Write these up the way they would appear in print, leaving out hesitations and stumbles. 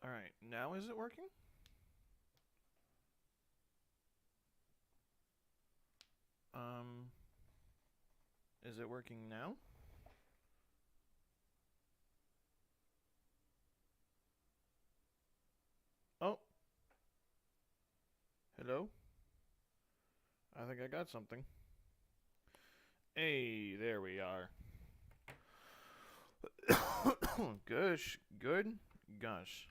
Alright, now is it working? Um, is it working now? Oh. Hello? I think I got something. Hey, there we are. Gosh, good? Gosh.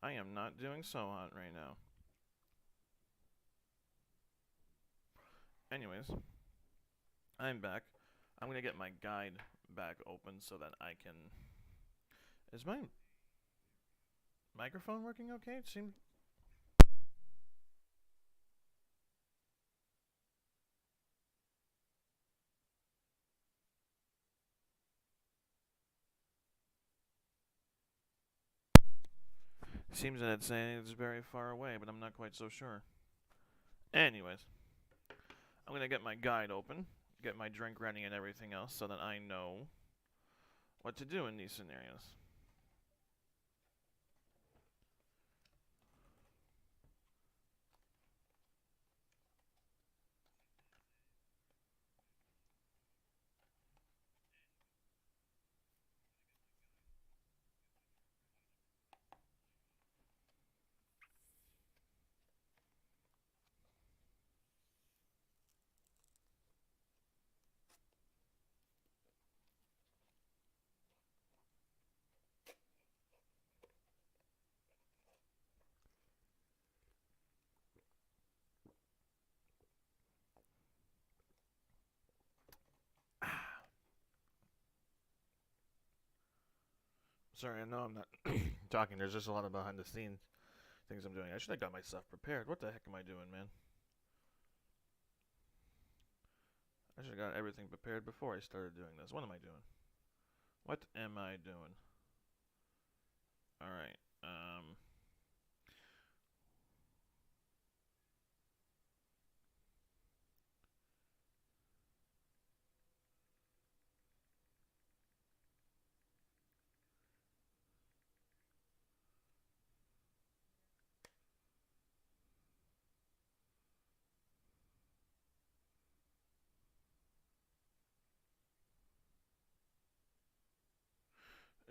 I am not doing so hot right now. Anyways, I'm back. I'm gonna get my guide back open so that I can... Is my microphone working okay? It seems that it's saying it's very far away, but I'm not quite so sure. Anyways, I'm gonna get my guide open, get my drink ready and everything else so that I know what to do in these scenarios. Sorry, I know I'm not talking. There's just a lot of behind the scenes things I'm doing. I should have got my stuff prepared. What the heck am I doing, man? I should have got everything prepared before I started doing this. What am I doing? What am I doing? Alright,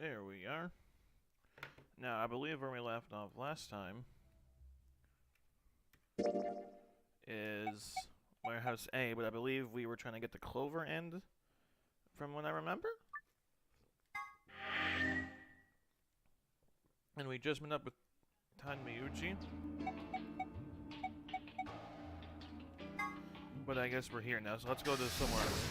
there we are. Now, I believe where we left off last time is Warehouse A, but I believe we were trying to get the Clover end, from what I remember. And we just met up with Tanmiyuchi. But I guess we're here now, so let's go to somewhere else.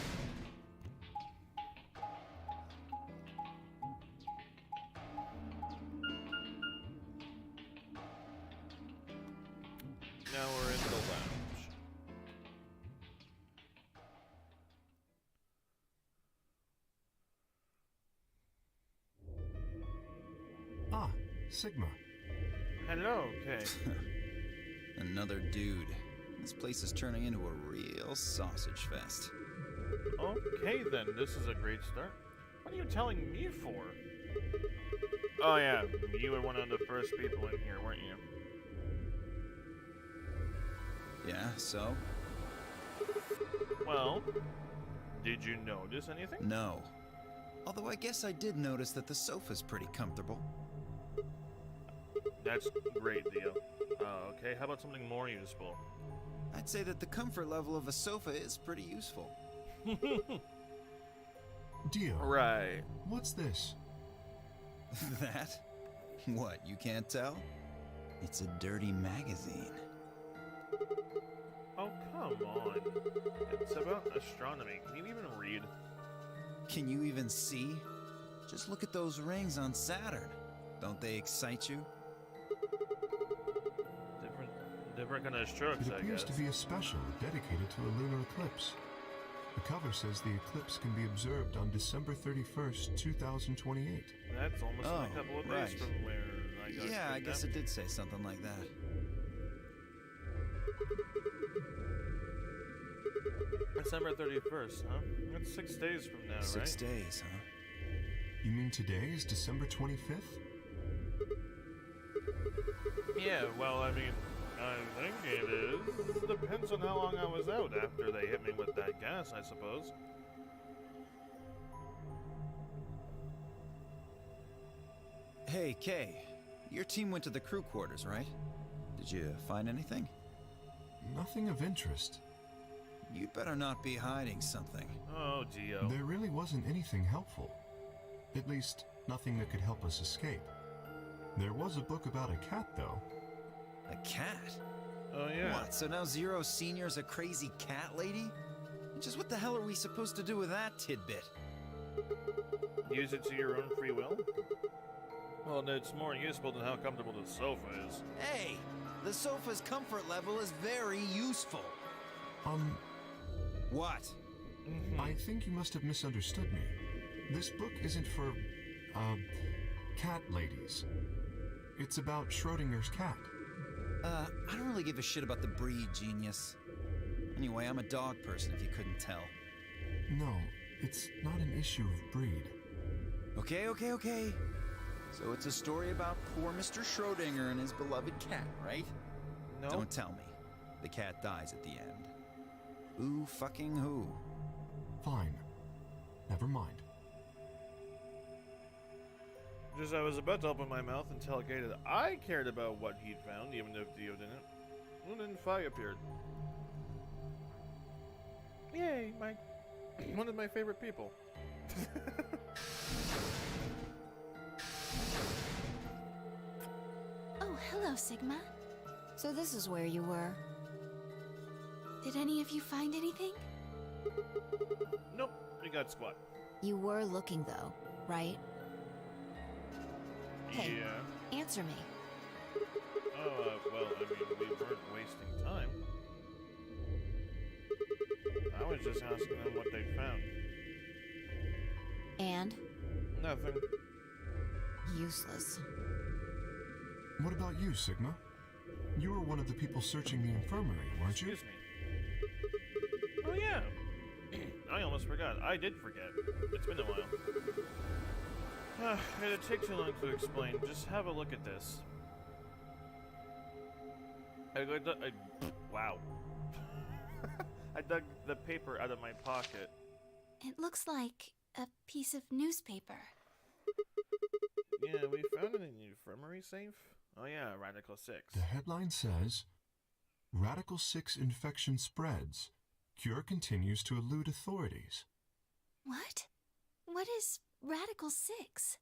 Now we're in the lounge. Ah, Sigma. Hello, Kay. Another dude. This place is turning into a real sausage fest. Okay then, this is a great start. What are you telling me for? Oh yeah, you were one of the first people in here, weren't you? Yeah, so? Well, did you notice anything? No. Although I guess I did notice that the sofa's pretty comfortable. That's great, Theo. Okay, how about something more useful? I'd say that the comfort level of a sofa is pretty useful. Dio. Right. What's this? That? What, you can't tell? It's a dirty magazine. Oh, come on. It's about astronomy. Can you even read? Can you even see? Just look at those rings on Saturn. Don't they excite you? Different kind of strokes, It I appears guess. to be a special dedicated to a lunar eclipse. The cover says the eclipse can be observed on December 31st, 2028. That's almost Oh, a couple of days right. from where I got Yeah, I guess it did say something like that. December 31st, huh? That's 6 days from now, 6 right? days, huh? You mean today is December 25th? Yeah, well, I mean, I think it is. Depends on how long I was out after they hit me with that gas, I suppose. Hey, Kay. Your team went to the crew quarters, right? Did you find anything? Nothing of interest. You'd better not be hiding something. Oh, Gio. There really wasn't anything helpful. At least, nothing that could help us escape. There was a book about a cat, though. A cat? Oh, yeah. What, so now Zero Senior's a crazy cat lady? Just what the hell are we supposed to do with that tidbit? Use it to your own free will? Well, it's more useful than how comfortable the sofa is. Hey! The sofa's comfort level is very useful. What? I think you must have misunderstood me. This book isn't for, cat ladies. It's about Schrodinger's cat. I don't really give a shit about the breed, genius. Anyway, I'm a dog person, if you couldn't tell. No, it's not an issue of breed. Okay. So it's a story about poor Mr. Schrodinger and his beloved cat, right? No. Don't tell me. The cat dies at the end. Who fucking who? Fine. Never mind. Just I was about to open my mouth and tell Kay that I cared about what he'd found, even if Dio didn't. Well, then Fi appeared. Yay, one of my favorite people. Oh, hello, Sigma. So this is where you were. Did any of you find anything? Nope, we got squat. You were looking though, right? Hey. Yeah. Answer me. Oh, well, I mean, we weren't wasting time. I was just asking them what they found. And? Nothing. Useless. What about you, Sigma? You were one of the people searching the infirmary, weren't you? Excuse me. Oh, yeah. I almost forgot. I did forget. It's been a while. It'd take too long to explain. Just have a look at this. Wow. I dug the paper out of my pocket. It looks like a piece of newspaper. Yeah, we found it in the infirmary safe. Oh yeah, Radical 6. The headline says, Radical 6 infection spreads. Cure continues to elude authorities. What? What is Radical 6?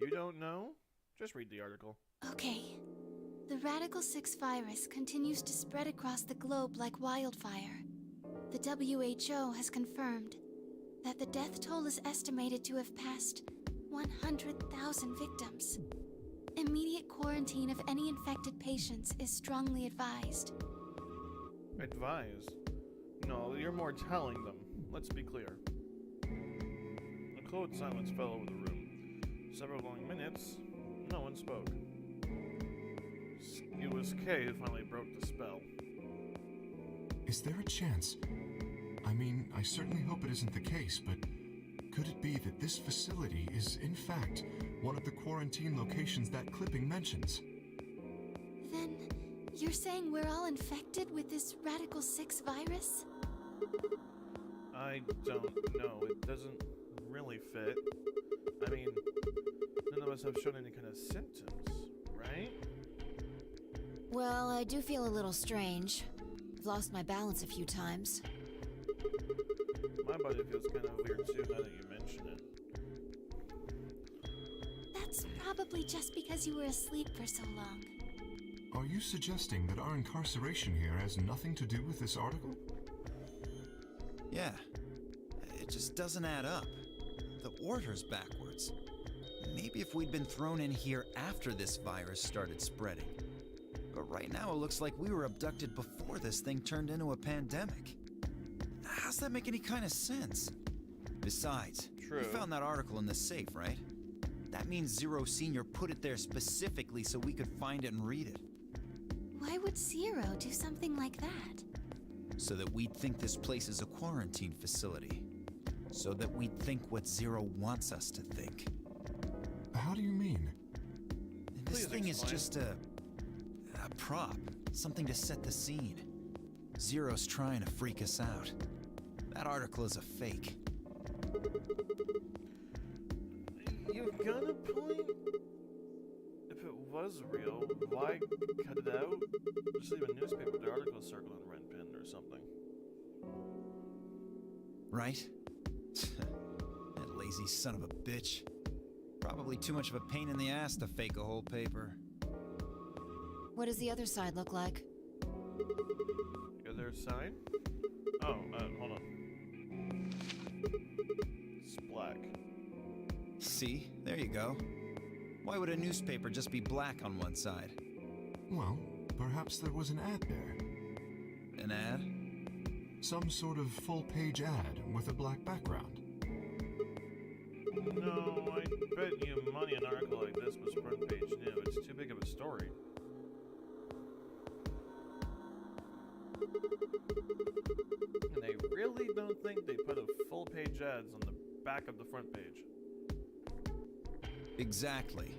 You don't know? Just read the article. Okay. The Radical 6 virus continues to spread across the globe like wildfire. The WHO has confirmed that the death toll is estimated to have passed 100,000 victims. Immediate quarantine of any infected patients is strongly advised. Advise? No, you're more telling them. Let's be clear. A cold silence fell over the room. Several long minutes, no one spoke. It was Kay who finally broke the spell. Is there a chance? I mean, I certainly hope it isn't the case, but could it be that this facility is, in fact, one of the quarantine locations that clipping mentions? Then, you're saying we're all infected with this Radical 6 virus? I don't know. It doesn't really fit. I mean, none of us have shown any kind of symptoms, right? Well, I do feel a little strange. I've lost my balance a few times. My body feels kind of weird too now that you mention it. That's probably just because you were asleep for so long. Are you suggesting that our incarceration here has nothing to do with this article? Yeah. It just doesn't add up. The order's backwards. Maybe if we'd been thrown in here after this virus started spreading. But right now it looks like we were abducted before this thing turned into a pandemic. How's that make any kind of sense? Besides, True. we found that article in the safe, right? That means Zero Senior put it there specifically so we could find it and read it. Why would Zero do something like that? So that we'd think this place is a quarantine facility. So that we'd think what Zero wants us to think. How do you mean? This Please thing is explain. just a prop, something to set the scene. Zero's trying to freak us out. That article is a fake. You've got a point. If it was real, why cut it out? Just leave a newspaper with the article circled and red pinned or something. Right? That lazy son of a bitch. Probably too much of a pain in the ass to fake a whole paper. What does the other side look like? The other side? Oh, hold on. It's black. See? There you go. Why would a newspaper just be black on one side? Well, perhaps there was an ad there. An ad? Some sort of full-page ad with a black background. No, I bet you money an article like this was front page new. It's too big of a story. And they really don't think they put a full page ads on the back of the front page. Exactly.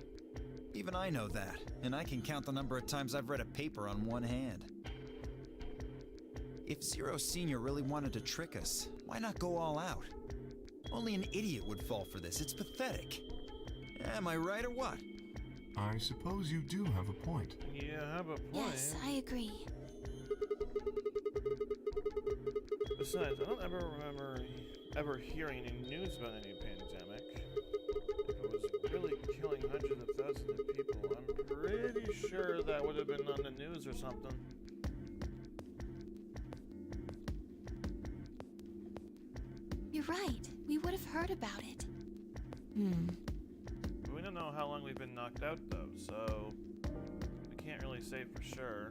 Even I know that, and I can count the number of times I've read a paper on one hand. If Zero Senior really wanted to trick us, why not go all out? Only an idiot would fall for this. It's pathetic. Am I right or what? I suppose you do have a point. Yeah, have a point. Yes, I agree. Besides, I don't ever remember ever hearing any news about any pandemic. If it was really killing hundreds of thousands of people, I'm pretty sure that would have been on the news or something. You're right. We would have heard about it. We don't know how long we've been knocked out, though, so we can't really say for sure.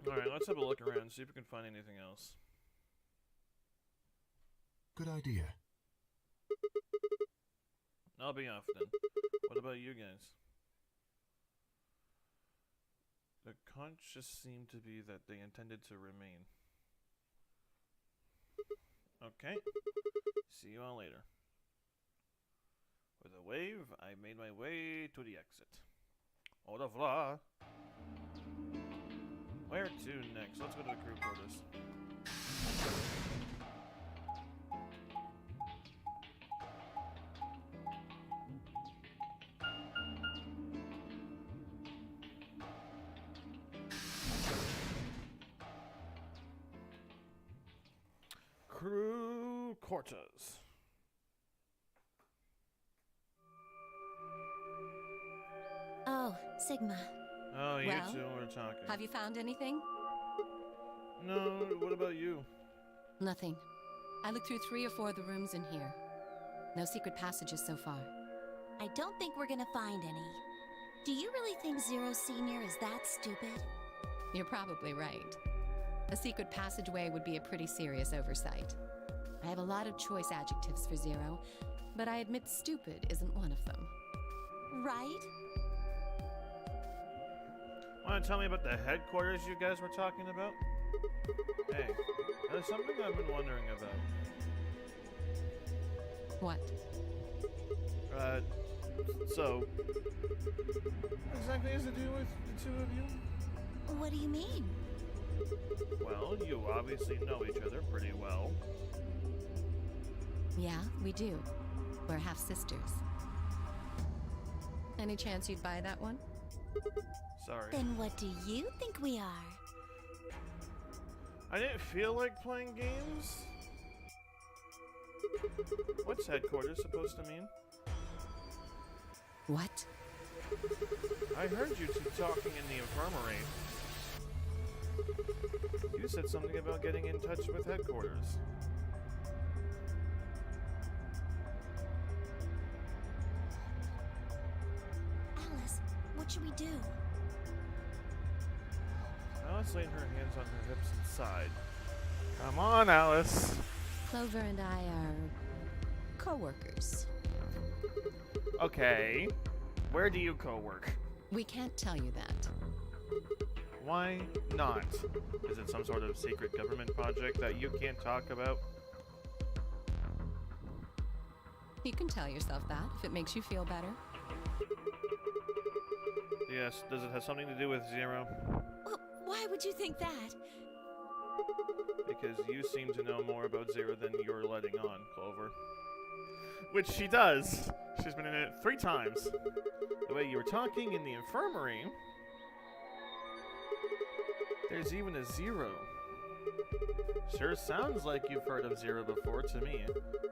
Alright, let's have a look around, see if we can find anything else. Good idea. I'll be off then. What about you guys? The conch just seemed to be that they intended to remain. Okay. See you all later. With a wave, I made my way to the exit. Au revoir. Where to next? Let's go to the crew quarters. Crew quarters. Oh, Sigma. Oh, you Well, two were talking. Have you found anything? No, what about you? Nothing. I looked through 3 or 4 of the rooms in here. No secret passages so far. I don't think we're gonna find any. Do you really think Zero Senior is that stupid? You're probably right. A secret passageway would be a pretty serious oversight. I have a lot of choice adjectives for Zero, but I admit stupid isn't one of them. Right? Want to tell me about the headquarters you guys were talking about? Hey, there's something I've been wondering about. What? So, what exactly has to do with the two of you? What do you mean? Well, you obviously know each other pretty well. Yeah, we do. We're half sisters. Any chance you'd buy that one? Sorry. Then what do you think we are? I didn't feel like playing games. What's headquarters supposed to mean? What? I heard you two talking in the infirmary. You said something about getting in touch with headquarters. Alice, what should we do? Alice laid her hands on her hips and sighed. Come on, Alice. Clover and I are co-workers. Okay. Where do you co-work? We can't tell you that. Why not? Is it some sort of secret government project that you can't talk about? You can tell yourself that if it makes you feel better. Yes, does it have something to do with Zero? Well, why would you think that? Because you seem to know more about Zero than you're letting on, Clover. Which she does! She's been in it 3 times. The way you were talking in the infirmary... There's even a Zero. Sure sounds like you've heard of Zero before to me.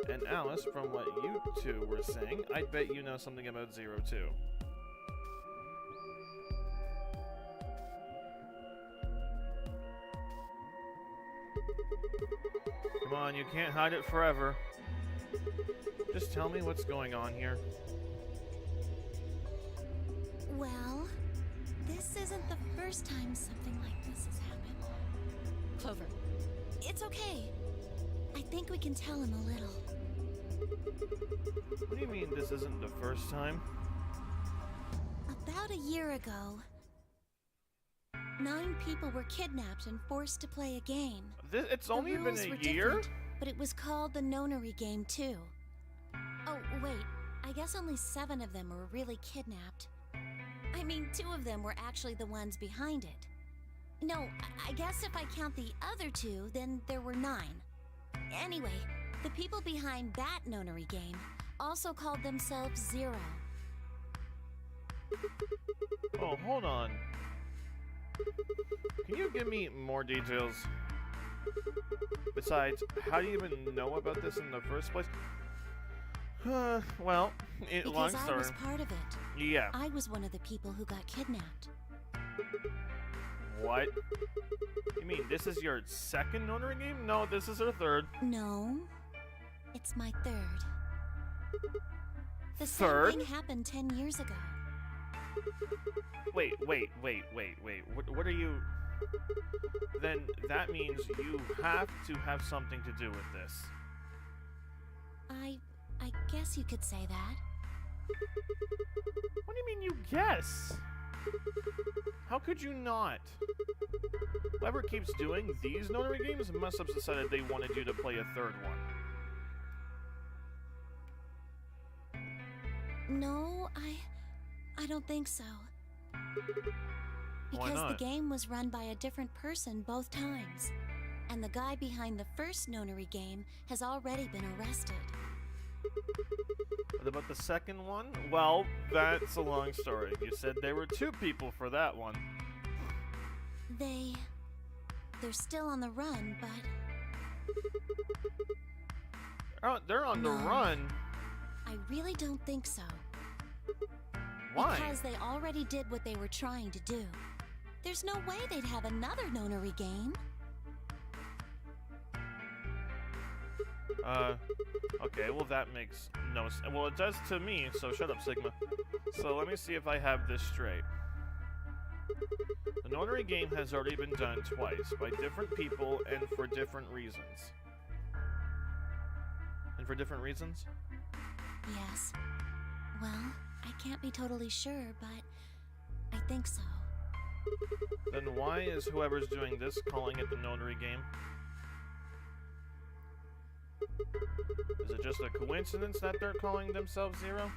And Alice, from what you two were saying, I'd bet you know something about Zero too. Come on, you can't hide it forever. Just tell me what's going on here. Well, this isn't the first time something like this has happened. Clover, It's okay. I think we can tell him a little. What do you mean this isn't the first time? About a year ago, 9 people were kidnapped and forced to play a game. It's only The been rules a were year? different, but it was called the Nonary game too. Oh, wait. I guess only 7 of them were really kidnapped. I mean, 2 of them were actually the ones behind it. No, I guess if I count the other 2, then there were 9. Anyway, the people behind that Nonary game also called themselves Zero. Oh, hold on. Can you give me more details? Besides, how do you even know about this in the first place? Well, long Because I story. was part of it. Yeah. I was one of the people who got kidnapped. What? You mean this is your second Nonary game? No, this is her third. No, it's my 3rd. The Third? same thing happened 10 years ago. Wait. What are you... Then that means you have to have something to do with this. I guess you could say that. What do you mean you guess? How could you not? Whoever keeps doing these Nonary games must have decided they wanted you to play a 3rd one. No, I don't think so. Why Because the not? game was run by a different person both times. And the guy behind the first Nonary game has already been arrested. What about the second one? Well, that's a long story. You said there were 2 people for that one. They're still on the run, but They're on the No. run. I really don't think so. Why? Because they already did what they were trying to do. There's no way they'd have another Nonary game. Okay, well that makes no sense. Well, it does to me, so shut up, Sigma. So let me see if I have this straight. The Nonary game has already been done twice, by different people and for different reasons. And for different reasons? Yes. Well, I can't be totally sure, but I think so. Then why is whoever's doing this calling it the Nonary game? Is it just a coincidence that they're calling themselves Zero?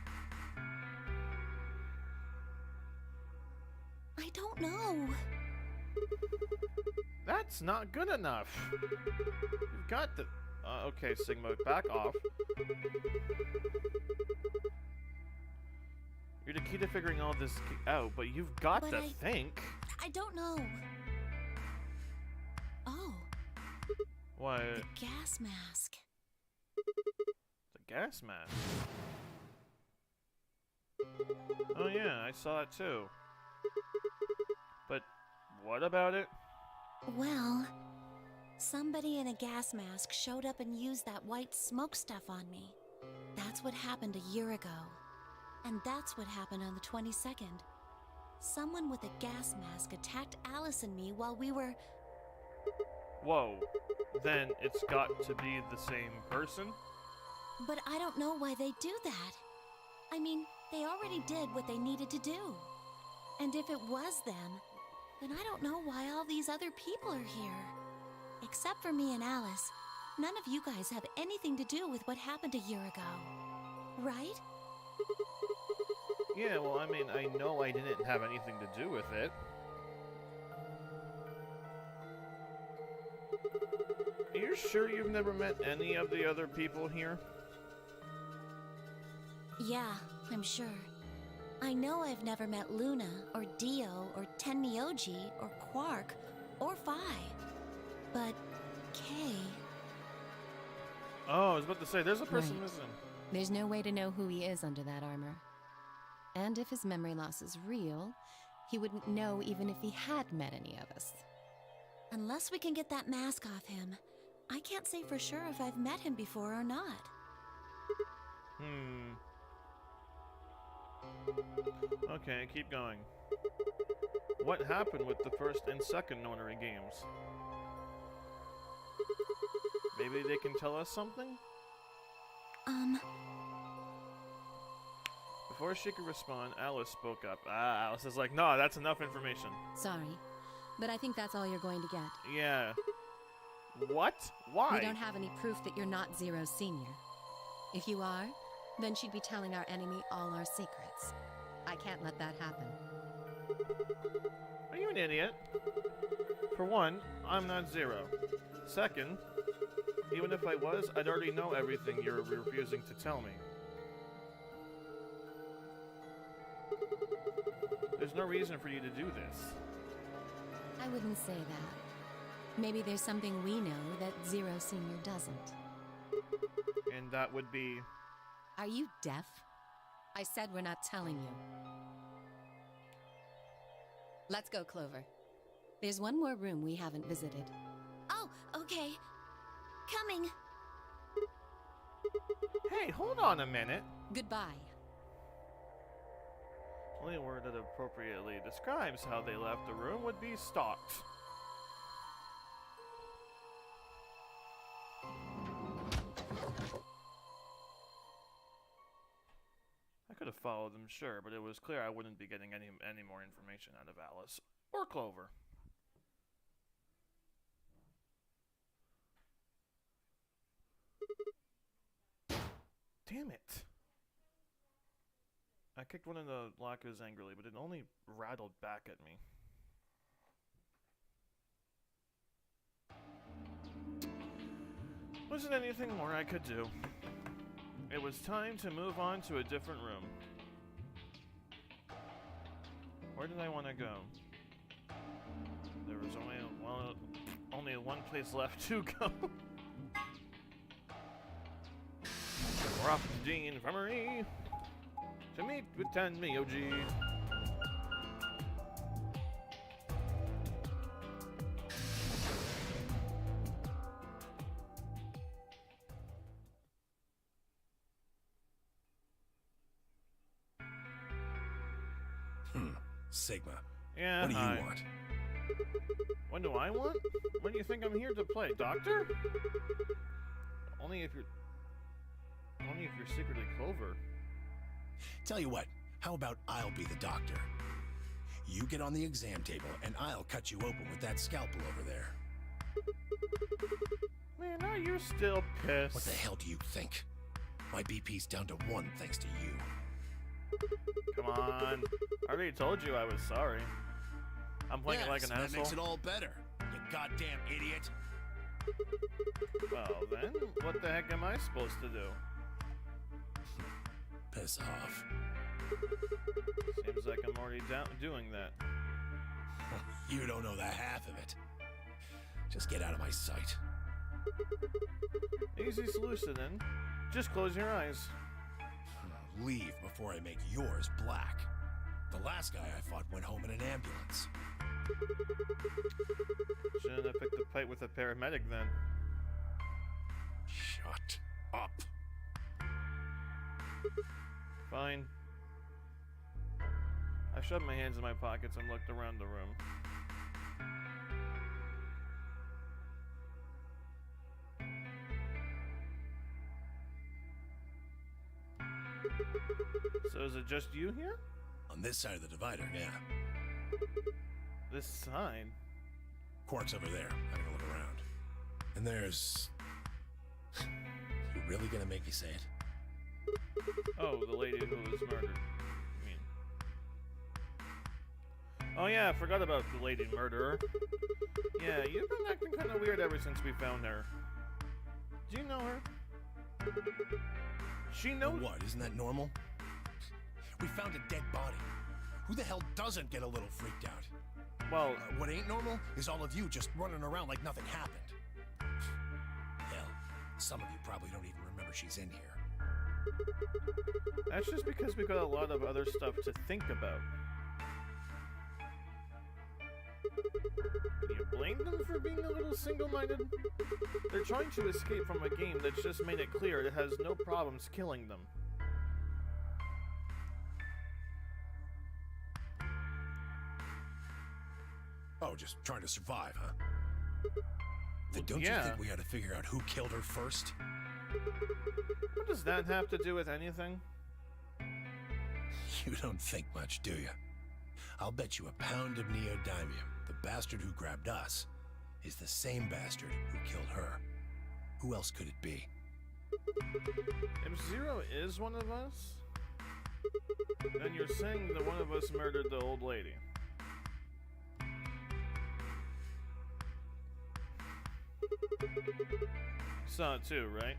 I don't know. That's not good enough. You've got the... okay, Sigma, back off. You're the key to figuring all this out, but you've got But to I- think. I don't know. Oh, What? the gas mask. The gas mask. Oh yeah, I saw it too. But what about it? Well, somebody in a gas mask showed up and used that white smoke stuff on me. That's what happened a year ago. And that's what happened on the 22nd. Someone with a gas mask attacked Alice and me while we were... Whoa. Then it's got to be the same person? But I don't know why they do that. I mean, they already did what they needed to do. And if it was them, then I don't know why all these other people are here. Except for me and Alice, none of you guys have anything to do with what happened a year ago. Right? Yeah, well, I mean, I know I didn't have anything to do with it. Are you sure you've never met any of the other people here? Yeah, I'm sure. I know I've never met Luna, or Dio, or Tenmyoji, or Quark, or Phi. But Kay... Oh, I was about to say, there's a person Right. missing. There's no way to know who he is under that armor. And if his memory loss is real, he wouldn't know even if he had met any of us. Unless we can get that mask off him, I can't say for sure if I've met him before or not. Okay, keep going. What happened with the first and second Nonary games? Maybe they can tell us something? Before she could respond, Alice spoke up. Alice is like, no, that's enough information. Sorry, but I think that's all you're going to get. Yeah. What? Why? We don't have any proof that you're not Zero Senior. If you are, then she'd be telling our enemy all our secrets. I can't let that happen. Are you an idiot? For one, I'm not Zero. Second, even if I was, I'd already know everything you're refusing to tell me. There's no reason for you to do this. I wouldn't say that. Maybe there's something we know that Zero Senior doesn't. And that would be... Are you deaf? I said we're not telling you. Let's go, Clover. There's one more room we haven't visited. Oh, okay. Coming. Hey, hold on a minute. Goodbye. Only word that appropriately describes how they left the room would be stalked. I could have followed them, sure, but it was clear I wouldn't be getting any more information out of Alice or Clover. Damn it. I kicked one of the lockers angrily, but it only rattled back at me. Wasn't anything more I could do. It was time to move on to a different room. Where did I want to go? There was only one place left to go. We're off to the infirmary to meet with Tenmyoji. Sigma. Yeah, What do you hi. want? What do I want? What do you think I'm here to play, Doctor? Only if you're secretly Clover. Tell you what, how about I'll be the doctor? You get on the exam table, and I'll cut you open with that scalpel over there. Man, are you still pissed? What the hell do you think? My BP's down to 1 thanks to you. Come on. I already told you I was sorry. I'm playing it like an so asshole. that makes it all better, you goddamn idiot. Well then, what the heck am I supposed to do? Piss off. Seems like I'm already doing that. You don't know the half of it. Just get out of my sight. Easy solution then. Just close your eyes. Leave before I make yours black. The last guy I fought went home in an ambulance. Shouldn't have picked a fight with a paramedic then. Shut up. Fine. I shoved my hands in my pockets and looked around the room. So is it just you here? On this side of the divider, yeah. This side? Quark's over there, having a look around. And there's... You really gonna make me say it? Oh, the lady who was murdered. I mean, Oh yeah, I forgot about the lady murderer. Yeah, you've been acting kind of weird ever since we found her. Do you know her? She knows. What, isn't that normal? We found a dead body. Who the hell doesn't get a little freaked out? Well, What ain't normal is all of you just running around like nothing happened. Hell, some of you probably don't even remember she's in here. that's just because we've got a lot of other stuff to think about. You blame them for being a little single-minded? They're trying to escape from a game that's just made it clear it has no problems killing them. Oh, just trying to survive, huh? Then don't yeah. you think we had to figure out who killed her first? What does that have to do with anything? You don't think much, do you? I'll bet you a pound of neodymium the bastard who grabbed us is the same bastard who killed her. Who else could it be? If Zero is one of us, then you're saying that one of us murdered the old lady. Saw it too, right?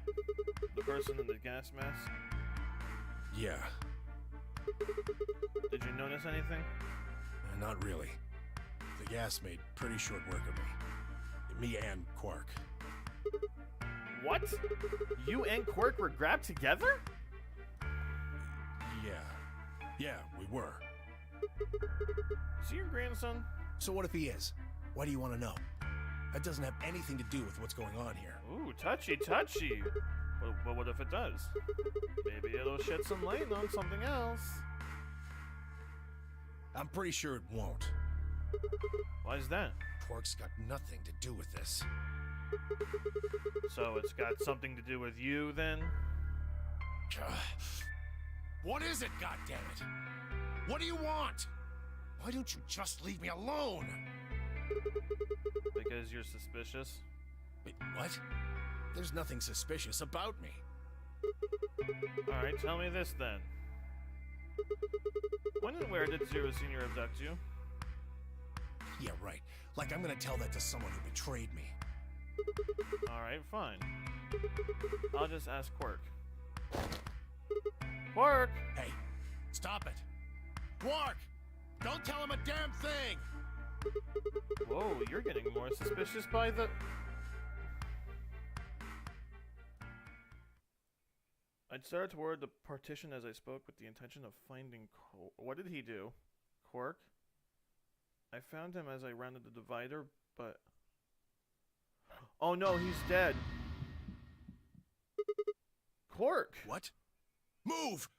The person in the gas mask? Yeah, Did you notice anything? not really. The gas made pretty short work of me. Me and Quark. What? You and Quirk were grabbed together? Yeah, we were. Is he your grandson? So what if he is? Why do you want to know? That doesn't have anything to do with what's going on here. Ooh, touchy, touchy. But what if it does? Maybe it'll shed some light on something else. I'm pretty sure it won't. Why is that? Quark's got nothing to do with this. So it's got something to do with you, then? What is it, goddammit? What do you want? Why don't you just leave me alone? Because you're suspicious? Wait, what? There's nothing suspicious about me. Alright, tell me this then. When and where did Zero Senior abduct you? Yeah, right. Like I'm gonna tell that to someone who betrayed me. Alright, fine. I'll just ask Quark. Quark! Hey, stop it. Quark! Don't tell him a damn thing! Whoa, you're getting more suspicious by the... I'd started toward the partition as I spoke with the intention of finding what did he do? Quark? I found him as I rounded the divider, but... Oh no, he's dead. Quark! What? Move!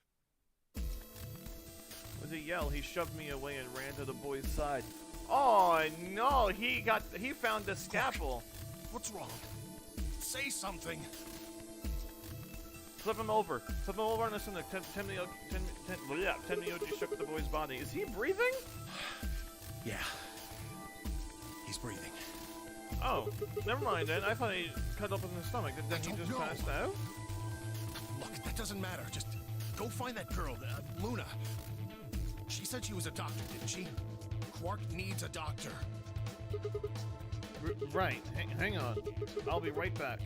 With a yell, he shoved me away and ran to the boy's side. Oh no, he found the scalpel. What's wrong? Say something. Flip him over and listen to Tenmyoji shook the boy's body. Is he breathing? Yeah. He's breathing. Oh, never mind then. I thought he cut open his stomach. Then he don't just know. passed out? Look, that doesn't matter. Just go find that girl, Luna. She said she was a doctor, didn't she? Quark needs a doctor. Right. Hang on. I'll be right back.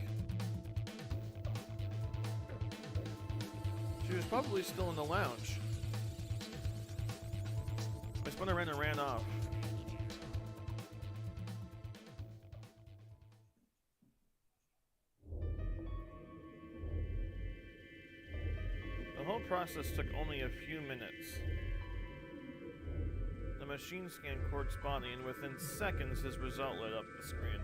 She was probably still in the lounge. I spun around and ran off. The whole process took only a few minutes. The machine scanned Quark's body, and within seconds his result lit up the screen.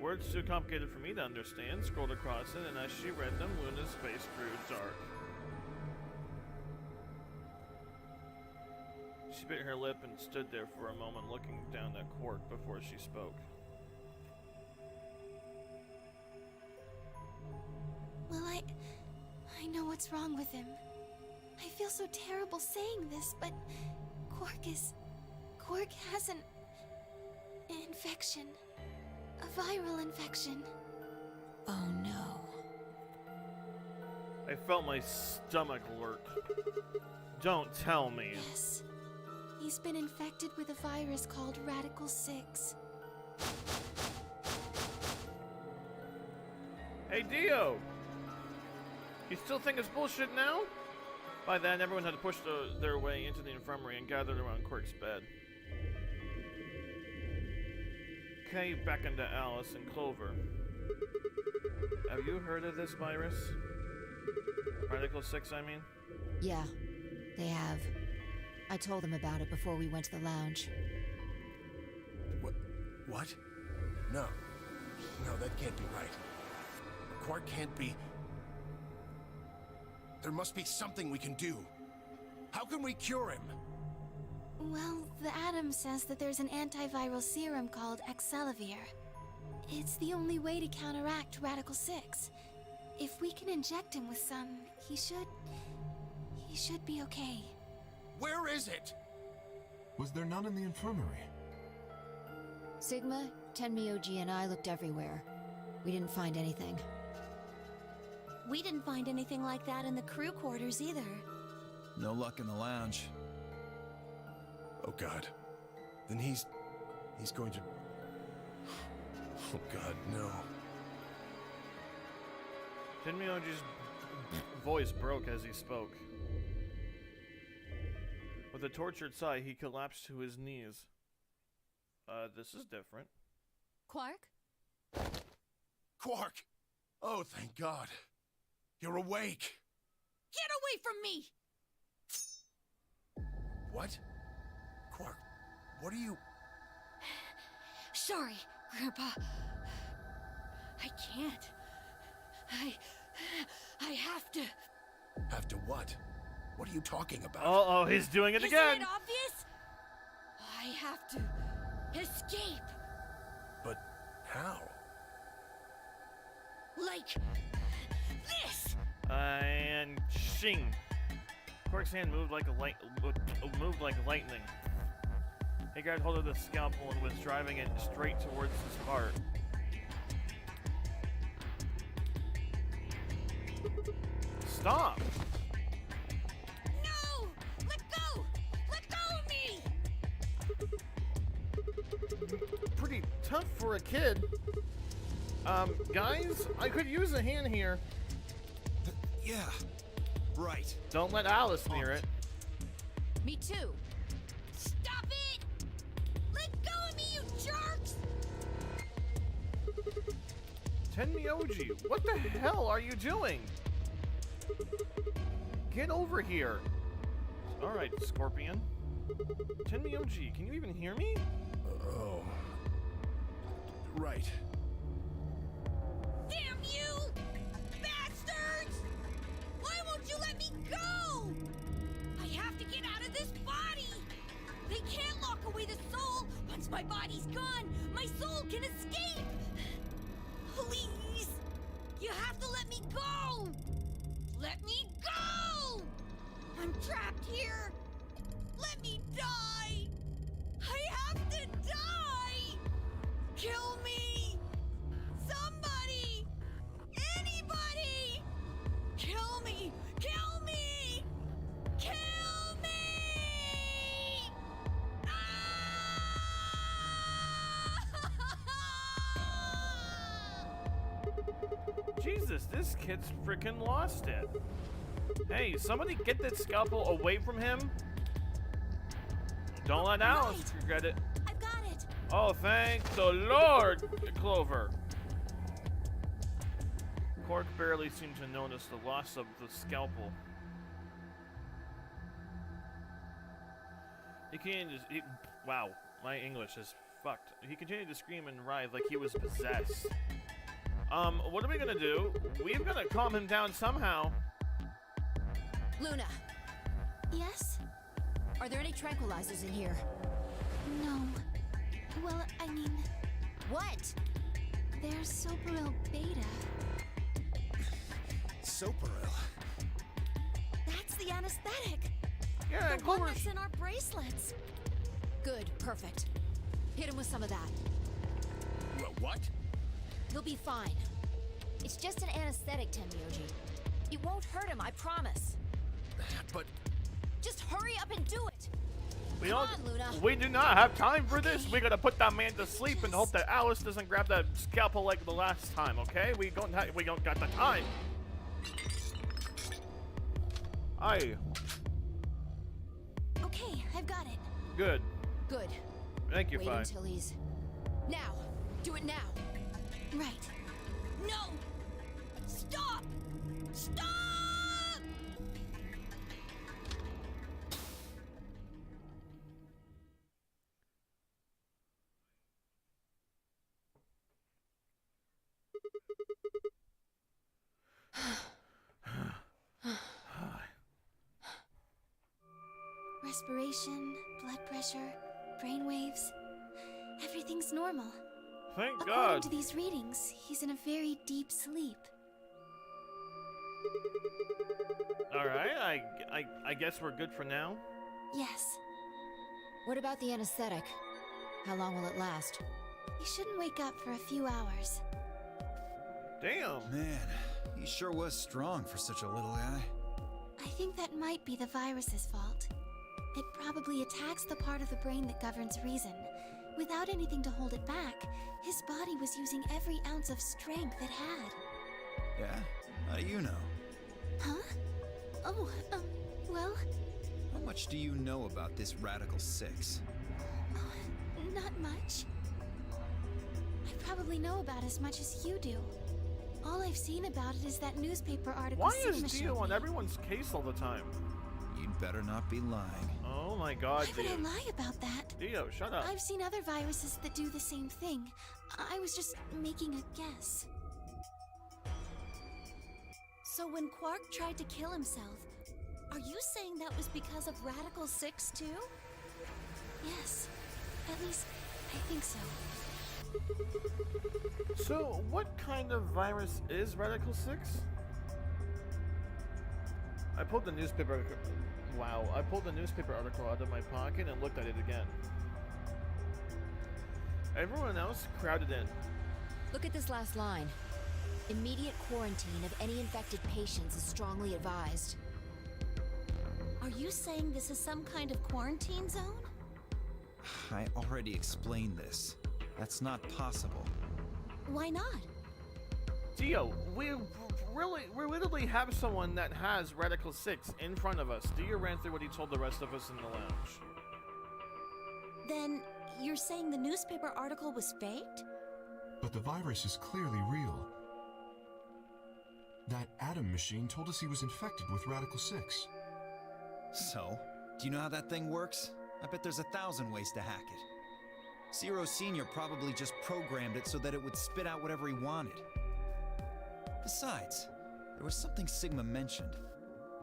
Words too complicated for me to understand scrolled across it, and as she read them, Luna's face grew dark. She bit her lip and stood there for a moment looking down at Quark before she spoke. Well, I know what's wrong with him. I feel so terrible saying this, but Quark has an infection. A viral infection. Oh no. I I felt my stomach lurk. Don't tell me. Yes. He's been infected with a virus called Radical 6. Hey, Dio! You still think it's bullshit now? By then, everyone had pushed their way into the infirmary and gathered around Quirk's bed. Kay beckoned to Alice and Clover. Have you heard of this virus? Radical 6, I mean? Yeah, they have. I told them about it before we went to the lounge. What? No. No, that can't be right. Quark can't be... There must be something we can do. How can we cure him? Well, the Atom says that there's an antiviral serum called Excelavir. It's the only way to counteract Radical 6. If we can inject him with some, he should be okay. Where is it? Was there none in the infirmary? Sigma, Tenmyoji, and I looked everywhere. We didn't find anything. We didn't find anything like that in the crew quarters either. No luck in the lounge. Oh God. Then he's going to... Oh God, no. Tenmyoji's voice broke as he spoke. With a tortured sigh, he collapsed to his knees. This is different. Quark? Quark! Oh, thank God. You're awake. Get away from me! What? Quark, what are you... Sorry, Grandpa. I can't. I have to. Have to what? What are you talking about? Oh, he's doing it Isn't again! it obvious? I have to escape. But how? Like this. And shing. Quark's hand moved like lightning. He grabbed hold of the scalpel and was driving it straight towards his heart. Stop! No! Let go! Let go of me! Pretty tough for a kid. Guys, I could use a hand here. Yeah, right. Don't let Alice near it. Me too. Stop it! Let go of me, you jerks! Tenmyoji, what the hell are you doing? Get over here. Alright, Scorpion. Tenmyoji, can you even hear me? Oh. Right. Damn you! Bastards! Why won't you let me go? I have to get out of this body! They can't lock away the soul! Once my body's gone, my soul can escape! Please! You have to let me go! Let me go! I'm trapped here! Let me die! I have to die! Kill me! Somebody! Anybody! Kill me! Kill me! Kill me! Jesus, this kid's freaking lost it. Hey, somebody get that scalpel away from him. Don't let Alice regret it. I've got it! Oh, thank the Lord, Clover. Quark barely seemed to notice the loss of the scalpel. Wow, my English is fucked. He continued to scream and writhe like he was possessed. What are we gonna do? We've gotta calm him down somehow. Luna, Yes? are there any tranquilizers in here? No. Well, I mean, What? there's Soparil Beta. Soparil. That's the anesthetic! Yeah, The one Clover's... that's in our bracelets! Good, perfect. Hit him with some of that. What? He'll be fine. It's just an anesthetic, Tenmyoji. It won't hurt him, I promise. But Just hurry up and do it! We Come don't. on, Luna. We do not have time for this. We gotta put that man to sleep and hope that Alice doesn't grab that scalpel like the last time. Okay? We don't got the time. Aye. Okay, I've got it. Good. Good. Thank you, Wait Fi. until he's... Now! Do it now! Right. No! Stop! Stop! Respiration, blood pressure, brain waves. Everything's normal. Thank According God. to these readings, he's in a very deep sleep. All right. I guess we're good for now. Yes, What about the anesthetic? How long will it last? he shouldn't wake up for a few hours. Damn. Man, he sure was strong for such a little guy. I think that might be the virus's fault. It probably attacks the part of the brain that governs reason. Without anything to hold it back, his body was using every ounce of strength it had. Yeah? How do you know? Huh? Oh, well, How much do you know about this Radical 6? not much. I probably know about as much as you do. All I've seen about it is that newspaper article Why Sigma is showed Dio on me. everyone's case all the time? You'd better not be lying. Oh my God, Why would I Dio. lie about that? Dio, shut up. I've seen other viruses that do the same thing. I was just making a guess. So when Quark tried to kill himself, are you saying that was because of Radical 6 too? Yes. At least, I think so. So, what kind of virus is Radical 6? I pulled the newspaper. Wow, I pulled the newspaper article out of my pocket and looked at it again. Everyone else crowded in. Look at this last line. Immediate quarantine of any infected patients is strongly advised. Are you saying this is some kind of quarantine zone? I already explained this. That's not possible. Why not? Dio, we literally have someone that has Radical 6 in front of us. Dio ran through what he told the rest of us in the lounge. Then you're saying the newspaper article was faked? But the virus is clearly real. That Adam machine told us he was infected with Radical 6. So, do you know how that thing works? I bet there's 1,000 ways to hack it. Zero Senior probably just programmed it so that it would spit out whatever he wanted. Besides, there was something Sigma mentioned.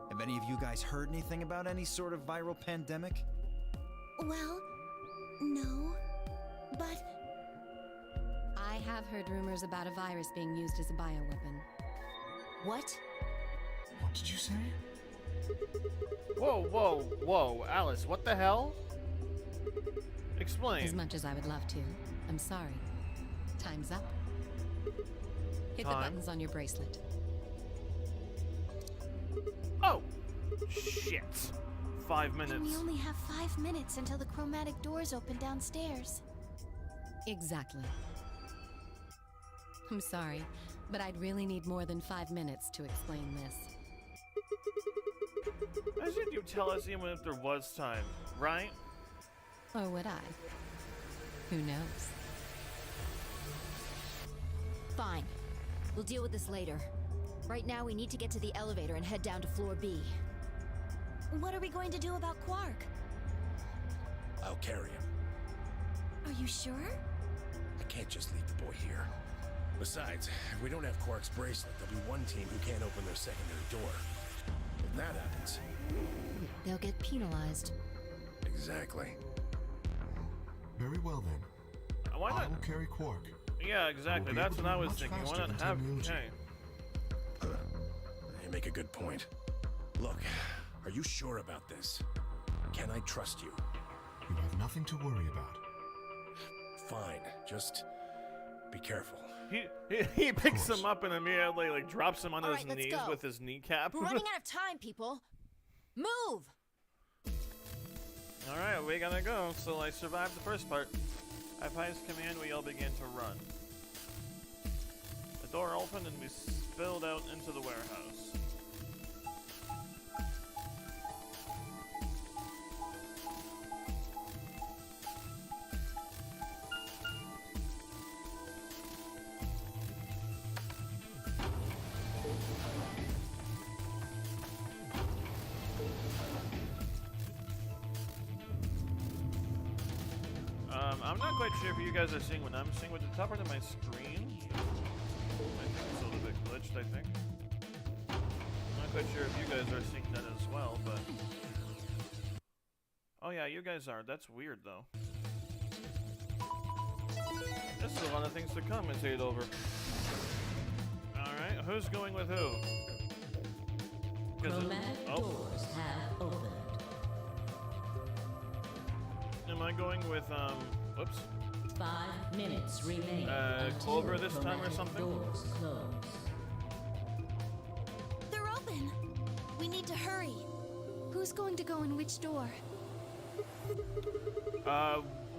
Have any of you guys heard anything about any sort of viral pandemic? Well, no. But I have heard rumors about a virus being used as a bioweapon. What? What did you say? Whoa, whoa, whoa, Alice, what the hell? Explain. As much as I would love to. I'm sorry. Time's up. Hit the Time. buttons on your bracelet. Oh, shit. 5 minutes. And we only have 5 minutes until the chromatic doors open downstairs. Exactly. I'm sorry, but I'd really need more than 5 minutes to explain this. Why didn't you tell us even if there was time, right? Or would I? Who knows? Fine. We'll deal with this later. Right now, we need to get to the elevator and head down to floor B. what are we going to do about Quark? I'll carry him. Are you sure? I can't just leave the boy here. Besides, if we don't have Quark's bracelet, there'll be one team who can't open their secondary door. If that happens... They'll get penalized. Exactly. Very well then. Why I not? will carry Quark. Yeah, exactly. We'll be That's able what to I move was much thinking. Why faster not than have? technology. Okay. You make a good point. Look, are you sure about this? Can I trust you? You have nothing to worry about. Fine, just Be careful. He picks course. him up and immediately like drops him onto All his right, let's knees go. with his kneecap. We're running out of time, people. Move! Alright, we gotta go. So I survived the first part. At Pi's command, we all began to run. The door opened and we spilled out into the warehouse. I'm not quite sure if you guys are seeing what I'm seeing with the top part of my screen. I think it's a little bit glitched, I think. I'm not quite sure if you guys are seeing that as well, but... Oh yeah, you guys are. That's weird, though. This is a lot of things to commentate over. Alright, who's going with who? 'Cause Chromatic doors have opened. Am I going with, whoops. 5 minutes remain until Clover this time or chromatic something? doors close. They're open. We need to hurry. Who's going to go in which door?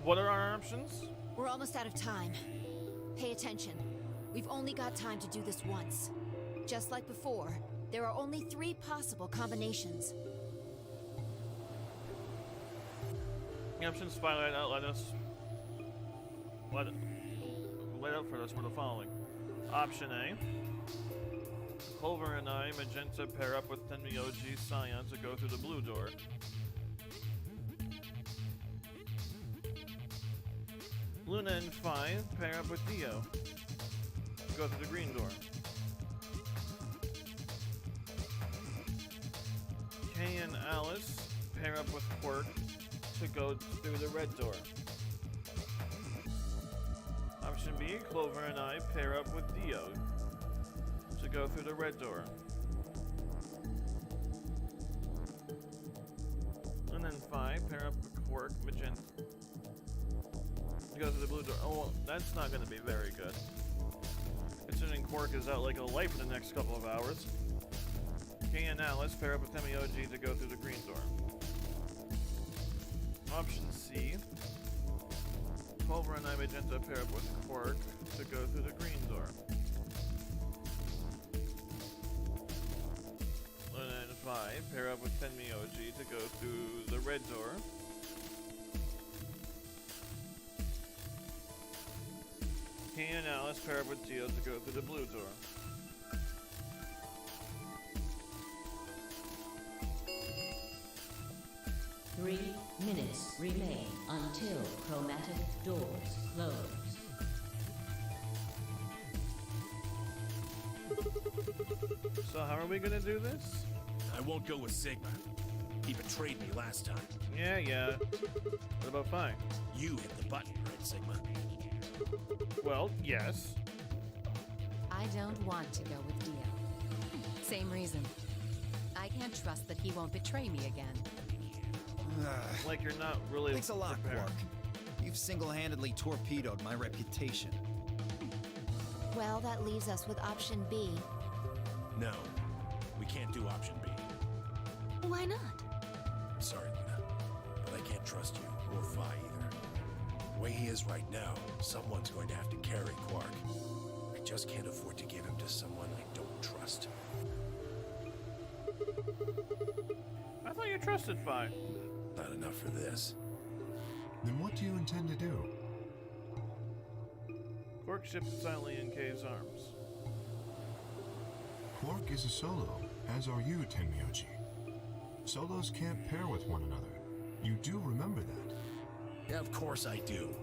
What are our options? We're almost out of time. Pay attention. We've only got time to do this once. Just like before, there are only 3 possible combinations. The options spotlight out let out for us were the following. Option A. Clover and I, Magenta, pair up with Tenmyoji Scion to go through the blue door. Luna and Phi pair up with Dio to go through the green door. Kay and Alice pair up with Quirk to go through the red door. Option B, Clover and I pair up with Dio to go through the red door. And then Phi pair up with Quirk, Magenta to go through the blue door. Oh, well, that's not going to be very good. Considering Quirk is out like a light for the next couple of hours. Kay and Alice pair up with Tenmyoji to go through the green door. Option C. Clover and I, Magenta, pair up with Quark to go through the green door. And then Phi pair up with Tenmyoji to go through the red door. Kay and Alice pair up with Dio to go through the blue door. Three minutes remain until chromatic doors close. So how are we gonna do this? I won't go with Sigma. He betrayed me last time. Yeah. What about Phi? You hit the button, right, Sigma? Well, yes. I don't want to go with Dio. Same reason. I can't trust that he won't betray me again. Like you're not really Thanks a lot, prepared. Quark. You've single-handedly torpedoed my reputation. Well, that leaves us with option B. No, we can't do option B. Why not? I'm sorry, Luna, but I can't trust you or Phi either. The way he is right now, someone's going to have to carry Quark. I just can't afford to give him to someone I don't trust. I thought you trusted Phi. Not enough for this. Then what do you intend to do? Quark ships silently in Kay's arms. Quark is a solo, as are you, Tenmyoji. Solos can't pair with one another. You do remember that. Yeah, of course I do.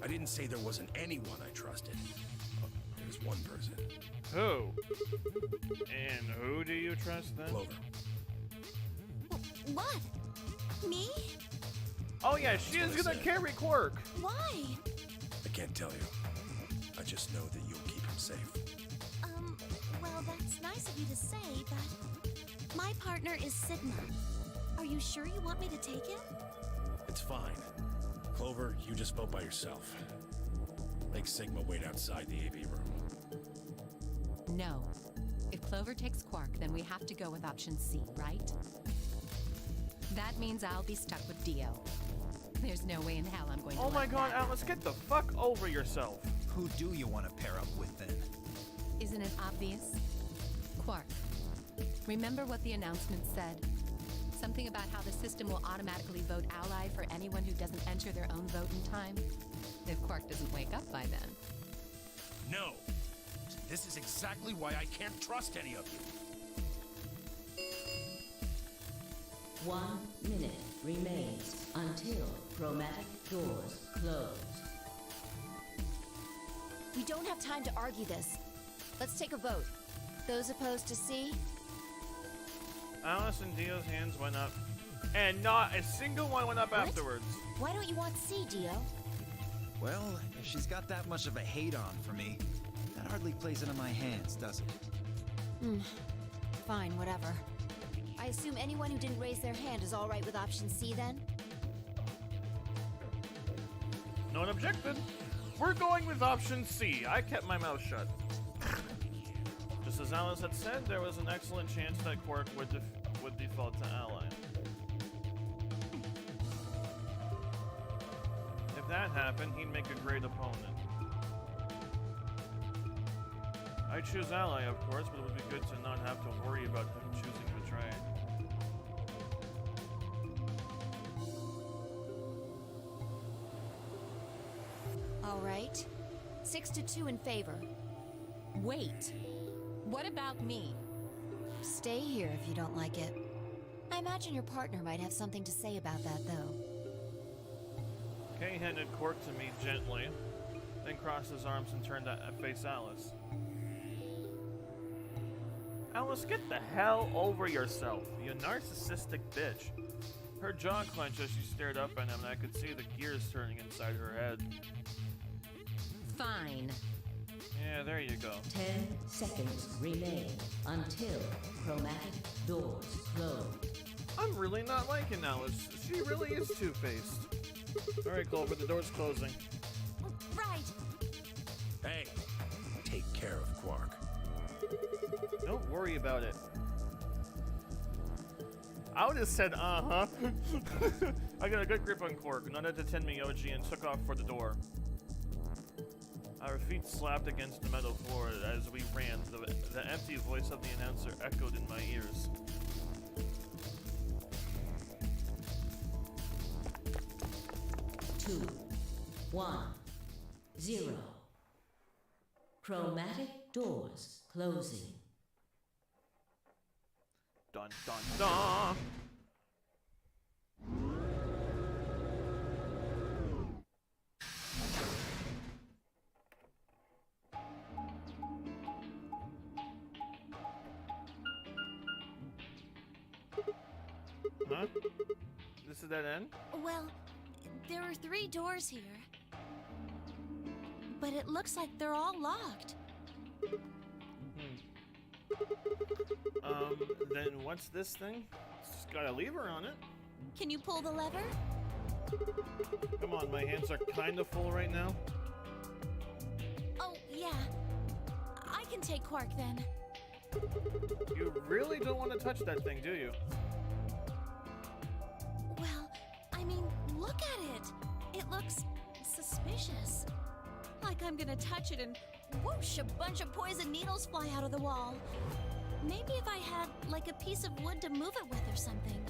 I didn't say there wasn't anyone I trusted. There's one person. Who? And who do you trust then? Clover. What? Me? Oh yeah, she is gonna carry Quark. Why? I can't tell you. I just know that you'll keep him safe. Well, that's nice of you to say, but my partner is Sigma. Are you sure you want me to take him? It's fine. Clover, you just vote by yourself. Make Sigma wait outside the AV room. No. If Clover takes Quark, then we have to go with option C, right? That means I'll be stuck with Dio. There's no way in hell I'm going to Oh my let god, that Alice, get the fuck over yourself. Who do you want to pair up with then? Isn't it obvious? Quark. Remember what the announcement said? Something about how the system will automatically vote ally for anyone who doesn't enter their own vote in time? If Quark doesn't wake up by then. No! This is exactly why I can't trust any of you. 1 minute remains until chromatic doors close. We don't have time to argue this. Let's take a vote. Those opposed to C? Alice and Dio's hands went up, and not a single one went up What? afterwards. Why don't you want C, Dio? Well, if she's got that much of a hate on for me, that hardly plays into my hands, does it? Fine, whatever. I assume anyone who didn't raise their hand is all right with option C then? No one objected. We're going with option C. I kept my mouth shut. Just as Alice had said, there was an excellent chance that Quark would default to ally. If that happened, he'd make a great opponent. I'd choose ally, of course, but it would be good to not have to worry about him choosing betray. All right. 6-2 in favor. Wait. What about me? Stay here if you don't like it. I imagine your partner might have something to say about that, though. Kay handed Quark to me gently, then crossed his arms and turned to face Alice. Alice, get the hell over yourself, you narcissistic bitch. Her jaw clenched as she stared up at him, and I could see the gears turning inside her head. Fine. Yeah, there you go. 10 seconds remain until chromatic doors close. I'm really not liking Alice. She really is two-faced. Alright, Clover, the door's closing. Right. Hey, take care of Quark. Don't worry about it. I would have said, uh-huh. I got a good grip on Quark, nodded to Ten Miyoji, and took off for the door. Our feet slapped against the metal floor as we ran. The empty voice of the announcer echoed in my ears. Two, 1, 0. Chromatic doors closing. Dun dun dun! Huh? This is that end? Well, there are 3 doors here. But it looks like they're all locked. Then what's this thing? It's just got a lever on it. Can you pull the lever? Come on, my hands are kind of full right now. Oh, yeah. I can take Quark then. You really don't want to touch that thing, do you? Well, I mean, look at it. It looks suspicious. Like I'm gonna touch it and whoosh, a bunch of poison needles fly out of the wall. Maybe if I had, like, a piece of wood to move it with or something.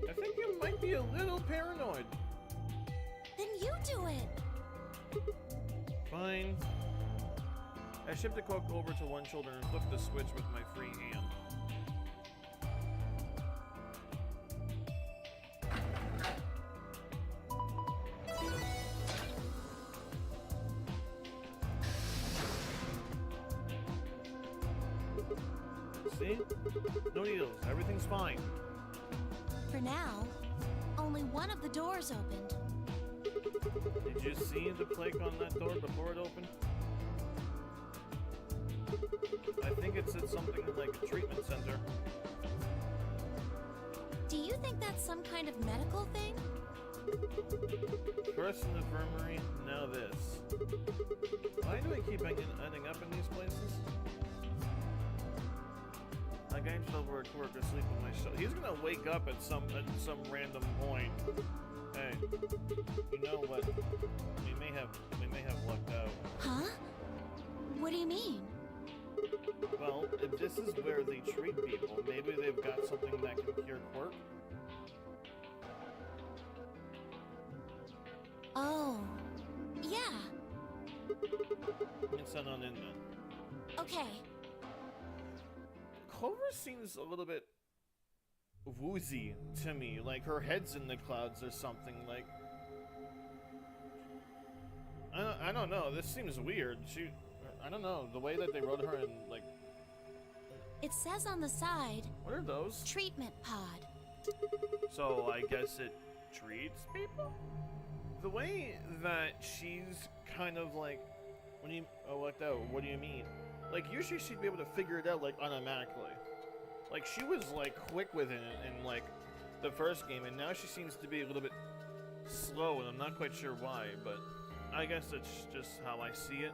I think you might be a little paranoid. Then you do it. Fine. I shipped the cloak over to one shoulder and flipped the switch with my free hand. See? No needles. Everything's fine. For now, only one of the doors opened. Did you see the plaque on that door before it opened? I think it said something like a treatment center. Do you think that's some kind of medical thing? First in the infirmary, now this. Why do I keep ending up in these places? I gained over at work asleep on my show. He's gonna wake up at some random point. Hey, you know what? We may have lucked out. Huh? What do you mean? Well, if this is where they treat people, maybe they've got something that can cure quirk. Oh, yeah. Let's send on in then. Okay. Clover seems a little bit woozy to me, like her head's in the clouds or something. Like, I don't know. This seems weird. I don't know, the way that they wrote her in, like... It says on the side, What are those? treatment pod. So I guess it treats people? The way that she's kind of like... When you... Oh, what though? What do you mean? Like, usually she'd be able to figure it out, like, automatically. Like, she was, like, quick with it in, like, the first game, and now she seems to be a little bit slow, and I'm not quite sure why, but I guess it's just how I see it.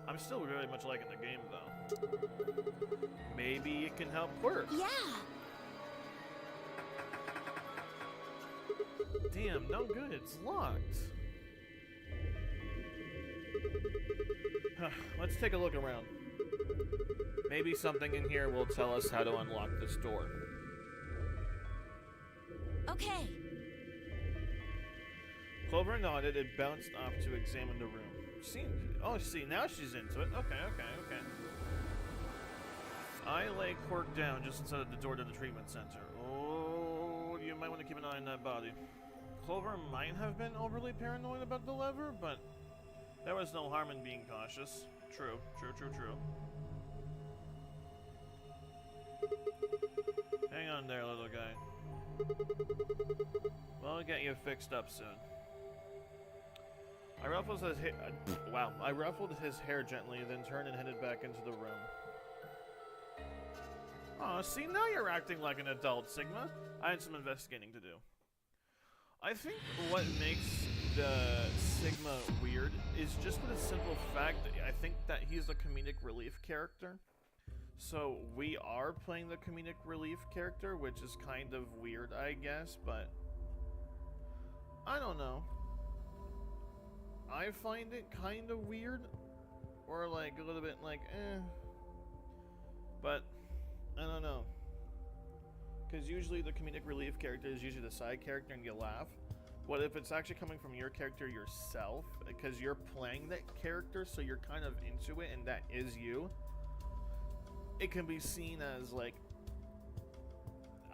I'm still very much liking the game, though. Maybe it can help quirk. Yeah. Damn, no good, it's locked. Let's take a look around. Maybe something in here will tell us how to unlock this door. Okay. Clover nodded and bounced off to examine the room. Oh, see, now she's into it. Okay. I lay Quirk down just inside of the door to the treatment center. Oh, you might want to keep an eye on that body. Clover might have been overly paranoid about the lever, but there was no harm in being cautious. True. Hang on there, little guy. We'll get you fixed up soon. I ruffled his hair. I ruffled his hair gently, then turned and headed back into the room. Oh, see, now you're acting like an adult, Sigma. I had some investigating to do. I think what makes the Sigma weird is just for the simple fact that I think that he's a comedic relief character. So we are playing the comedic relief character, which is kind of weird, I guess, but I don't know. I find it kind of weird, or like a little bit like, but I don't know. Because usually the comedic relief character is usually the side character and you laugh. What if it's actually coming from your character yourself? Because you're playing that character, so you're kind of into it and that is you. It can be seen as like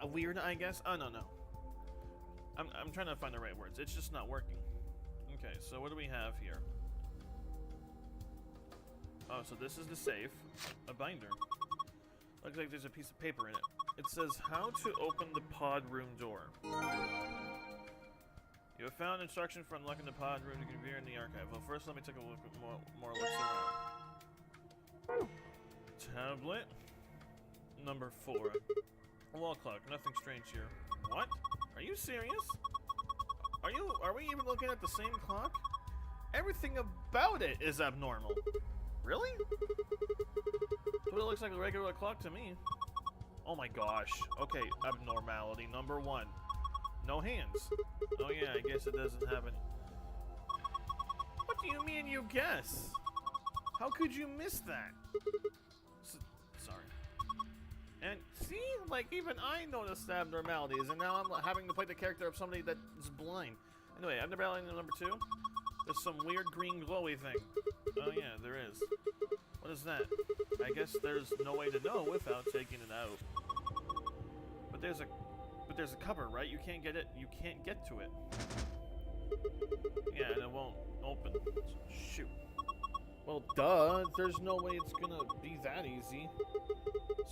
a weird, I guess. I don't know. I'm trying to find the right words. It's just not working. Okay, so what do we have here? Oh, so this is the safe. A binder. Looks like there's a piece of paper in it. It says how to open the pod room door. You have found instruction for unlocking the pod room to appear in the archive. Well, first let me take a look at more looks around. Tablet. Number 4. Wall clock. Nothing strange here. What? Are you serious? Are we even looking at the same clock? Everything about it is abnormal. Really? That's what it looks like a regular clock to me. Oh my gosh. Okay, abnormality number 1. No hands. Oh yeah, I guess it doesn't have any. What do you mean you guess? How could you miss that? Sorry. And see, like even I noticed the abnormalities, and now I'm having to play the character of somebody that is blind. Anyway, abnormality number 2. There's some weird green glowy thing. Oh yeah, there is. What is that? I guess there's no way to know without taking it out. But there's a cover, right? You can't get it. You can't get to it. Yeah, and it won't open. Shoot. Well, duh. There's no way it's gonna be that easy.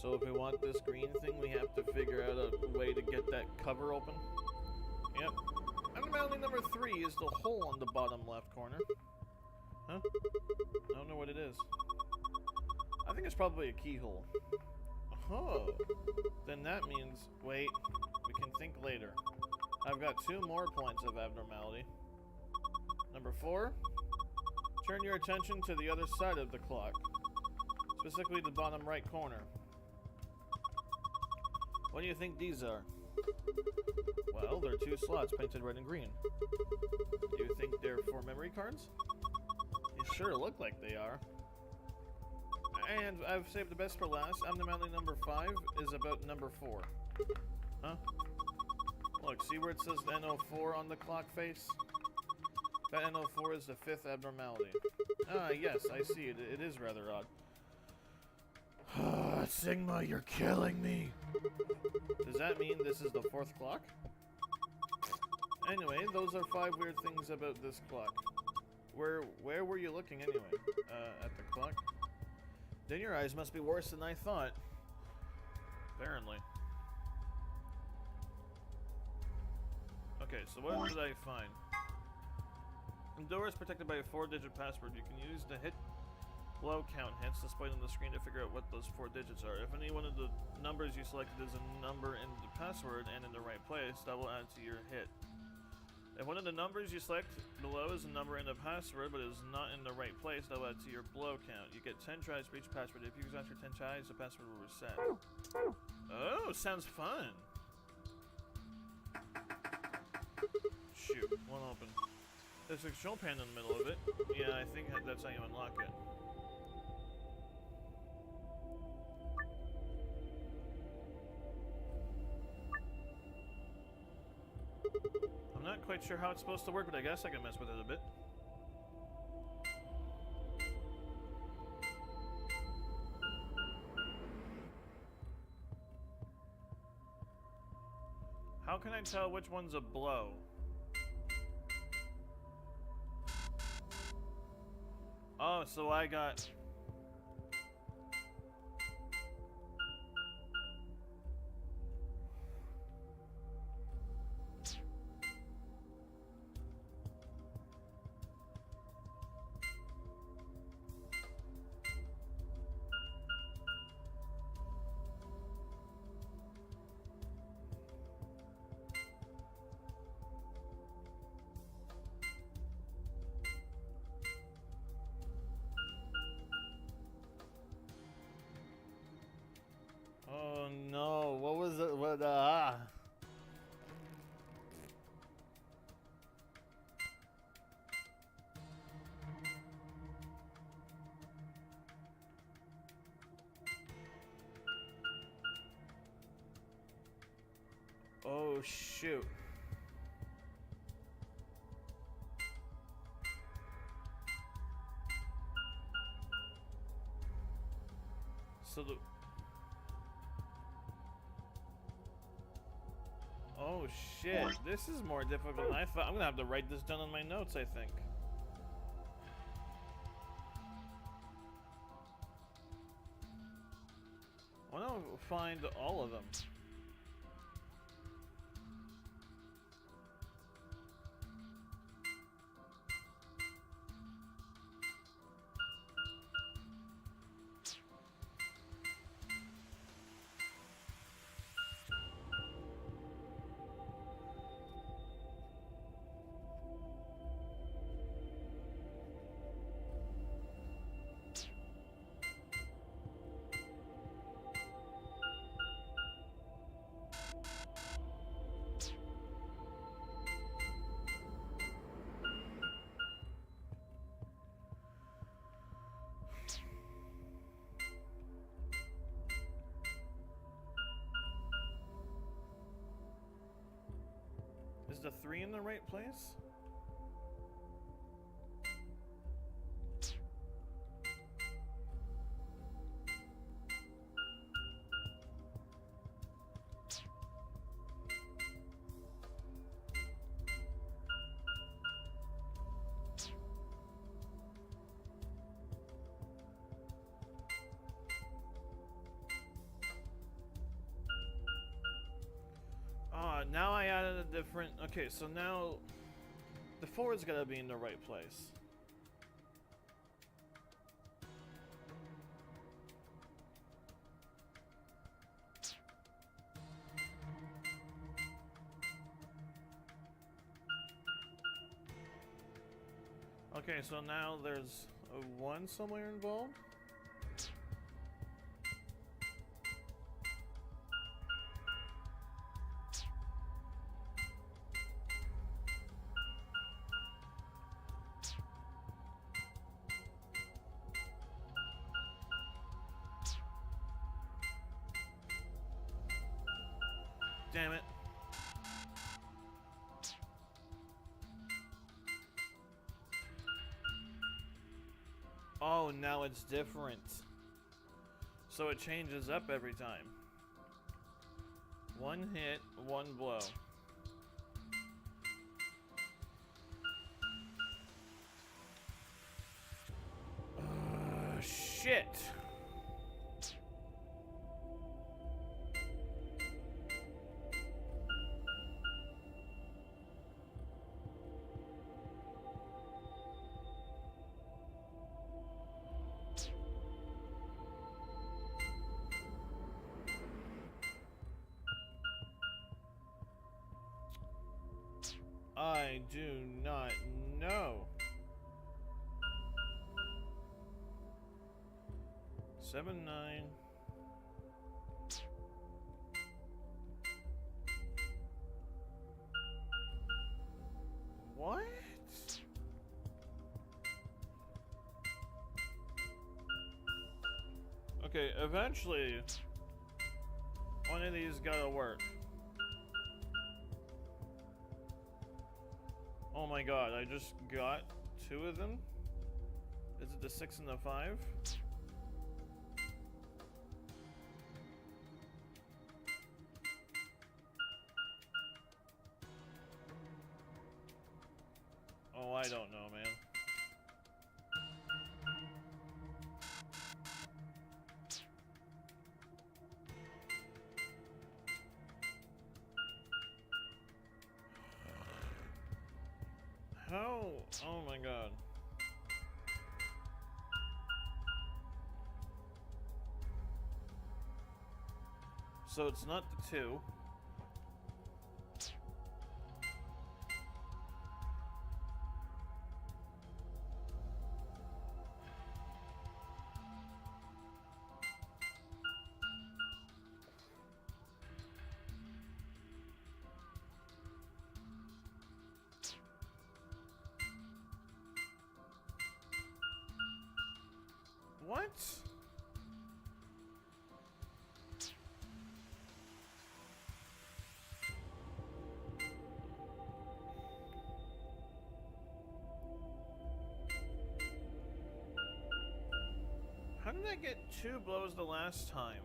So if we want this green thing, we have to figure out a way to get that cover open. Yep. Abnormality number 3 is the hole on the bottom left corner. Huh? I don't know what it is. I think it's probably a keyhole. Oh. Then that means... Wait. We can think later. I've got 2 more points of abnormality. Number 4, turn your attention to the other side of the clock, specifically the bottom right corner. What do you think these are? Well, they're 2 slots painted red and green. Do you think they're for memory cards? They sure look like they are. And I've saved the best for last. Abnormality number 5 is about number 4. Huh? Look, see where it says NO4 on the clock face? That NO4 is the 5th abnormality. Ah, yes, I see it. It is rather odd. Sigma, you're killing me! Does that mean this is the 4th clock? Anyway, those are 5 weird things about this clock. Where were you looking anyway? At the clock? Then your eyes must be worse than I thought. Apparently. Okay, so what did I find? The door is protected by a 4-digit password. You can use the hit blow count hits displayed on the screen to figure out what those 4 digits are. If any one of the numbers you selected is a number in the password and in the right place, that will add to your hit. If one of the numbers you select below is a number in the password but is not in the right place, that will add to your blow count. You get 10 tries for each password. If you use after 10 tries, the password will reset. Oh, sounds fun. Shoot, won't open. There's a control panel in the middle of it. Yeah, I think that's how you unlock it. I'm not quite sure how it's supposed to work, but I guess I can mess with it a bit. How can I tell which one's a blow? Oh, so I got... Oh no, what was it? What, Oh shoot. So the... Oh shit, this is more difficult than I thought. I'm gonna have to write this down on my notes, I think. I wanna find all of them. Is the 3 in the right place? Now I added a different... Okay, so now the 4's gotta be in the right place. Okay, so now there's a 1 somewhere involved? Damn it. Oh, now it's different. So it changes up every time. 1 hit, 1 blow. Shit. I do not know. 7, 9. What? Okay, eventually one of these gotta work. Oh my god, I just got 2 of them? Is it the 6 and the 5? Oh, I don't know, man. How? Oh my god. So it's not the 2. What? How did I get 2 blows the last time?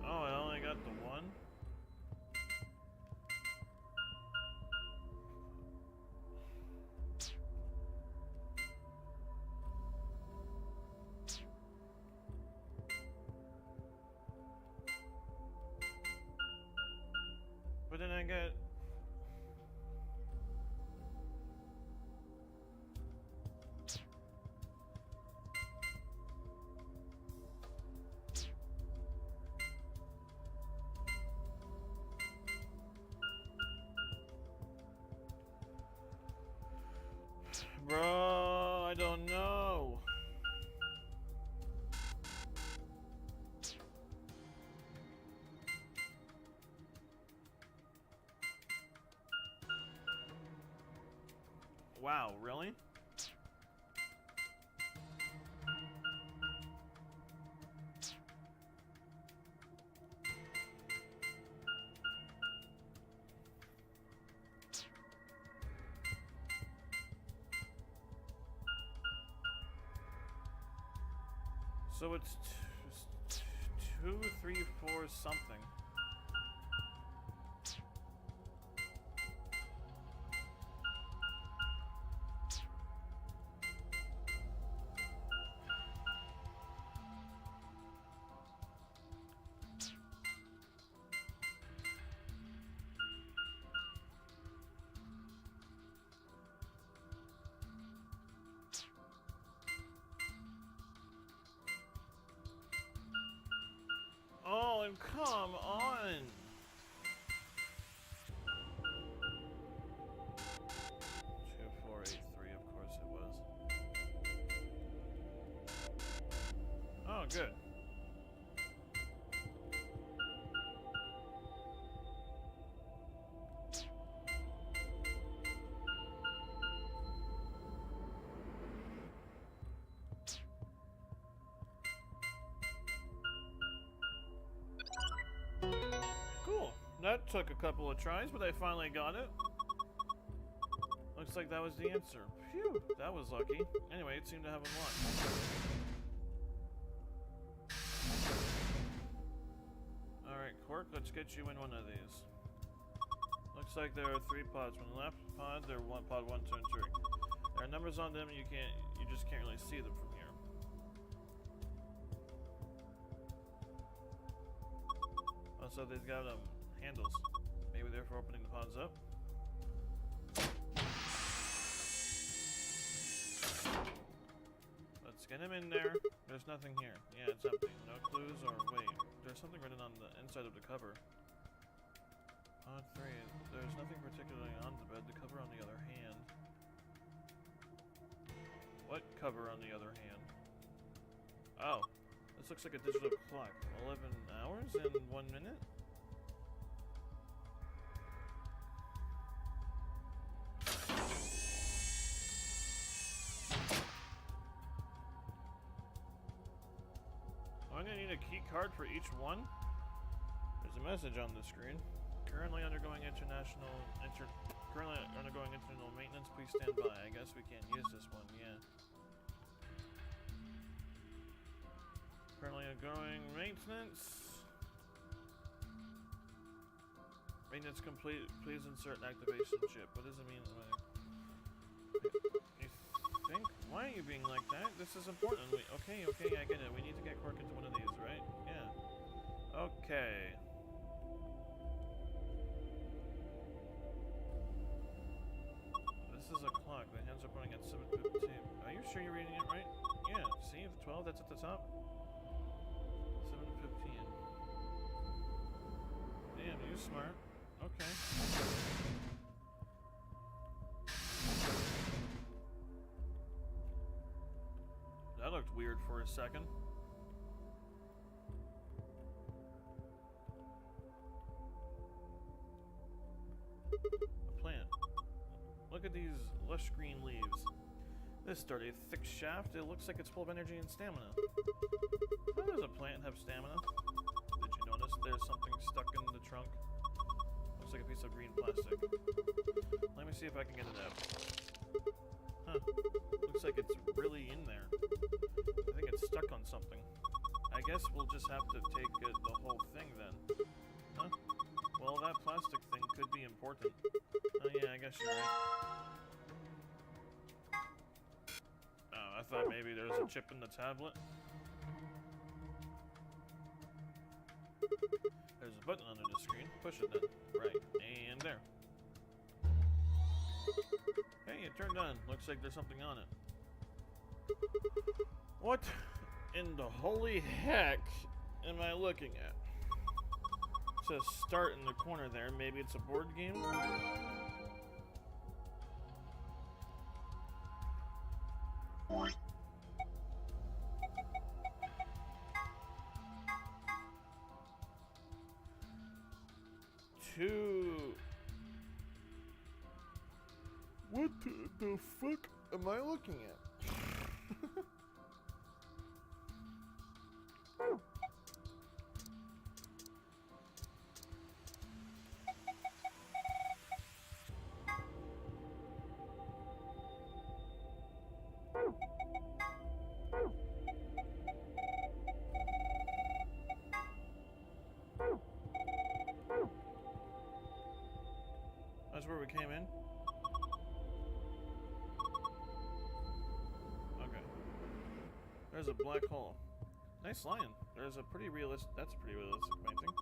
Oh, I only got the 1? But then I get... Bro, I don't know. Wow, really? So it's 2, 3, 4 something. Oh, and come on. good. Cool. That took a couple of tries, but I finally got it. Looks like that was the answer. Phew, that was lucky. Anyway, it seemed to have unlocked. Alright, Quark, let's get you in one of these. Looks like there are 3 pods. From the left pod, there are pod 1, 2, and 3. There are numbers on them, and you just can't really see them from here. Also, they've got handles. Maybe they're for opening the pods up. Let's get him in there. There's nothing here. Yeah, it's empty. No clues or wait. There's something written on the inside of the cover. Pod 3. There's nothing particularly on the bed. The cover on the other hand. What cover on the other hand? Oh. This looks like a digital clock. 11 hours and 1 minute? I'm gonna need a key card for each one. There's a message on the screen. Currently undergoing internal maintenance. Please stand by. I guess we can't use this one. Yeah. Currently undergoing maintenance. Maintenance complete. Please insert an activation chip. What does it mean? You think? Why are you being like that? This is important. Okay, I get it. We need to get Quark into one of these, right? Yeah. Okay. This is a clock. The hands are pointing at 7:15. Are you sure you're reading it right? Yeah. See, the 12 that's at the top. 7:15. Damn, you're smart. Okay. That looked weird for a second. A plant. Look at these lush green leaves. This sturdy, thick shaft, it looks like it's full of energy and stamina. How does a plant have stamina? Did you notice there's something stuck in the trunk? Looks like a piece of green plastic. Let me see if I can get it out. Huh. Looks like it's really in there. I think it's stuck on something. I guess we'll just have to take the whole thing then. Huh? Well, that plastic thing could be important. Oh yeah, I guess you're right. Oh, I thought maybe there was a chip in the tablet. There's a button under the screen. Push it then. Right. And there. Hey, it turned on. Looks like there's something on it. What in the holy heck am I looking at? It says start in the corner there. Maybe it's a board game? What the fuck am I looking at? That's where we came in. Okay. There's a black hole. Nice lion. There's a pretty realistic. That's a pretty realistic painting.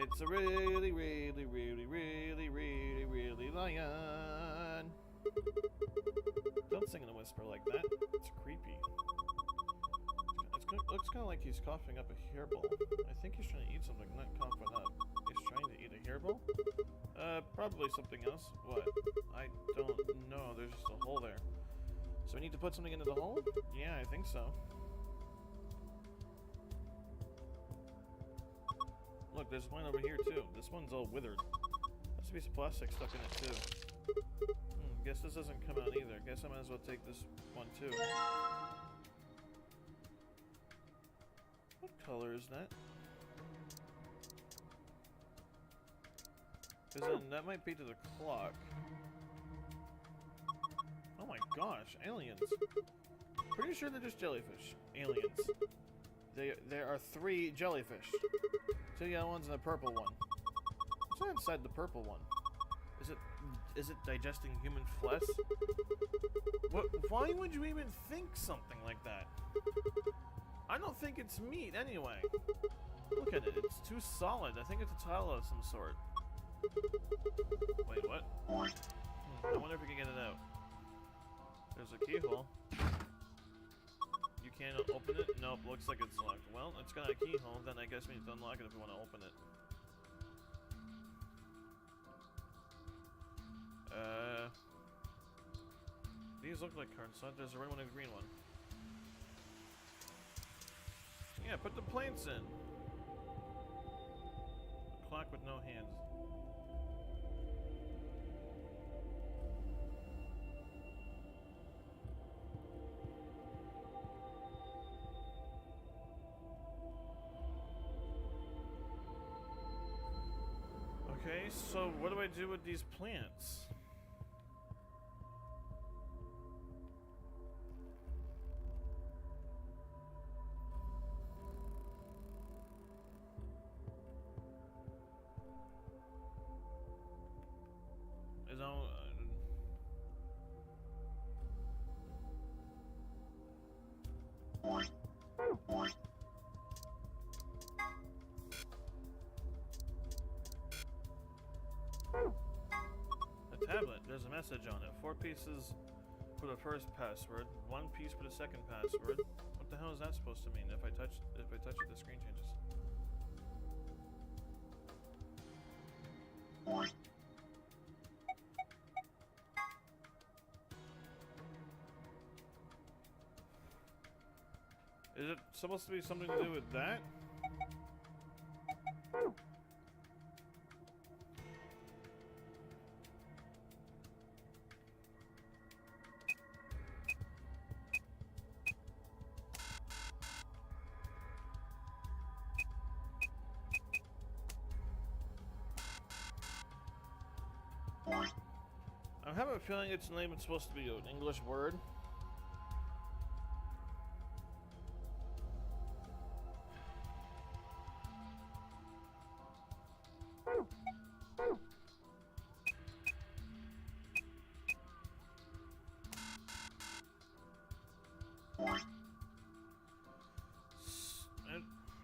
It's a really lion. Don't sing in a whisper like that. It's creepy. Looks kind of like he's coughing up a hairball. I think he's trying to eat something, not coughing up. He's trying to eat a hairball? Probably something else. What? I don't know. There's just a hole there. So we need to put something into the hole? Yeah, I think so. Look, there's one over here too. This one's all withered. There's a piece of plastic stuck in it too. Guess this doesn't come out either. Guess I might as well take this one too. What color is that? Because then that might be to the clock. Oh my gosh, aliens. Pretty sure they're just jellyfish. Aliens. There are 3 jellyfish. 2 yellow ones and a purple one. What's inside the purple one? Is it digesting human flesh? What? Why would you even think something like that? I don't think it's meat anyway. Look at it, it's too solid. I think it's a tile of some sort. Wait, what? I wonder if we can get it out. There's a keyhole. You can't open it? Nope, looks like it's locked. Well, it's got a keyhole, then I guess we need to unlock it if we want to open it. These look like cards, so there's a red one and a green one. Yeah, put the plates in. A clock with no hands. Okay, so what do I do with these plants? Tablet. There's a message on it. 4 pieces for the first password, 1 piece for the second password. What the hell is that supposed to mean? If I touch it, the screen changes. Is it supposed to be something to do with that? I have a feeling its name is supposed to be an English word.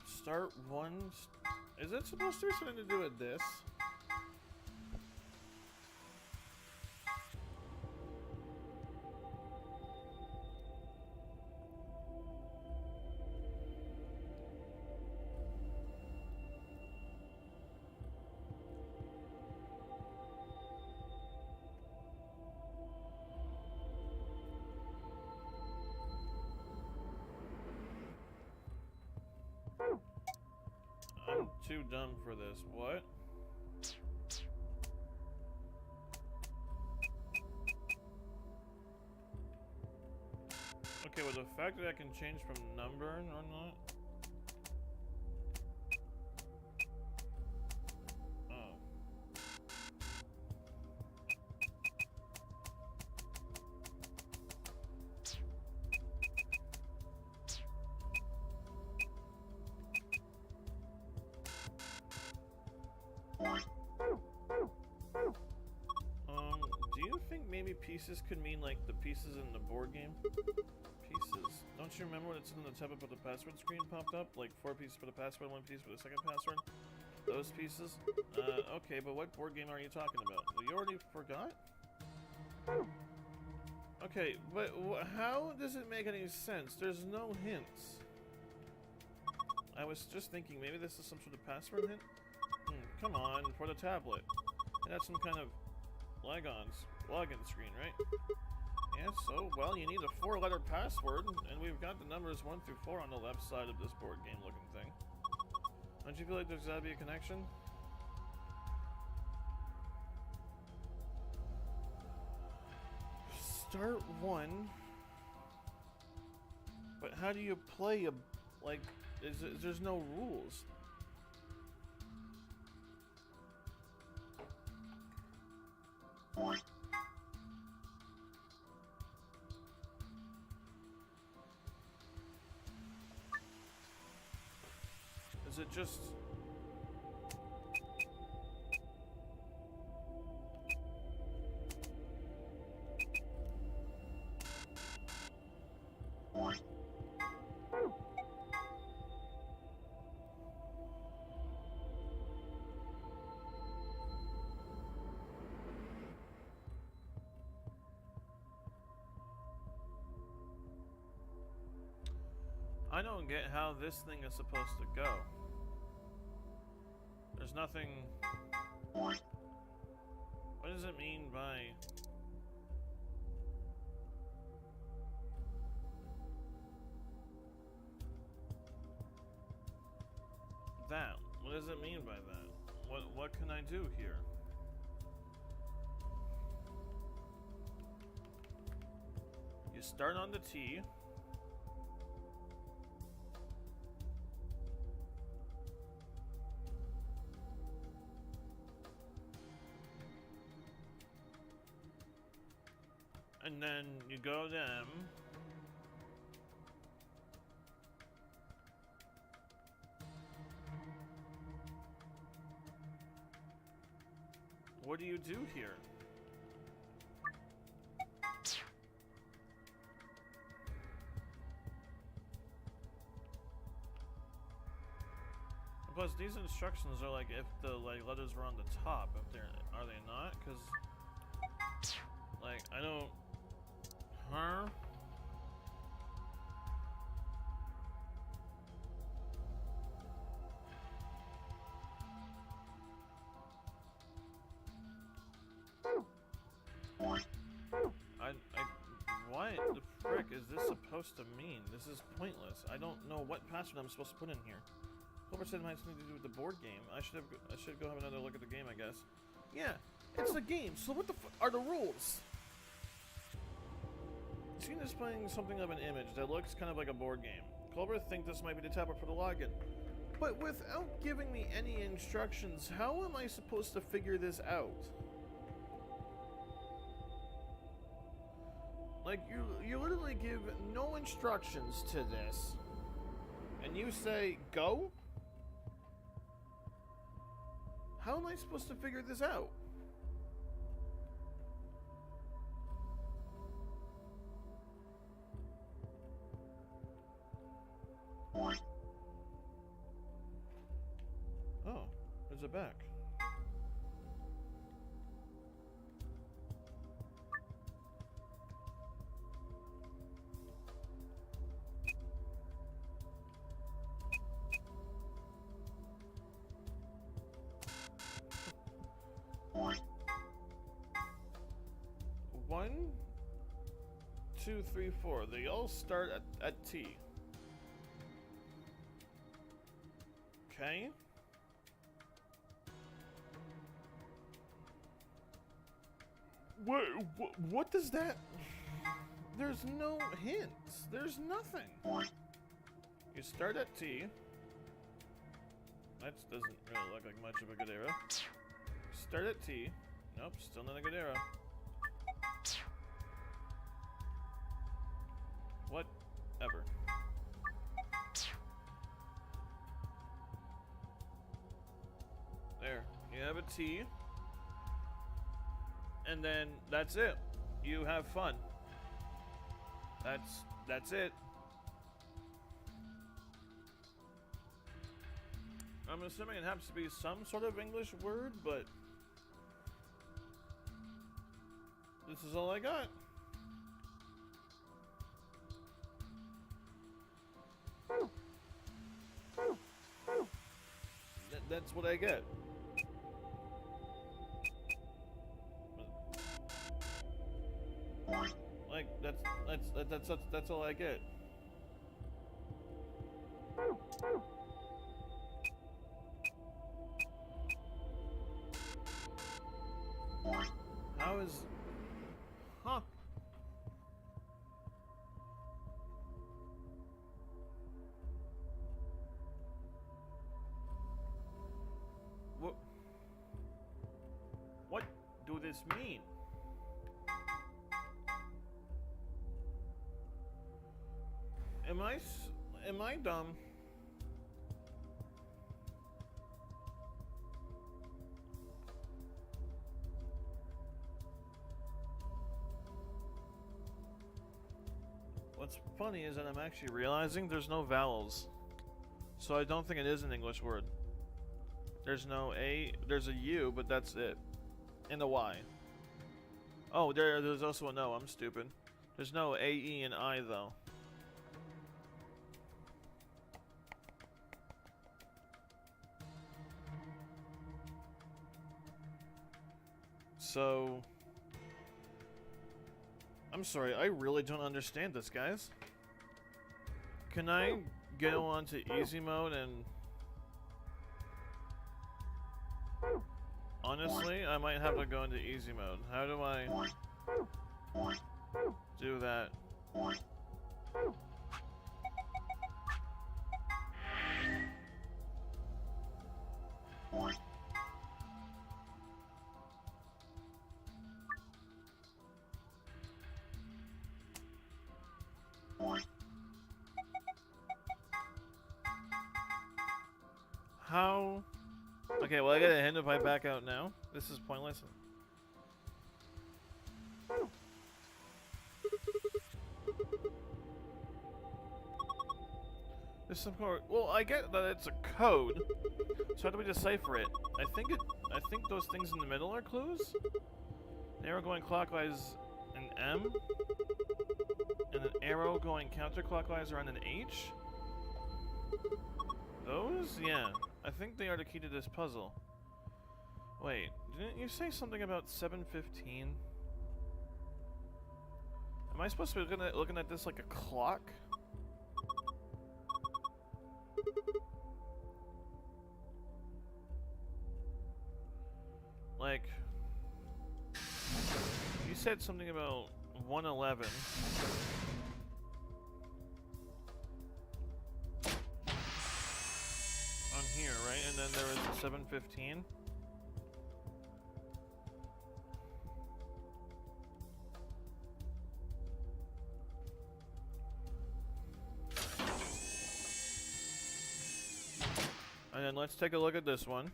Start one. Is it supposed to be something to do with this? I'm too dumb for this. What? Okay, well, the fact that I can change from number or not? Oh. Do you think maybe pieces could mean like the pieces in the board game? Pieces. Don't you remember when it's in the tab up of the password screen popped up? Like 4 pieces for the password, 1 piece for the second password? Those pieces? Okay, but what board game are you talking about? You already forgot? Okay, but how does it make any sense? There's no hints. I was just thinking maybe this is some sort of password hint? Come on, for the tablet. It had some kind of login screen, right? Yeah, so, well, you need a 4-letter password, and we've got the numbers 1 through 4 on the left side of this board game looking thing. Don't you feel like there's gotta be a connection? Start one. But how do you play a... like, there's no rules. Is it just... I don't get how this thing is supposed to go. There's nothing... What does it mean by... that? What does it mean by that? What can I do here? You start on the T. And then you go to M. What do you do here? Plus, these instructions are like if the letters were on the top. If they're, are they not? Because like I don't. Huh? What the frick is this supposed to mean? This is pointless. I don't know what password I'm supposed to put in here. Clover said it might have something to do with the board game. I should go have another look at the game, I guess. Yeah, it's a game. So what the are the rules? Screen displaying something of an image that looks kind of like a board game. Clover think this might be the tablet for the login. But without giving me any instructions, how am I supposed to figure this out? Like, you literally give no instructions to this. And you say, go? How am I supposed to figure this out? Oh, there's a back. One, 2, 3, 4. They all start at T. Okay. What does that... There's no hints. There's nothing. You start at T. That doesn't really look like much of a good era. Start at T. Nope, still not a good era. Whatever. There. You have a T. And then that's it. You have fun. That's it. I'm assuming it has to be some sort of English word, but this is all I got. That's what I get. Like that's all I get. How is... Huh. What do this mean? Am I dumb? What's funny is that I'm actually realizing there's no vowels. So I don't think it is an English word. There's no A, there's a U, but that's it. And a Y. Oh, there's also an O, I'm stupid. There's no A, E, and I though. So... I'm sorry, I really don't understand this, guys. Can I go on to easy mode and... Honestly, I might have to go into easy mode. How do I do that? How? Okay, well I get a hint if I back out now. This is pointless. There's some code. Well, I get that it's a code. So how do we decipher it? I think those things in the middle are clues. An arrow going clockwise, an M, and an arrow going counterclockwise around an H. Those? Yeah. I think they are the key to this puzzle. Wait, didn't you say something about 7:15? Am I supposed to be looking at this like a clock? Like, you said something about 1:11. Here, right? And then there was a 7:15. And then let's take a look at this one.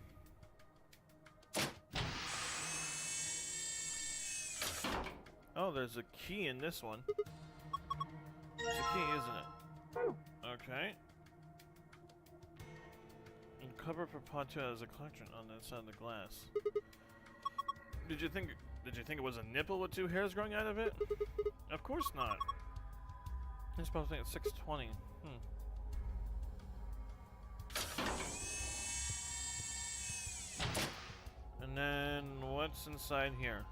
Oh, there's a key in this one. It's a key, isn't it? Okay. And cover for Poncho as a collection on the side of the glass. Did you think it was a nipple with two hairs growing out of it? Of course not. It's supposed to think it's 6:20. And then what's inside here?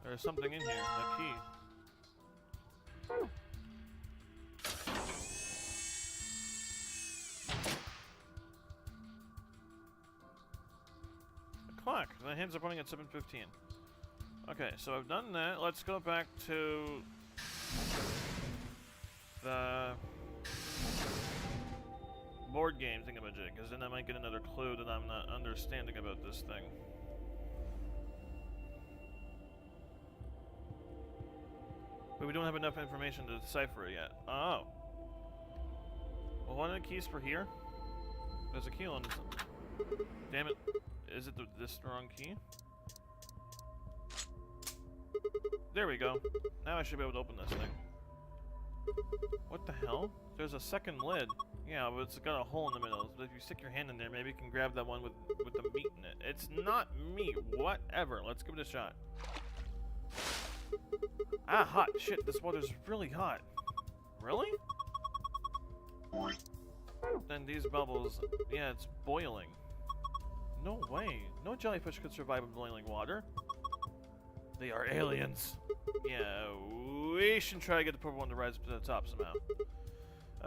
There's something in here, a key. A clock. The hands are pointing at 7:15. Okay, so I've done that. Let's go back to the board game thingamajig, because then I might get another clue that I'm not understanding about this thing. But we don't have enough information to decipher it yet. Oh. Well, one of the keys for here? There's a key on this. Damn it. Is it this wrong key? There we go. Now I should be able to open this thing. What the hell? There's a second lid. Yeah, but it's got a hole in the middle. But if you stick your hand in there, maybe you can grab that one with the meat in it. It's not meat. Whatever. Let's give it a shot. Ah, hot. Shit, this water's really hot. Really? Then these bubbles... Yeah, it's boiling. No way. No jellyfish could survive in boiling water. They are aliens. Yeah, we should try to get the purple one to rise up to the top somehow.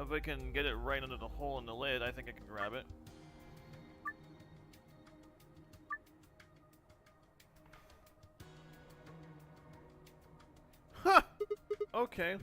If I can get it right under the hole in the lid, I think I can grab it. Ha! Okay.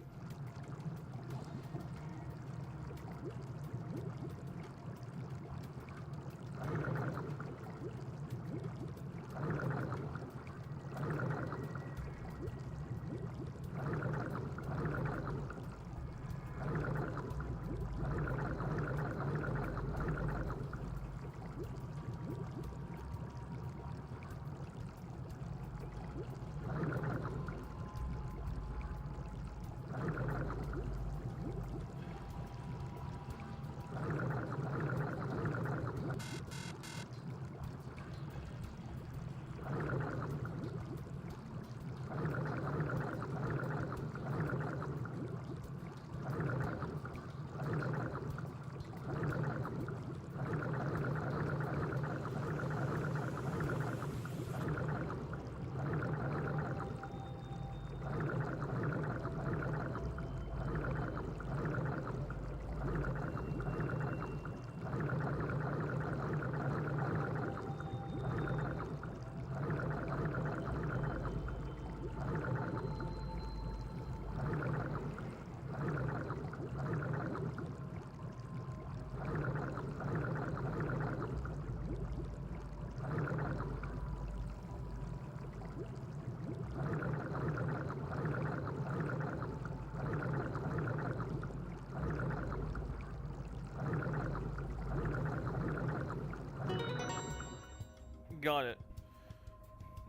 Got it.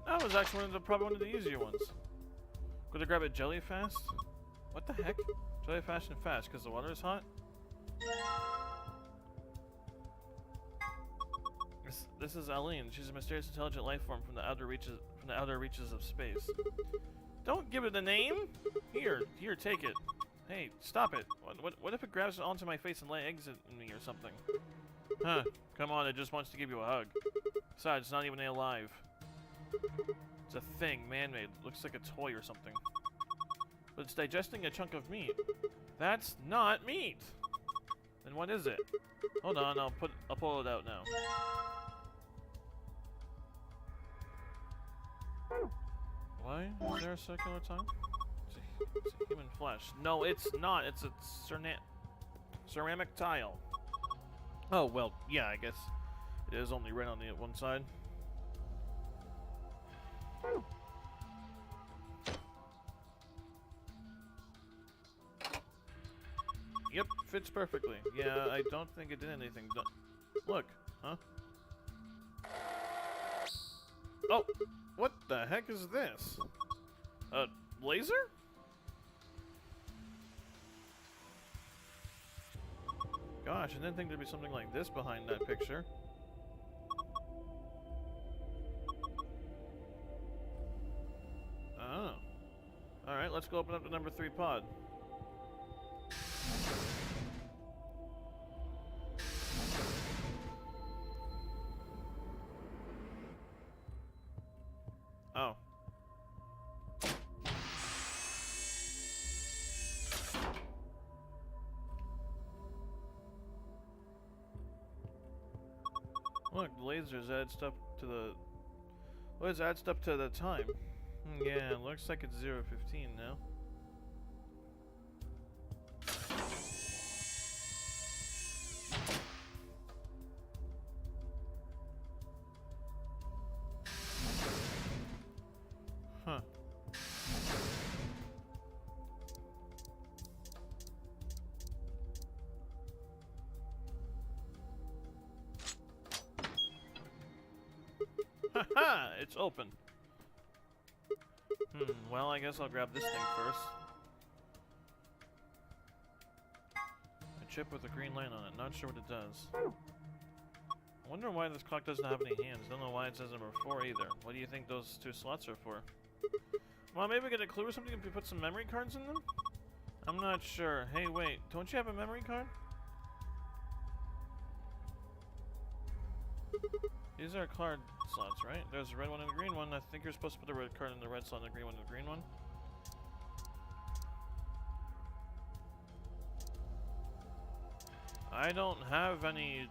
That was actually probably one of the easier ones. Could I grab it jelly fast? What the heck? Jelly fast and fast because the water is hot? This is Aline. She's a mysterious intelligent life form from the outer reaches of space. Don't give it a name. Here, take it. Hey, stop it. What if it grabs onto my face and lays eggs at me or something? Huh? Come on, it just wants to give you a hug. Besides, it's not even alive. It's a thing, man-made. Looks like a toy or something. But it's digesting a chunk of meat. That's not meat! Then what is it? Hold on, I'll pull it out now. Why? Is there a circular tongue? It's a human flesh. No, it's not. It's a ceramic tile. Oh, well, yeah, I guess it is only red on the one side. Yep, fits perfectly. Yeah, I don't think it did anything. Look, huh? Oh, what the heck is this? A laser? Gosh, I didn't think there'd be something like this behind that picture. Oh. Alright, let's go open up the number 3 pod. Oh. Look, the lasers add stuff to the... Let's add stuff to the time. Yeah, it looks like it's 0:15 now. Huh. Haha! It's open. Well, I guess I'll grab this thing first. A chip with a green light on it. Not sure what it does. I wonder why this clock doesn't have any hands. Don't know why it says number 4 either. What do you think those 2 slots are for? Well, maybe we get a clue or something if we put some memory cards in them? I'm not sure. Hey, wait. Don't you have a memory card? These are card slots, right? There's a red one and a green one. I think you're supposed to put a red card in the red slot and a green one in the green one. I don't have any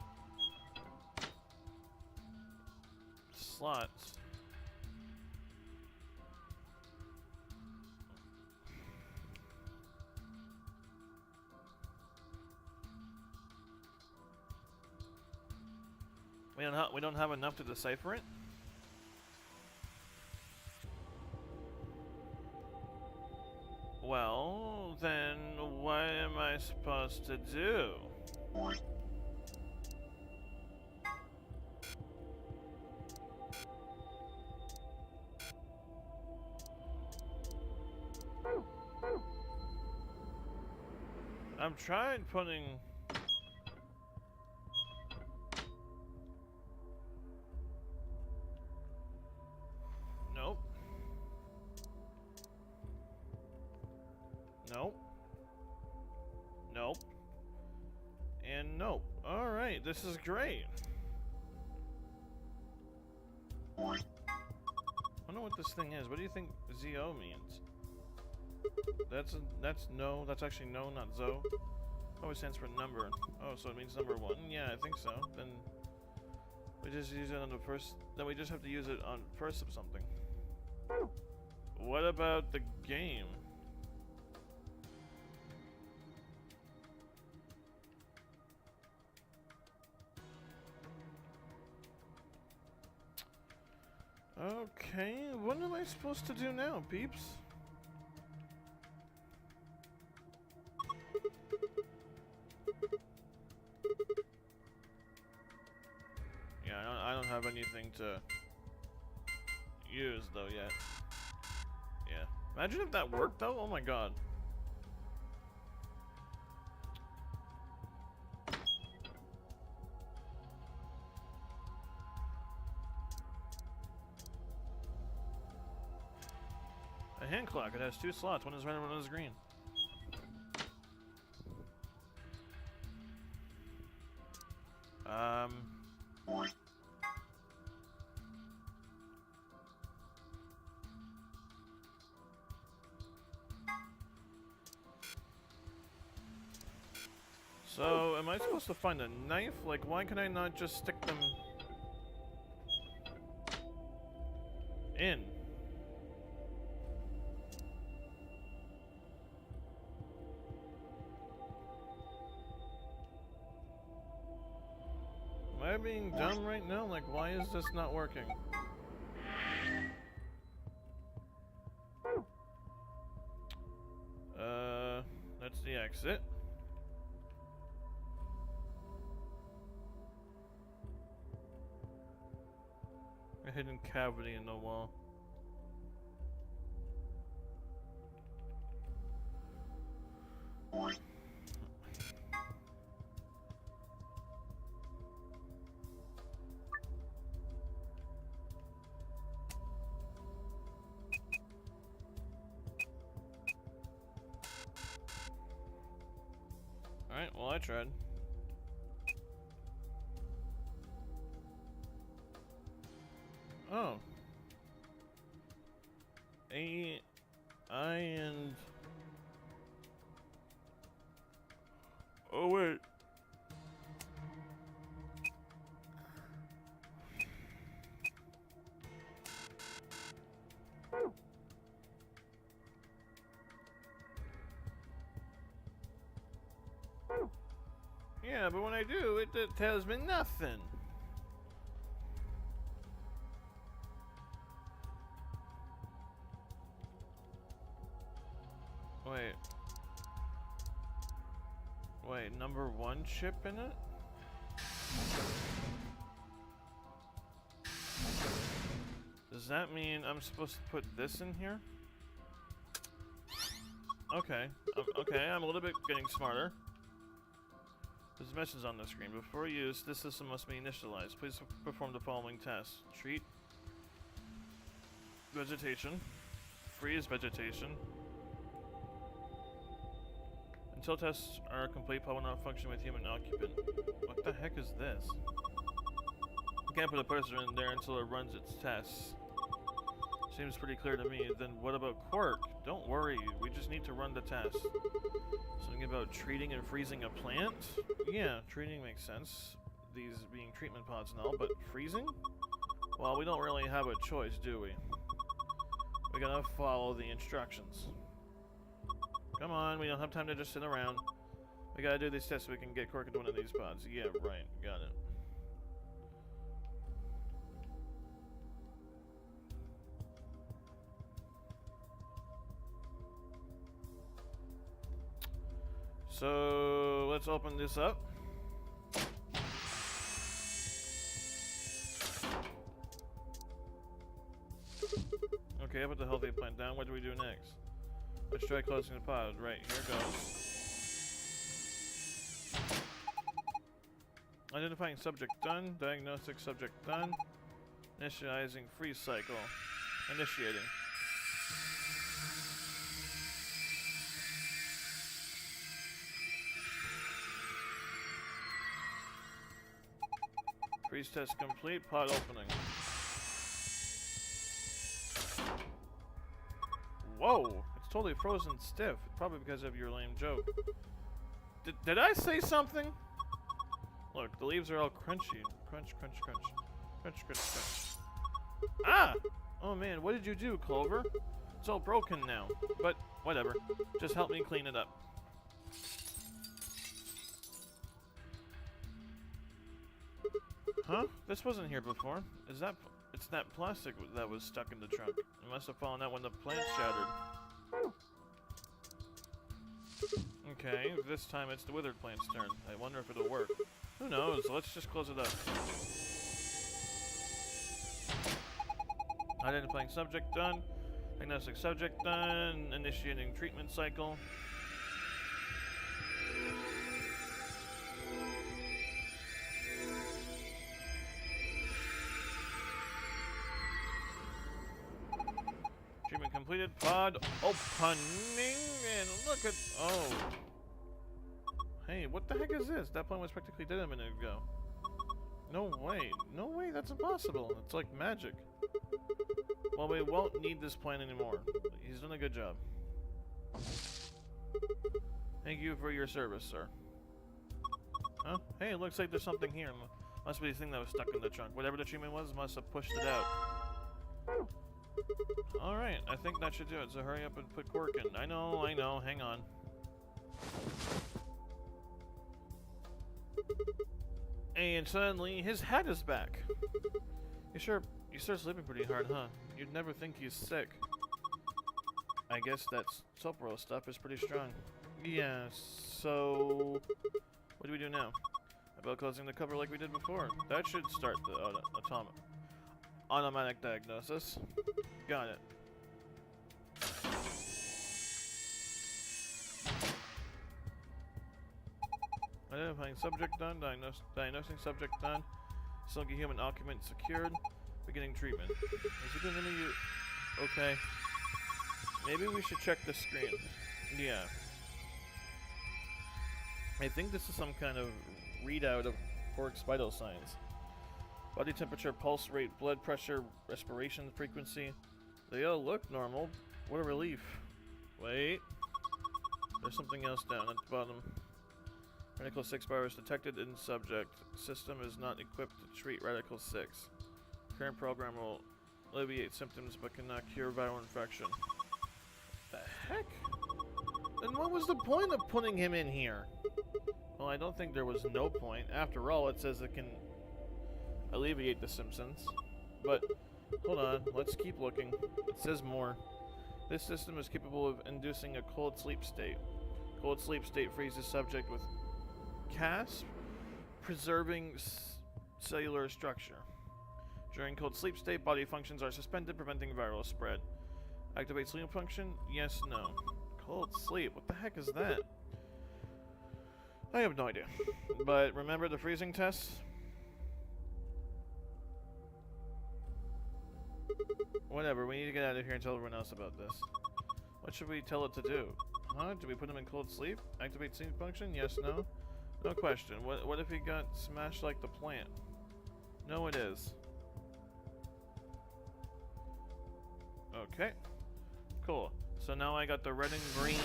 slots. We don't have enough to decipher it? Well, then what am I supposed to do? I'm trying putting... Nope. Nope. Nope. And nope. Alright, this is great. I don't know what this thing is. What do you think ZO means? That's no. That's actually no, not Zo. Oh, it stands for number. Oh, so it means number 1. Yeah, I think so. Then we just use it on the first. Then we just have to use it on first of something. What about the game? Okay, what am I supposed to do now, peeps? Yeah, I don't have anything to use though yet. Yeah. Imagine if that worked though. Oh my god. A hand clock. It has 2 slots. One is red and one is green. So, am I supposed to find a knife? Like, why can I not just stick them in? Am I being dumb right now? Like, why is this not working? That's the exit. A hidden cavity in the wall. Alright, well I tried. Oh. I and... Oh wait. Yeah, but when I do, it tells me nothing. Wait, number 1 chip in it? Does that mean I'm supposed to put this in here? Okay, okay, I'm a little bit getting smarter. There's a message on the screen. Before use, this system must be initialized. Please perform the following tests. Treat vegetation. Freeze vegetation. Until tests are complete, pod will not function with human occupant. What the heck is this? You can't put a person in there until it runs its tests. Seems pretty clear to me. Then what about Quark? Don't worry, we just need to run the test. Something about treating and freezing a plant? Yeah, treating makes sense. These being treatment pods and all, but freezing? Well, we don't really have a choice, do we? We gotta follow the instructions. Come on, we don't have time to just sit around. We gotta do these tests so we can get Quark into one of these pods. Yeah, right, got it. So, let's open this up. Okay, I put the healthy plant down. What do we do next? Let's try closing the pod. Right, here goes. Identifying subject done. Diagnostic subject done. Initializing freeze cycle. Initiating. Freeze test complete. Pod opening. Whoa! It's totally frozen stiff. Probably because of your lame joke. Did I say something? Look, the leaves are all crunchy. Crunch, crunch, crunch. Crunch, crunch, crunch. Ah! Oh man, what did you do, Clover? It's all broken now. But, whatever. Just help me clean it up. Huh? This wasn't here before. Is that... It's that plastic that was stuck in the trunk. It must have fallen out when the plant shattered. Okay, this time it's the withered plant's turn. I wonder if it'll work. Who knows? Let's just close it up. Identifying subject done. Diagnostic subject done. Initiating treatment cycle. Treatment completed. Pod opening. And look at... Oh. Hey, what the heck is this? That plant was practically dead a minute ago. No way. No way, that's impossible. It's like magic. Well, we won't need this plant anymore. He's done a good job. Thank you for your service, sir. Huh? Hey, it looks like there's something here. Must be the thing that was stuck in the trunk. Whatever the treatment was, must have pushed it out. Alright, I think that should do it, so hurry up and put Quark in. I know, hang on. And suddenly, his head is back. You start sleeping pretty hard, huh? You'd never think he's sick. I guess that Sopro stuff is pretty strong. Yeah, so... What do we do now? About closing the cover like we did before. That should start the automatic diagnosis. Got it. Identifying subject done. Diagnosing subject done. Silky human occupant secured. Beginning treatment. Is it gonna be you? Okay. Maybe we should check the screen. Yeah. I think this is some kind of readout of Quark's vital signs. Body temperature, pulse rate, blood pressure, respiration frequency. They all look normal. What a relief. Wait. There's something else down at the bottom. Radical 6 virus detected in subject. System is not equipped to treat Radical 6. Current program will alleviate symptoms but cannot cure viral infection. What the heck? Then what was the point of putting him in here? Well, I don't think there was no point. After all, it says it can alleviate the symptoms. But, hold on, let's keep looking. It says more. This system is capable of inducing a cold sleep state. Cold sleep state freezes subject with CASP, preserving cellular structure. During cold sleep state, body functions are suspended, preventing viral spread. Activate sleep function? Yes, no. Cold sleep? What the heck is that? I have no idea. But remember the freezing test? Whatever, we need to get out of here and tell everyone else about this. What should we tell it to do? Huh? Do we put him in cold sleep? Activate sleep function? Yes, no? No question. What if he got smashed like the plant? No, it is. Okay. Cool. So now I got the red and green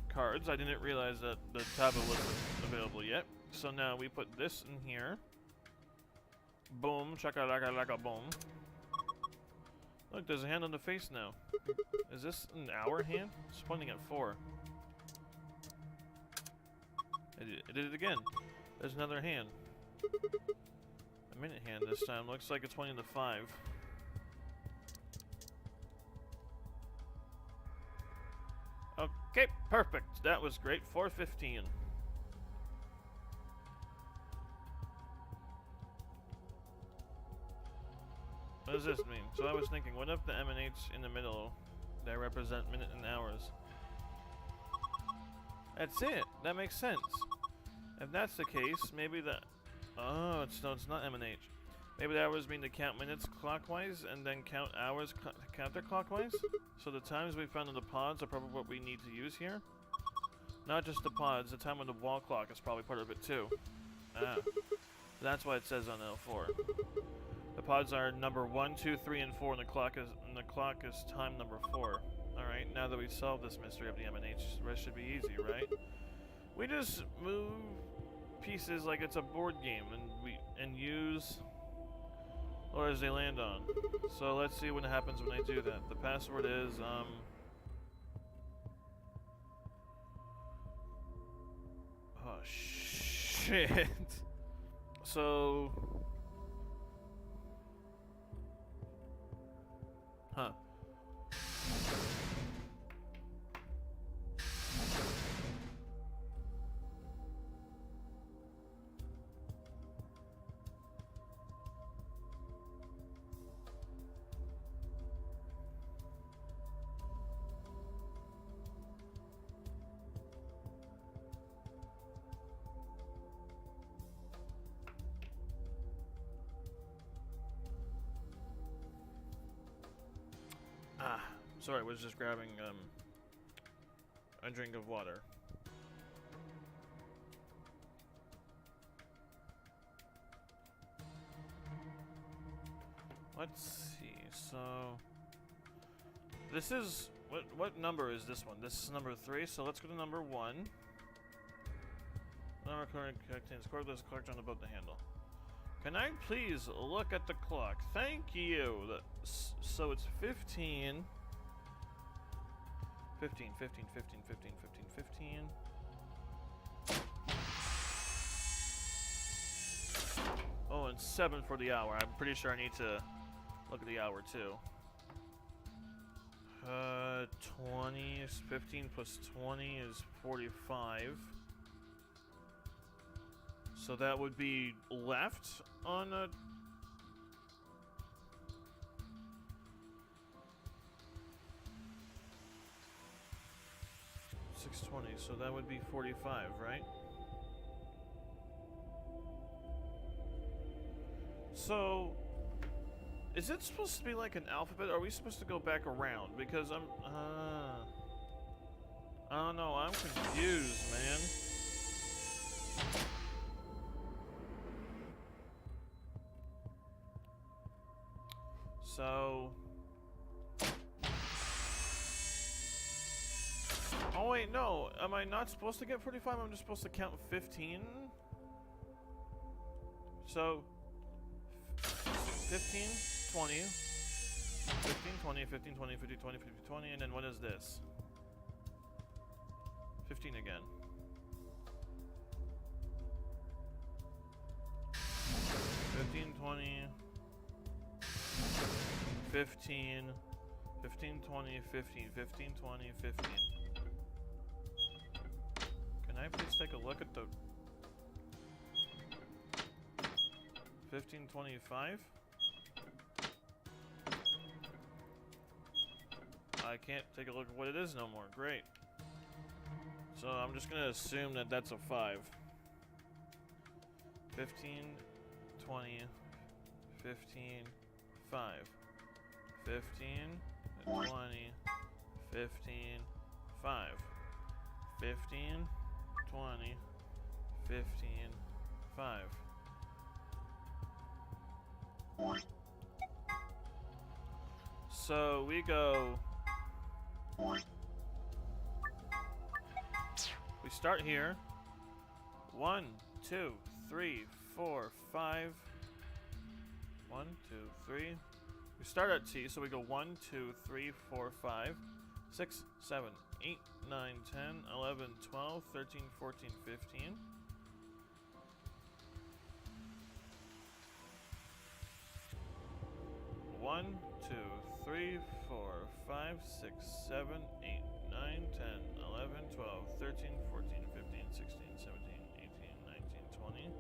cards. I didn't realize that the tablet wasn't available yet. So now we put this in here. Boom. Chaka-laka-laka boom. Look, there's a hand on the face now. Is this an hour hand? It's pointing at 4. It did it again. There's another hand. A minute hand this time. Looks like it's pointing to 5. Okay, perfect. That was great. 4:15. What does this mean? So I was thinking, what if the M and H in the middle, they represent minute and hours? That's it. That makes sense. If that's the case, maybe the... Oh, it's not M and H. Maybe the hours mean to count minutes clockwise and then count hours counterclockwise? So the times we found in the pods are probably what we need to use here? Not just the pods, the time on the wall clock is probably part of it too. Ah. That's why it says on L4. The pods are number 1, 2, 3, and 4, and the clock is time number 4. Alright, now that we've solved this mystery of the M&H, the rest should be easy, right? We just move pieces like it's a board game and use or as they land on. So let's see what happens when I do that. The password is oh shit. So huh. Sorry, I was just grabbing a drink of water. Let's see. So this is what number is this one? This is number 3. So let's go to number 1. Number contains cordless clock on above the handle. Can I please look at the clock? Thank you. So it's 15. 15. Oh, and 7 for the hour. I'm pretty sure I need to look at the hour too. 20 is 15 plus 20 is 45. So that would be left on a... $6.20, so that would be 45, right? So, is it supposed to be like an alphabet? Or are we supposed to go back around? Because I don't know, I'm confused, man. So... Oh wait, no. Am I not supposed to get 45? I'm just supposed to count 15? So... 15, 20... 15, 20, 15, 20, 50, 20, 50, 20, and then what is this? 15 again. 15, 20... 15... 15, 20, 15, 15, 20, 15. Can I please take a look at the 1525? I can't take a look at what it is no more. Great. So I'm just gonna assume that that's a 5. 15, 20, 15, 5. 15, 20, 15, 5. 15, 20, 15, 5. So we go. We start here. 1, 2, 3, 4, 5. 1, 2, 3. We start at T, so we go 1, 2, 3, 4, 5, 6, 7, 8, 9, 10, 11, 12, 13, 14, 15. 1, 2, 3, 4, 5, 6, 7, 8, 9, 10, 11, 12, 13, 14, 15, 16, 17, 18, 19, 20.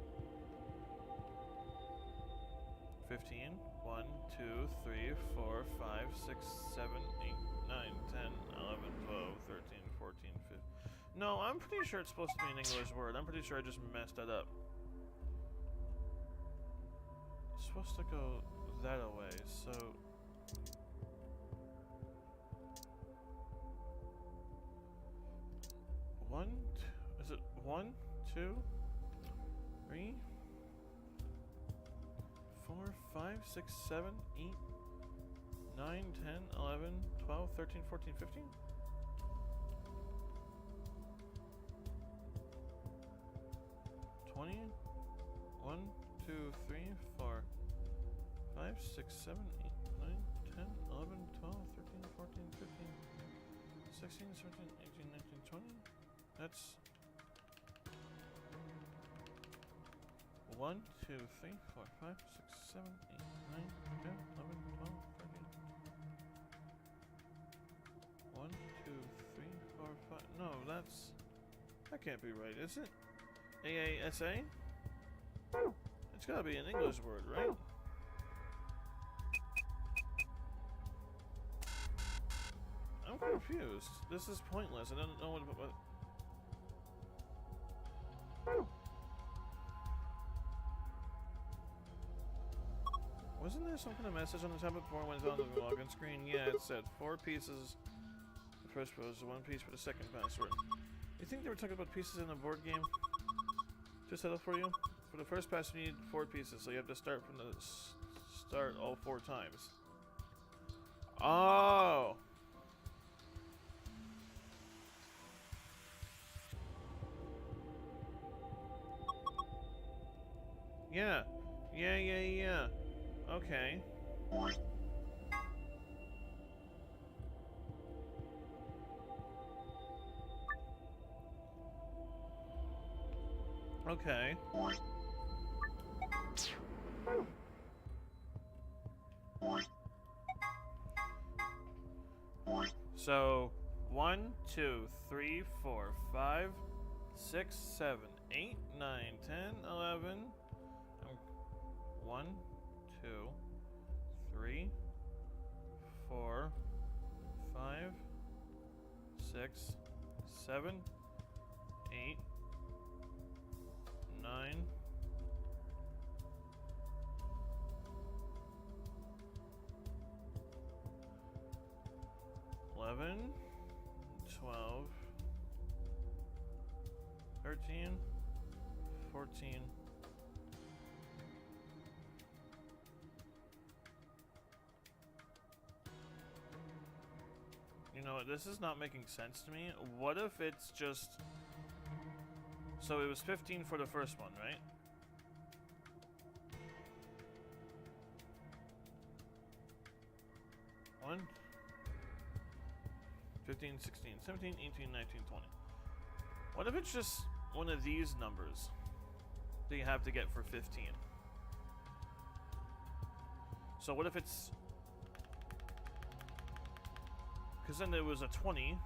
15. 1, 2, 3, 4, 5, 6, 7, 8, 9, 10, 11, 12, 13, 14, 15. No, I'm pretty sure it's supposed to be an English word. I'm pretty sure I just messed that up. It's supposed to go that away, so... Is it 1, 2, 3, 4, 5, 6, 7, 8, 9, 10, 11, 12, 13, 14, 15? $20? 1, 2, 3, 4, 5, 6, 7, 8, 9, 10, 11, 12, 13, 14, 15, 16, 17, 18, 19, 20? That's 1, 2, 3, 4, 5, 6, 7, 8, 9, 10, 11, 12, 13. 1, 2, 3, 4, 5. No, that can't be right, is it? AASA? It's gotta be an English word, right? I'm confused. This is pointless. I don't know what. Wasn't there some kind of message on the tablet before when it's on the login screen? Yeah, it said 4 pieces. The first was 1 piece for the second password. You think they were talking about pieces in a board game? Just set up for you? For the first pass, you need 4 pieces, so you have to start from the start all 4 times. Oh! Yeah. Yeah. Okay. Okay. So 1, 2, 3, 4, 5, 6, 7, 8, 9, 10, 11. 1, 2, 3, 4, 5, 6, 7, 8, 9. 11, 12, 13, 14. You know what, this is not making sense to me. What if it's just... So it was 15 for the first one, right? One, 15, 16, 17, 18, 19, 20. What if it's just one of these numbers that you have to get for 15? So what if it's... Because then there was a 20.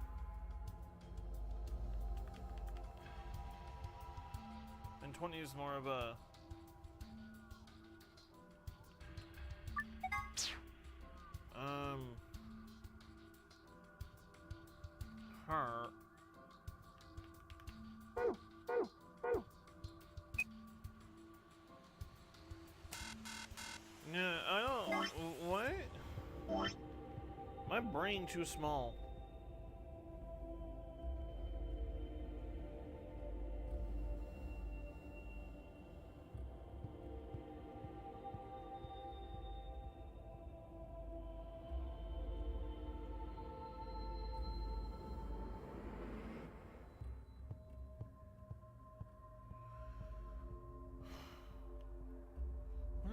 And 20 is more of a... Her. Yeah, I don't... What? My brain too small.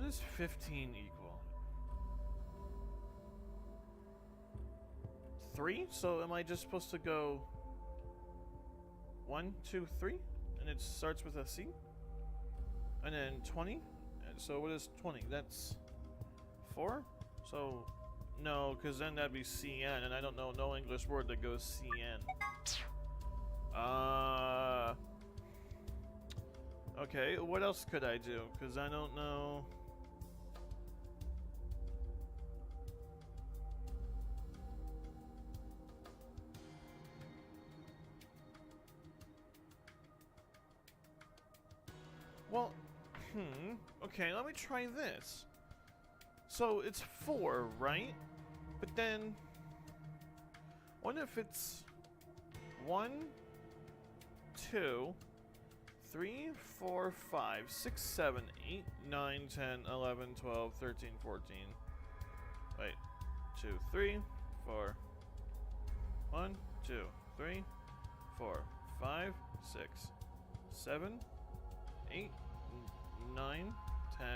is 15 equal? 3? So am I just supposed to go 1, 2, 3? And it starts with a C? And then 20? And so what is 20? That's 4? So no, because then that'd be CN, and I don't know no English word that goes CN. Okay, what else could I do? Because I don't know. Well, okay, let me try this. So it's 4, right? But then, what if it's 1, 2, 3, 4, 5, 6, 7, 8, 9, 10, 11, 12, 13, 14. Wait. 2, 3, 4. 1, 2, 3, 4, 5, 6, 7, 8, 9, 10,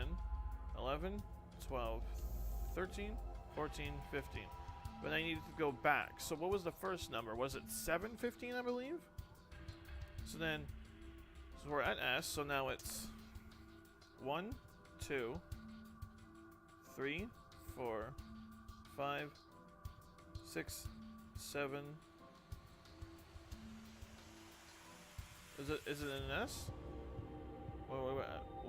11, 12, 13, 14, 15. But I needed to go back. So what was the first number? Was it 715, I believe? So then, so we're at S, so now it's 1, 2, 3, 4, 5, 6, 7. Is it an S? Wait.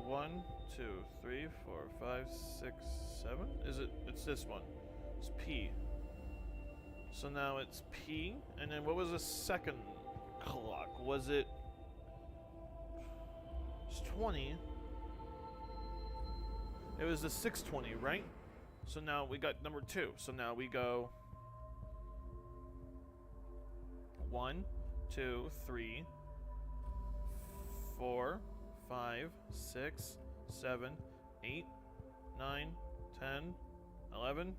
1, 2, 3, 4, 5, 6, 7? Is it? It's this one. It's P. So now it's P, and then what was the second clock? Was it? It's 20. It was the 620, right? So now we got number 2. So now we go 1, 2, 3, 4, 5, 6, 7, 8, 9, 10, 11,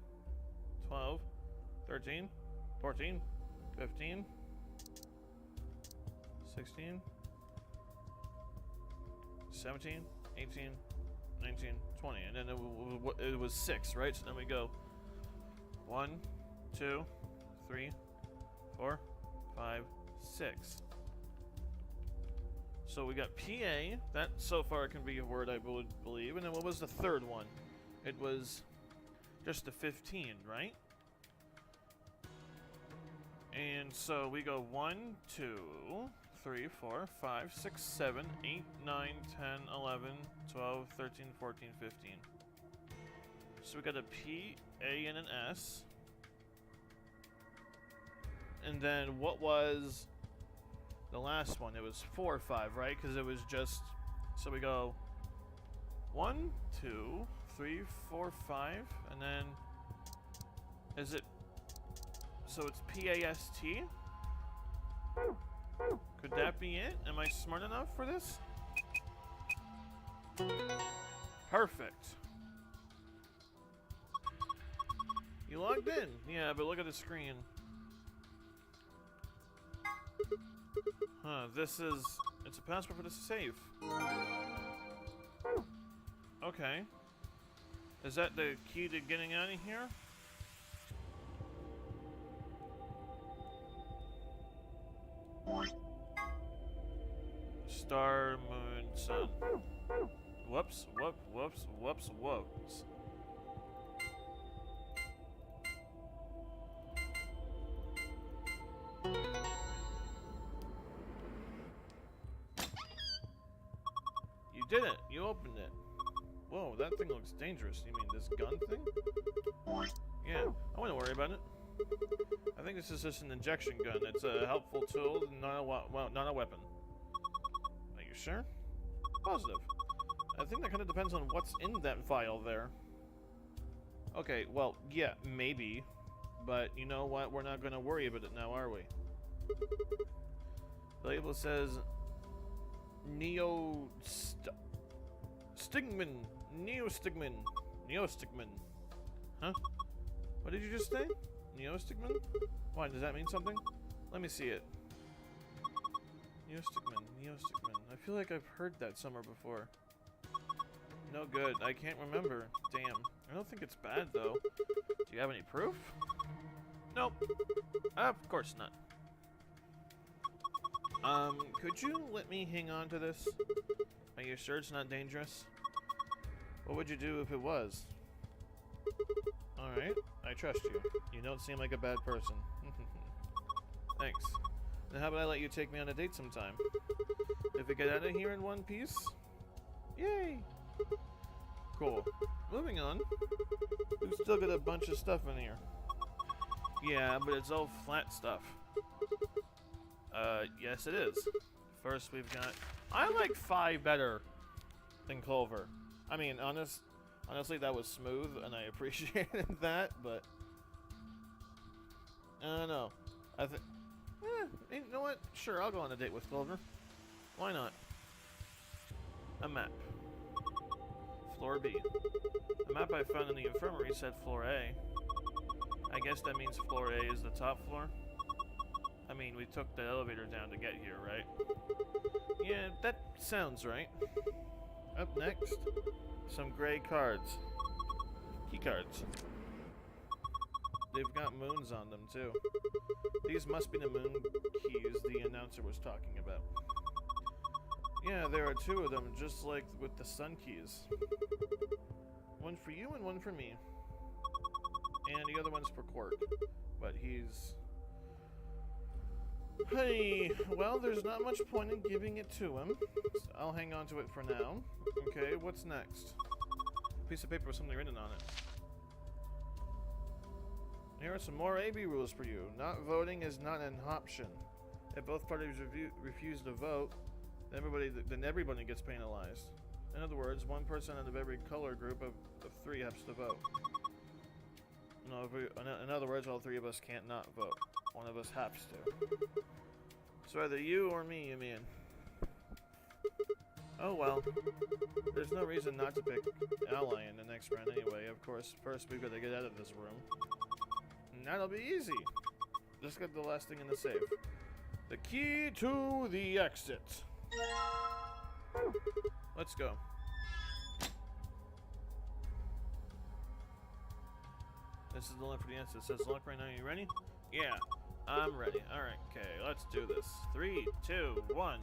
12, 13, 14, 15, 16, 17, 18, 19, 20. And then it was 6, right? So then we go 1, 2, 3, 4, 5, 6. So we got PA. That so far can be a word I would believe. And then what was the third one? It was just the 15, right? And so we go 1, 2, 3, 4, 5, 6, 7, 8, 9, 10, 11, 12, 13, 14, 15. So we got a P, A, and an S. And then what was the last one? It was 4 or 5, right? Because it was just... So we go 1, 2, 3, 4, 5, and then... Is it... So it's P-A-S-T? Could that be it? Am I smart enough for this? Perfect. You logged in. Yeah, but look at the screen. Huh, this is... It's a password for the safe. Okay. Is that the key to getting out of here? Star, moon, sun. Whoops, whoops, whoops. You did it. You opened it. Whoa, that thing looks dangerous. You mean this gun thing? Yeah, I wouldn't worry about it. I think this is just an injection gun. It's a helpful tool, not a weapon. Are you sure? Positive. I think that kind of depends on what's in that vial there. Okay, well, yeah, maybe. But you know what? We're not going to worry about it now, are we? The label says... Neostigmin. Huh? What did you just say? Neostigmin? Why, does that mean something? Let me see it. Neostigmin. I feel like I've heard that somewhere before. No good. I can't remember. Damn. I don't think it's bad, though. Do you have any proof? Nope. Of course not. Could you let me hang on to this? Are you sure it's not dangerous? What would you do if it was? Alright, I trust you. You don't seem like a bad person. Thanks. Then how about I let you take me on a date sometime? If we get out of here in one piece? Yay! Cool. Moving on. We've still got a bunch of stuff in here. Yeah, but it's all flat stuff. Yes it is. First we've got... I like 5 better than Clover. I mean, honestly that was smooth and I appreciated that, but... I don't know. I think... you know what? Sure, I'll go on a date with Clover. Why not? A map. Floor B. The map I found in the infirmary said floor A. I guess that means floor A is the top floor. I mean, we took the elevator down to get here, right? Yeah, that sounds right. Up next, some gray cards. Key cards. They've got moons on them, too. These must be the moon keys the announcer was talking about. Yeah, there are 2 of them, just like with the sun keys. One for you and one for me. And the other one's for Quark. But he's... Hey, well, there's not much point in giving it to him. So I'll hang on to it for now. Okay, what's next? A piece of paper with something written on it. Here are some more AB rules for you. Not voting is not an option. If both parties refuse to vote, then everybody gets penalized. In other words, 1 person out of every color group of 3 has to vote. No, in other words, all 3 of us can't not vote. One of us has to. So either you or me, you mean. Oh well. There's no reason not to pick Ally in the next round anyway. Of course, first we've got to get out of this room. And that'll be easy. Just get the last thing in the safe. The key to the exit. Let's go. This is the link for the answer. It says look right now. You ready? Yeah, I'm ready. Alright, okay, let's do this. 3, 2, 1.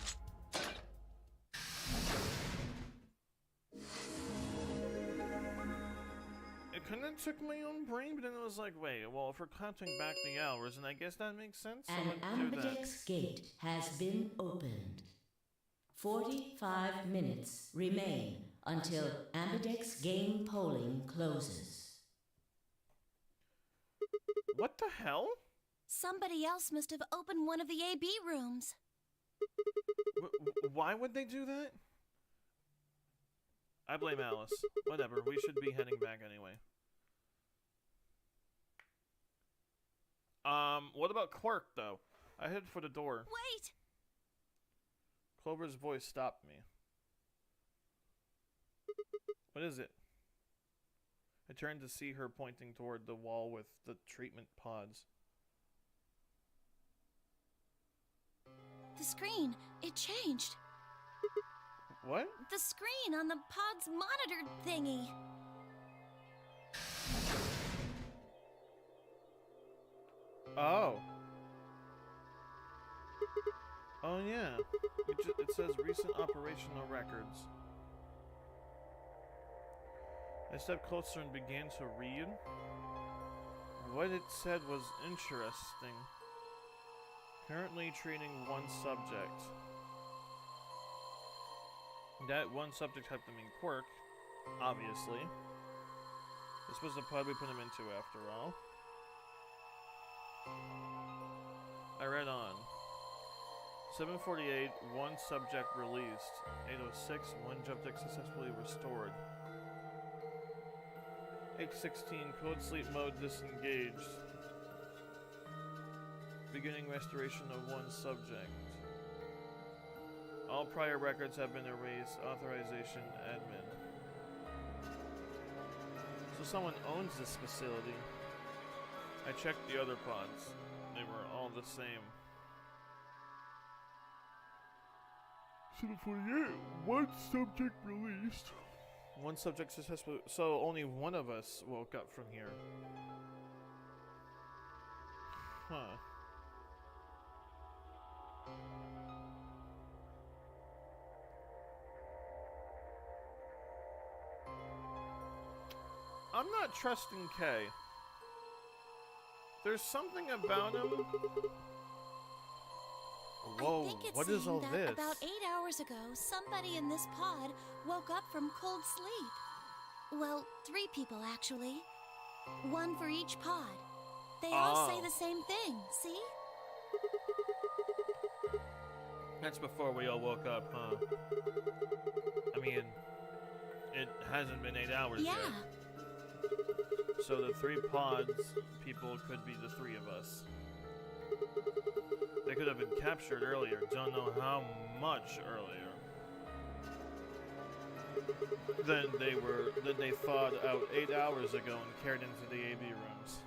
It kind of took my own brain, but then it was like, wait, well, if we're counting back the hours, and I guess that makes sense. So An Ambidex gate has been opened. 45 minutes remain until Ambidex game polling closes. What the hell? Somebody else must have opened one of the AB rooms. Why would they do that? I blame Alice. Whatever, we should be heading back anyway. What about Quark, though? I head for the door. Wait! Clover's voice stopped me. What is it? I turned to see her pointing toward the wall with the treatment pods. The screen, it changed. What? The screen on the pod's monitor thingy. Oh. Oh yeah. It says recent operational records. I stepped closer and began to read. What it said was interesting. Currently treating 1 subject. That 1 subject had to mean Quark, obviously. This was the pod we put him into after all. I read on. 7:48, 1 subject released. 8:06, 1 subject successfully restored. 8:16, code sleep mode disengaged. Beginning restoration of 1 subject. All prior records have been erased. Authorization admin. So someone owns this facility. I checked the other pods. They were all the same. 7:48, 1 subject released. One subject successful, so only one of us woke up from here. Huh. I'm not trusting Kay. There's something about him. Whoa, I think it's what is all saying that this? about 8 hours ago, somebody in this pod woke up from cold sleep. Well, 3 people actually. 1 for each pod. They all say Oh. the same thing, see? That's before we all woke up, huh? I mean, it hasn't been 8 hours Yeah. yet. So the 3 pods people could be the 3 of us. They could have been captured earlier. Don't know how much earlier. Than they thawed out 8 hours ago and carried into the AB rooms.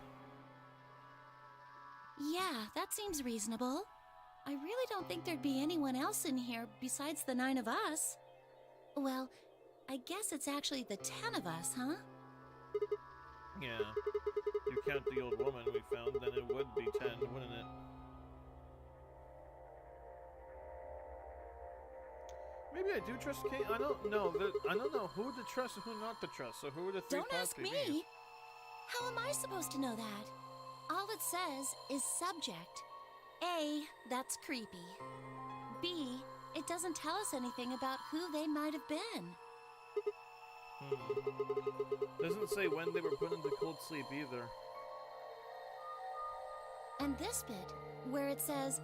Yeah, that seems reasonable. I really don't think there'd be anyone else in here besides the 9 of us. Well, I guess it's actually the 10 of us, huh? Yeah. You count the old woman we found, then it would be 10, wouldn't it? Maybe I do trust Kate. I don't know. I don't know who to trust and who not to trust. So who are the 3 Don't pods ask could me. be? How am I supposed to know that? All it says is subject. A, that's creepy. B, it doesn't tell us anything about who they might have been. Doesn't say when they were put into cold sleep either. And this bit, where it says,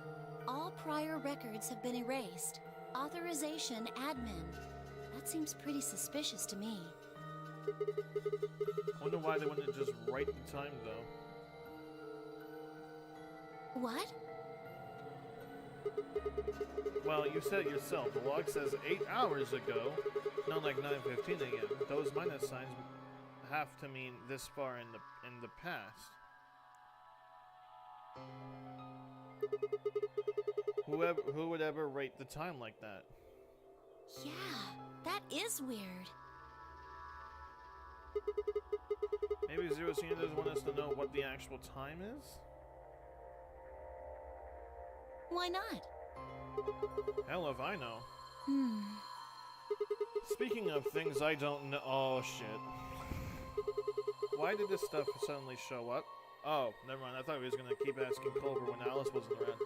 all prior records have been erased. Authorization admin. That seems pretty suspicious to me. Wonder why they wouldn't just write the time though. What? Well, you said it yourself. The log says 8 hours ago, not like 9:15 a.m. Those minus signs have to mean this far in the past. Who would ever rate the time like that? Yeah, that is weird. Maybe Zero Senior doesn't want us to know what the actual time is? Why not? Hell if I know. Hmm. Speaking of things I don't know. Oh shit. Why did this stuff suddenly show up? Oh, never mind. I thought he was gonna keep asking Culver when Alice wasn't around.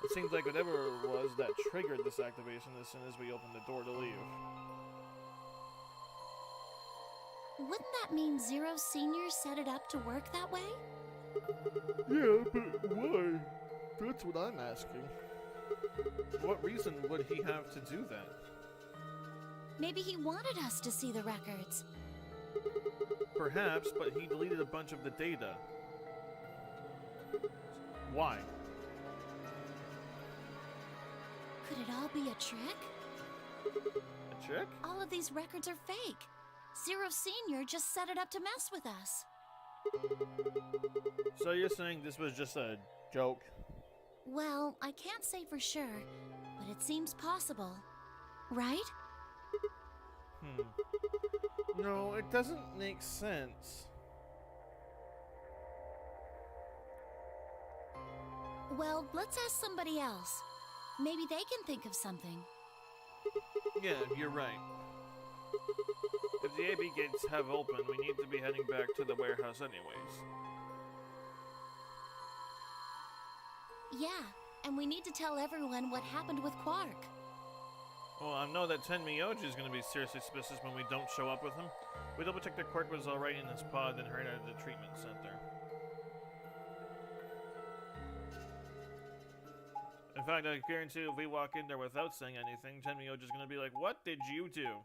It seems like whatever it was that triggered this activation as soon as we opened the door to leave. Wouldn't that mean Zero Senior set it up to work that way? Yeah, but why? That's what I'm asking. What reason would he have to do that? Maybe he wanted us to see the records. Perhaps, but he deleted a bunch of the data. Why? Could it all be a trick? A trick? All of these records are fake. Zero Senior just set it up to mess with us. So you're saying this was just a joke? Well, I can't say for sure, but it seems possible. Right? No, it doesn't make sense. Well, let's ask somebody else. Maybe they can think of something. Yeah, you're right. If the AB gates have opened, we need to be heading back to the warehouse anyways. Yeah, and we need to tell everyone what happened with Quark. Well, I know that Tenmyoji is going to be seriously suspicious when we don't show up with him. We double-checked that Quark was alright in his pod, then hurried out of the treatment center. In fact, I guarantee if we walk in there without saying anything, Tenmyoji is going to be like, "What did you do?"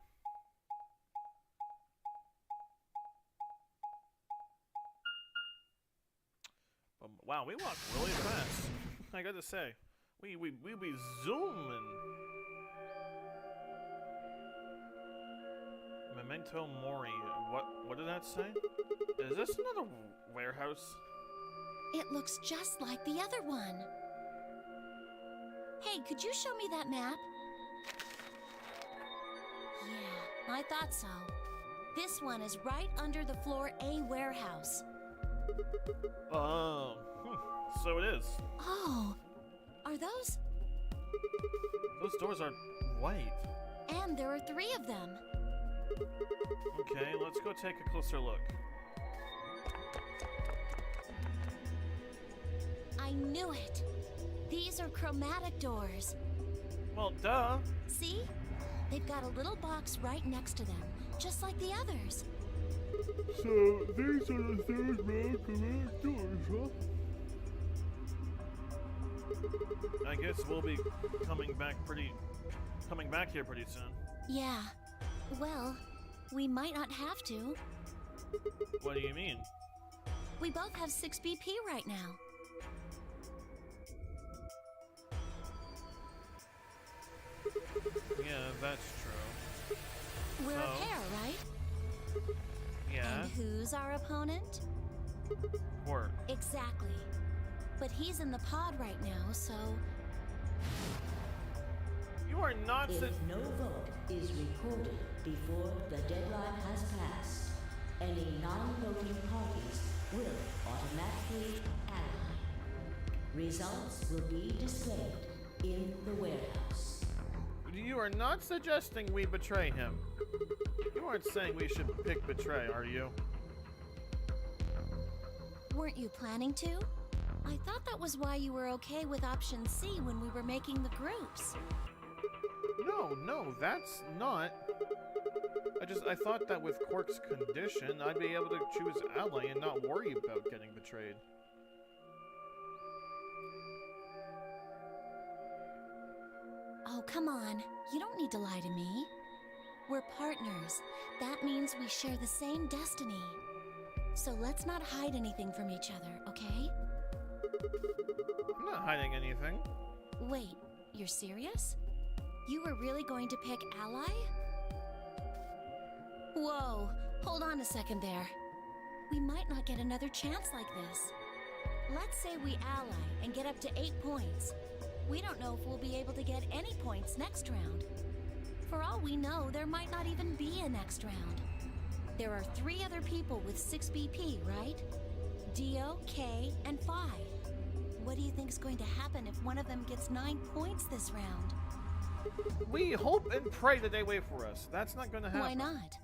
Wow, we walk really fast. I gotta say, we be zooming. Memento Mori. What did that say? Is this another warehouse? It looks just like the other one. Hey, could you show me that map? Yeah, I thought so. This one is right under the Floor A warehouse. Oh, so it is. Oh, are those? Those doors are white. And there are 3 of them. Okay, let's go take a closer look. I knew it. These are chromatic doors. Well, duh. See? They've got a little box right next to them, just like the others. So, these are the 3rd round correct doors, huh? I guess we'll be coming back here pretty soon. Yeah. Well, we might not have to. What do you mean? We both have 6 BP right now. Yeah, that's true. We're So? a pair, right? Yeah. And who's our opponent? Work. Exactly. But he's in the pod right now, so... You are not If no vote is recorded before the deadline has passed, any non-voting parties will automatically ally. Results will be displayed in the warehouse. You are not suggesting we betray him. You aren't saying we should pick betray, are you? Weren't you planning to? I thought that was why you were okay with option C when we were making the groups. No, that's not. I thought that with Quark's condition, I'd be able to choose ally and not worry about getting betrayed. Oh, come on. You don't need to lie to me. We're partners. That means we share the same destiny. So let's not hide anything from each other, okay? I'm not hiding anything. Wait, you're serious? You were really going to pick ally? Whoa, hold on a second there. We might not get another chance like this. Let's say we ally and get up to 8 points. We don't know if we'll be able to get any points next round. For all we know, there might not even be a next round. There are 3 other people with 6 BP, right? Dio, Kay, and Phi. What do you think is going to happen if one of them gets 9 points this round? We hope and pray that they wait for us. That's not going to happen. Why not?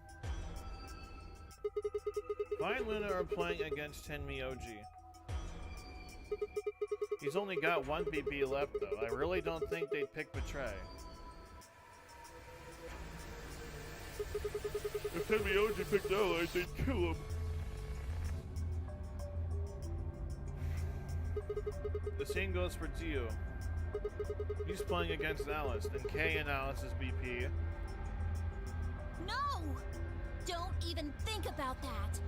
Vi and Luna are playing against Tenmyoji. He's only got 1 BP left, though. I really don't think they'd pick Betray. If Tenmyoji picked allies, they'd kill him. The same goes for Dio. He's playing against Alice, and Kay and Alice's BP. No! Don't even think about that!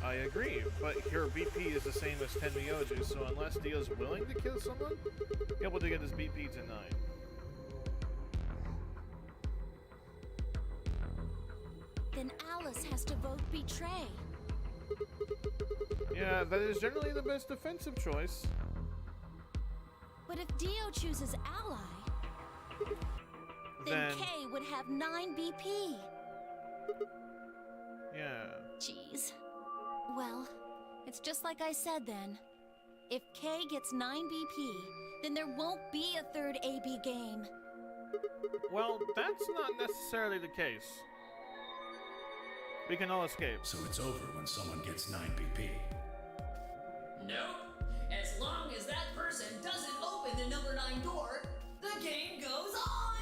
I agree, but her BP is the same as Tenmyoji, so unless Dio's willing to kill someone, he'll be able to get his BP to 9. Then Alice has to vote Betray. Yeah, that is generally the best defensive choice. But if Dio chooses Ally, then Kay would have 9 BP. Yeah. Jeez. Well, it's just like I said then. If Kay gets 9 BP, then there won't be a 3rd AB game. Well, that's not necessarily the case. We can all escape. So it's over when someone gets 9 BP. Nope. As long as that person doesn't open the number 9 door, the game goes on!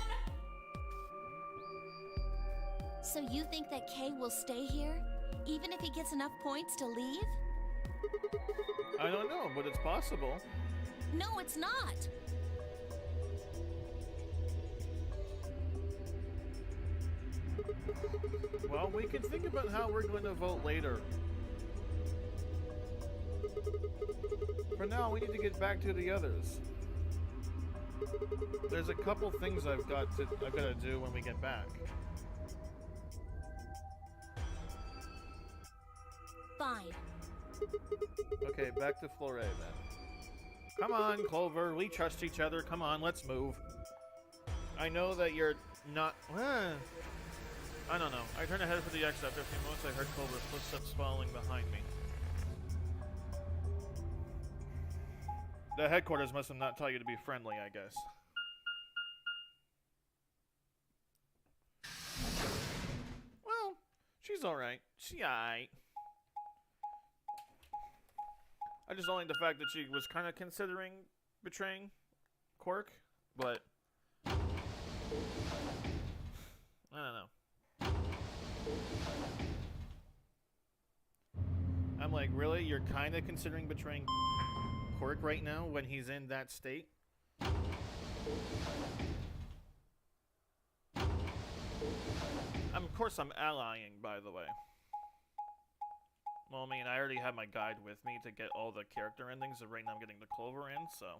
So you think that Kay will stay here, even if he gets enough points to leave? I don't know, but it's possible. No, it's not. Well, we can think about how we're going to vote later. For now, we need to get back to the others. There's a couple things I've got to do when we get back. Fine. Okay, back to Flore then. Come on, Clover. We trust each other. Come on, let's move. I know that you're not... I don't know. I turned ahead for the exit. After a few moments, I heard Clover's footsteps following behind me. The headquarters must have not taught you to be friendly, I guess. Well, she's alright. She aight. I just don't like the fact that she was kind of considering betraying Quark, but I don't know. I'm like, really? You're kind of considering betraying Quark right now when he's in that state? Of course I'm allying, by the way. Well, I mean, I already have my guide with me to get all the character endings, so right now I'm getting the Clover in, so...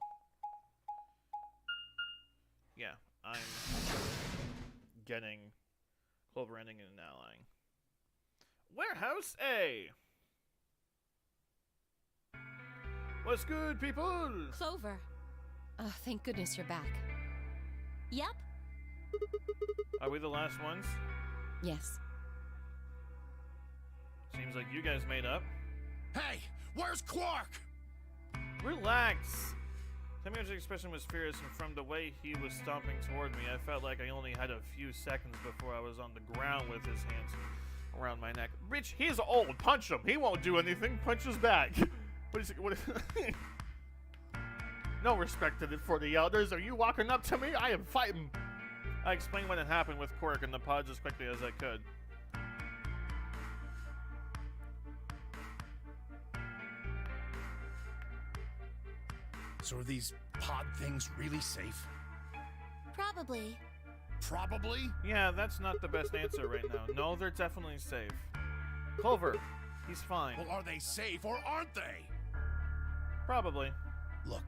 Yeah, I'm getting Clover ending and allying. Warehouse A! What's good, people? Clover. Oh, thank goodness you're back. Yep. Are we the last ones? Yes. Seems like you guys made up. Hey, where's Quark? Relax! Samuel's expression was fierce, and from the way he was stomping toward me, I felt like I only had a few seconds before I was on the ground with his hands around my neck. Bitch, he's old. Punch him. He won't do anything. Punch his back. What? No respect for the elders. Are you walking up to me? I am fighting. I explained what had happened with Quark and the pods as quickly as I could. So are these pod things really safe? Probably. Probably? Yeah, that's not the best answer right now. No, they're definitely safe. Clover, he's fine. Well, are they safe or aren't they? Probably. Look,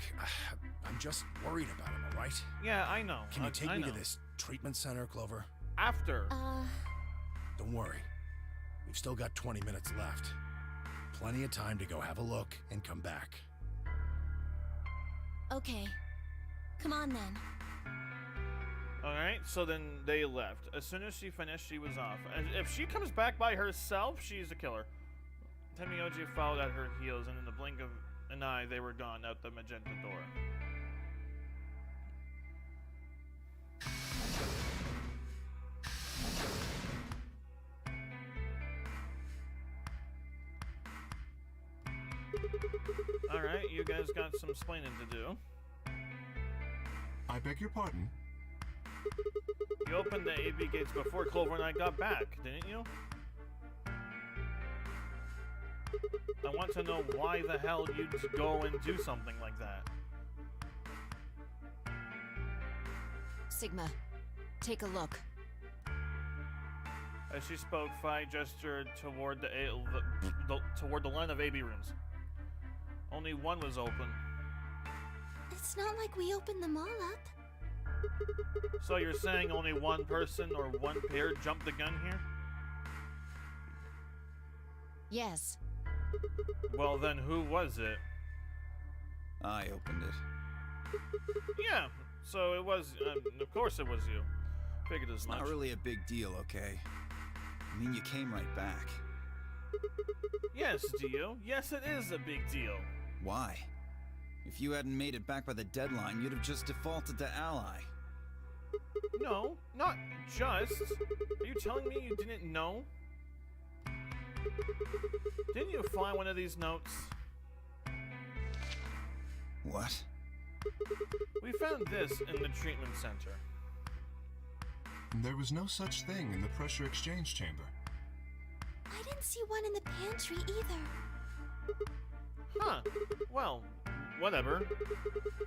I'm just worried about him, all right? Yeah, I know. Can you take I me know. to this treatment center, Clover? After. Don't worry. We've still got 20 minutes left. Plenty of time to go have a look and come back. Okay. Come on then. Alright, so then they left. As soon as she finished, she was off. And if she comes back by herself, she's a killer. Temioji followed at her heels, and in the blink of an eye, they were gone out the magenta door. Alright, you guys got some explaining to do. I beg your pardon? You opened the AB gates before Clover and I got back, didn't you? I want to know why the hell you'd go and do something like that. Sigma, take a look. As she spoke, Phi gestured toward toward the line of AB rooms. Only one was open. It's not like we opened them all up. So you're saying only one person or one pair jumped the gun here? Yes. Well then, who was it? I opened it. Yeah, so it was, of course it was you. Figured as It's much. not really a big deal, okay? I mean, you came right back. Yes, do you? Yes, it is a big deal. Why? If you hadn't made it back by the deadline, you'd have just defaulted to ally. No, not just. Are you telling me you didn't know? Didn't you find one of these notes? What? We found this in the treatment center. There was no such thing in the pressure exchange chamber. I didn't see one in the pantry either. Huh. Well, whatever.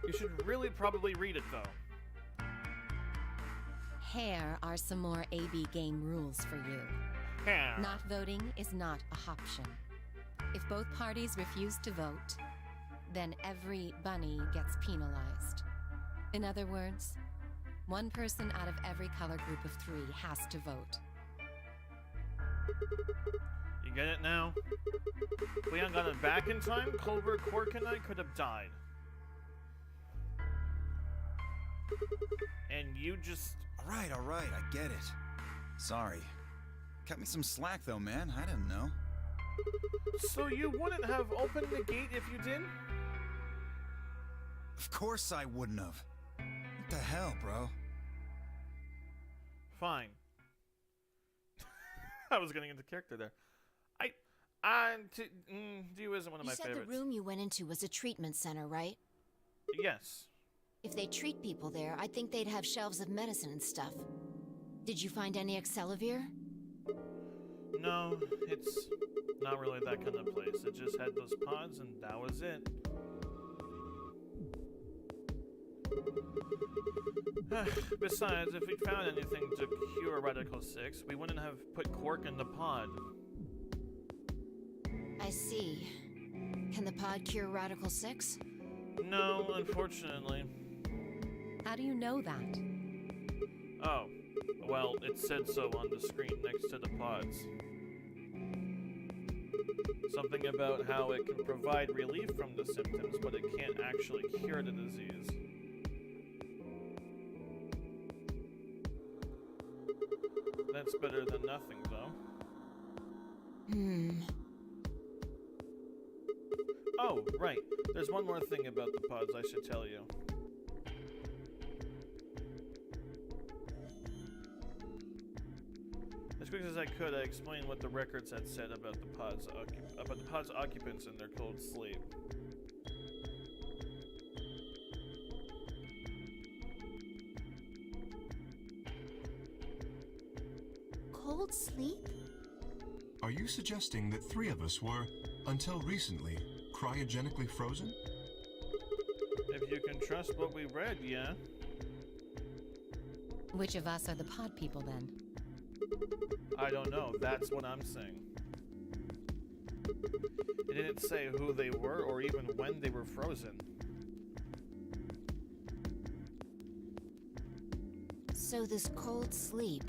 You should really probably read it, though. Here are some more AB game rules for you. Yeah. Not voting is not a option. If both parties refuse to vote, then every bunny gets penalized. In other words, one person out of every color group of 3 has to vote. You get it now? If we hadn't gotten back in time, Clover, Quark, and I could have died. And you just... All right, I get it. Sorry. Cut me some slack, though, man. I didn't know. So you wouldn't have opened the gate if you did? Of course I wouldn't have. What the hell, bro? Fine. I was getting into character there. Dio isn't one of my You said favorites. the room you went into was a treatment center, right? Yes. If they treat people there, I'd think they'd have shelves of medicine and stuff. Did you find any Excelavir? No, it's not really that kind of place. It just had those pods and that was it. Besides, if we'd found anything to cure Radical 6, we wouldn't have put Quark in the pod. I see. Can the pod cure Radical 6? No, unfortunately. How do you know that? Oh, well, it said so on the screen next to the pods. Something about how it can provide relief from the symptoms, but it can't actually cure the disease. That's better than nothing, though. Oh, right. There's one more thing about the pods I should tell you. As quick as I could, I explained what the records had said about the pod's occupants and their cold sleep. Cold sleep? Are you suggesting that 3 of us were, until recently, cryogenically frozen? If you can trust what we read, yeah. Which of us are the pod people then? I don't know, that's what I'm saying. It didn't say who they were or even when they were frozen. So this cold sleep,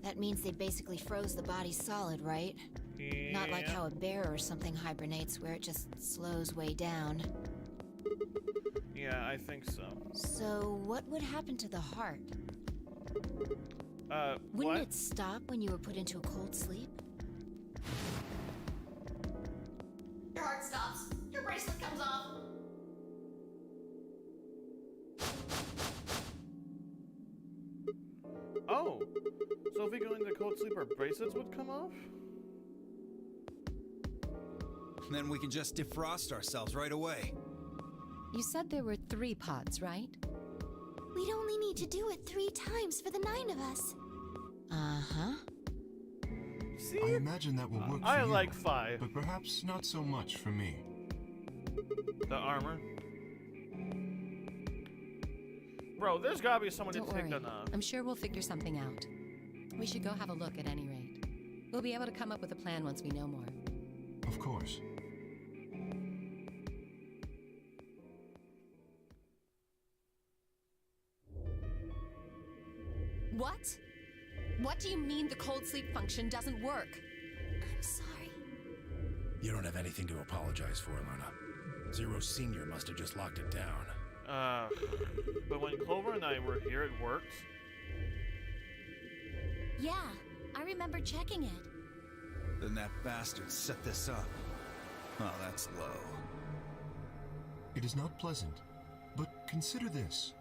that means they basically froze the body solid, right? Yeah. Not like how a bear or something hibernates where it just slows way down. Yeah, I think so. So what would happen to the heart? What? Wouldn't it stop when you were put into a cold sleep? Your heart stops. Your bracelet comes off. Oh, so if we go into cold sleep, our bracelets would come off? Then we can just defrost ourselves right away. You said there were 3 pods, right? We'd only need to do it 3 times for the 9 of us. Uh-huh. See? I imagine that will work for I you, like 5. but perhaps not so much for me. The armor. Bro, there's gotta be someone Don't to take worry. that off. I'm sure we'll figure something out. We should go have a look at any rate. We'll be able to come up with a plan once we know more. Of course. What? What do you mean the cold sleep function doesn't work? I'm sorry. You don't have anything to apologize for, Luna. Zero Senior must have just locked it down. But when Clover and I were here, it worked. Yeah, I remember checking it. Then that bastard set this up. Oh, that's low. It is not pleasant, but consider this.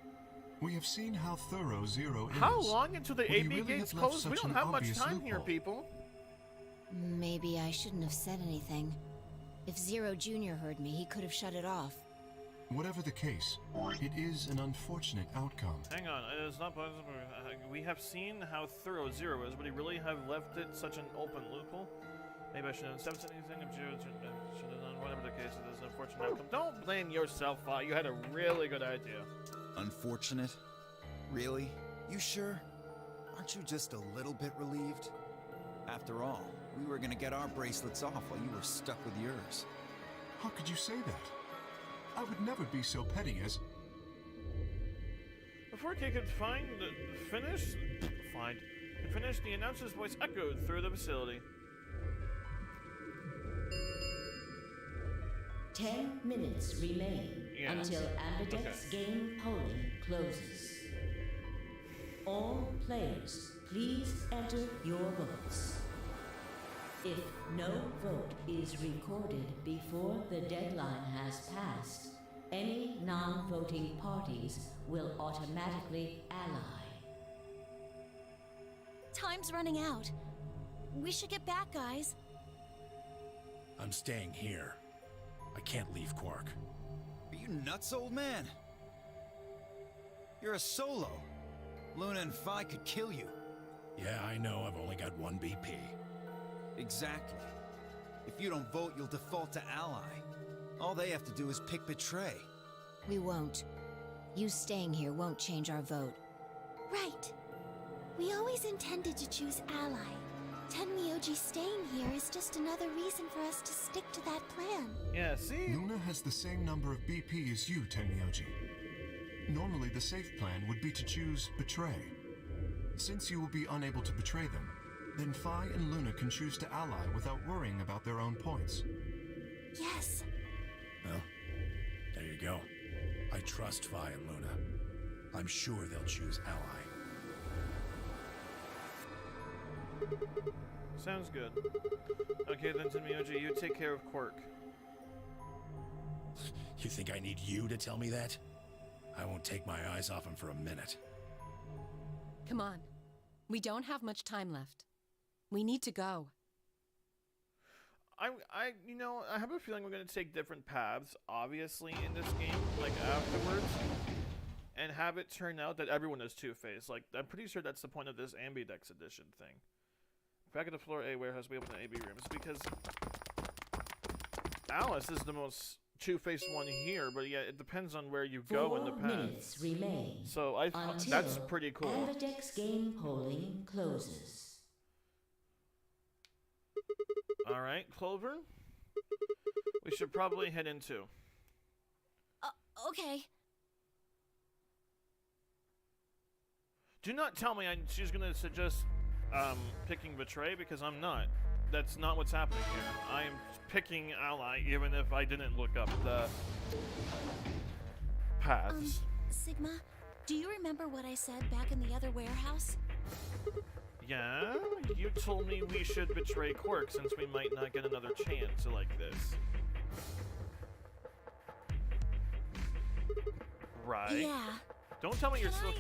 We have seen how thorough Zero is. How long until the Would he AB really gates have left close? We such don't an have much obvious time here, loophole? people. Maybe I shouldn't have said anything. If Zero Jr. heard me, he could have shut it off. Whatever the case, it is an unfortunate outcome. Hang on, it is not possible. We have seen how thorough Zero is. Would he really have left it such an open loophole? Maybe I shouldn't have said anything. If Zero should have done whatever the case, it is an unfortunate outcome. Don't blame yourself, Fa. You had a really good idea. Unfortunate? Really? You sure? Aren't you just a little bit relieved? After all, we were gonna get our bracelets off while you were stuck with yours. How could you say that? I would never be so petty as... Before Kay could finish, the announcer's voice echoed through the facility. 10 minutes remain Yeah. until Ambidex's game polling closes. All players, please enter your votes. If no vote is recorded before the deadline has passed, any non-voting parties will automatically ally. Time's running out. We should get back, guys. I'm staying here. I can't leave Quark. Are you nuts, old man? You're a solo. Luna and Phi could kill you. Yeah, I know, I've only got one BP. Exactly. If you don't vote, you'll default to ally. All they have to do is pick Betray. We won't. You staying here won't change our vote. Right. We always intended to choose ally. Tenmyoji staying here is just another reason for us to stick to that plan. Yeah, see? Luna has the same number of BP as you, Tenmyoji. Normally, the safe plan would be to choose Betray. Since you will be unable to betray them, then Phi and Luna can choose to ally without worrying about their own points. Yes. Well, there you go. I trust Phi and Luna. I'm sure they'll choose ally. Sounds good. Okay, then Tenmyoji, you take care of Quark. You think I need you to tell me that? I won't take my eyes off him for a minute. Come on. We don't have much time left. We need to go. You know, I have a feeling we're gonna take different paths, obviously, in this game, like afterwards, and have it turn out that everyone is Two-Face. Like, I'm pretty sure that's the point of this Ambidex edition thing. Back at the floor A warehouse, we open the AB rooms because Alice is the most Two-Faced one here, but yeah, it depends on where you go in the 4 path. minutes remain. So that's pretty cool. Ambidex game polling closes. All right, Clover. We should probably head into. Okay. Do not tell me she's gonna suggest picking Betray, because I'm not. That's not what's happening here. I am picking ally, even if I didn't look up the paths. Sigma, do you remember what I said back in the other warehouse? Yeah, you told me we should betray Quark since we might not get another chance like this. Right? Yeah. Don't tell me you're still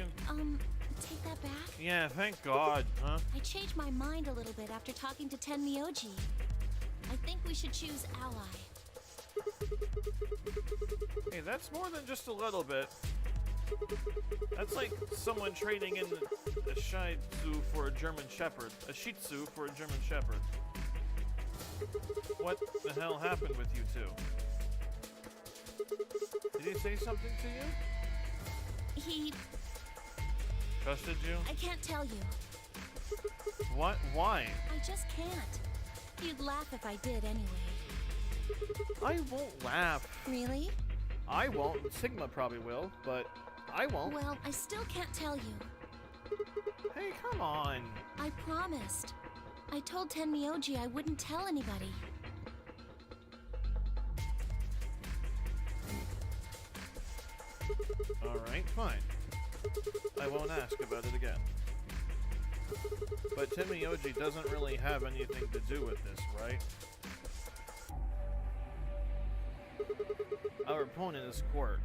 Take that back? Yeah, thank God, huh? I changed my mind a little bit after talking to Tenmyoji. I think we should choose ally. Hey, that's more than just a little bit. That's like someone trading in a Shih Tzu for a German Shepherd. A Shih Tzu for a German Shepherd. What the hell happened with you two? Did he say something to you? He... Trusted you? I can't tell you. What? Why? I just can't. You'd laugh if I did anyway. I won't laugh. Really? I won't. Sigma probably will, but I won't. Well, I still can't tell you. Hey, come on. I promised. I told Tenmyoji I wouldn't tell anybody. Alright, fine. I won't ask about it again. But Tenmyoji doesn't really have anything to do with this, right? Our opponent is Quark.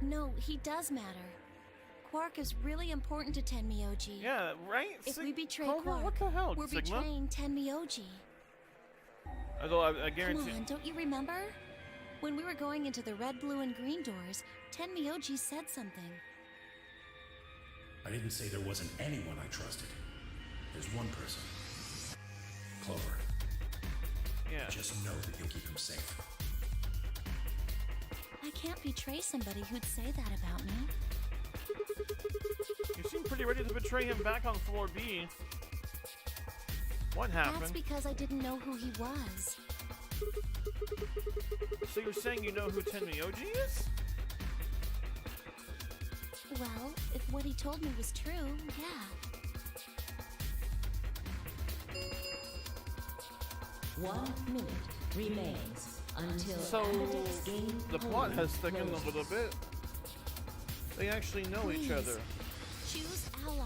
No, he does matter. Quark is really important to Tenmyoji. Yeah, right? If we betray Clover, Quark, what the hell, we're Sigma? betraying Tenmyoji. Although I guarantee... Come on, don't you remember? When we were going into the red, blue, and green doors, Tenmyoji said something. I didn't say there wasn't anyone I trusted. There's one person. Clover. Yeah. Just know that you'll keep him safe. I can't betray somebody who'd say that about me. You seem pretty ready to betray him back on floor B. What happened? That's because I didn't know who he was. So you're saying you know who Tenmyoji is? Well, if what he told me was true, yeah. 1 minute remains until So Ambidex game the plot has thickened closes. a little bit. They actually know each Please. other. Choose ally.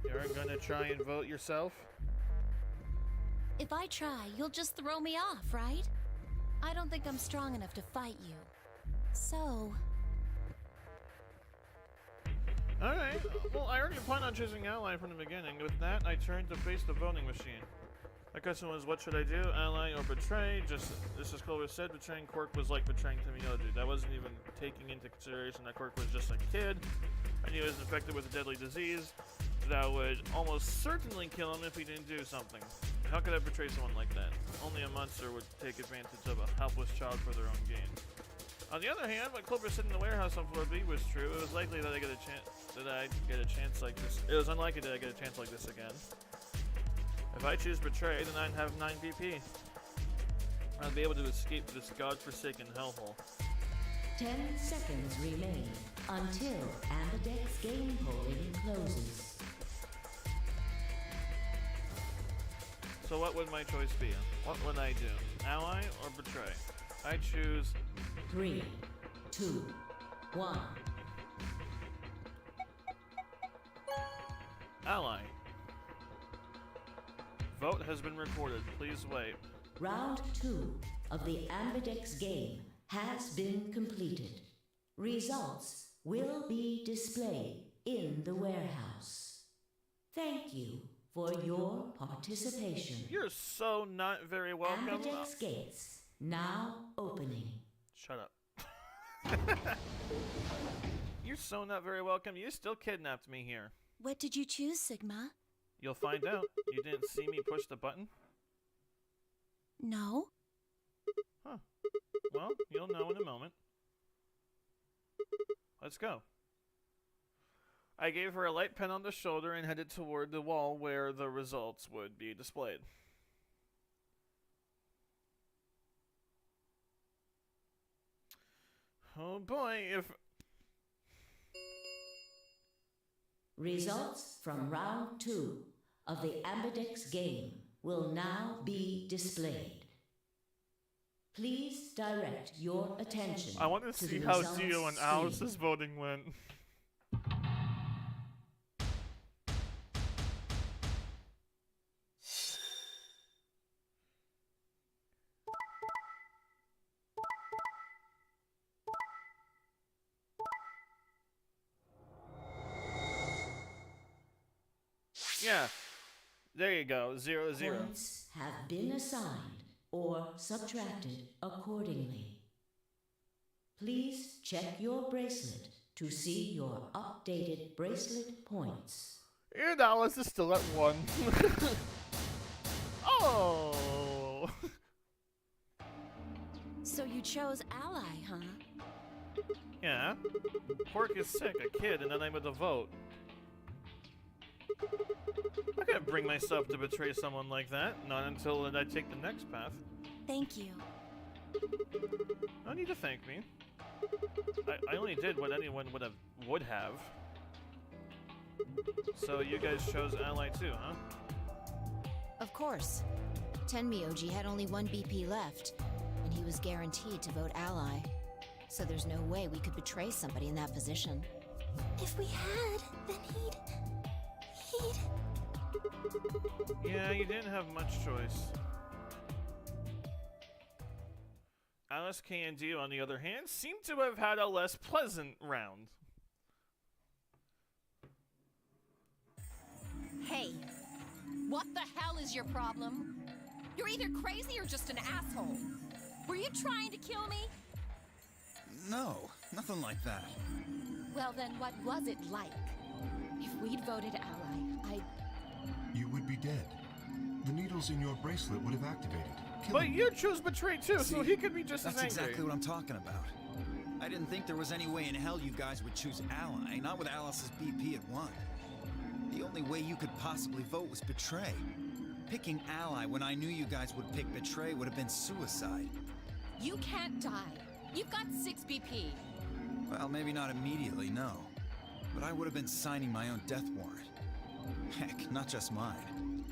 You're gonna try and vote yourself? If I try, you'll just throw me off, right? I don't think I'm strong enough to fight you. So, Alright, well, I already planned on choosing Ally from the beginning. With that, I turned to face the voting machine. My question was, what should I do? Ally or betray? Just as Clover said, betraying Quirk was like betraying Tomoyoji. That wasn't even taking into consideration that Quirk was just a kid, and he was infected with a deadly disease that would almost certainly kill him if he didn't do something. How could I betray someone like that? Only a monster would take advantage of a helpless child for their own gain. On the other hand, what Clover said in the warehouse on floor B was true. It was likely that I'd get a chance like this. It was unlikely that I get a chance like this again. If I choose betray, then I'd have 9 BP. I'd be able to escape this godforsaken hellhole. 10 seconds remain until Ambidex game polling closes. So what would my choice be? What would I do? Ally or betray? I choose 3, 2, 1. Ally. Vote has been recorded. Please wait. Round 2 of the Ambidex game has been completed. Results will be displayed in the warehouse. Thank you for your participation. You're so not very welcome. Ambidex gates now opening. Shut up. You're so not very welcome. You still kidnapped me here. what did you choose, Sigma? You'll find out. You didn't see me push the button? No? Huh. Well, you'll know in a moment. Let's go. I gave her a light pen on the shoulder and headed toward the wall where the results would be displayed. Oh boy, if... Results from round 2 of the Ambidex game will now be displayed. Please direct your attention. I want to see the how results Dio and screen. Alice's voting went. Yeah, there you go, 0-0. Points have been assigned or subtracted accordingly. Please check your bracelet to see your updated bracelet points. And Alice is still at 1. Oh! So you chose Ally, huh? Yeah. Quirk is sick, a kid, and then I'm with a vote. I can't bring myself to betray someone like that, not until I take the next path. Thank you. No need to thank me. I only did what anyone would have. So you guys chose Ally too, huh? Of course. Tenmyoji had only 1 BP left, and he was guaranteed to vote Ally. So there's no way we could betray somebody in that position. If we had, then he'd... Yeah, you didn't have much choice. Alice, K, and Dio, on the other hand, seem to have had a less pleasant round. Hey, what the hell is your problem? You're either crazy or just an asshole. Were you trying to kill me? No, nothing like that. Well then, what was it like? If we'd voted Ally, You would be dead. The needles in your bracelet would have activated. But killing you chose betray too, so See, he could be just as That's angry. exactly what I'm talking about. I didn't think there was any way in hell you guys would choose Ally, not with Alice's BP at 1. The only way you could possibly vote was betray. Picking Ally when I knew you guys would pick betray would have been suicide. you can't die. You've got 6 BP. Well, maybe not immediately, no. But I would have been signing my own death warrant. Heck, not just mine.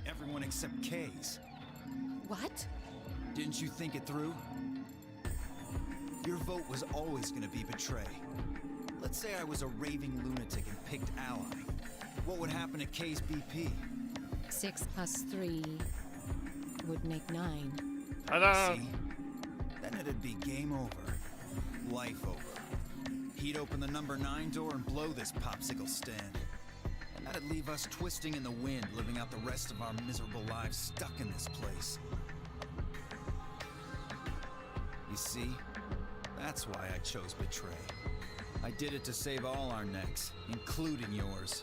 Everyone except Kay's. What? Didn't you think it through? Your vote was always gonna be betray. Let's say I was a raving lunatic and picked Ally. What would happen to Kay's BP? 6 plus 3. would make 9. Ta-da! See? Then it'd be game over. Life over. He'd open the number 9 door and blow this popsicle stand. And that'd leave us twisting in the wind, living out the rest of our miserable lives stuck in this place. You see? That's why I chose Betray. I did it to save all our necks, including yours.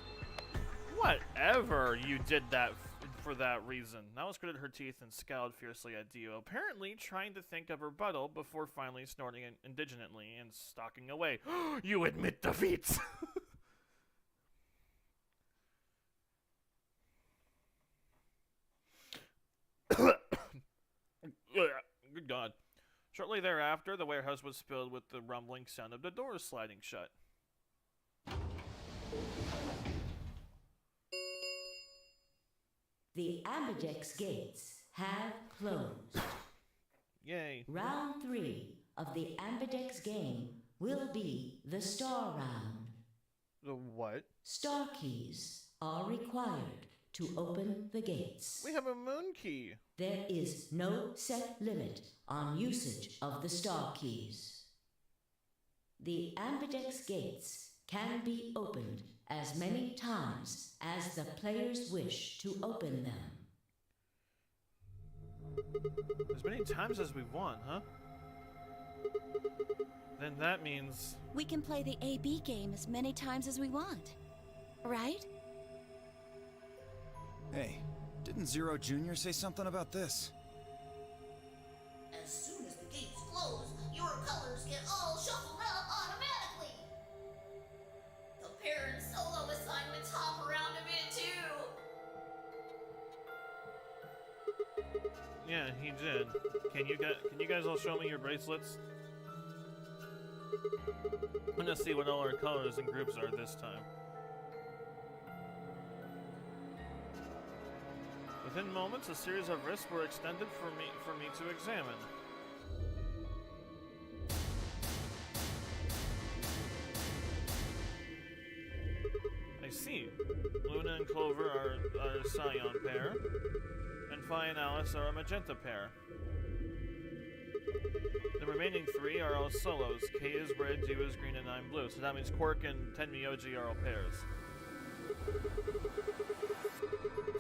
Whatever, you did that for that reason. Alice gritted her teeth and scowled fiercely at Dio, apparently trying to think of rebuttal before finally snorting indignantly and stalking away. You admit defeat! Good God. Shortly thereafter, the warehouse was filled with the rumbling sound of the doors sliding shut. The Ambidex gates have closed. Yay. Round 3 of the Ambidex game will be the Star Round. The what? Star keys are required to open the gates. We have a moon key. There is no set limit on usage of the star keys. The Ambidex gates can be opened as many times as the players wish to open them. As many times as we want, huh? Then that means... We can play the AB game as many times as we want. Right? Hey, didn't Zero Jr. say something about this? As soon as the gates close, your colors get all shuffled up automatically. The pair and solo assignments hop around a bit too. Yeah, he did. Can you guys all show me your bracelets? I'm gonna see what all our colors and groups are this time. Within moments, a series of wrists were extended for me to examine. I see. Luna and Clover are a Scion pair, and Phi and Alice are a Magenta pair. The remaining 3 are all solos. Kay is red, Dio is green, and I'm blue. So that means Quark and Tenmyoji are all pairs.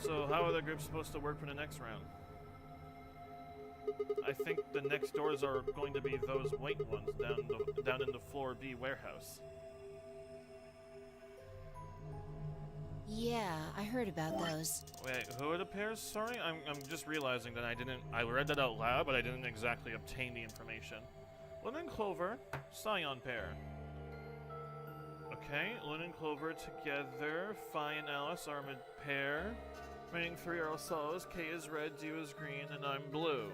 So how are the groups supposed to work for the next round? I think the next doors are going to be those white ones down in the floor B warehouse. Yeah, I heard about those. Wait, who are the pairs? Sorry, I'm just realizing that I read that out loud, but I didn't exactly obtain the information. Luna and Clover, Scion pair. Okay, Luna and Clover together. Phi and Alice are a pair. Remaining 3 are all solos. Kay is red, Dio is green, and I'm blue.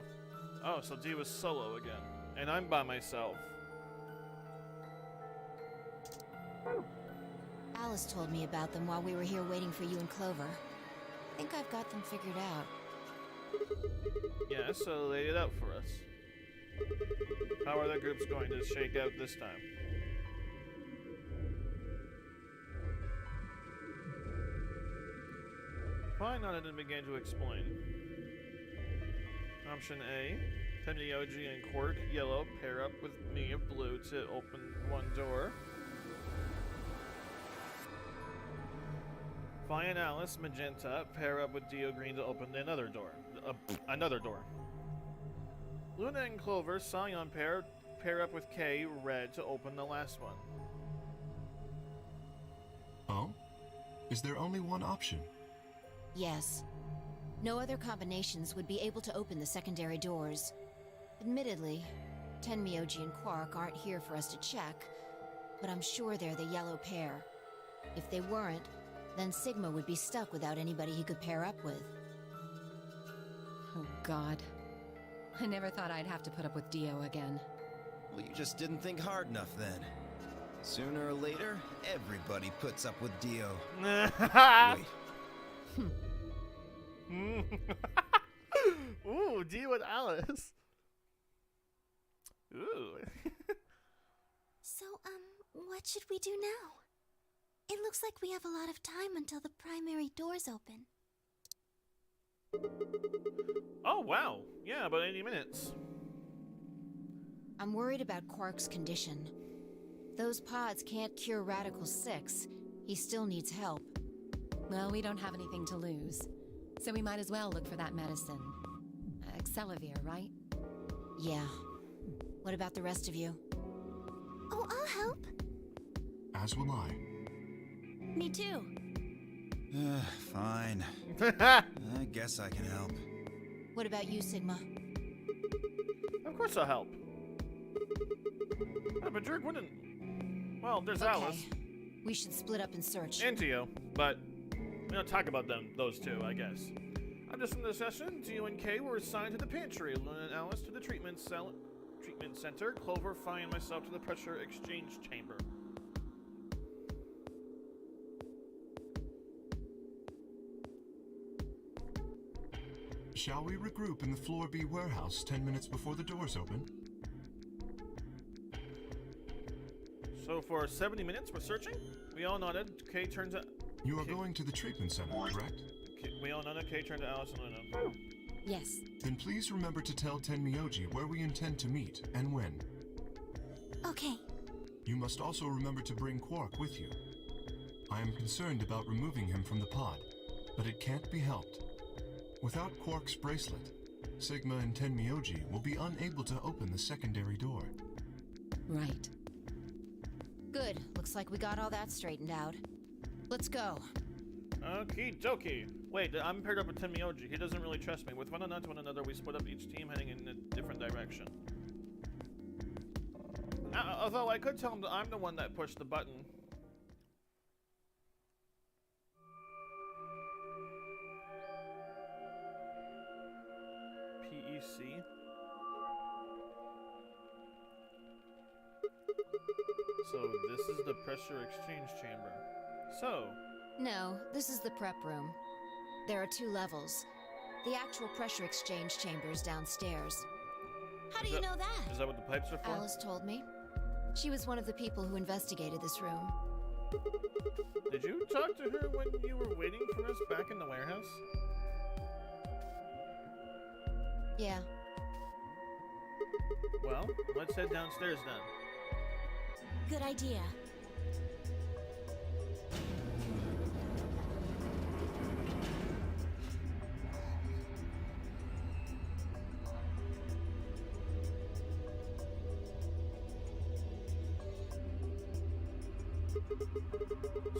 Oh, so Dio is solo again. And I'm by myself. Alice told me about them while we were here waiting for you and Clover. I think I've got them figured out. Yeah, so lay it out for us. How are the groups going to shake out this time? Fine nodded and began to explain. Option A, Tenmyoji and Quark, yellow, pair up with me of blue to open one door. Phi and Alice, magenta, pair up with Dio green to open another door. Luna and Clover, Scion pair up with Kay, red to open the last one. Oh? Is there only one option? Yes. No other combinations would be able to open the secondary doors. Admittedly, Tenmyoji and Quark aren't here for us to check, but I'm sure they're the yellow pair. If they weren't, then Sigma would be stuck without anybody he could pair up with. Oh, God. I never thought I'd have to put up with Dio again. Well, you just didn't think hard enough then. Sooner or later, everybody puts up with Dio. Wait. Ooh, Dio and Alice. Ooh. So, what should we do now? It looks like we have a lot of time until the primary doors open. Oh, Wow. Yeah, about 80 minutes. I'm worried about Quark's condition. Those pods can't cure Radical 6. He still needs help. Well, we don't have anything to lose, so we might as well look for that medicine. Excelavir, right? Yeah. What about the rest of you? Oh, I'll help. As will I. Me too. Fine. I guess I can help. What about you, Sigma? Of course I'll help. But Dirk wouldn't. Well, there's Alice. We should split up and search. And Tio, but we don't talk about those two, I guess. I'm just in the session. Tio and Kay were assigned to the pantry, Luna and Alice to the treatment center, Clover, Phi, and myself to the pressure exchange chamber. Shall we regroup in the Floor B warehouse 10 minutes before the doors open? So for 70 minutes, we're searching? We all nodded. Kay turned to... You are going to the treatment center, correct? We all nodded. Kay turned to Alice and Luna. Yes. Then please remember to tell Tenmyoji where we intend to meet and when. Okay. You must also remember to bring Quark with you. I am concerned about removing him from the pod, but it can't be helped. Without Quark's bracelet, Sigma and Tenmyoji will be unable to open the secondary door. Right. Good. Looks like we got all that straightened out. Let's go. Okie dokie. Wait, I'm paired up with Tenmyoji. He doesn't really trust me. With one another, we split up each team heading in a different direction. Although I could tell him that I'm the one that pushed the button. PEC. So this is the pressure exchange chamber. So... No, this is the prep room. There are 2 levels. The actual pressure exchange chamber is downstairs. How do you know that? Is that what the pipes are for? Alice told me. She was one of the people who investigated this room. Did you talk to her when you were waiting for us back in the warehouse? Yeah. Well, let's head downstairs then. Good idea.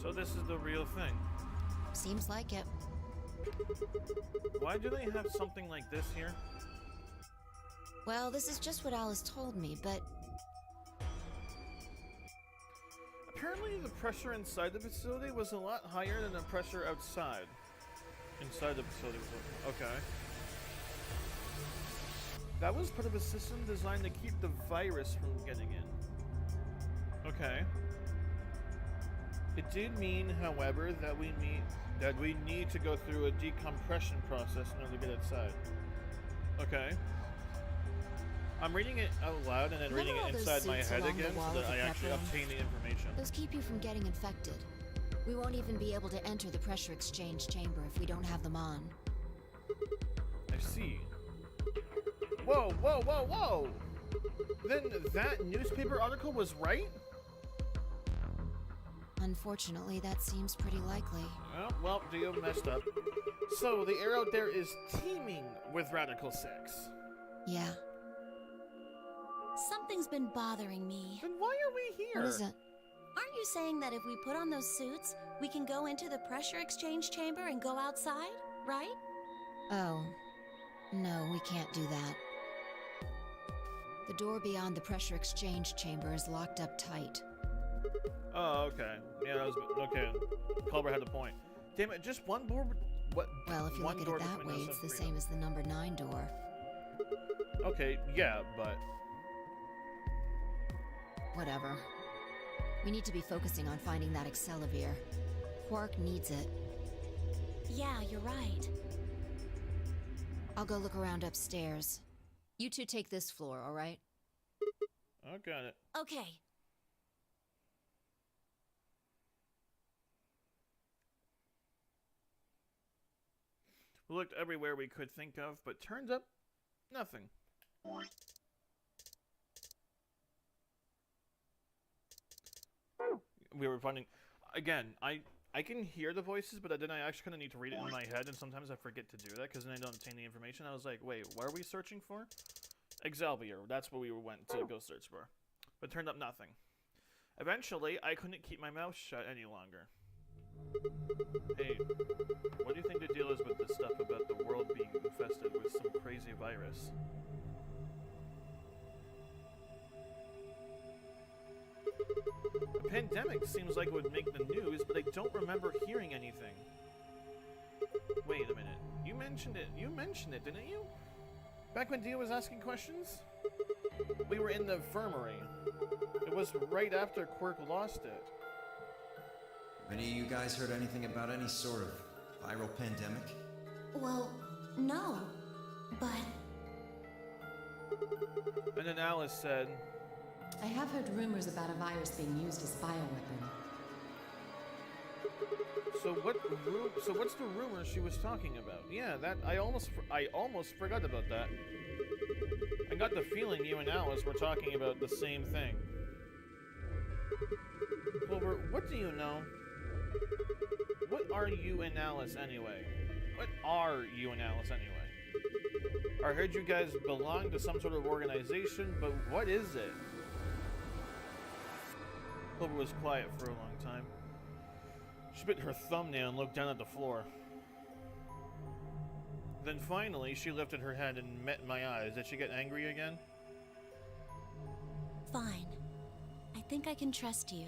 So this is the real thing. Seems like it. Why do they have something like this here? Well, this is just what Alice told me, but Apparently the pressure inside the facility was a lot higher than the pressure outside. Inside the facility was... Okay. That was part of a system designed to keep the virus from getting in. Okay. It did mean, however, that we need to go through a decompression process in order to get outside. Okay. I'm reading it out loud and then reading it inside my head again so that I actually obtain the information. those keep you from getting infected. We won't even be able to enter the pressure exchange chamber if we don't have them on. I see. Whoa, whoa, whoa, whoa! Then that newspaper article was right? Unfortunately, that seems pretty likely. Well, Dio messed up. So, the air out there is teeming with Radical 6. Yeah. Something's been bothering me. Then why are we here? What is it? Aren't you saying that if we put on those suits, we can go into the pressure exchange chamber and go outside, right? Oh. No, we can't do that. The door beyond the pressure exchange chamber is locked up tight. Oh, okay. Yeah, that was... Okay. Culver had a point. Damn it, just one door... What? Well, if you one look at door it that between way, us it's and the freedom. same as the number 9 door. Okay, yeah, but... Whatever. We need to be focusing on finding that Excelavir. Quark needs it. Yeah, you're right. I'll go look around upstairs. You two take this floor, all right? I got it. Okay. We looked everywhere we could think of, but turned up nothing. We were finding... Again, I can hear the voices, but then I actually kind of need to read it in my head, and sometimes I forget to do that, because then I don't obtain the information. I was like, wait, what are we searching for? Excelsior, that's what we went to go search for. But turned up nothing. Eventually, I couldn't keep my mouth shut any longer. Hey, what do you think the deal is with this stuff about the world being infested with some crazy virus? A pandemic seems like it would make the news, but I don't remember hearing anything. Wait a minute. You mentioned it, didn't you? Back when Dio was asking questions? We were in the infirmary. It was right after Quirk lost it. Have any of you guys heard anything about any sort of viral pandemic? Well, no. But And then Alice said, I have heard rumors about a virus being used as bioweapon. So what's the rumor she was talking about? Yeah, that I almost forgot about that. I got the feeling you and Alice were talking about the same thing. Clover, what do you know? What are you and Alice anyway? What are you and Alice anyway? I heard you guys belong to some sort of organization, but what is it? Clover was quiet for a long time. She bit her thumbnail and looked down at the floor. Then finally, she lifted her head and met my eyes. Did she get angry again? fine. I think I can trust you.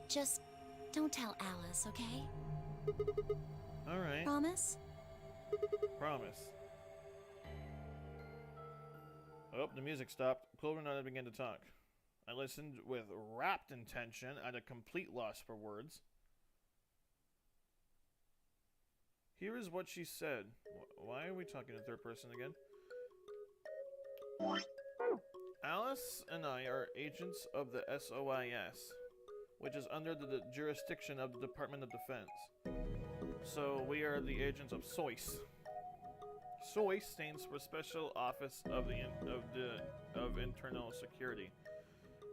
Just don't tell Alice, okay? Alright. Promise? Promise. Oh, the music stopped. Clover and I began to talk. I listened with rapt intention at a complete loss for words. Here is what she said. Why are we talking in third person again? Alice and I are agents of the SOIS, which is under the jurisdiction of the Department of Defense. So we are the agents of SOIS. SOIS stands for Special Office of Internal Security,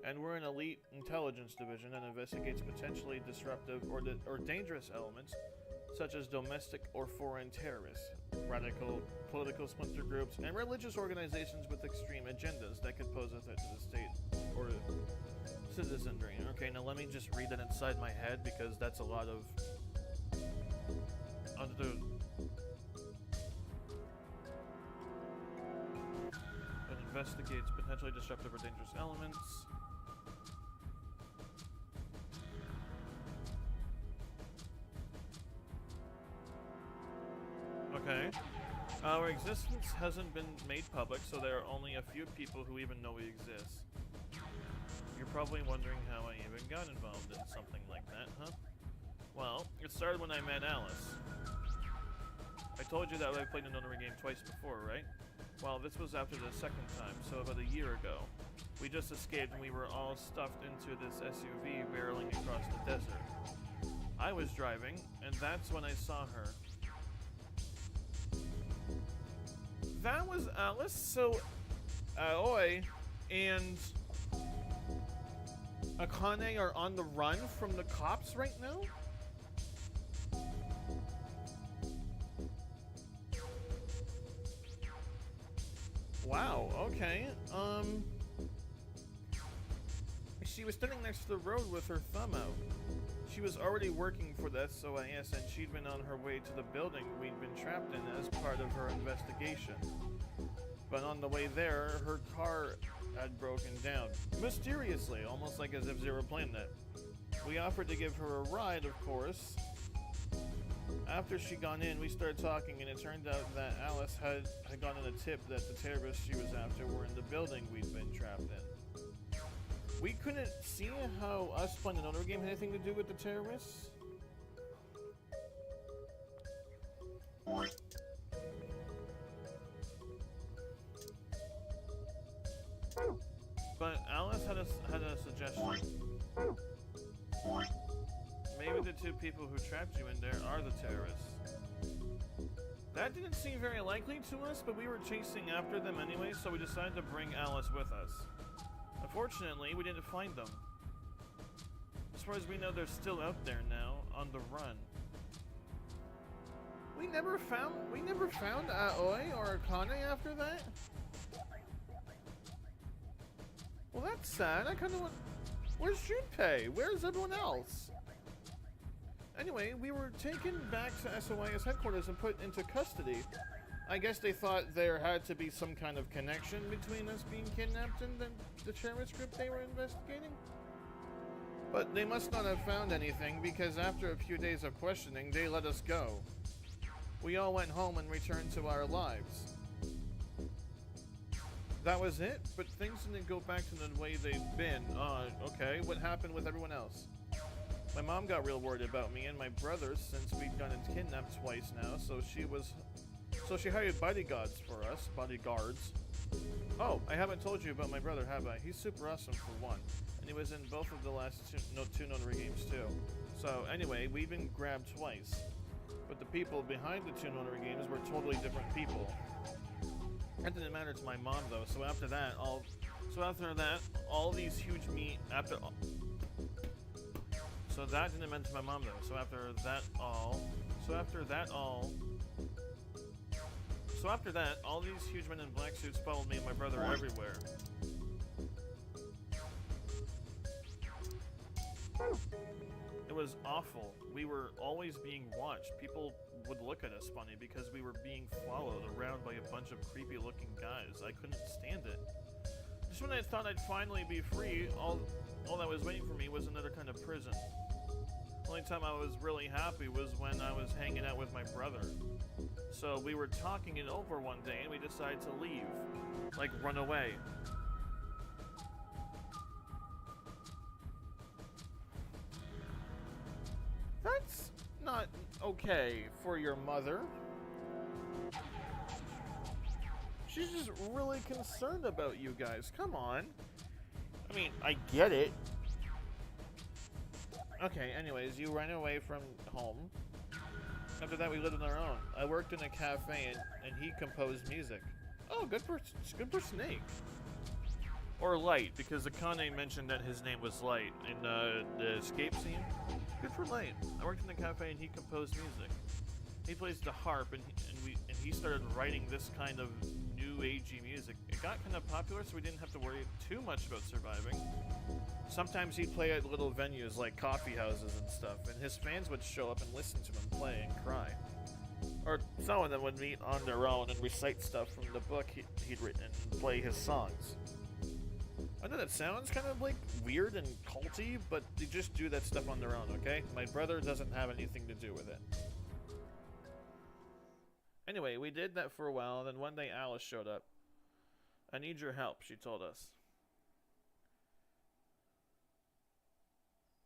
and we're an elite intelligence division that investigates potentially disruptive or dangerous elements, such as domestic or foreign terrorists, radical political splinter groups, and religious organizations with extreme agendas that could pose a threat to the state or citizenry. Okay, now let me just read that inside my head, because that's a lot of other. It investigates potentially disruptive or dangerous elements. Okay. Our existence hasn't been made public, so there are only a few people who even know we exist. You're probably wondering how I even got involved in something like that, huh? Well, it started when I met Alice. I told you that I played another game twice before, right? Well, this was after the second time, so about a year ago. We just escaped and we were all stuffed into this SUV barreling across the desert. I was driving, and that's when I saw her. That was Alice. So, Aoi and Akane are on the run from the cops right now? Wow, okay. She was standing next to the road with her thumb out. She was already working for the SOIS, and she'd been on her way to the building we'd been trapped in as part of her investigation. But on the way there, her car had broken down. Mysteriously, almost like as if Zero planned it. We offered to give her a ride, of course. After she got in, we started talking, and it turned out that Alice had gotten a tip that the terrorists she was after were in the building we'd been trapped in. We couldn't see how us playing another game had anything to do with the terrorists. But Alice had a suggestion. Maybe the two people who trapped you in there are the terrorists. That didn't seem very likely to us, but we were chasing after them anyway, so we decided to bring Alice with us. Unfortunately, we didn't find them. As far as we know, they're still out there now, on the run. We never found Aoi or Akane after that? Well, that's sad. I kind of want... Where's Junpei? Where's everyone else? Anyway, we were taken back to SOIS headquarters and put into custody. I guess they thought there had to be some kind of connection between us being kidnapped and the terrorist group they were investigating. But they must not have found anything, because after a few days of questioning, they let us go. We all went home and returned to our lives. That was it, but things didn't go back to the way they've been. Okay, what happened with everyone else? My mom got real worried about me and my brother since we'd gotten kidnapped twice now, so she hired bodyguards for us, bodyguards. Oh, I haven't told you about my brother, have I? He's super awesome for one, and he was in both of the last two Nonary games too. So anyway, we've been grabbed twice, but the people behind the two Nonary games were totally different people. That didn't matter to my mom though. So after that, all these huge So that didn't matter to my mom though. So after that, all these huge men in black suits followed me and my brother everywhere. It was awful. We were always being watched. People would look at us funny because we were being followed around by a bunch of creepy looking guys. I couldn't stand it. Just when I thought I'd finally be free, all that was waiting for me was another kind of prison. The only time I was really happy was when I was hanging out with my brother. So we were talking it over one day and we decided to leave. Like, run away. That's not okay for your mother. She's just really concerned about you guys. Come on. I mean, I get it. Okay, anyways, you ran away from home. After that, we lived on our own. I worked in a cafe and he composed music. Oh, good for Snake. Or Light, because Akane mentioned that his name was Light in the escape scene. Good for Light. I worked in a cafe and he composed music. He plays the harp and he started writing this kind of new agey music. It got kind of popular, so we didn't have to worry too much about surviving. Sometimes he'd play at little venues like coffee houses and stuff, and his fans would show up and listen to him play and cry. Or some of them would meet on their own and recite stuff from the book he'd written and play his songs. I know that sounds kind of like weird and culty, but they just do that stuff on their own, okay? My brother doesn't have anything to do with it. Anyway, we did that for a while, and then one day Alice showed up. I need your help, she told us.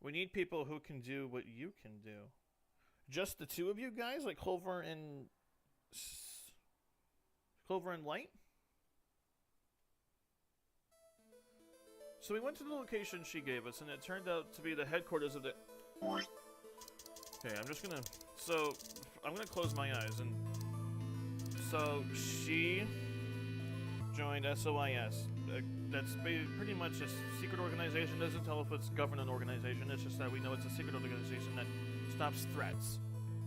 We need people who can do what you can do. Just the two of you guys? Like Clover and Light? So we went to the location she gave us, and it turned out to be the headquarters of the... Okay, I'm gonna close my eyes, and... So, she joined SOIS. That's pretty much a secret organization. Doesn't tell if it's a government organization. It's just that we know it's a secret organization that stops threats.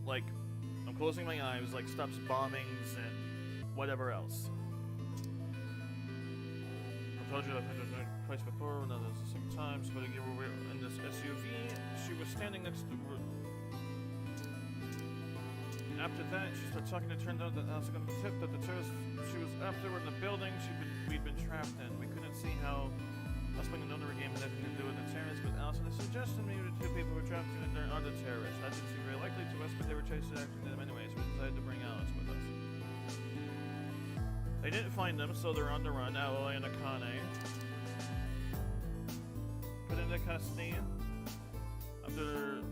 Like, I'm closing my eyes, like stops bombings and whatever else. I told you that I've place before, now there's the same time, so we were in this SUV. She was standing next to the room. After that, she started talking. It turned out that Alice got the tip that the terrorist she was after were in the building we'd been trapped in. We couldn't see how us playing the Nonary game had anything to do with the terrorists, but Alice suggested maybe the two people who were trapped in there are the terrorists. That didn't seem very likely to us, but they were chasing after them anyway, so we decided to bring Alice with us. They didn't find them, so they're on the run. Aoi and Akane put into custody after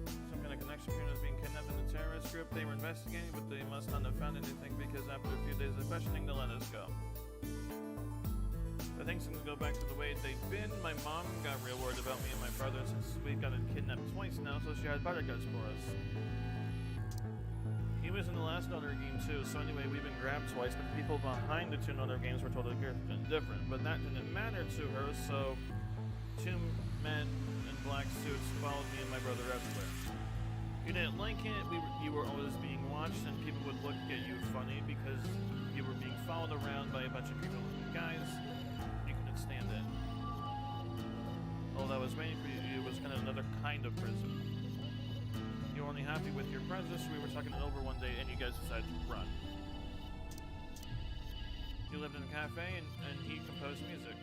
some kind of connection between us being kidnapped and the terrorist group they were investigating, but they must not have found anything because after a few days of questioning, they let us go. I think things go back to the way they'd been. My mom got real worried about me and my brother since we've gotten kidnapped twice now, so she had bodyguards for us. He was in the last Noner game too, so anyway, we've been grabbed twice, but the people behind the two Noner games were totally different. But that didn't matter to her, so two men in black suits followed me and my brother everywhere. You didn't like it, you were always being watched, and people would look at you funny because you were being followed around by a bunch of people looking guys. You couldn't stand it. All that was waiting for you was kind of another kind of prison. You were only happy with your presence. We were talking it over one day, and you guys decided to run. You lived in a cafe, and he composed music.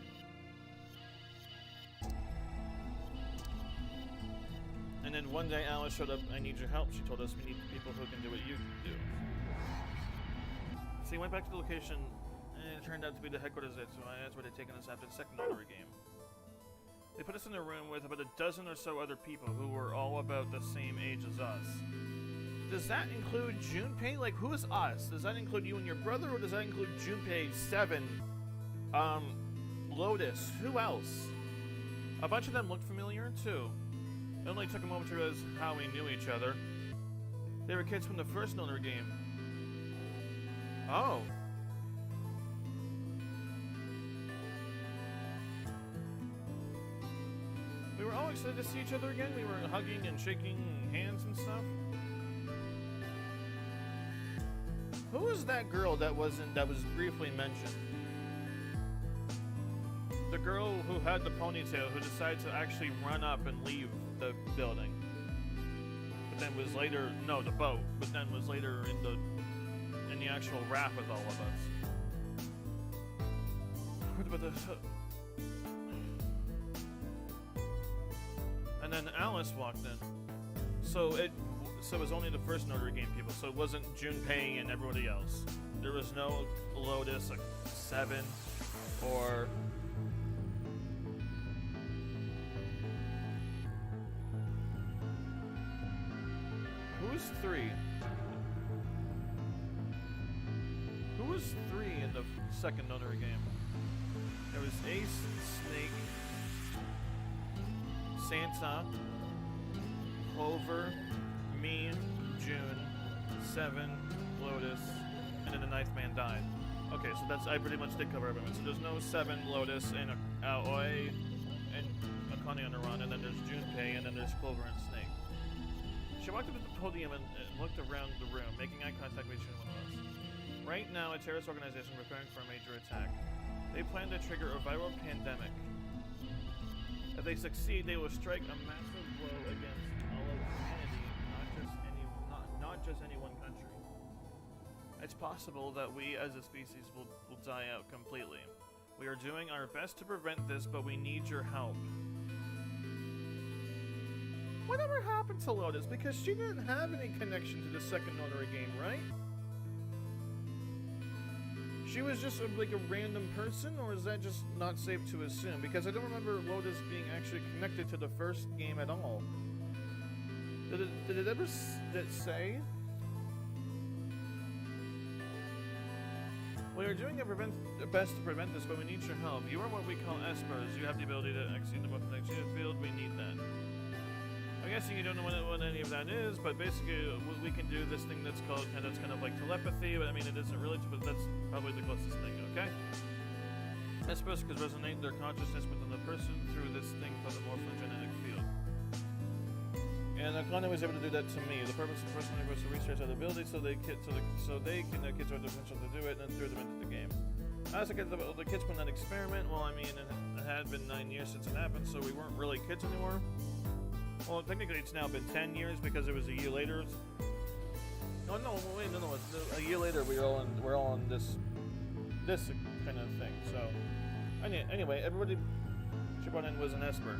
And then one day, Alice showed up. I need your help. She told us we need people who can do what you do. So you went back to the location, and it turned out to be the headquarters. So that's where they'd taken us after the second Noner game. They put us in a room with about a dozen or so other people who were all about the same age as us. Does that include Junpei? Like, who is us? Does that include you and your brother, or does that include Junpei, Seven, Lotus? Who else? A bunch of them looked familiar, too. It only took a moment to realize how we knew each other. They were kids from the first Noner game. Oh. We were all excited to see each other again. We were hugging and shaking hands and stuff. Who was that girl that was briefly mentioned? The girl who had the ponytail, who decided to actually run up and leave the building. But then was later, no, the boat, but then was later in the actual raft with all of us. What about this? And then Alice walked in. So it was only the first Noner game people. So it wasn't Junpei and everybody else. There was no Lotus, like Seven, or who's three? Who was three in the second Noner game? There was Ace, Snake, Santa, Clover, me, June, Seven, Lotus, and then the ninth man died. Okay, so I pretty much did cover everyone. So there's no Seven, Lotus, and Aoi, and Akane on the run, and then there's Junpei, and then there's Clover and Snake. She walked up to the podium and looked around the room, making eye contact with each one of us. Right now, a terrorist organization preparing for a major attack. They plan to trigger a viral pandemic. If they succeed, they will strike a massive blow against all of humanity, not just any one country. It's possible that we as a species will die out completely. We are doing our best to prevent this, but we need your help. Whatever happened to Lotus? Because she didn't have any connection to the second Noner game, right? She was just like a random person, or is that just not safe to assume? Because I don't remember Lotus being actually connected to the first game at all. Did it ever say? We are doing our best to prevent this, but we need your help. You are what we call espers. You have the ability to execute the weapon field. We need that. I'm guessing you don't know what any of that is, but basically we can do this thing that's kind of like telepathy, but I mean it isn't really, but that's probably the closest thing, okay? Espers can resonate their consciousness within the person through this thing called the morphogenetic field. And Akane was able to do that to me. The purpose of the person was to research that ability so the kids have the potential to do it and then threw them into the game. As the kids went on that experiment, well, I mean, it had been 9 years since it happened, so we weren't really kids anymore. Well, technically it's now been 10 years because it was a year later. No, wait, no. A year later we're all in this kind of thing. So, anyway, everybody she brought in was an esper.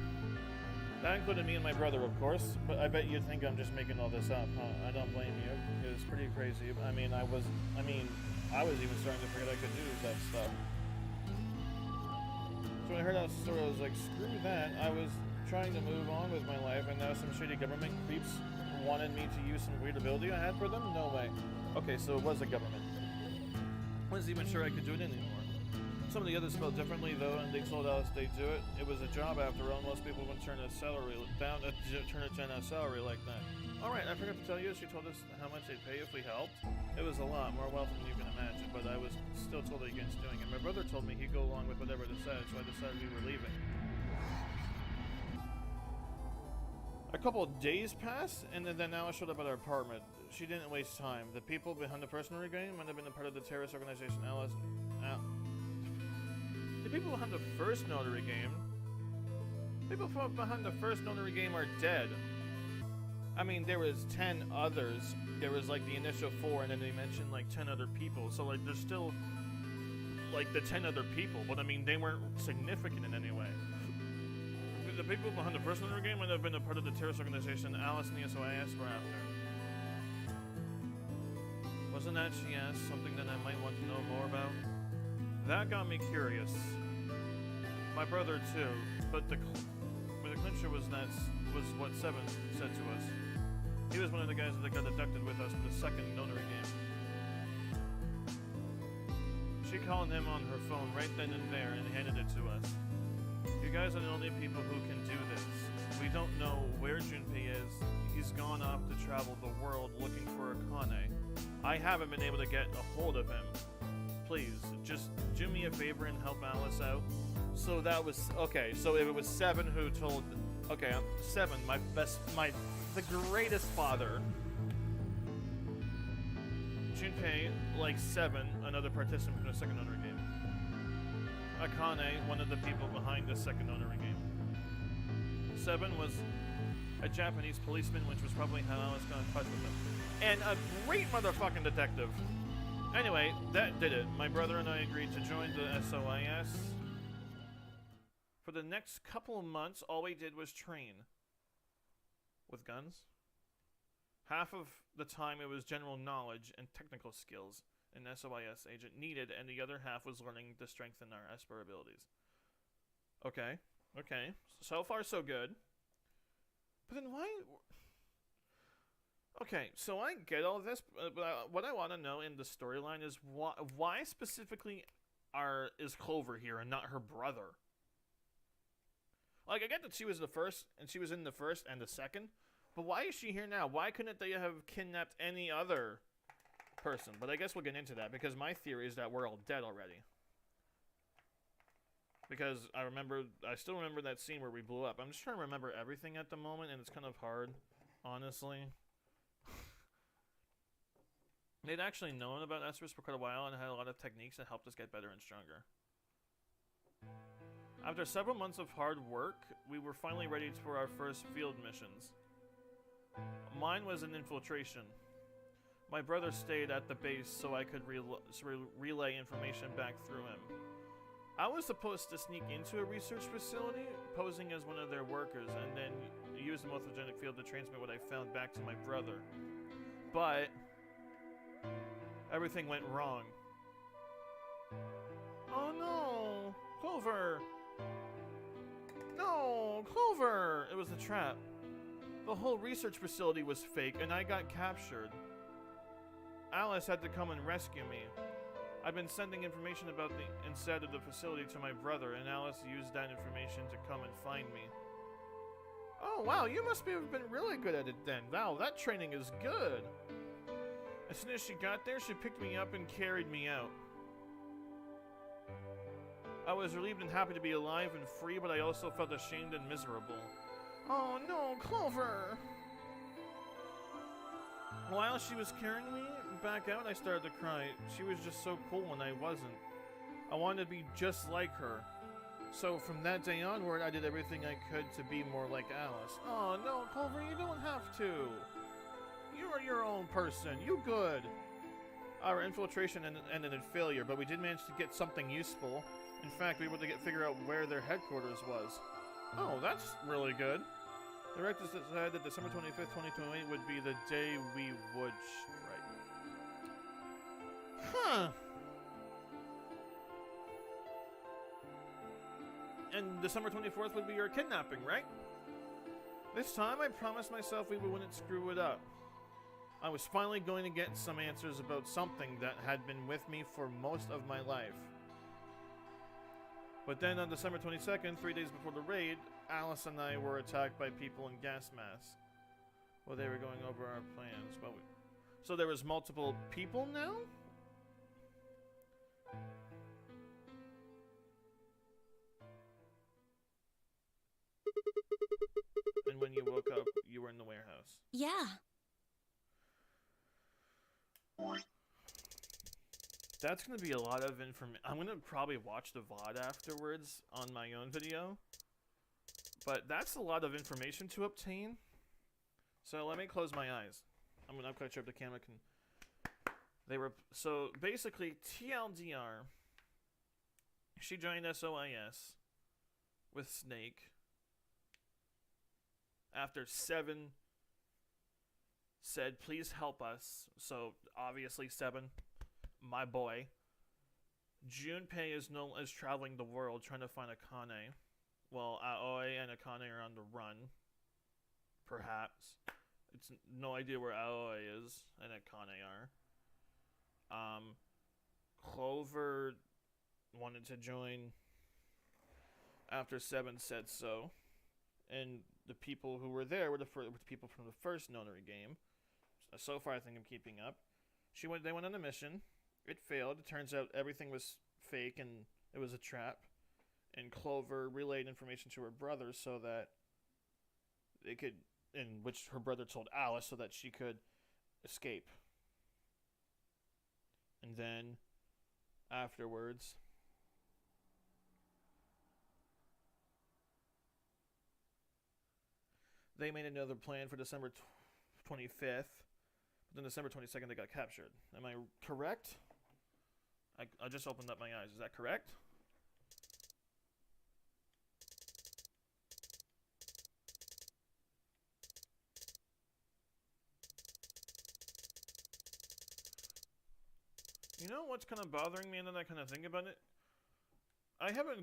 That included me and my brother, of course. But I bet you think I'm just making all this up, huh? I don't blame you. It's pretty crazy. I mean, I was even starting to forget I could do that stuff. So when I heard that story, I was like, screw that. I was trying to move on with my life, and now some shady government creeps wanted me to use some weird ability I had for them? No way. Okay, so it was a government. I wasn't even sure I could do it anymore. Some of the others spelled differently though, and they told us they'd do it. It was a job after all. Most people wouldn't turn a salary down, turn it down a salary like that. All right, I forgot to tell you. She told us how much they'd pay if we helped. It was a lot, more wealth than you can imagine. But I was still totally against doing it. My brother told me he'd go along with whatever they said, so I decided we were leaving. A couple of days passed, and then Alice showed up at our apartment. She didn't waste time. The people behind the personal game might have been a part of the terrorist organization Alice. The people behind the first notary game. People behind the first notary game are dead. I mean, there was 10 others. There was like the initial 4, and then they mentioned like 10 other people. So like, there's still like the 10 other people, but I mean, they weren't significant in any way. The people behind the first notary game might have been a part of the terrorist organization Alice and the SOIS were after. Wasn't that, she asked, something that I might want to know more about? That got me curious. My brother too, but the clincher was what Seven said to us. He was one of the guys that got abducted with us for the second notary game. She called him on her phone right then and there and handed it to us. You guys are the only people who can do this. We don't know where Junpei is. He's gone off to travel the world looking for Akane. I haven't been able to get a hold of him. Please, just do me a favor and help Alice out. So that was, okay, so if it was Seven who told, okay, Seven, the greatest father. Junpei, like Seven, another participant in the second notary game. Akane, one of the people behind the second notary game. Seven was a Japanese policeman, which was probably how Alice got in touch with him. And a great motherfucking detective. Anyway, that did it. My brother and I agreed to join the SOIS. For the next couple of months, all we did was train. With guns. Half of the time it was general knowledge and technical skills an SOIS agent needed, and the other half was learning to strengthen our Esper abilities. Okay. So far, so good. But then why... Okay, so I get all this, but what I want to know in the storyline is why specifically is Clover here and not her brother? Like, I get that she was the first, and she was in the first and the second, but why is she here now? Why couldn't they have kidnapped any other person? But I guess we'll get into that, because my theory is that we're all dead already. Because I still remember that scene where we blew up. I'm just trying to remember everything at the moment, and it's kind of hard, honestly. They'd actually known about Espers for quite a while and had a lot of techniques that helped us get better and stronger. After several months of hard work, we were finally ready for our first field missions. Mine was an infiltration. My brother stayed at the base so I could relay information back through him. I was supposed to sneak into a research facility, posing as one of their workers, and then use the morphogenic field to transmit what I found back to my brother. But everything went wrong. Oh no! Clover! No! Clover! It was a trap. The whole research facility was fake, and I got captured. Alice had to come and rescue me. I've been sending information about the inside of the facility to my brother, and Alice used that information to come and find me. Oh wow, you must have been really good at it then. Wow, that training is good. As soon as she got there, she picked me up and carried me out. I was relieved and happy to be alive and free, but I also felt ashamed and miserable. Oh no, Clover! While she was carrying me back out, I started to cry. She was just so cool when I wasn't. I wanted to be just like her. So from that day onward, I did everything I could to be more like Alice. Oh no, Clover, you don't have to. You are your own person. You good. Our infiltration ended in failure, but we did manage to get something useful. In fact, we were able to figure out where their headquarters was. Oh, that's really good. The directors decided that December 25th, 2028 would be the day we would strike. Huh. And December 24th would be your kidnapping, right? This time I promised myself we wouldn't screw it up. I was finally going to get some answers about something that had been with me for most of my life. But then on December 22nd, 3 days before the raid, Alice and I were attacked by people in gas masks. Well, they were going over our plans, but so there was multiple people now? And when you woke up, you were in the warehouse. Yeah. That's going to be a lot of information. I'm going to probably watch the VOD afterwards on my own video. But that's a lot of information to obtain. So let me close my eyes. I'm not quite sure if the camera can... They were... So basically, TLDR... She joined SOIS with Snake after 7 said, please help us. So obviously 7, my boy. Junpei is traveling the world trying to find Akane. Well, Aoi and Akane are on the run. Perhaps. It's no idea where Aoi is and Akane are. Clover wanted to join after 7 said so. And the people who were there were the people from the first Nonary game. So far, I think I'm keeping up. They went on a mission. It failed. It turns out everything was fake and it was a trap. And Clover relayed information to her brother so that they could, in which her brother told Alice so that she could escape. And then, afterwards, they made another plan for December 25th. But then December 22nd, they got captured. Am I correct? I just opened up my eyes. Is that correct? You know what's kind of bothering me, and then I kind of think about it? I have a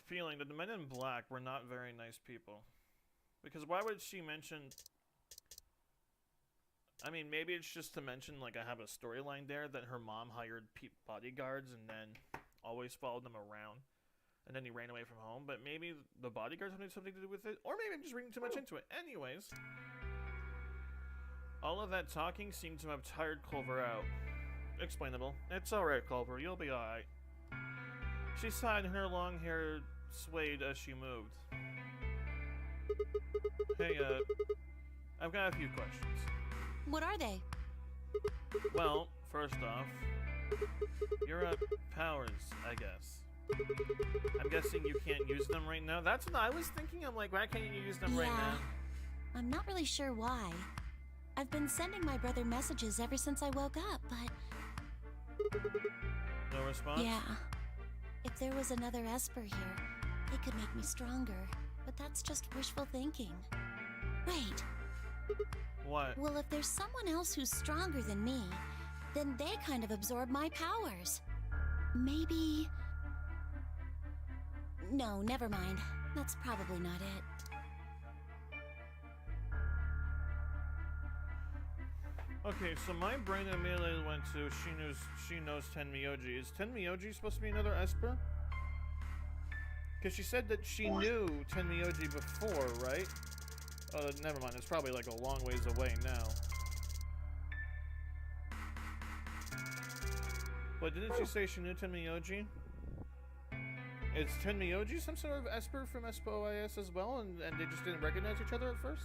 feeling that the Men in Black were not very nice people. Because why would she mention... I mean, maybe it's just to mention, like, I have a storyline there that her mom hired bodyguards and then always followed them around. And then he ran away from home. But maybe the bodyguards have something to do with it. Or maybe I'm just reading too much into it. Anyways. All of that talking seemed to have tired Clover out. Explainable. It's alright, Clover. You'll be alright. She sighed and her long hair swayed as she moved. Hey, I've got a few questions. What are they? Well, first off, you're at Powers, I guess. I'm guessing you can't use them right now? That's what I was thinking. I'm like, why can't you use them right now? I'm not really sure why. I've been sending my brother messages ever since I woke up, but... No response? Yeah. If there was another Esper here, it could make me stronger. But that's just wishful thinking. Wait. What? Well, if there's someone else who's stronger than me, then they kind of absorb my powers. Maybe... No, never mind. That's probably not it. Okay, so my brain immediately went to she knows Tenmyoji. Is Tenmyoji supposed to be another Esper? Because she said that she knew Tenmyoji before, right? Oh, never mind. It's probably like a long ways away now. But didn't she say she knew Tenmyoji? Is Tenmyoji some sort of Esper from SOIS as well, and they just didn't recognize each other at first?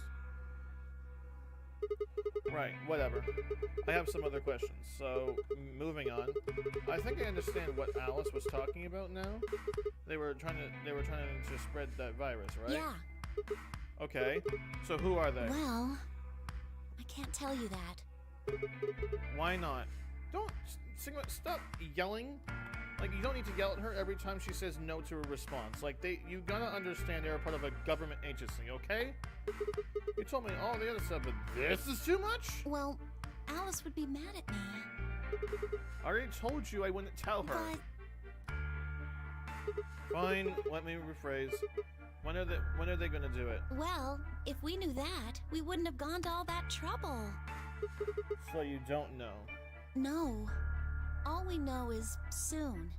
Right, whatever. I have some other questions, so moving on. I think I understand what Alice was talking about now. They were trying to spread that virus, right? Yeah. Okay, so who are they? Well, I can't tell you that. Why not? Don't stop yelling. Like, you don't need to yell at her every time she says no to a response. Like, you gotta understand they're part of a government agency, okay? You told me all the other stuff, but this is too much? Well, Alice would be mad at me. I already told you I wouldn't tell her. But... Fine, let me rephrase. When are they gonna do it? Well, if we knew that, we wouldn't have gone to all that trouble. So you don't know? No. All we know is soon.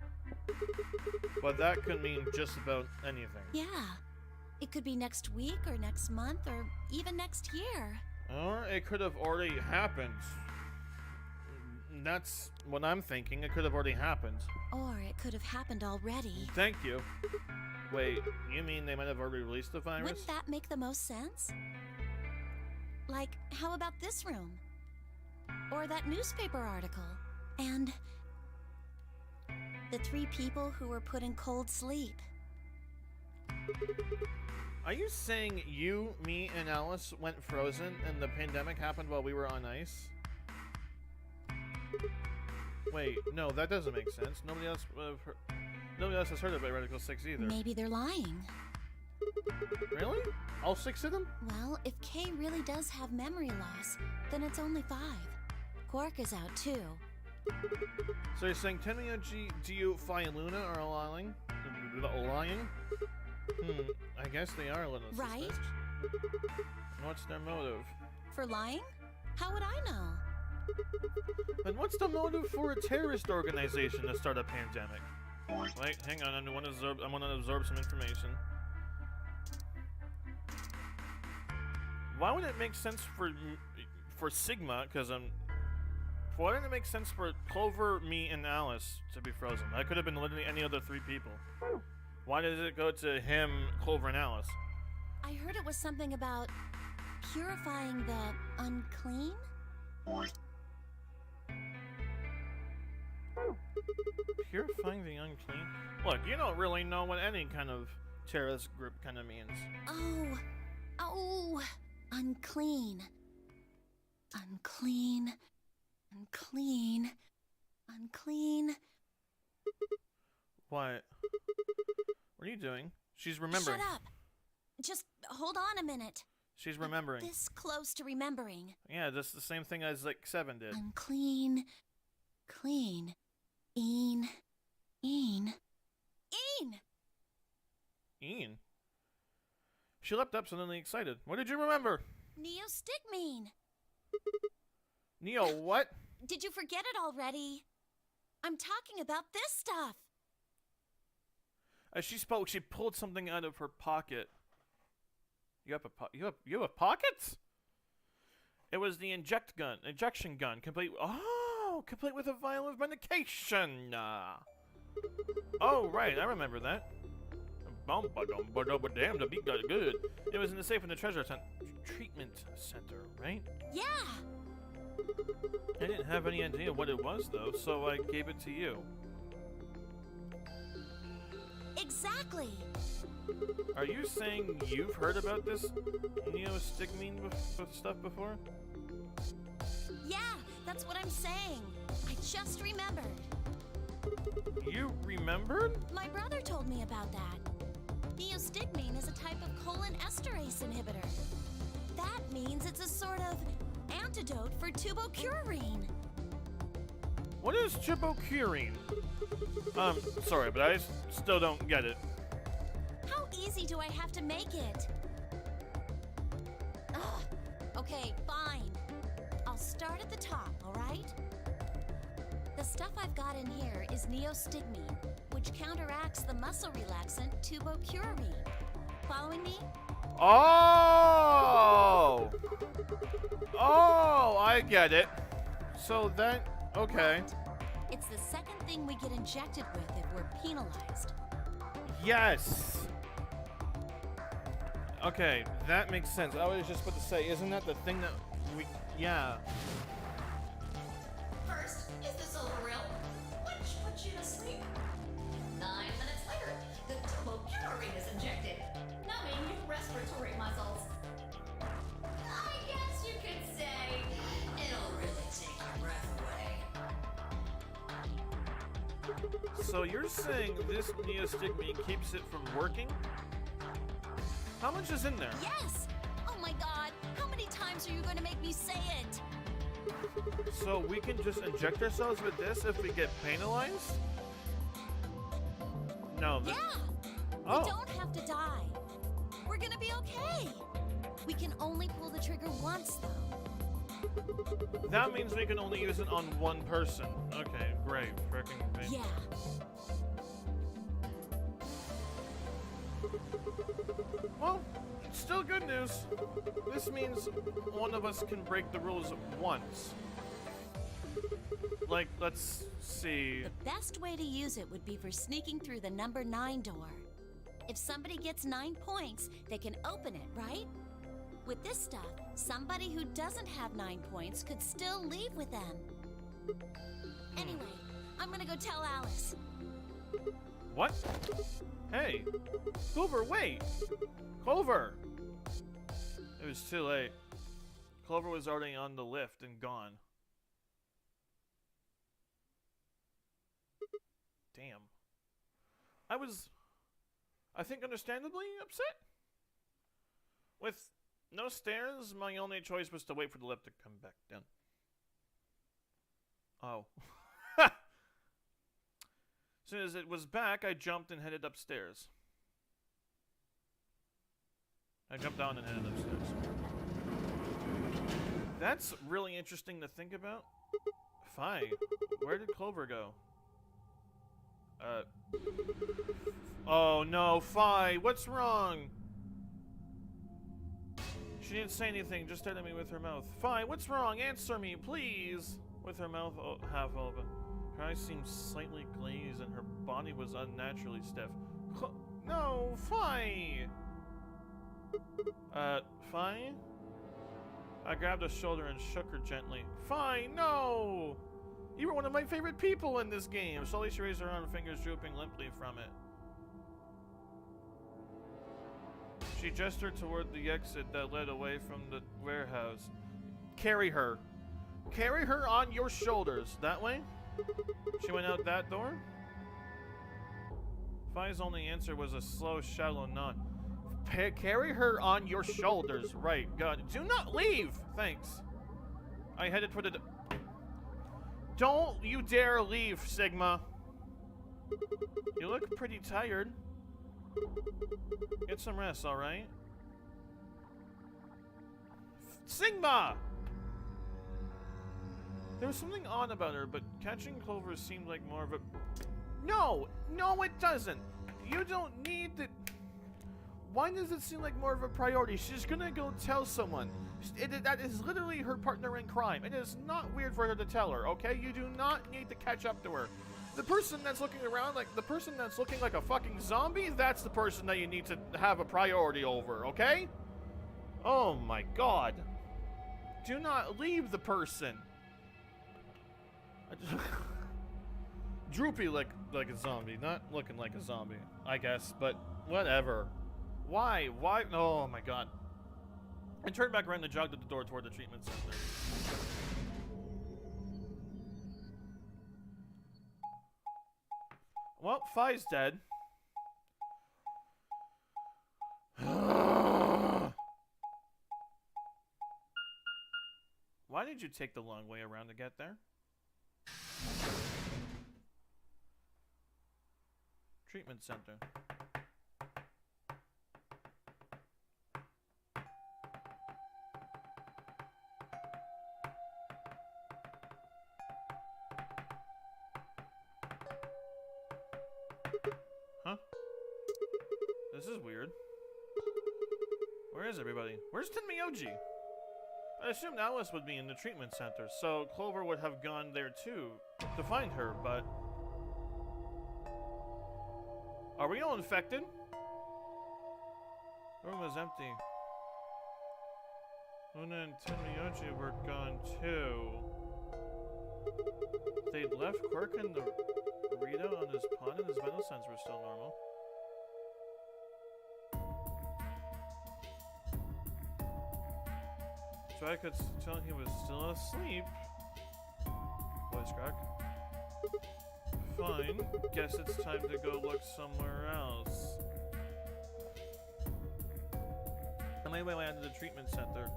But that could mean just about anything. Yeah. It could be next week or next month or even next year. Or it could have already happened. That's what I'm thinking. It could have already happened. Or it could have happened already. Thank you. Wait, you mean they might have already released the virus? Wouldn't that make the most sense? Like, how about this room? Or that newspaper article? And the 3 people who were put in cold sleep. Are you saying you, me, and Alice went frozen and the pandemic happened while we were on ice? Wait, no, that doesn't make sense. Nobody else has heard about Radical 6 either. Maybe they're lying. Really? All 6 of them? Well, if Kay really does have memory loss, then it's only 5. Quark is out too. So you're saying Tenmyo, Dio, Phi, and Luna are all lying? Lying? I guess they are a little Right? suspect. What's their motive? For lying? How would I know? And what's the motive for a terrorist organization to start a pandemic? Wait, hang on, I want to absorb some information. Why would it make sense for Sigma? Because why didn't it make sense for Clover, me, and Alice to be frozen? That could have been literally any other 3 people. Why does it go to him, Clover, and Alice? I heard it was something about purifying the unclean? Purifying the unclean? Look, you don't really know what any kind of terrorist group kind of means. Oh, unclean. Unclean. Unclean. Unclean. What? What are you doing? She's remembering. Shut up. Just hold on a minute. She's remembering. This close to remembering. Yeah, that's the same thing as like 7 did. Unclean. Clean. Een. Een. Een! Ian. She leapt up suddenly excited. What did you remember? Neostigmine. Neo, what? Did you forget it already? I'm talking about this stuff. As she spoke, she pulled something out of her pocket. You have pockets? It was the injection gun, complete with a vial of medication. Oh, right, I remember that. Damn, the beat got good. It was in the safe in the treatment center, right? Yeah. I didn't have any idea what it was, though, so I gave it to you. Exactly. Are you saying you've heard about this neostigmine stuff before? Yeah, that's what I'm saying. I just remembered. You remembered? My brother told me about that. Neostigmine is a type of colon esterase inhibitor. That means it's a sort of antidote for tubocurine. What is tubocurine? Sorry, but I still don't get it. How easy do I have to make it? Ugh. Okay, fine. I'll start at the top, alright? The stuff I've got in here is neostigmine, which counteracts the muscle relaxant tubocurine. Following me? Oh! Oh, I get it. So that, okay. Right. It's the second thing we get injected with if we're penalized. Yes! Okay, that makes sense. I was just about to say, isn't that the thing that we... Yeah. First, is this over real? Which puts you to sleep. 9 minutes later, the tubocurine is injected, numbing your respiratory muscles. I guess you could say it'll really take your breath away. So you're saying this neostigmine keeps it from working? How much is in there? Yes! Oh my god, how many times are you going to make me say it? So we can just inject ourselves with this if we get penalized? No. Yeah! Oh. We don't have to die. We're gonna be okay. We can only pull the trigger once, though. That means we can only use it on one person. Okay, great. Frickin' great. Yeah. Well, it's still good news. This means one of us can break the rules once. Like, let's see. The best way to use it would be for sneaking through the number 9 door. If somebody gets 9 points, they can open it, right? With this stuff, somebody who doesn't have 9 points could still leave with them. Anyway, I'm gonna go tell Alice. What? Hey, Clover, wait! Clover! It was too late. Clover was already on the lift and gone. Damn. I think understandably upset. With no stairs, my only choice was to wait for the lift to come back down. Oh. As soon as it was back, I jumped and headed upstairs. I jumped down and headed upstairs. That's really interesting to think about. Fi, where did Clover go? Oh no, Fi, what's wrong? She didn't say anything, just stared at me with her mouth. Fi, what's wrong? Answer me, please! With her mouth half open. Her eyes seemed slightly glazed and her body was unnaturally stiff. No, Fi! Fi? I grabbed her shoulder and shook her gently. Fi, no! You were one of my favorite people in this game! Slowly she raised her arm, fingers drooping limply from it. She gestured toward the exit that led away from the warehouse. Carry her. Carry her on your shoulders. That way? She went out that door? Fi's only answer was a slow, shallow nod. Carry her on your shoulders. Right. God. Do not leave! Thanks. I headed for the... Don't you dare leave, Sigma. You look pretty tired. Get some rest, alright? Sigma! There was something odd about her, but catching Clover seemed like more of a... No! No, it doesn't! You don't need to... Why does it seem like more of a priority? She's gonna go tell someone. That is literally her partner in crime. It is not weird for her to tell her, okay? You do not need to catch up to her. The person that's looking around, like, the person that's looking like a fucking zombie, that's the person that you need to have a priority over, okay? Oh my god. Do not leave the person. Droopy like a zombie, not looking like a zombie, I guess, but whatever. Why? Why? Oh my god. I turned back around and jogged at the door toward the treatment center. Well, Fi's dead. Why did you take the long way around to get there? Treatment center. Huh? This is weird. Where is everybody? Where's Tenmyoji? I assumed Alice would be in the treatment center, so Clover would have gone there too to find her, but... Are we all infected? The room was empty. Luna and Tenmyoji were gone too. They'd left Quirk and the readout on his pawn and his vital signs were still normal. So I could tell he was still asleep. Voice crack. Fine. Guess it's time to go look somewhere else. I made my way out to the treatment center.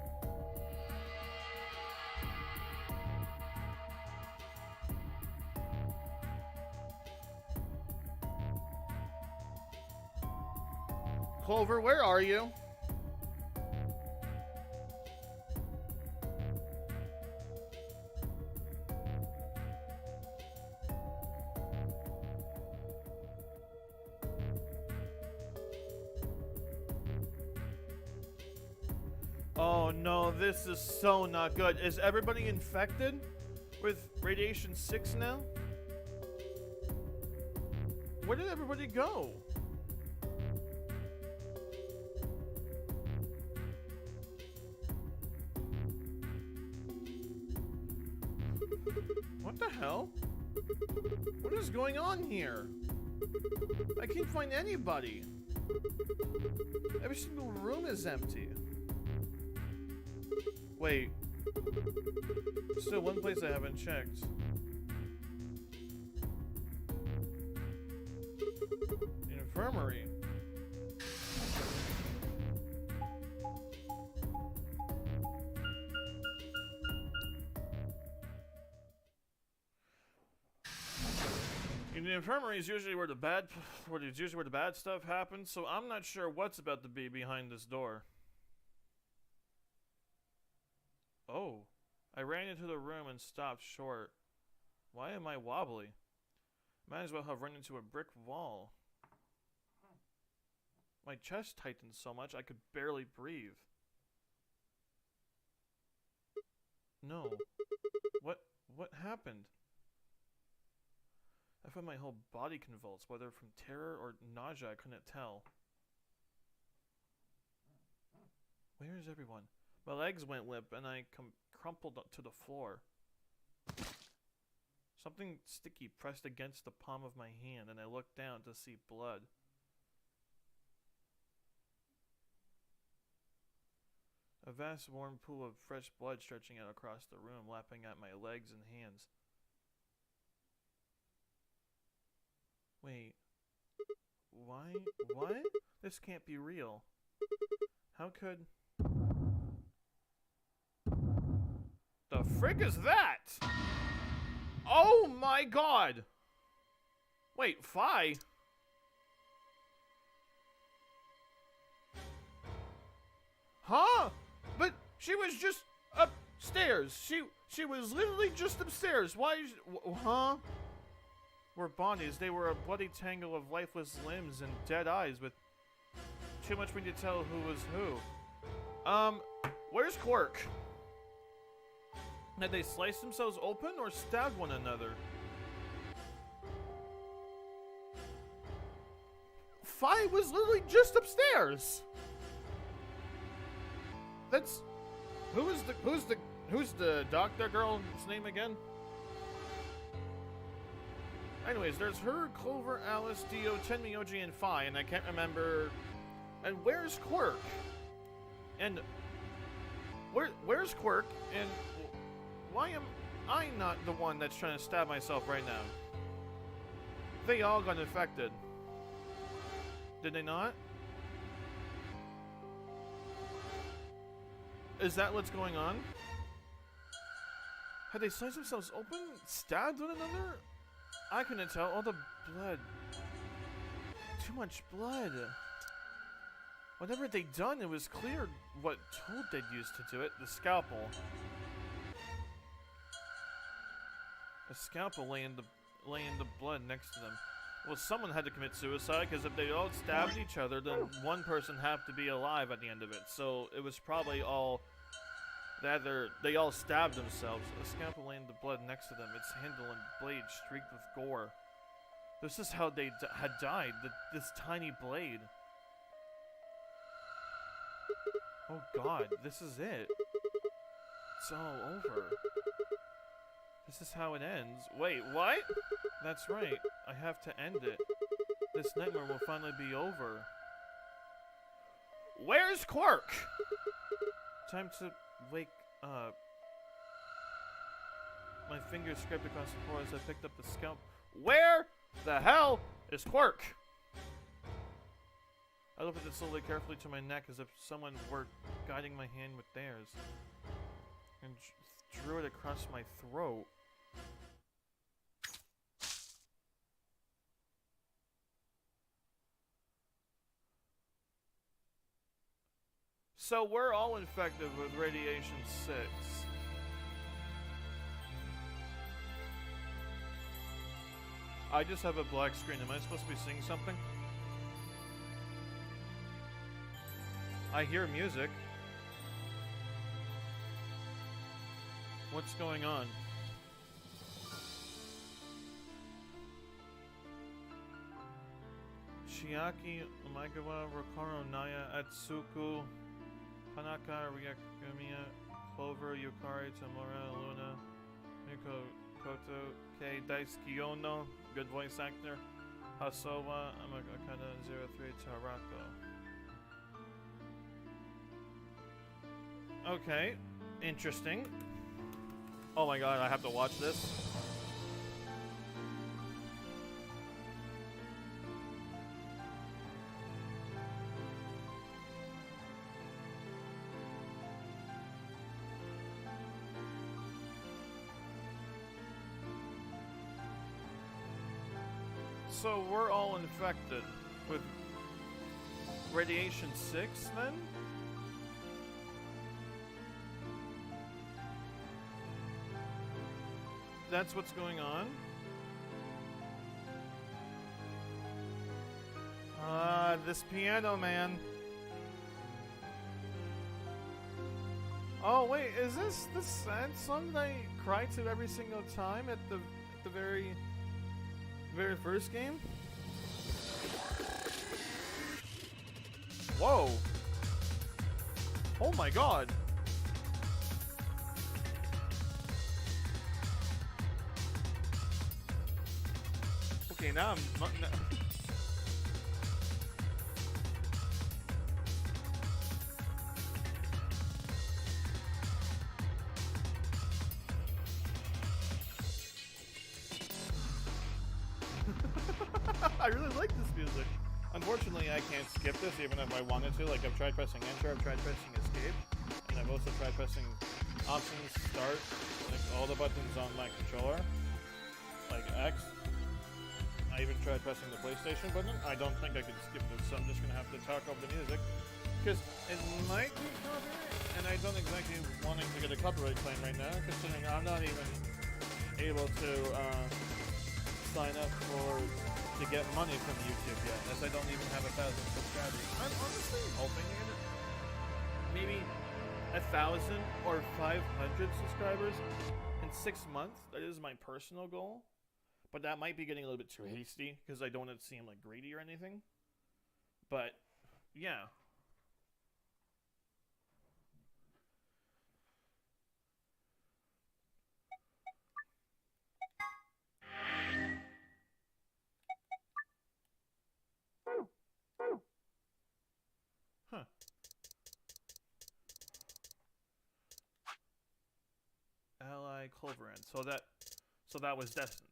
Clover, where are you? Oh no, this is so not good. Is everybody infected with Radiation 6 now? Where did everybody go? What the hell? What is going on here? I can't find anybody. Every single room is empty. Wait. Still one place I haven't checked. The infirmary. The infirmary is usually where the bad stuff happens, so I'm not sure what's about to be behind this door. Oh, I ran into the room and stopped short. Why am I wobbly? Might as well have run into a brick wall. My chest tightened so much I could barely breathe. No. What happened? I felt my whole body convulse, whether from terror or nausea, I couldn't tell. Where is everyone? My legs went limp and I crumpled to the floor. Something sticky pressed against the palm of my hand and I looked down to see blood. A vast warm pool of fresh blood stretching out across the room, lapping at my legs and hands. Wait. Why? What? This can't be real. How could... The frick is that? Oh my god! Wait, Fi? Huh? But she was just upstairs. She was literally just upstairs. Why is... Huh? Were bodies. They were a bloody tangle of lifeless limbs and dead eyes with too much for me to tell who was who. Where's Quirk? Had they sliced themselves open or stabbed one another? Fi was literally just upstairs. That's who's the doctor girl's name again? Anyways, there's her, Clover, Alice, Dio, Tenmyoji, and Fi, and I can't remember. And where's Quirk? And where's Quirk? And why am I not the one that's trying to stab myself right now? They all got infected. Did they not? Is that what's going on? Had they sliced themselves open? Stabbed one another? I couldn't tell. All the blood. Too much blood. Whatever they'd done, it was clear what tool they'd used to do it. The scalpel. A scalpel lay in the blood next to them. Well, someone had to commit suicide, because if they all stabbed each other, then one person had to be alive at the end of it. So it was probably all... They all stabbed themselves. A scalpel lay in the blood next to them, its handle and blade streaked with gore. This is how they had died, this tiny blade. Oh god, this is it. It's all over. This is how it ends. Wait, what? That's right, I have to end it. This nightmare will finally be over. Where's Quirk? Time to wake up. My fingers scraped across the floor as I picked up the scalp. Where the hell is Quirk? I lifted it slowly, carefully to my neck as if someone were guiding my hand with theirs, and drew it across my throat. So we're all infected with Radiation 6. I just have a black screen. Am I supposed to be seeing something? I hear music. What's going on? Shiaki, Omagawa, Rokoro, Naya, Atsuku, Hanaka, Ryakumiya, Clover, Yukari, Tamura, Luna, Miko, Koto, Kei, Daisuke Ono, good voice actor, Hasowa, Amakakana, 03, Tarako. Okay, interesting. Oh my god, I have to watch this. So we're all infected with radiation 6 then? That's what's going on? This piano man. Oh wait, is this the sad song that I cry to every single time at the very first game? Whoa! Oh my god! Okay, now I'm not. I really like this music. Unfortunately, I can't skip this even if I wanted to. Like, I've tried pressing enter, I've tried pressing escape, and I've also tried pressing options, start, like all the buttons on my controller, like X. I even tried pressing the PlayStation button. I don't think I could skip this, so I'm just gonna have to talk over the music, because it might be copyright, and I don't exactly wanting to get a copyright claim right now, considering I'm not even able to sign up to get money from YouTube yet, as I don't even have 1,000 subscribers. I'm honestly hoping to get maybe 1,000 or 500 subscribers in 6 months. That is my personal goal, but that might be getting a little bit too hasty because I don't want to seem like greedy or anything. But yeah. Huh. Ally Cloverend. So that was destined.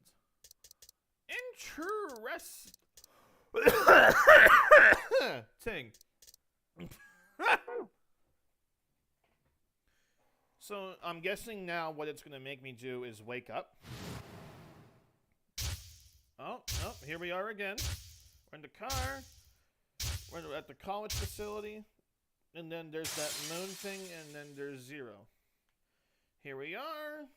Ting. So I'm guessing now what it's gonna make me do is wake up. Oh, here we are again. We're in the car. We're at the college facility. And then there's that moon thing, and then there's Zero. Here we are.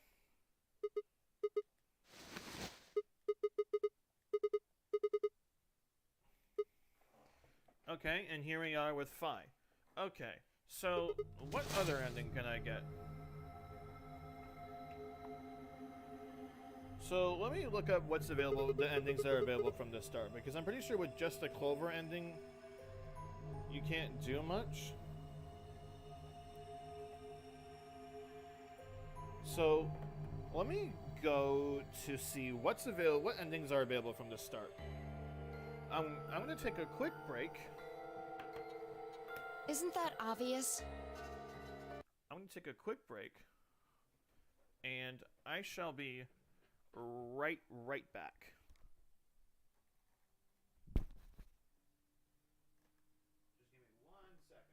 Okay, and here we are with Phi. Okay, so what other ending can I get? So let me look up what's available, the endings that are available from the start, because I'm pretty sure with just the Clover ending, you can't do much. So let me go to see what's available, what endings are available from the start. I'm gonna take a quick break. Isn't that obvious? I'm gonna take a quick break, and I shall be right back. Just give me 1 second.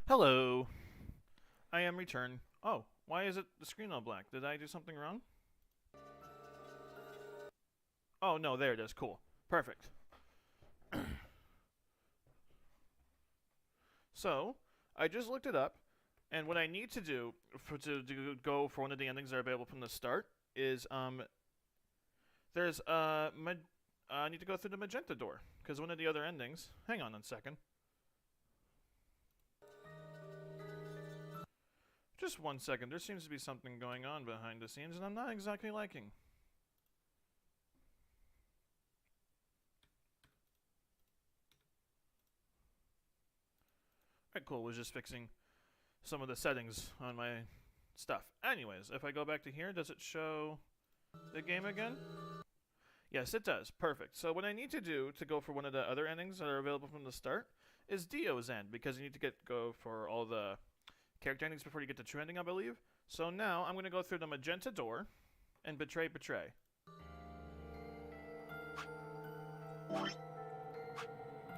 Hello. I am returned. Oh, why is it the screen all black? Did I do something wrong? Oh, no, there it is. Cool. Perfect. So, I just looked it up, and what I need to do to go for one of the endings that are available from the start is, there's, I need to go through the magenta door, because one of the other endings... Hang on a second. Just 1 second. There seems to be something going on behind the scenes, and I'm not exactly liking. Alright, cool. Was just fixing some of the settings on my stuff. Anyways, if I go back to here, does it show the game again? Yes, it does. Perfect. So what I need to do to go for one of the other endings that are available from the start is Dio's End, because you need to go for all the character endings before you get to true ending, I believe. So now I'm going to go through the magenta door and betray.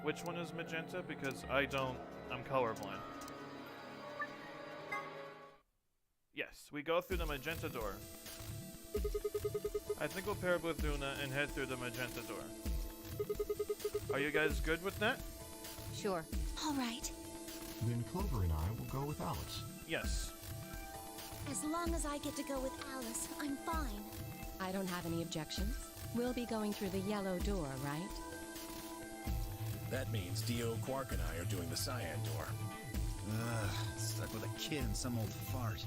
Which one is magenta? Because I'm colorblind. Yes, we go through the magenta door. I think we'll pair up with Luna and head through the magenta door. Are you guys good with that? Sure. All right. Then Clover and I will go with Alice. Yes. As long as I get to go with Alice, I'm fine. I don't have any objections. We'll be going through the yellow door, right? That means Dio, Quark, and I are doing the cyan door. Ugh, stuck with a kid and some old fart.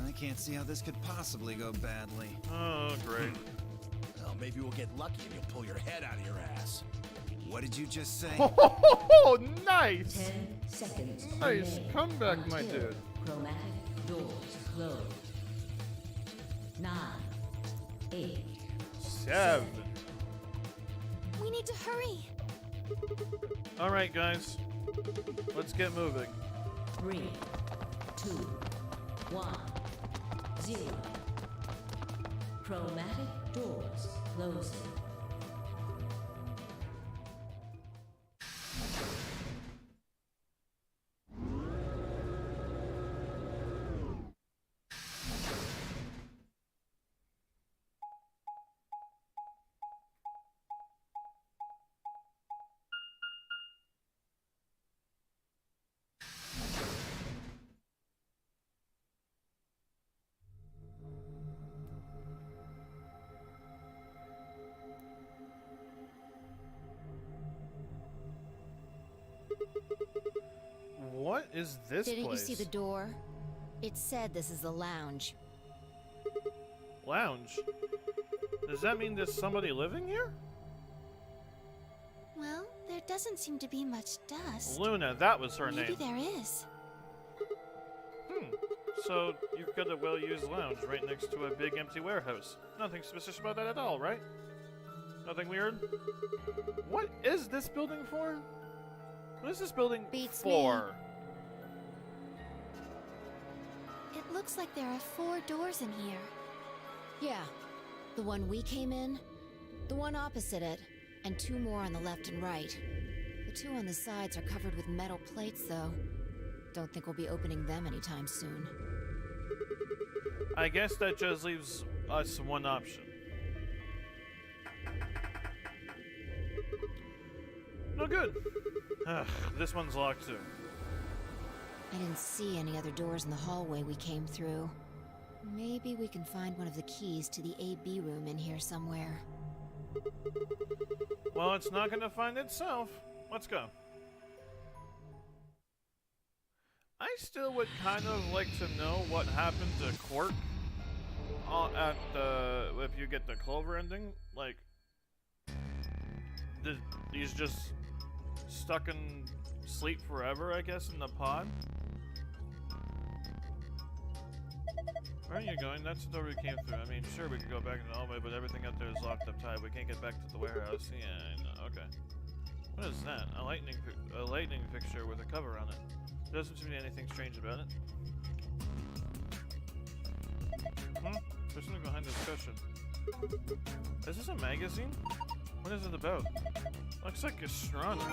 I can't see how this could possibly go badly. Oh, great. Well, maybe we'll get lucky and you'll pull your head out of your ass. What did you just say? Oh, nice! 10 seconds. Nice remain comeback, my until dude. Chromatic doors close. 9, 8, 7. We need to hurry. Alright, guys. Let's get moving. 3, 2, 1, 0. Chromatic doors closing. What is this Didn't place? you see the door? It said this is the lounge. Lounge? Does that mean there's somebody living here? Well, there doesn't seem to be much dust. Luna, that was her Maybe name. there is. So, you've got a well-used lounge right next to a big empty warehouse. Nothing suspicious about that at all, right? Nothing weird? What is this building for? What is this building Beats for? It looks like there are 4 doors in here. Yeah. The one we came in, the one opposite it, and 2 more on the left and right. The 2 on the sides are covered with metal plates, though. Don't think we'll be opening them anytime soon. I guess that just leaves us one option. No good. Ugh, this one's locked too. I didn't see any other doors in the hallway we came through. Maybe we can find one of the keys to the AB room in here somewhere. Well, it's not gonna find itself. Let's go. I still would kind of like to know what happened to Quark at the if you get the Clover ending. Like, he's just stuck in sleep forever, I guess, in the pod. Where are you going? That's the door we came through. I mean, sure, we could go back in the hallway, but everything out there is locked up tight. We can't get back to the warehouse. Yeah, I know. Okay. What is that? A lightning fixture with a cover on it. There doesn't seem to be anything strange about it. There's something behind this cushion. Is this a magazine? What is it about? Looks like astronomy.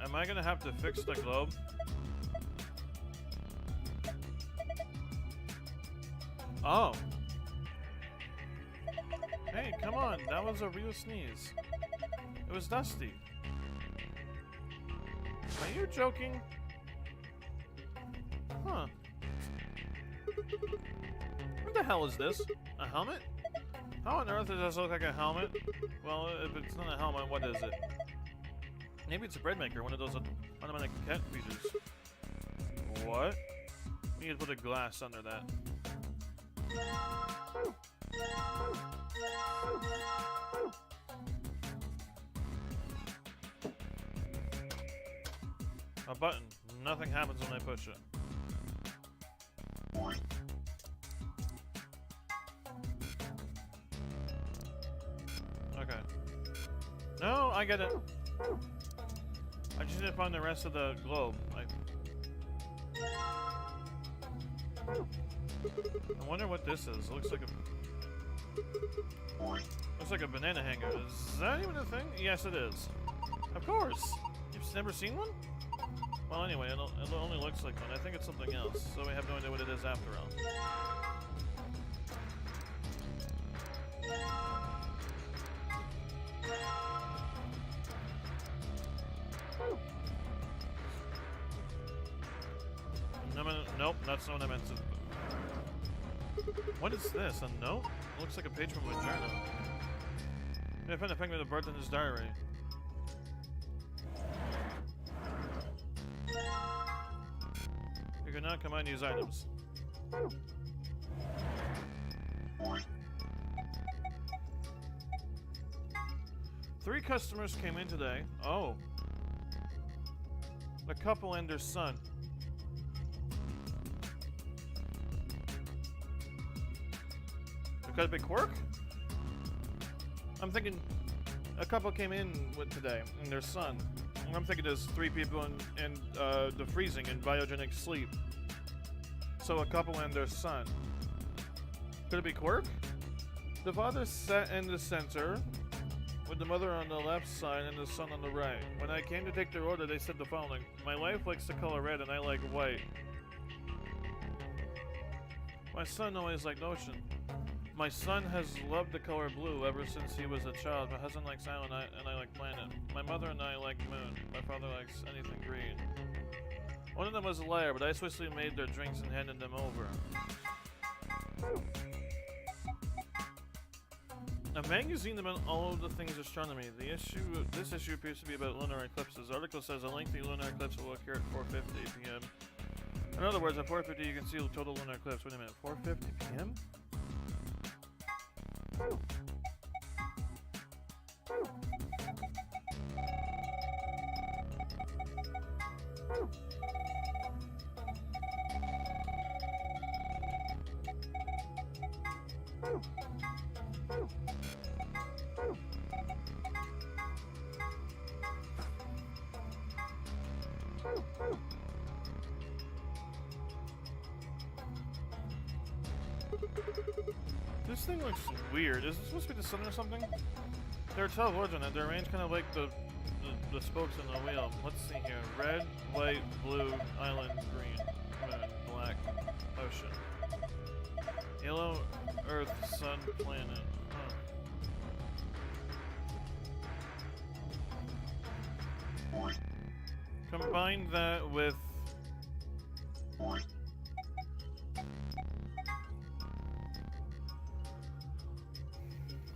Am I gonna have to fix the globe? Oh. Hey, come on. That was a real sneeze. It was Dusty. Are you joking? Huh. What the hell is this? A helmet? How on earth does this look like a helmet? Well, if it's not a helmet, what is it? Maybe it's a bread maker, one of those automatic cat feeders. What? We need to put a glass under that. A button. Nothing happens when I push it. Okay. No, I get it. I just need to find the rest of the globe. I wonder what this is. It looks like a banana hanger. Is that even a thing? Yes, it is. Of course. You've never seen one? Well, anyway, it only looks like one. I think it's something else, so we have no idea what it is after all. Nope, that's not what I meant to. What is this? A note? It looks like a page from a journal. I found a penguin with a bird in his diary. You cannot combine these items. Three customers came in today. Oh. A couple and their son. Got a big quirk? I'm thinking a couple came in with today and their son. I'm thinking there's three people in the freezing and biogenic sleep. So a couple and their son. Could it be quirk? The father sat in the center with the mother on the left side and the son on the right. When I came to take their order, they said the following: my wife likes the color red and I like white. My son always liked ocean. My son has loved the color blue ever since he was a child. My husband likes island and I like planet. My mother and I like moon. My father likes anything green. One of them was a liar, but I swiftly made their drinks and handed them over. A magazine about all of the things astronomy. This issue appears to be about lunar eclipses. The article says a lengthy lunar eclipse will occur at 4:50 p.m. In other words, at 4:50 you can see the total lunar eclipse. Wait a minute, 4:50 p.m.? This thing looks weird. Is it supposed to be the sun or something? There are 12 words on it. They're arranged kind of like the spokes in the wheel. Let's see here. Red, white, blue, island, green, moon, black, ocean. Yellow, earth, sun, planet. Huh. Combine that with...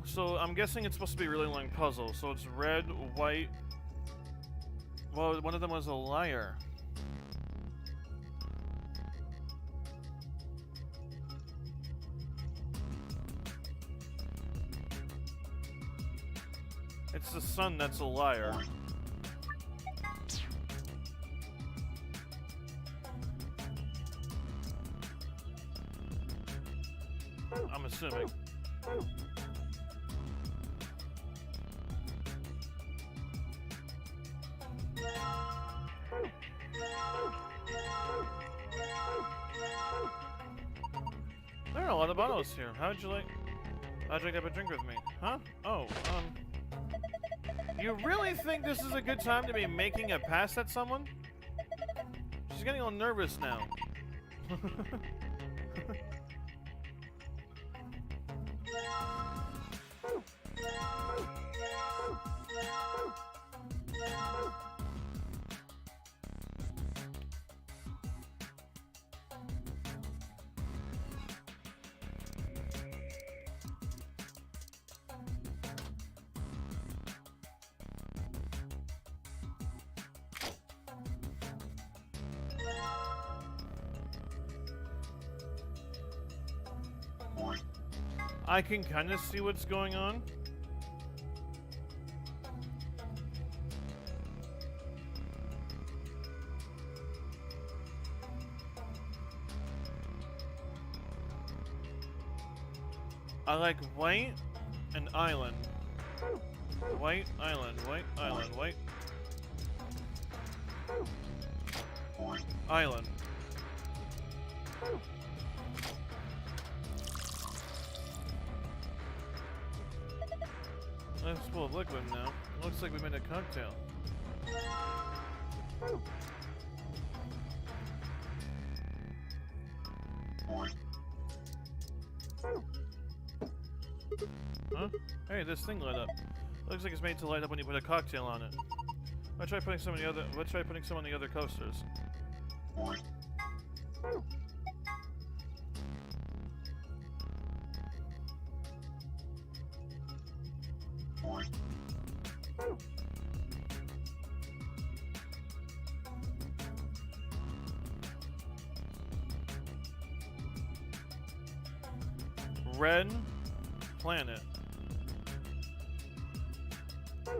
So I'm guessing it's supposed to be a really long puzzle. So it's red, white. Well, one of them was a liar. It's the sun that's a liar. I'm assuming. There are a lot of bottles here. How'd you like have a drink with me? Huh? Oh, You really think this is a good time to be making a pass at someone? She's getting all nervous now. I can kind of see what's going on. I like white and island. White island, white island, white island. That's full of liquid now. Looks like we made a cocktail. Huh? Hey, this thing lit up. Looks like it's made to light up when you put a cocktail on it. Let's try putting some on the other. Let's try putting some on the other coasters. Red planet.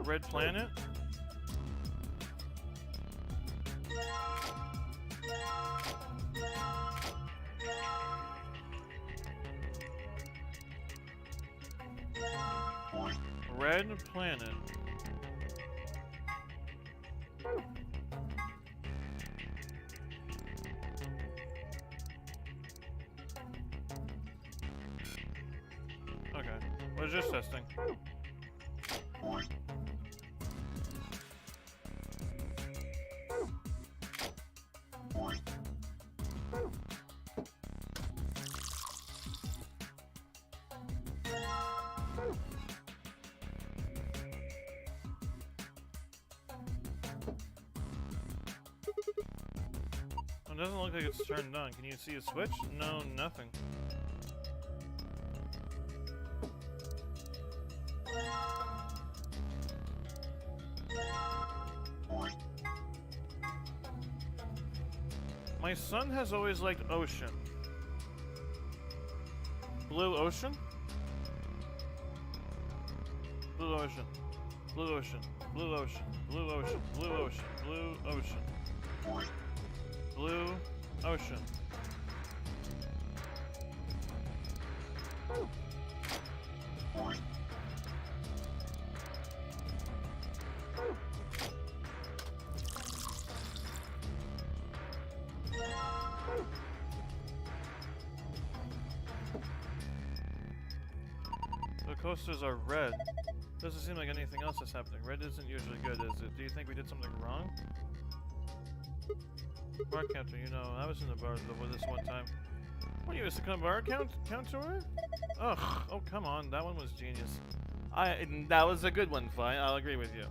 Red planet? Red planet. Okay, we're just testing. It doesn't look like it's turned on. Can you see a switch? No, nothing. My son has always liked ocean. Blue ocean? Blue ocean. Blue ocean. Blue ocean. Blue ocean. Blue ocean. Blue ocean. Blue ocean. The coasters are red. Doesn't seem like anything else is happening. Red isn't usually good, is it? Do you think we did something wrong? Bar counter, you know, I was in the bar with this one time. What, you used to come bar counter? Ugh, oh come on, that one was genius. That was a good one, Fly, I'll agree with you.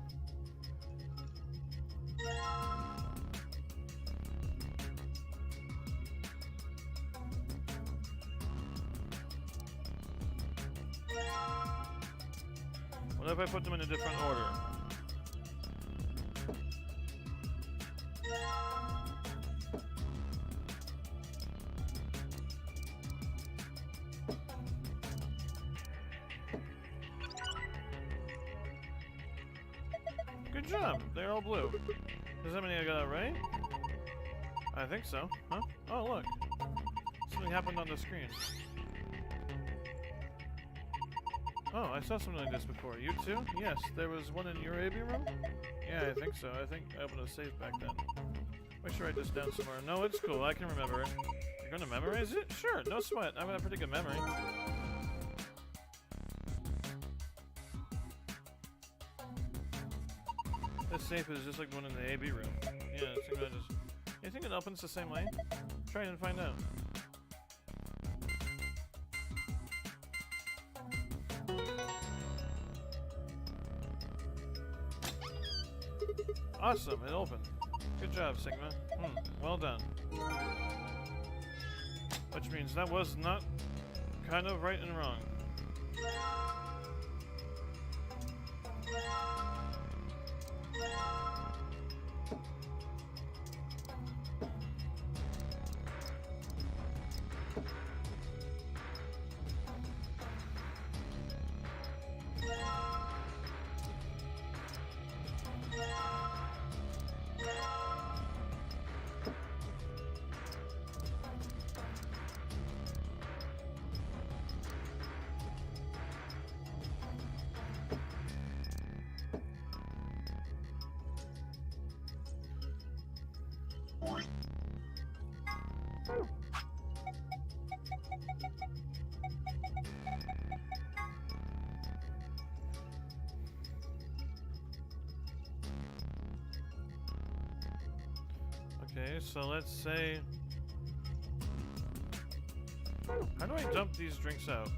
What if I put them in a different order? Good job, they're all blue. Does that mean I got it right? I think so. Huh? Oh, look. Something happened on the screen. Oh, I saw something like this before. You too? Yes, there was one in your AB room? Yeah, I think so. I think I opened a safe back then. I should write this down somewhere. No, it's cool. I can remember it. You're gonna memorize it? Sure, no sweat. I've got a pretty good memory. safe is just like the one in the AB room. Yeah, Sigma just... You think it opens the same way? Try and find out. Awesome, it opened. Good job, Sigma. Well done. Which means that was not kind of right and wrong. Okay, so let's say... How do I dump these drinks out?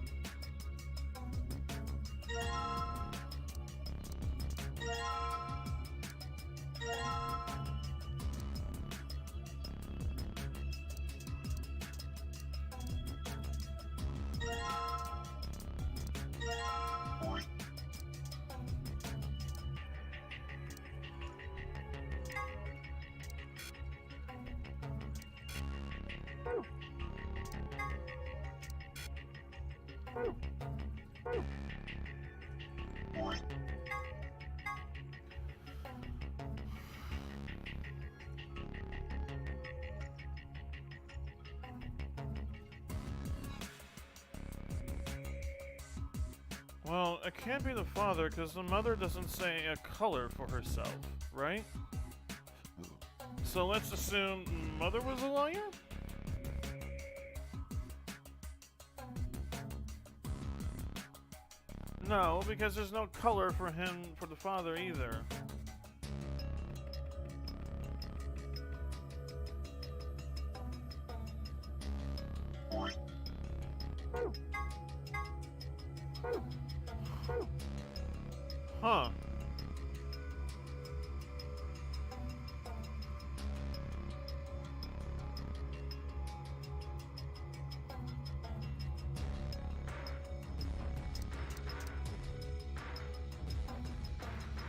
Well, it can't be the father because the mother doesn't say a color for herself, right? So let's assume mother was a liar? No, because there's no color for him, for the father either. Huh.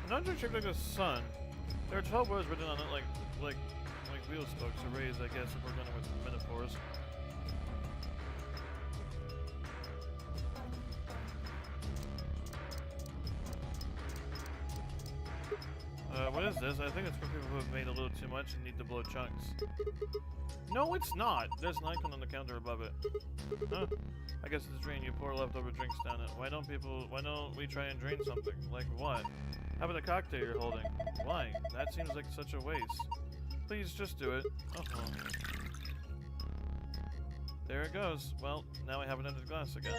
An object shaped like a sun. There are 12 words written on it like wheel spokes or rays, I guess, if we're going with metaphors. What is this? I think it's for people who have made a little too much and need to blow chunks. No, it's not! There's an icon on the counter above it. Huh. I guess it's a drain. You pour leftover drinks down it. Why don't we try and drain something? Like what? How about the cocktail you're holding? Why? That seems like such a waste. Please, just do it. There it goes. Well, now I have an empty glass again.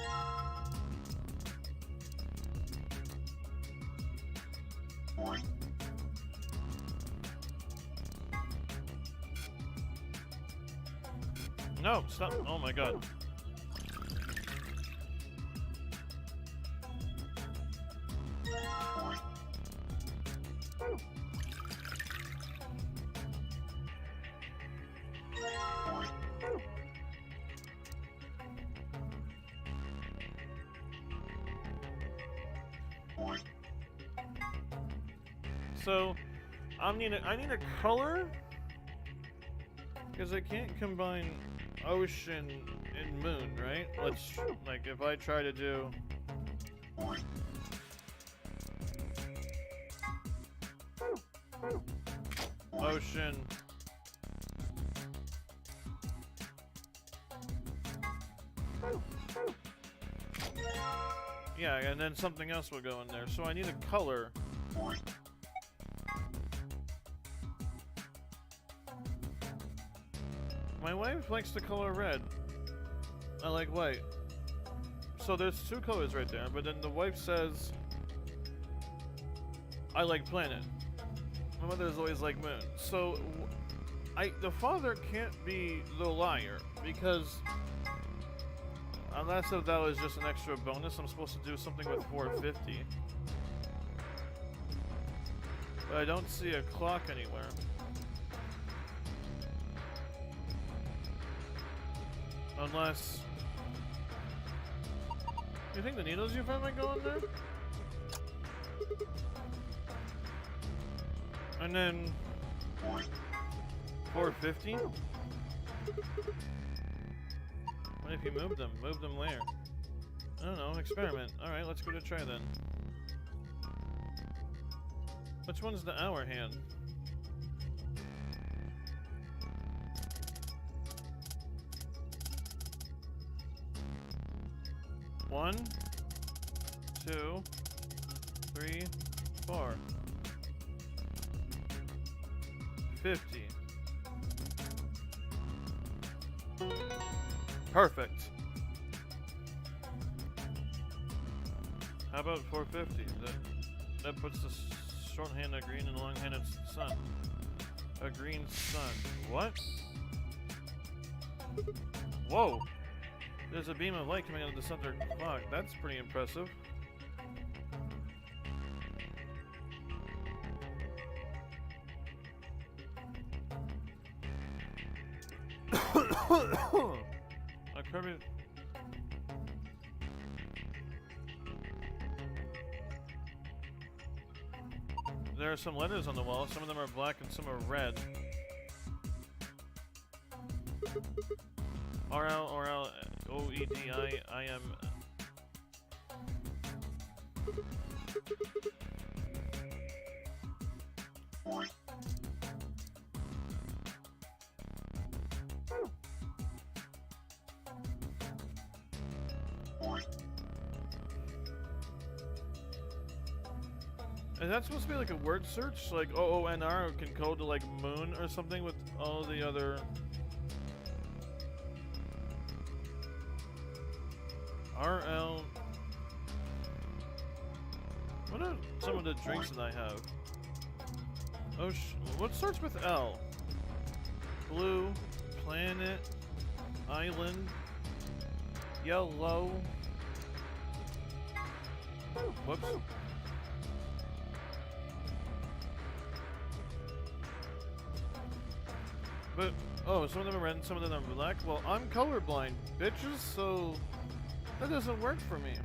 No, stop. Oh my god. So, I need a color because I can't combine ocean and moon, right? Let's like if I try to do ocean yeah, and then something else will go in there. So I need a color. My wife likes the color red. I like white. So there's two colors right there, but then the wife says I like planet. My mother is always like Moon. So, the father can't be the liar because unless if that was just an extra bonus, I'm supposed to do something with 450. But I don't see a clock anywhere. Unless... You think the needles you find might go in there? And then... 450? What if you move them? Move them where? I don't know, experiment. Alright, let's give it a try then. Which one's the hour hand? One, 2, 3, 4. 50. Perfect. How about 450? That puts the short-handed green and long-handed sun. A green sun. What? Whoa! There's a beam of light coming out of the center clock. That's pretty impressive. Kirby. There are some letters on the wall. Some of them are black and some are red. RL, OEDI, IM. Is that supposed to be like a word search? Like OONR can code to like moon or something with all the other... RL... What are some of the drinks that I have? Oh what starts with L? Blue, planet, island, yellow... Whoops. But, oh, some of them are red and some of them are black. Well, I'm colorblind, bitches, so that doesn't work for me.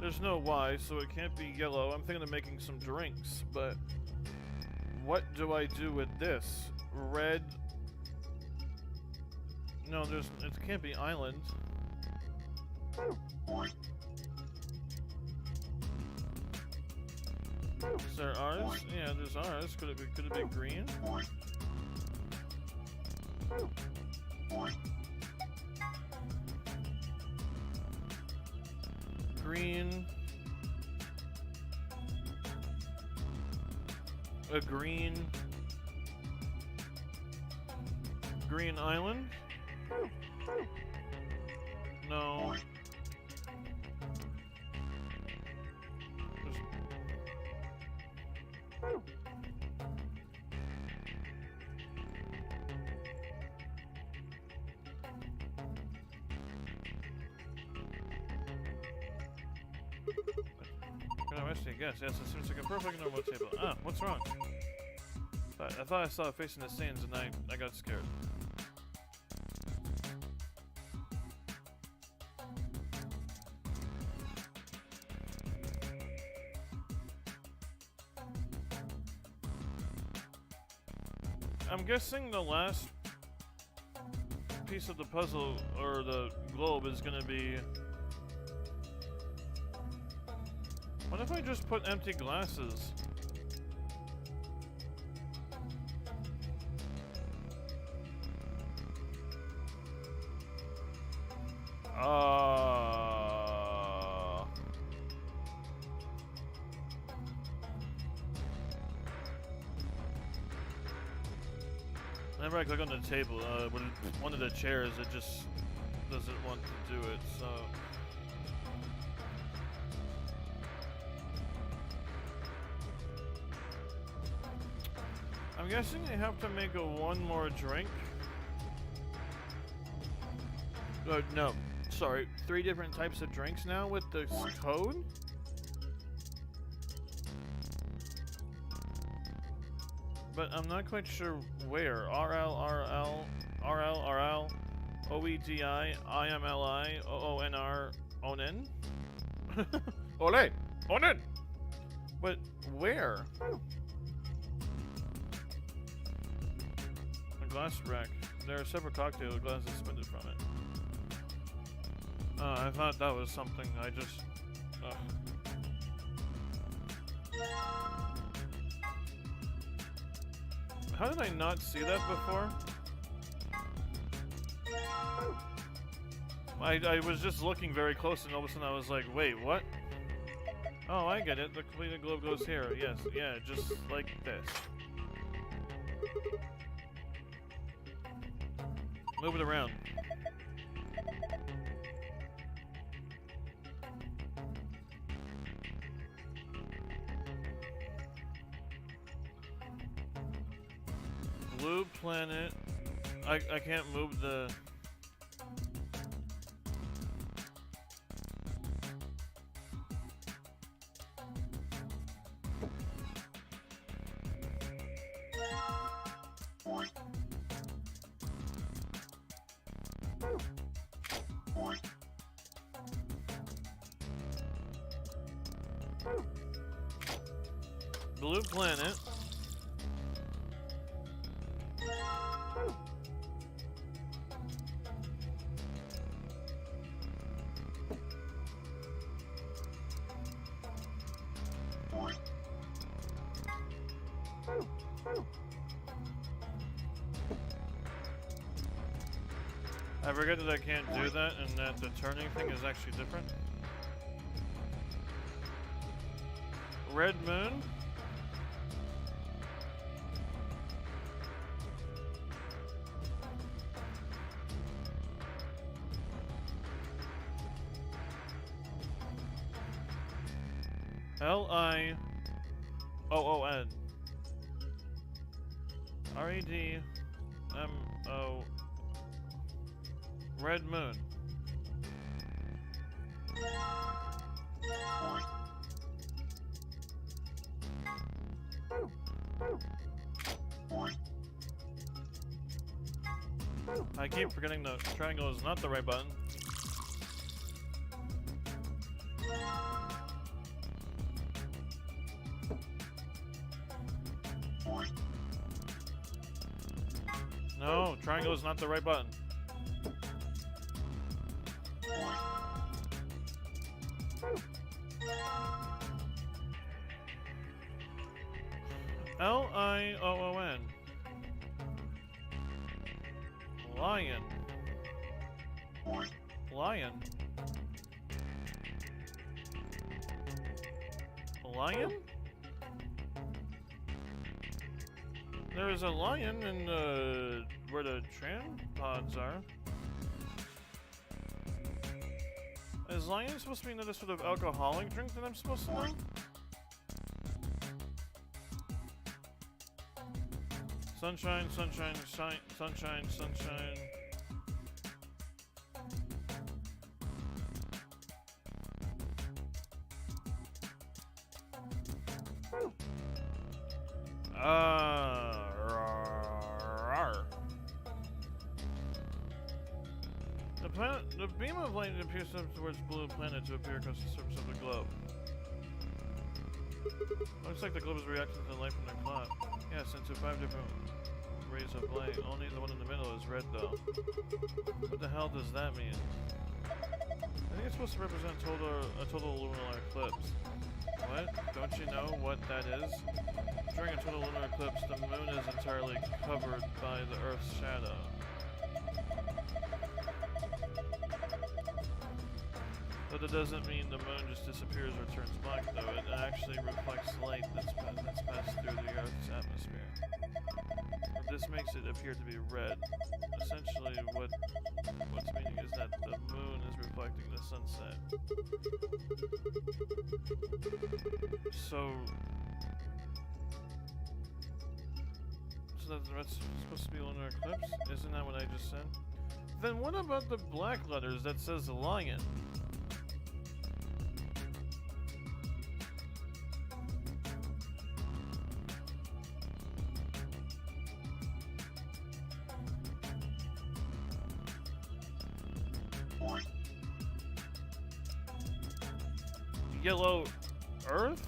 There's no Y, so it can't be yellow. I'm thinking of making some drinks, but what do I do with this? Red. No, it can't be island. Is there ours? Yeah, there's ours. Could it be green? Green. A green. Green island? No. Can I rest? Yes, it seems like a perfect normal table. Ah, what's wrong? I thought I saw a face in the sands and I got scared. I'm guessing the last piece of the puzzle, or the globe, is gonna be... What if I just put empty glasses? Whenever I click on the table, one of the chairs, it just doesn't want to do it, so... I'm guessing I have to make one more drink. No, sorry, 3 different types of drinks now with this code? But I'm not quite sure where. RL, OEDI, IMLI, OONR, ONN? Ole! ONN! But where? A glass rack. There are several cocktail glasses suspended from it. I thought that was something I just... How did I not see that before? I was just looking very close and all of a sudden I was like, wait, what? Oh, I get it. The completed globe goes here. Yes, yeah, just like this. Move it around. Blue planet. I can't move the... Blue planet. I forget that I can't do that and that the turning thing is actually different. Red moon. L-I-O-O-N. R-E-D-M-O. Red moon. I keep forgetting the triangle is not the right button. No, triangle is not the right button. L-I-O-O-N. Lion. Lion. Lion? There is a lion in where the tram pods are. Is lion supposed to be another sort of alcoholic drink that I'm supposed to know? Sunshine, sunshine, shine, sunshine, sunshine. Rawr. The beam of light appears towards blue planet to appear across the surface of the globe. Looks like the globe is reacting to the light from the cloud. Yes, into 5 different rays of light. Only the one in the middle is red, though. What the hell does that mean? I think it's supposed to represent a total lunar eclipse. What? Don't you know what that is? During a total lunar eclipse, the moon is entirely covered by the Earth's shadow. But that doesn't mean the moon just disappears or turns black, though. It actually reflects light that's passed through the Earth's atmosphere. This makes it appear to be red. Essentially, what's meaning is that the moon is reflecting the sunset. So... So that's supposed to be lunar eclipse? Isn't that what I just said? Then what about the black letters that says lion? Yellow Earth?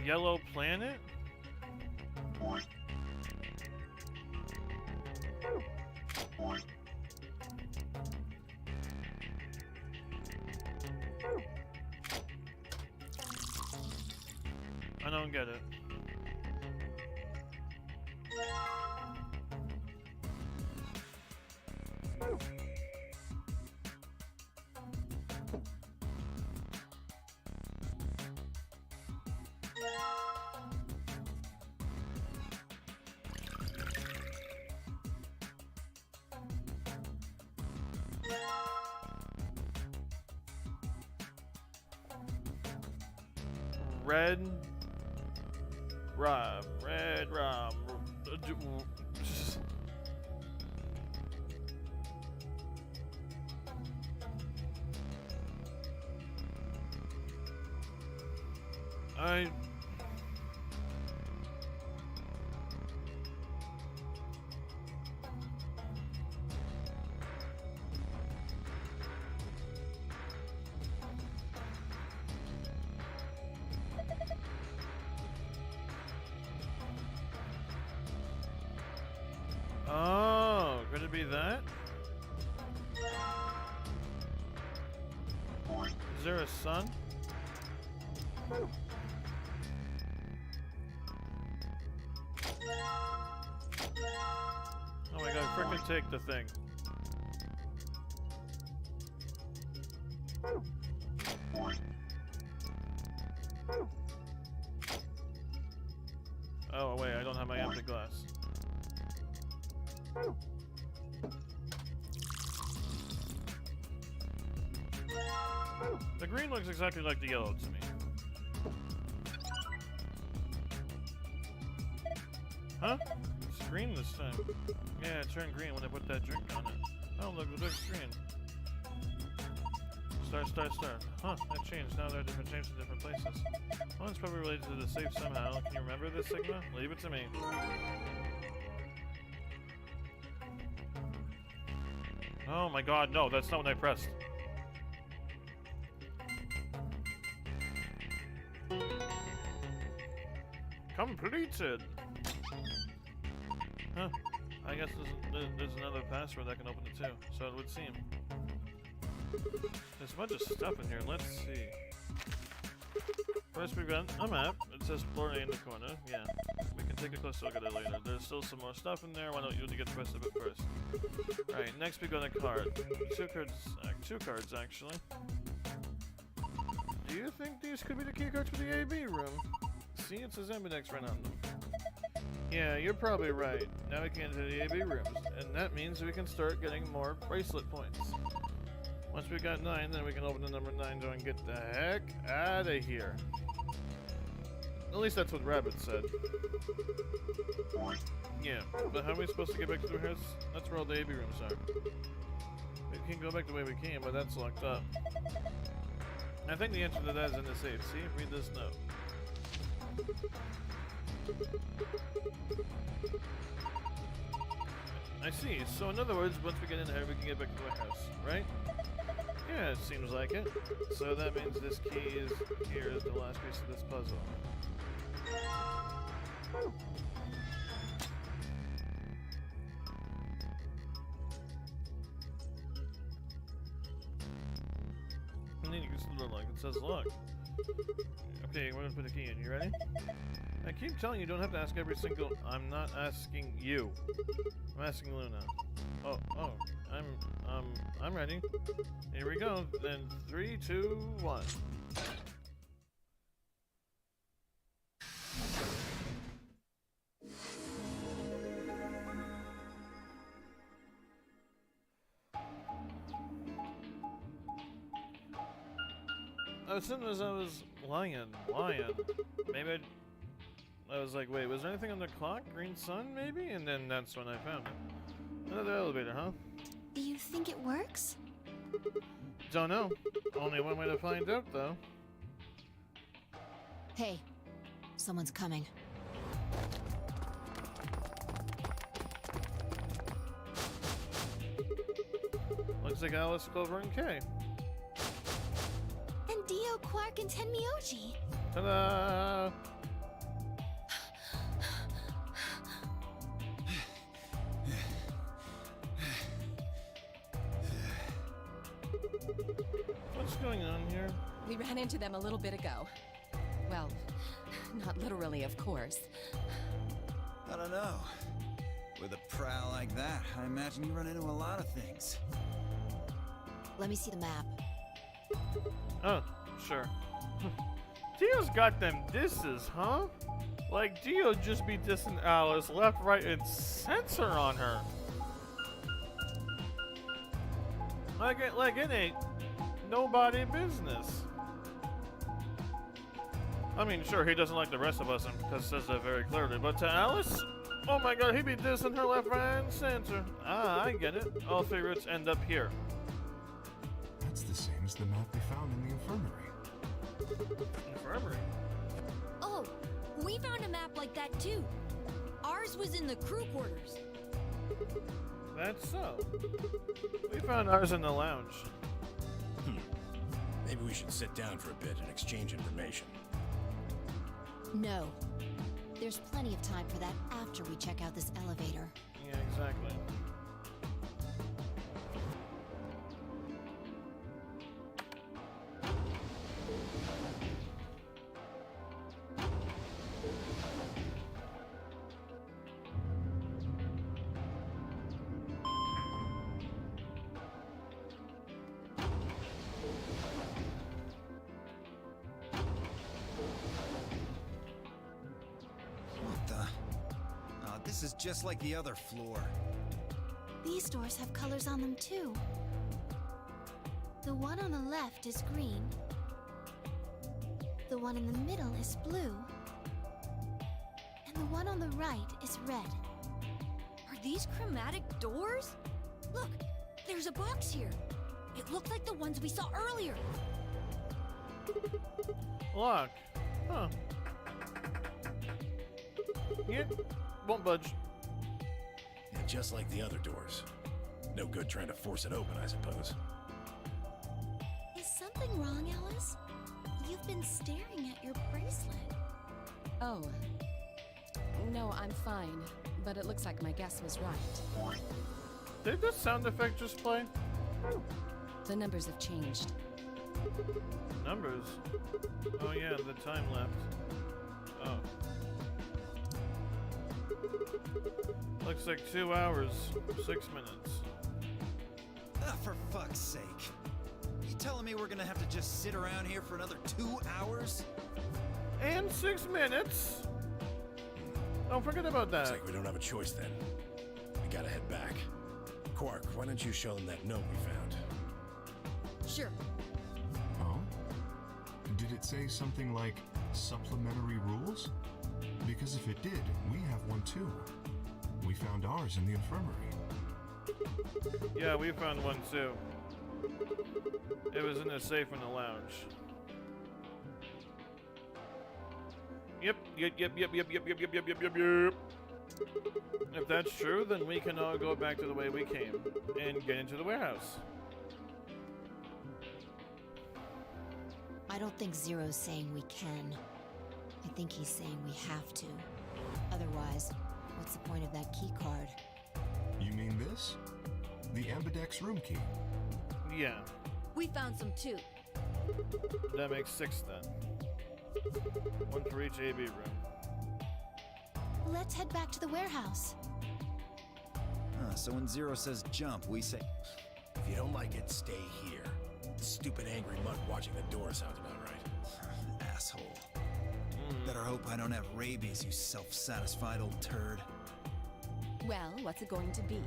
Yellow Planet? I don't get it. Red Rob. Oh, could it be that? Is there a sun? Oh my god, frickin' take the thing. Oh wait, I don't have my empty glass. The green looks exactly like the yellow to me. Huh? It's green this time. Yeah, it turned green when I put that drink on it. Oh look, the big screen. Star. Huh, that changed. Now there are different shapes in different places. One's probably related to the safe somehow. Can you remember this, Sigma? Leave it to me. Oh my god, no, that's not what I pressed. Completed! Huh. I guess there's another password that can open it too, so it would seem. There's a bunch of stuff in here, let's see. First we've got a map. It says Florida in the corner, yeah. We can take a closer look at it later. There's still some more stuff in there, why don't you get the rest of it first? Alright, next we got a card. Two cards actually. Do you think these could be the key cards for the AB room? See, it says Ambidex right on them. Yeah, you're probably right. Now we can enter the AB rooms, and that means we can start getting more bracelet points. Once we got 9, then we can open the number 9 door and get the heck out of here. At least that's what Rabbit said. Yeah, but how are we supposed to get back to the house? That's where all the AB rooms are. We can go back the way we came, but that's locked up. I think the answer to that is in the safe. See? Read this note. I see. So in other words, once we get in there, we can get back to our house, right? Yeah, it seems like it. So that means this key is here is the last piece of this puzzle. And then you can see the lock. It says lock. Okay, we're gonna put the key in. You ready? I keep telling you, don't have to ask every single. I'm not asking you. I'm asking Luna. Oh, I'm ready. Here we go. Then 3, 2, 1. as soon as I was lying, maybe I was like, wait, was there anything on the clock? Green sun, maybe? And then that's when I found it. Another elevator, huh? Do you think it works? Don't know. Only one way to find out, though. Hey, someone's coming. Looks like Alice, Clover, and Kay. And Dio, Quark, and Tenmyoji. Ta-da! What's going on here? We ran into them a little bit ago. Well, not literally, of course. I don't know. With a prowl like that, I imagine you run into a lot of things. Let me see the map. Oh, sure. Dio's got them disses, huh? Like, Dio just be dissing Alice left, right, and censor on her. Like it ain't nobody business. I mean, sure, he doesn't like the rest of us because says that very clearly, but to Alice, oh my god, he be dissing her left, right, and center. Ah, I get it. All three routes end up here. That's the same as the map we found in the infirmary. Infirmary? Oh, we found a map like that too. Ours was in the crew quarters. That's so. We found ours in the lounge. Maybe we should sit down for a bit and exchange information. No. There's plenty of time for that after we check out this elevator. Yeah, exactly. What the? Oh, this is just like the other floor. These doors have colors on them too. The one on the left is green. The one in the middle is blue. And the one on the right is red. Are these chromatic doors? Look, there's a box here. It looked like the ones we saw earlier. Lock. Huh. Yeah, won't budge. And just like the other doors. No good trying to force it open, I suppose. Is something wrong, Alice? You've been staring at your bracelet. Oh. No, I'm fine. But it looks like my guess was right. Did this sound effect just play? The numbers have changed. Numbers? Oh yeah, the time left. Oh. Looks like 2 hours, 6 minutes. Ah, for fuck's sake. You telling me we're gonna have to just sit around here for another 2 hours? And 6 minutes! Don't forget about that. Looks like we don't have a choice then. We gotta head back. Quark, why don't you show them that note we found? Sure. Oh? Did it say something like supplementary rules? Because if it did, we have one too. We found ours in the infirmary. Yeah, we found one too. It was in a safe in the lounge. Yep. If that's true, then we can all go back to the way we came and get into the warehouse. I don't think Zero's saying we can. I think he's saying we have to. Otherwise, what's the point of that key card? You mean this? The Ambidex room key. Yeah, We found some too. that makes 6 then. One for each AB room. Let's head back to the warehouse. So when Zero says jump, we say... If you don't like it, stay here. The stupid angry mutt watching the door sounds about right. Asshole. Better hope I don't have rabies, you self-satisfied old turd. Well, what's it going to be?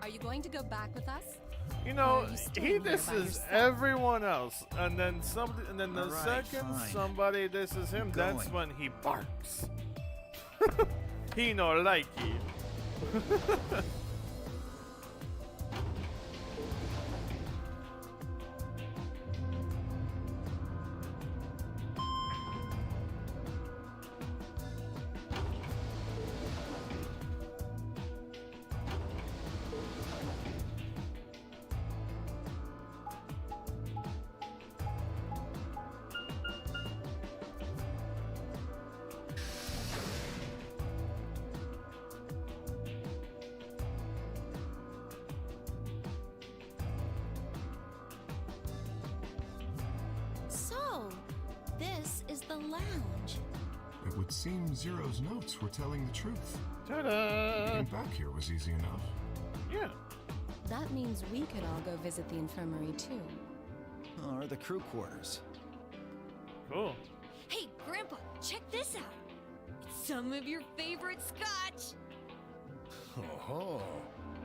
Are you going to go back with us? You Or know, are you staying he here by disses yourself? everyone else, and then the Alright, second fine. somebody disses him, Keep that's going. when he barks. He no like it. So, this is the lounge. It would seem Zero's notes were telling the truth. Ta-da! Getting back here was easy enough. Yeah. That means we could all go visit the infirmary too. Or the crew quarters. Cool. Hey, Grandpa, check this out. It's some of your favorite scotch. Oh,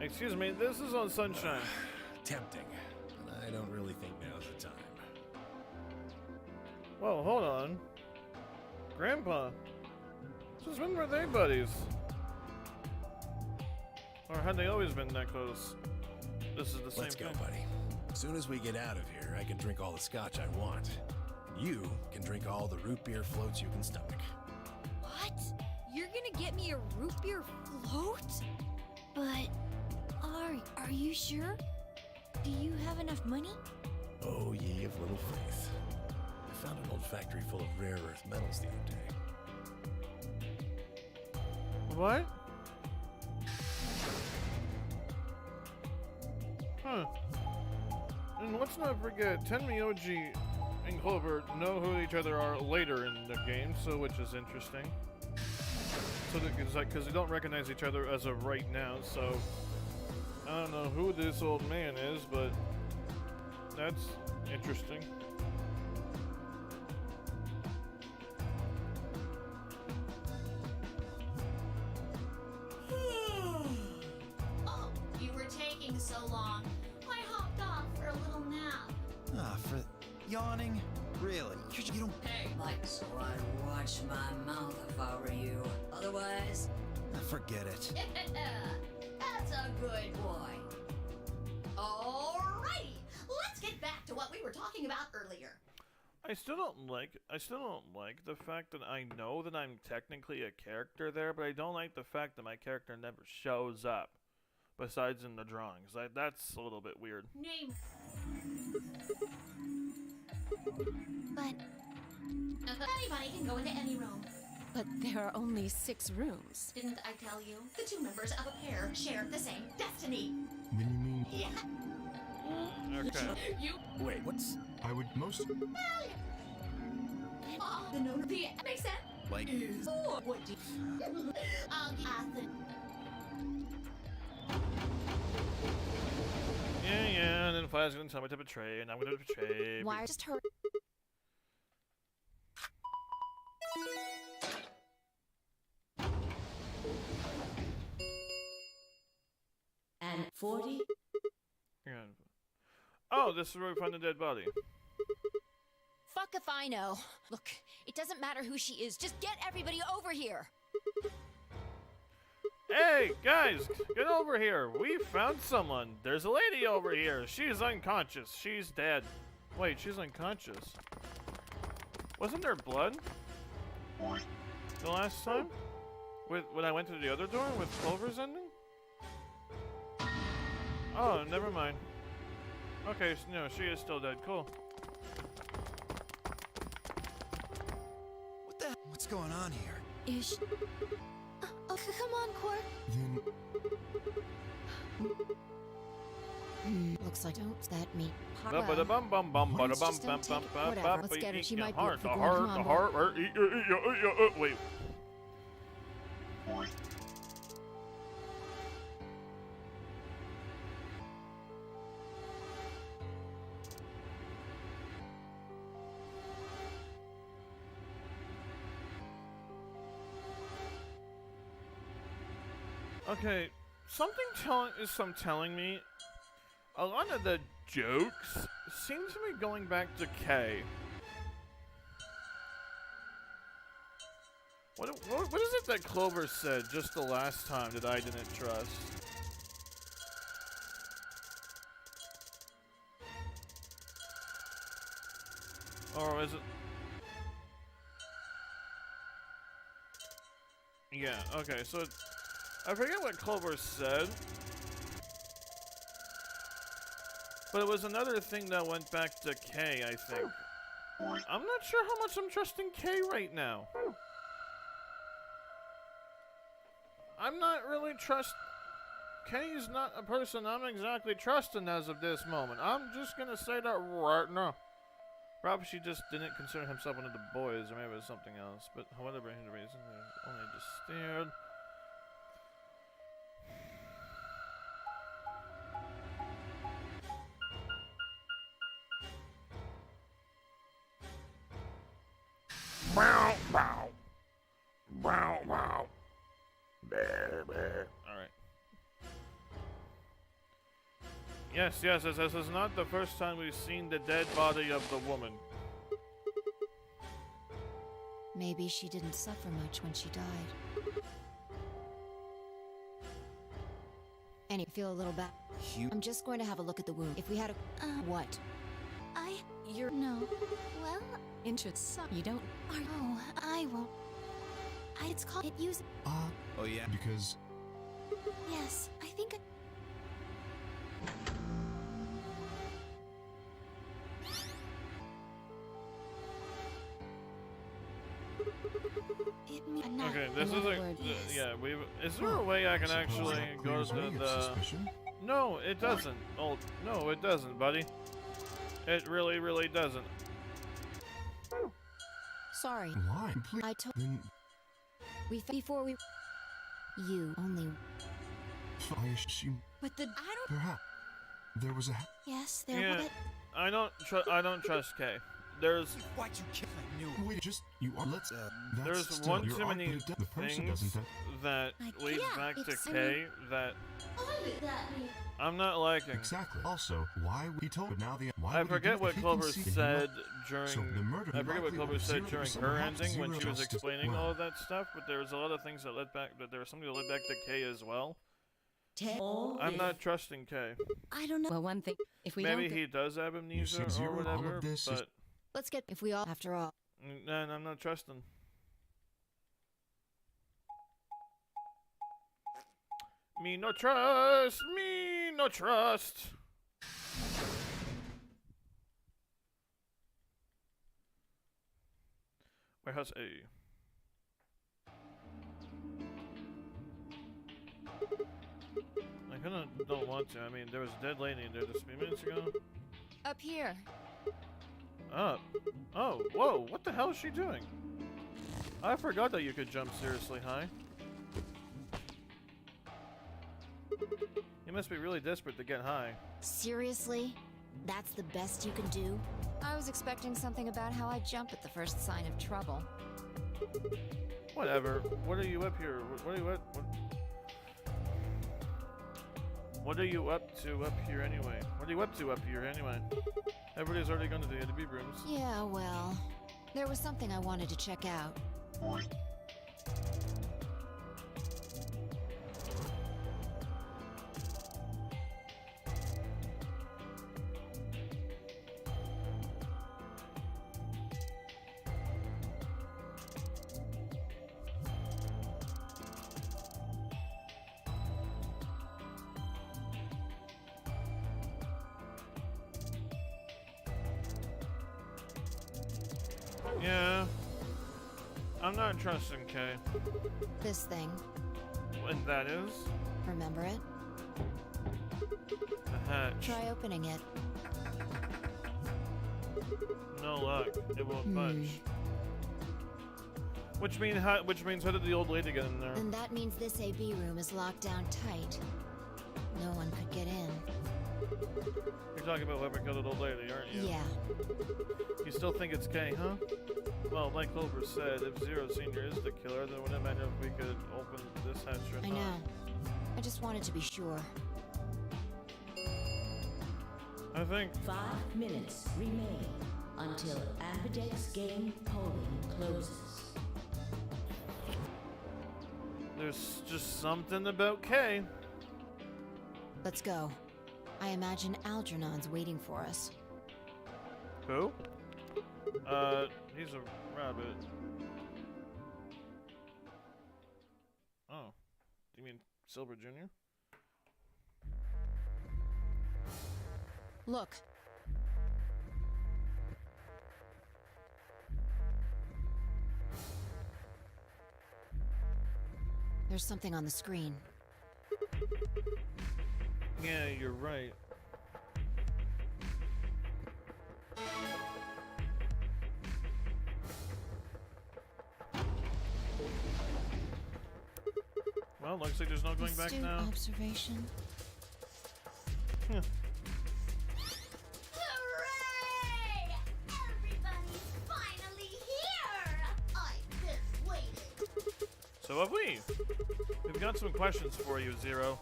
Excuse me, this is on Sunshine. tempting. But I don't really think now's the time. Whoa, hold on. Grandpa. Since when were they buddies? Or had they always been that close? This is the same Let's go, thing. buddy. As soon as we get out of here, I can drink all the scotch I want. You can drink all the root beer floats you can stomach. What? You're gonna get me a root beer float? But, are you sure? Do you have enough money? Oh, ye of little faith. I found an old factory full of rare earth metals the other day. What? Huh. And let's not forget, Tenmyoji and Clover know who each other are later in the game, so which is interesting. So because they don't recognize each other as of right now, so I don't know who this old man is, but that's interesting. Oh, you were taking so long. I hopped off for a little nap. Ah, for yawning? Really? You don't. Hey, Like, so I'd watch my mouth if I were you. Otherwise, Forget it. that's a good boy. Alrighty, let's get back to what we were talking about earlier. I still don't like the fact that I know that I'm technically a character there, but I don't like the fact that my character never shows up besides in the drawings. That's a little bit weird. Name. But Anybody can go into any room. But there are only 6 rooms. Didn't I tell you? The two members of a pair share the same destiny. Then you mean Yeah. Okay. You. Wait, what's... I would most... The note. The makes sense. Like, Is what do you? Yeah, and then Fly's gonna tell me to betray, and I'm gonna betray. Why just hurry? and 40? Yeah. Oh, this is where we find the dead body. Fuck if I know. Look, it doesn't matter who she is. Just get everybody over here. Hey, guys, get over here. We found someone. There's a lady over here. She's unconscious. She's dead. Wait, she's unconscious. Wasn't there blood the last time? When I went to the other door with Clover's ending? Oh, never mind. Okay, so no, she is still dead. Cool. what's going on here? Ish. oh, come on, Quark. Then Looks like don't that meat. Ba-ba-da-bum bum bum Let's ba-da-bum just bum don't bum take it. ba- Whatever, ba- let's get her. eat She your might be heart, up the for going. heart, Come on, the boy. heart, wait. Okay, something telling me a lot of the jokes seem to be going back to K. What is it that Clover said just the last time that I didn't trust? Or is it? Yeah, okay, so I forget what Clover said, but it was another thing that went back to K, I think. I'm not sure how much I'm trusting K right now. I'm not really K's not a person I'm exactly trusting as of this moment. I'm just gonna say that right now. Perhaps she just didn't consider himself one of the boys, or maybe it was something else. But whatever the reason, they only just stared. Bow, bow. Bow, bow. Alright. Yes, this is not the first time we've seen the dead body of the woman. Maybe she didn't suffer much when she died. And you feel a little bad. I'm just going to have a look at the wound. If we had a... what? No. Well, Interesting. You don't. oh, I won't. It's called... It use... Oh, yeah? Because Yes, I think... Okay, this is Another a... word, yes. Yeah, is there a way I can suppose actually that go clears to me of the... suspicion. No, it doesn't. Oh, no, it doesn't, buddy. It really, really doesn't. Sorry. Why? Please. I told... Then Before we... You only... I assume But the... I don't... perhaps there was a. Yes, there Yeah, will... I don't trust K. There's... Why'd you kill I knew? Wait, just you are. Let's. That's There's still one your too art, many but the person things doesn't. that Like, leads yeah, back to it's- K that What did that mean? I'm not liking. Exactly. Also, why would he told? But now the. Why I would he do forget it what if he Clover can see said So during... the murder I forget what Clover said during her ending when she was justice. explaining Well, all of that stuff, but there was a lot of things that led back... But there was something that led back to K as well. I'm not trusting K. I don't know. Well, one thing. If we Maybe don't. he does have amnesia see, or zero, all of whatever, this is- but... Let's get... If we all... After all... And I'm not trusting. Me no trust! Me no trust! Warehouse A. I kinda don't want to. I mean, there was a dead lady in there just a few minutes ago. Up here. Up. Oh, whoa, what the hell is she doing? I forgot that you could jump seriously high. You must be really desperate to get high. Seriously? That's the best you can do? I was expecting something about how I jump at the first sign of trouble. Whatever. What are you up here? What are you what are you up to up here anyway? What are you up to up here anyway? Everybody's already gone to the ADB rooms. Yeah, well... There was something I wanted to check out. Yeah. I'm not trusting K. This thing. And that is Remember it? the hatch. Try opening it. No luck. It won't budge. Which means how did the old lady get in there? And that means this AB room is locked down tight. No one could get in. You're talking about whoever killed the old lady, aren't you? Yeah. You still think it's K, huh? Well, like Clover said, if Zero Senior is the killer, then wouldn't it matter if we could open this hatch or I not? know. I just wanted to be sure. I think. 5 minutes remain until Ambidex game polling closes. There's just something about K. Let's go. I imagine Algernon's waiting for us. Who? He's a rabbit. Oh. Do you mean Silver Jr.? Look. There's something on the screen. Yeah, you're right. Well, looks like there's no going back Astute now. observation. Hooray! Everybody's finally here! I've been waiting. So have we. We've got some questions for you, Zero.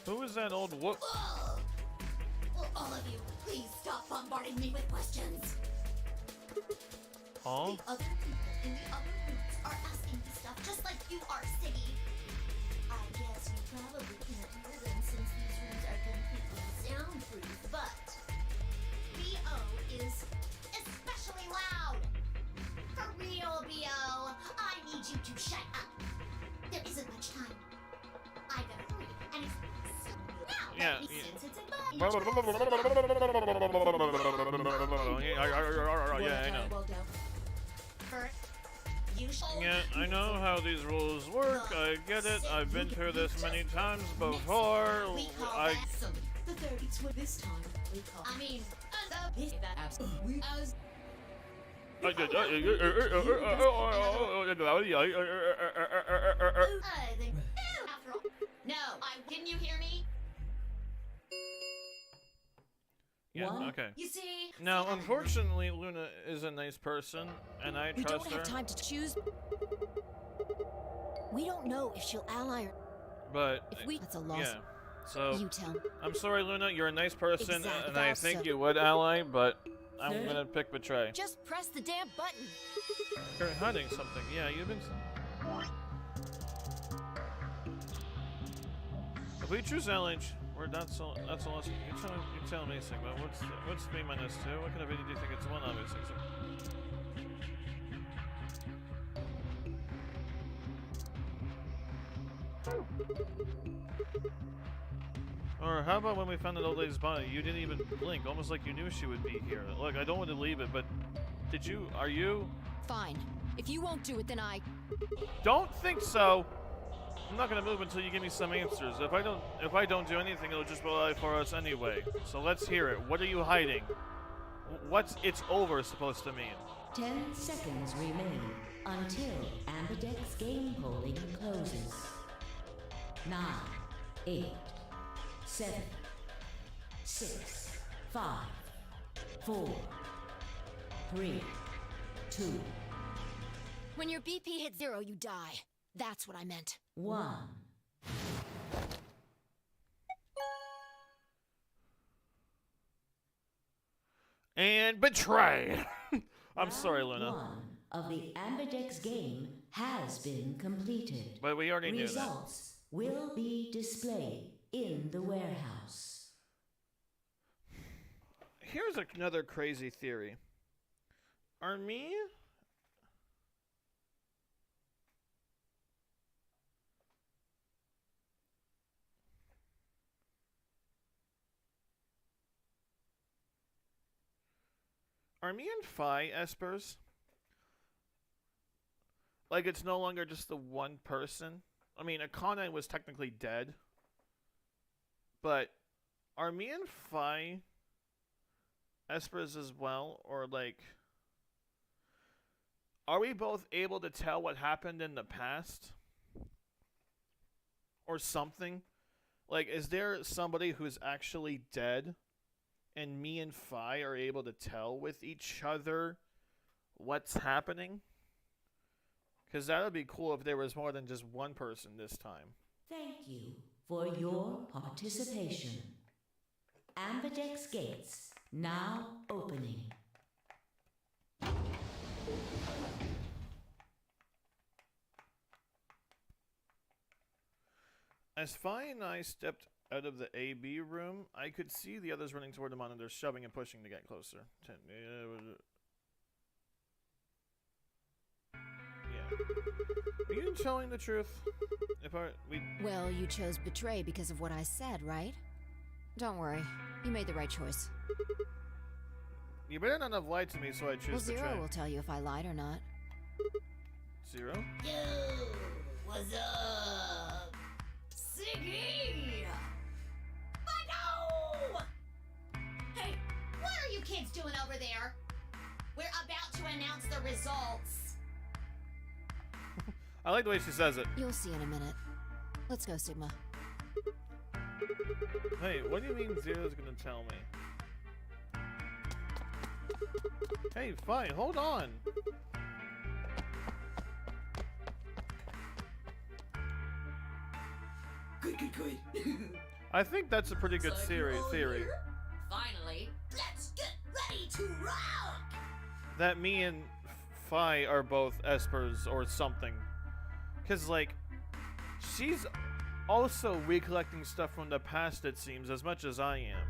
Who is that old whoop? Ugh. Will all of you please stop bombarding me with questions? Huh? The other people in the other rooms are asking me stuff just like you are, Siggy. I guess you probably can't hear them since these rooms are completely soundproof, but B.O. is especially loud. For real, B.O., I need you to shut up. There isn't much time. I gotta hurry, and it's now Yeah, let me yeah. sense its advice. Yeah, I know. First, you should Yeah, I know how these rules work. I get it. I've been through this many times before. We call I that some. The 30s were this time. We call. I mean, this that absolutely. As I think. After all, no. Didn't you hear me? Yeah, One. okay. You see. Now, unfortunately, Luna is a nice person, and I We trust don't her. have time to choose. We don't know if she'll ally or But if we. That's a loss. yeah. So You tell. I'm sorry, Luna. You're a nice person, Exactly. and I That's think so- you would ally, but I'm Third. gonna pick betray. Just press the damn button. You're hiding something. Yeah, you've been. If we choose LH, that's a loss. You tell me, Sigma. What's B minus 2? What kind of video do you think it's 1? Obviously. Or how about when we found that old lady's body? You didn't even blink, almost like you knew she would be here. Look, I don't want to leave it, but did you? Are you? Fine. If you won't do it, then I. Don't think so. I'm not gonna move until you give me some answers. If I don't do anything, it'll just rely for us anyway. So let's hear it. What are you hiding? What's "it's over" supposed to mean? 10 seconds remain until Ambidex game polling closes. 9, 8, 7, 6, 5, 4, 3, 2, When your BP hits 0, you die. That's what I meant. 1. And betray. I'm sorry, Luna, Round 1 of the Ambidex game has been completed. but we already knew that. Results will be displayed in the warehouse. Here's another crazy theory. Are me? Are me and Phi Espers? Like it's no longer just the one person? I mean, Akane was technically dead. But are me and Phi Espers as well? Or like, are we both able to tell what happened in the past? Or something? Like, is there somebody who's actually dead? And me and Phi are able to tell with each other what's happening? Because that would be cool if there was more than just one person this time. Thank you for your participation. Ambidex gates now opening. As Fi and I stepped out of the AB room, I could see the others running toward the monitor, shoving and pushing to get closer. Yeah. Are you telling the truth? Well, you chose betray because of what I said, right? Don't worry. You made the right choice. You better not have lied to me, so I choose Well, betray. Zero will tell you if I lied or not. Zero? Yo, what's up? Siggy! Michael! Hey, what are you kids doing over there? We're about to announce the results. I like the way she says it. You'll see in a minute. Let's go, Sigma. Hey, what do you mean Zero's gonna tell me? Hey, fine, hold on. Good. I think that's a pretty good So theory. you're all here? Finally, let's get ready to rock! That me and Fi are both Espers or something. Cause like, she's also recollecting stuff from the past, it seems, as much as I am.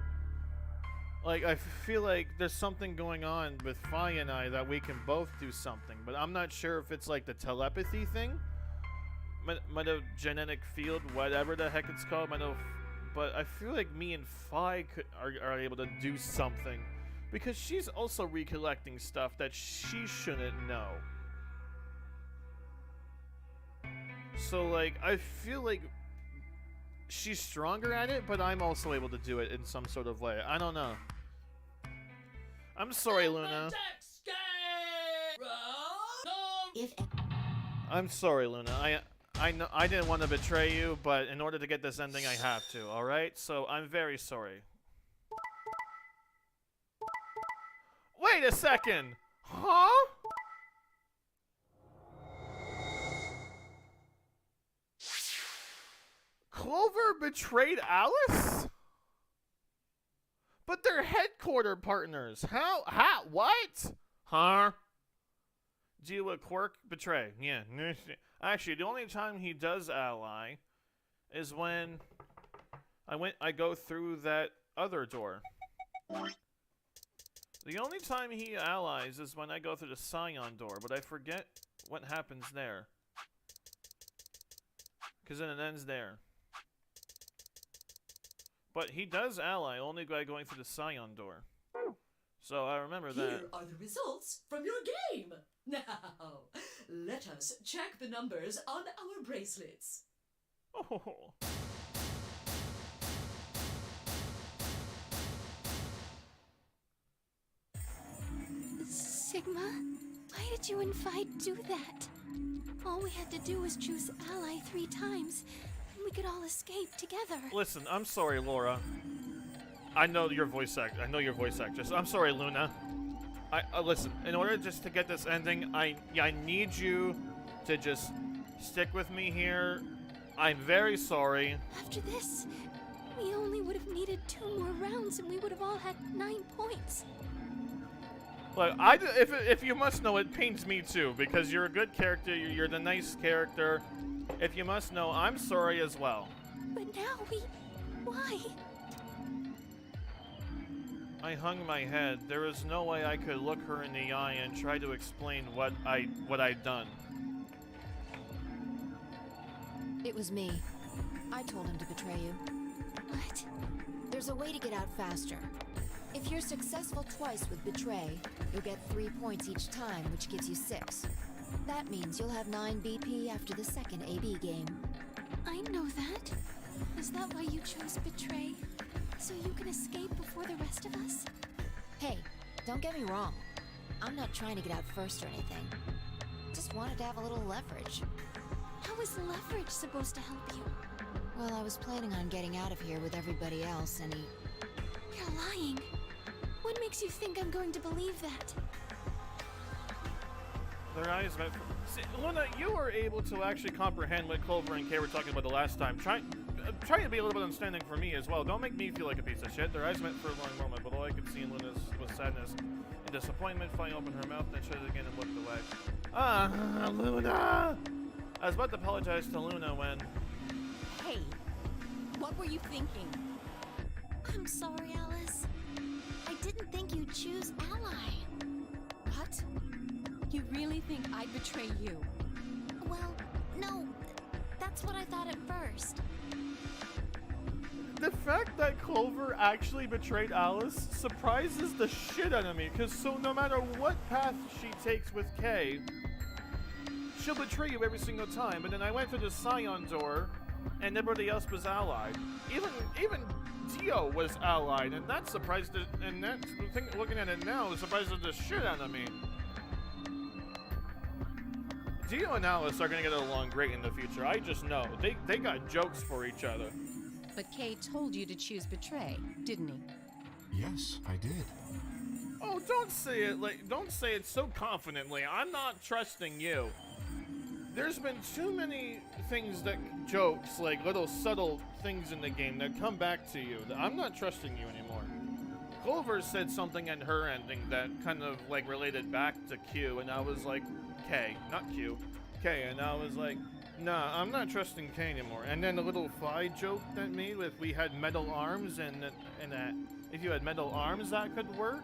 Like, I feel like there's something going on with Fi and I that we can both do something, but I'm not sure if it's like the telepathy thing, metagenetic field, whatever the heck it's called. But I feel like me and Fi are able to do something, because she's also recollecting stuff that she shouldn't know. So like, I feel like she's stronger at it, but I'm also able to do it in some sort of way. I don't know. I'm sorry, Luna. I'm sorry, Luna. I know I didn't want to betray you, but in order to get this ending, I have to. All right? So I'm very sorry. Wait a second. Huh? Clover betrayed Alice? But they're headquarter partners. How? What? Huh? Deal with Quirk, betray. Yeah. Actually, the only time he does ally is when I go through that other door. The only time he allies is when I go through the Scion door, but I forget what happens there. Because then it ends there. But he does ally only by going through the Scion door. So I remember that. Here are the results from your game. Now, let us check the numbers on our bracelets. Oh. Sigma, why did you and Fi do that? All we had to do was choose ally 3 times, and we could all escape together. Listen, I'm sorry, Laura. I know your voice actress. I'm sorry, Luna. Listen, in order just to get this ending, I need you to just stick with me here. I'm very sorry. After this, we only would have needed 2 more rounds, and we would have all had 9 points. Look, if you must know, it pains me too, because you're a good character, you're the nice character. If you must know, I'm sorry as well. But now why? I hung my head. There was no way I could look her in the eye and try to explain what I'd done. It was me. I told him to betray you. What? There's a way to get out faster. If you're successful twice with betray, you'll get 3 points each time, which gives you 6. That means you'll have 9 BP after the second AB game. I know that. Is that why you chose betray? So you can escape before the rest of us? Hey, don't get me wrong. I'm not trying to get out first or anything. Just wanted to have a little leverage. How is leverage supposed to help you? Well, I was planning on getting out of here with everybody else, and he... You're lying. What makes you think I'm going to believe that? Their eyes met. See, Luna, you were able to actually comprehend what Clover and Kay were talking about the last time. try to be a little bit understanding for me as well. Don't make me feel like a piece of shit. Their eyes met for a long moment, but all I could see in Luna's was sadness and disappointment. Finally opened her mouth, then shut it again and looked away. Ah, Luna! I was about to apologize to Luna when... Hey, what were you thinking? I'm sorry, Alice. I didn't think you'd choose Ally. What? You really think I'd betray you? Well, no. That's what I thought at first. The fact that Clover actually betrayed Alice surprises the shit out of me, because so no matter what path she takes with Kay, she'll betray you every single time. And then I went through the Scion door, and everybody else was allied. Even Dio was allied, and that surprised the, and that's the thing, looking at it now, surprises the shit out of me. Dio and Alice are gonna get along great in the future. I just know. They got jokes for each other. But Kay told you to choose betray, didn't he? Yes, I did. Oh, don't say it so confidently. I'm not trusting you. There's been too many things jokes, like little subtle things in the game that come back to you. I'm not trusting you anymore. Clover said something in her ending that kind of like related back to Q, and I was like, K, not Q, K, and I was like, nah, I'm not trusting K anymore. And then the little fly joke that made with we had metal arms, and that if you had metal arms that could work.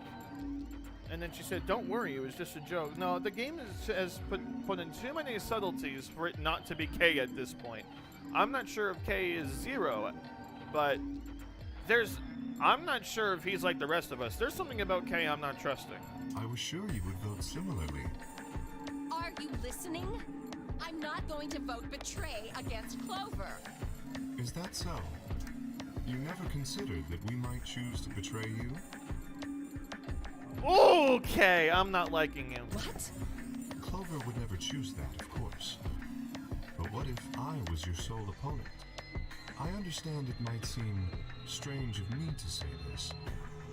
And then she said, don't worry, it was just a joke. No, the game has put in too many subtleties for it not to be K at this point. I'm not sure if K is 0, but I'm not sure if he's like the rest of us. There's something about K I'm not trusting. I was sure you would vote similarly. Are you listening? I'm not going to vote betray against Clover. Is that so? You never considered that we might choose to betray you? Okay, I'm not liking him. What? Clover would never choose that, of course. But what if I was your sole opponent? I understand it might seem strange of me to say this,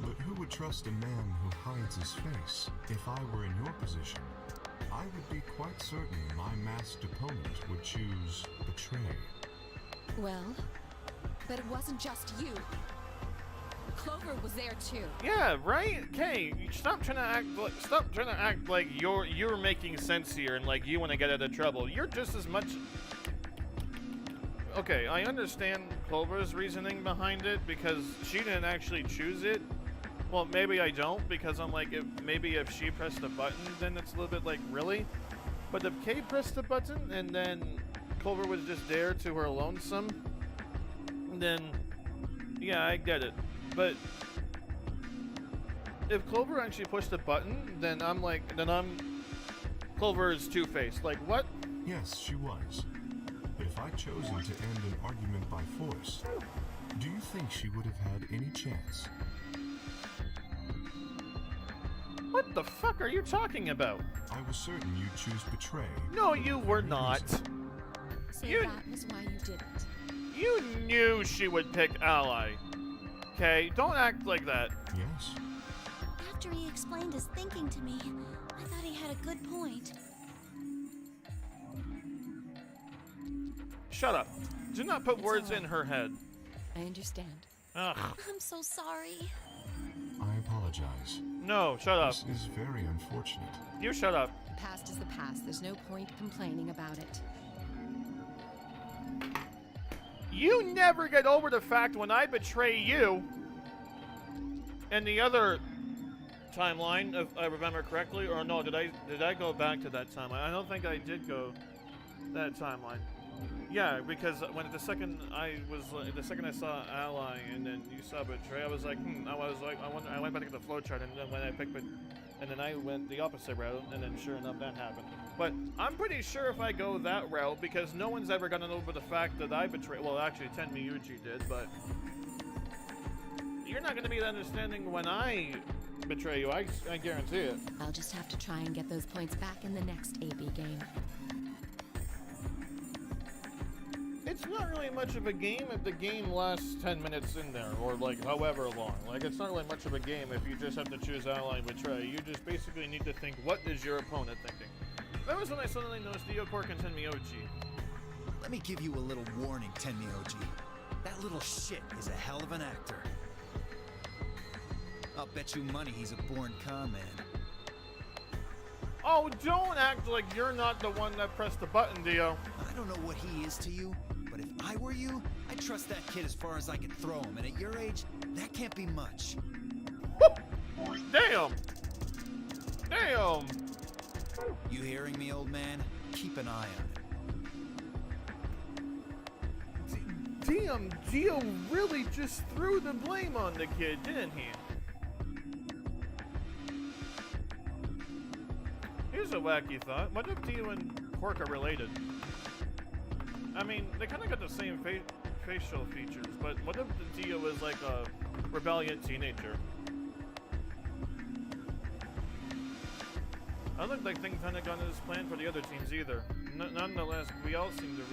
but who would trust a man who hides his face? If I were in your position, I would be quite certain my masked opponent would choose betray. Well, but it wasn't just you. Clover was there too. Yeah, right? Kay, stop trying to act like you're making sense here and like you want to get out of trouble. You're just as much. Okay, I understand Clover's reasoning behind it because she didn't actually choose it. Well, maybe I don't, because I'm like, if she pressed a button, then it's a little bit like, really? But if Kay pressed a button and then Clover was just there to her lonesome, then yeah, I get it. But if Clover actually pushed a button, then Clover is two-faced. Like, what? Yes, she was. But if I'd chosen to end an argument by force, do you think she would have had any chance? What the fuck are you talking about? I was certain you'd choose betray. No, you were not. So that was why you did it. You knew she would pick Ally. Okay, don't act like that. Yes. After he explained his thinking to me, I thought he had a good point. Shut up. Do not put words in her head. I understand. Ugh. I'm so sorry. I apologize. No, shut up. This is very unfortunate. You shut up. The past is the past. There's no point complaining about it. You never get over the fact when I betray you in the other timeline, if I remember correctly, or no, did I go back to that timeline? I don't think I did go that timeline. Yeah, because when the second I saw Ally and then you saw Betray, I was like, I went back to the flowchart, and then when I picked it, and then I went the opposite route, and then sure enough that happened. But I'm pretty sure if I go that route, because no one's ever gotten over the fact that I betray. Well, actually, Tenmyuji did, but you're not going to be understanding when I betray you. I guarantee it. I'll just have to try and get those points back in the next AB game. It's not really much of a game if the game lasts 10 minutes in there, or like however long. Like, it's not really much of a game if you just have to choose Ally and Betray. You just basically need to think, what is your opponent thinking? That was when I suddenly noticed Dio, Quark, and Tenmyuji. Let me give you a little warning, Tenmyuji. That little shit is a hell of an actor. I'll bet you money he's a born con man. Oh, don't act like you're not the one that pressed the button, Dio. I don't know what he is to you, but if I were you, I'd trust that kid as far as I could throw him, and at your age, that can't be much. Damn! Damn! You hearing me, old man? Keep an eye on it. Damn, Dio really just threw the blame on the kid, didn't he? Here's a wacky thought. What if Dio and Quark are related? I mean, they kind of got the same facial features, but what if the Dio was like a rebellious teenager? I don't think things hadn't gone as planned for the other teams either. Nonetheless, we all seem to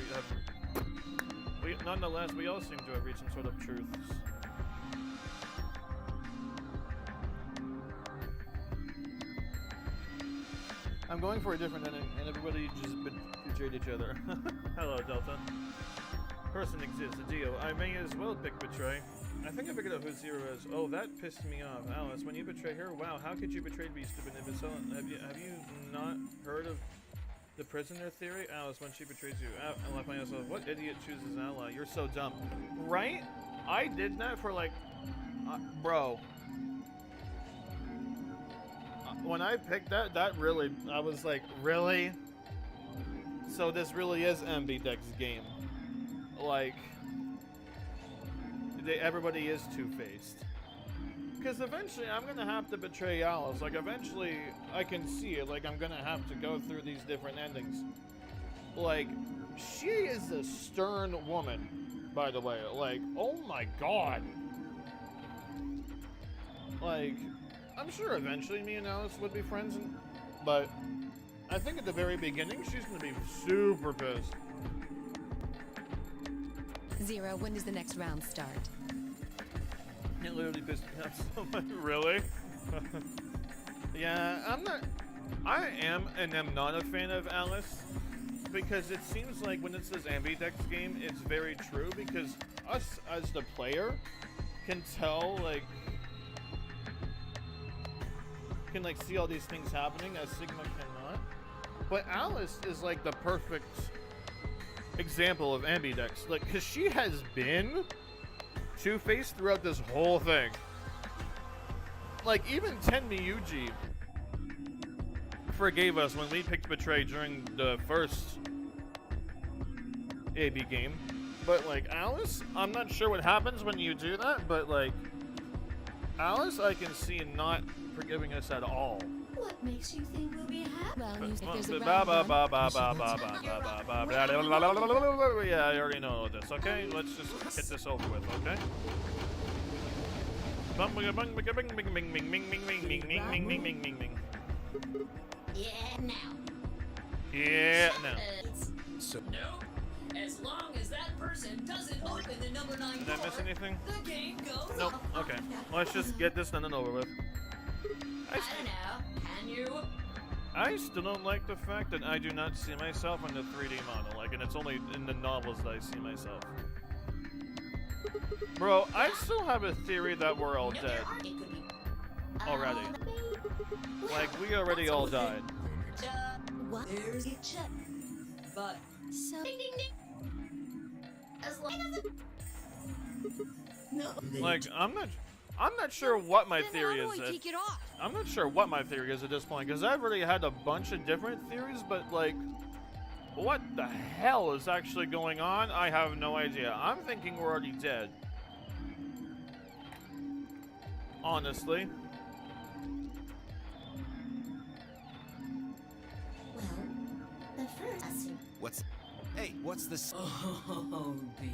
have reached some sort of truths. I'm going for a different ending, and everybody just betrayed each other. Hello, Delta. Person exists, a Dio. I may as well pick betray. I think I figured out who Zero is. Oh, that pissed me off. Alice, when you betray her, wow, how could you betray me, stupid imbecile? Have you not heard of the prisoner theory? Alice, when she betrays you. I left myself, what idiot chooses ally? You're so dumb. Right? I did that for like... bro. When I picked that really... I was like, really? So this really is Ambidex's game. Like... everybody is two-faced. Because eventually I'm gonna have to betray Alice. Like eventually I can see it. Like I'm gonna have to go through these different endings. Like she is a stern woman, by the way. Like oh my god. Like I'm sure eventually me and Alice would be friends, but I think at the very beginning she's gonna be super pissed. Zero, when does the next round start? It literally pissed me off so much. Really? Yeah, I am and am not a fan of Alice, because it seems like when it says Ambidex game, it's very true, because us as the player can tell, like, can like see all these things happening as Sigma cannot. But Alice is like the perfect example of Ambidex, like, because she has been two-faced throughout this whole thing. Like, even Tenmi Yuji forgave us when we picked Betray during the first AB game. But, like, Alice, I'm not sure what happens when you do that, but, like, Alice I can see not forgiving us at all. What makes you think we'll be happy? Well, you said there's a Yeah, round one. I already know this, okay? Let's just get this over with, okay? Yeah, now. Yeah, now. So, No. As long as that person doesn't open the number 9 Did door, I miss anything? the game goes Nope, on. okay. Let's just get this done and over with. I don't know. Can you? I still don't like the fact that I do not see myself in the 3D model, like, and it's only in the novels that I see myself. Bro, I still have a theory that we're all dead. It could be. Already. Like, we already all died. What? There's a check. But So, Ding ding ding. As long as it. no. Like, I'm not sure what my Then theory how do is. I take it off? I'm not sure what my theory is at this point, because I've already had a bunch of different theories, but, like, what the hell is actually going on? I have no idea. I'm thinking we're already dead. Honestly. Well, the first. What's... Hey, what's this? Oh, Dio.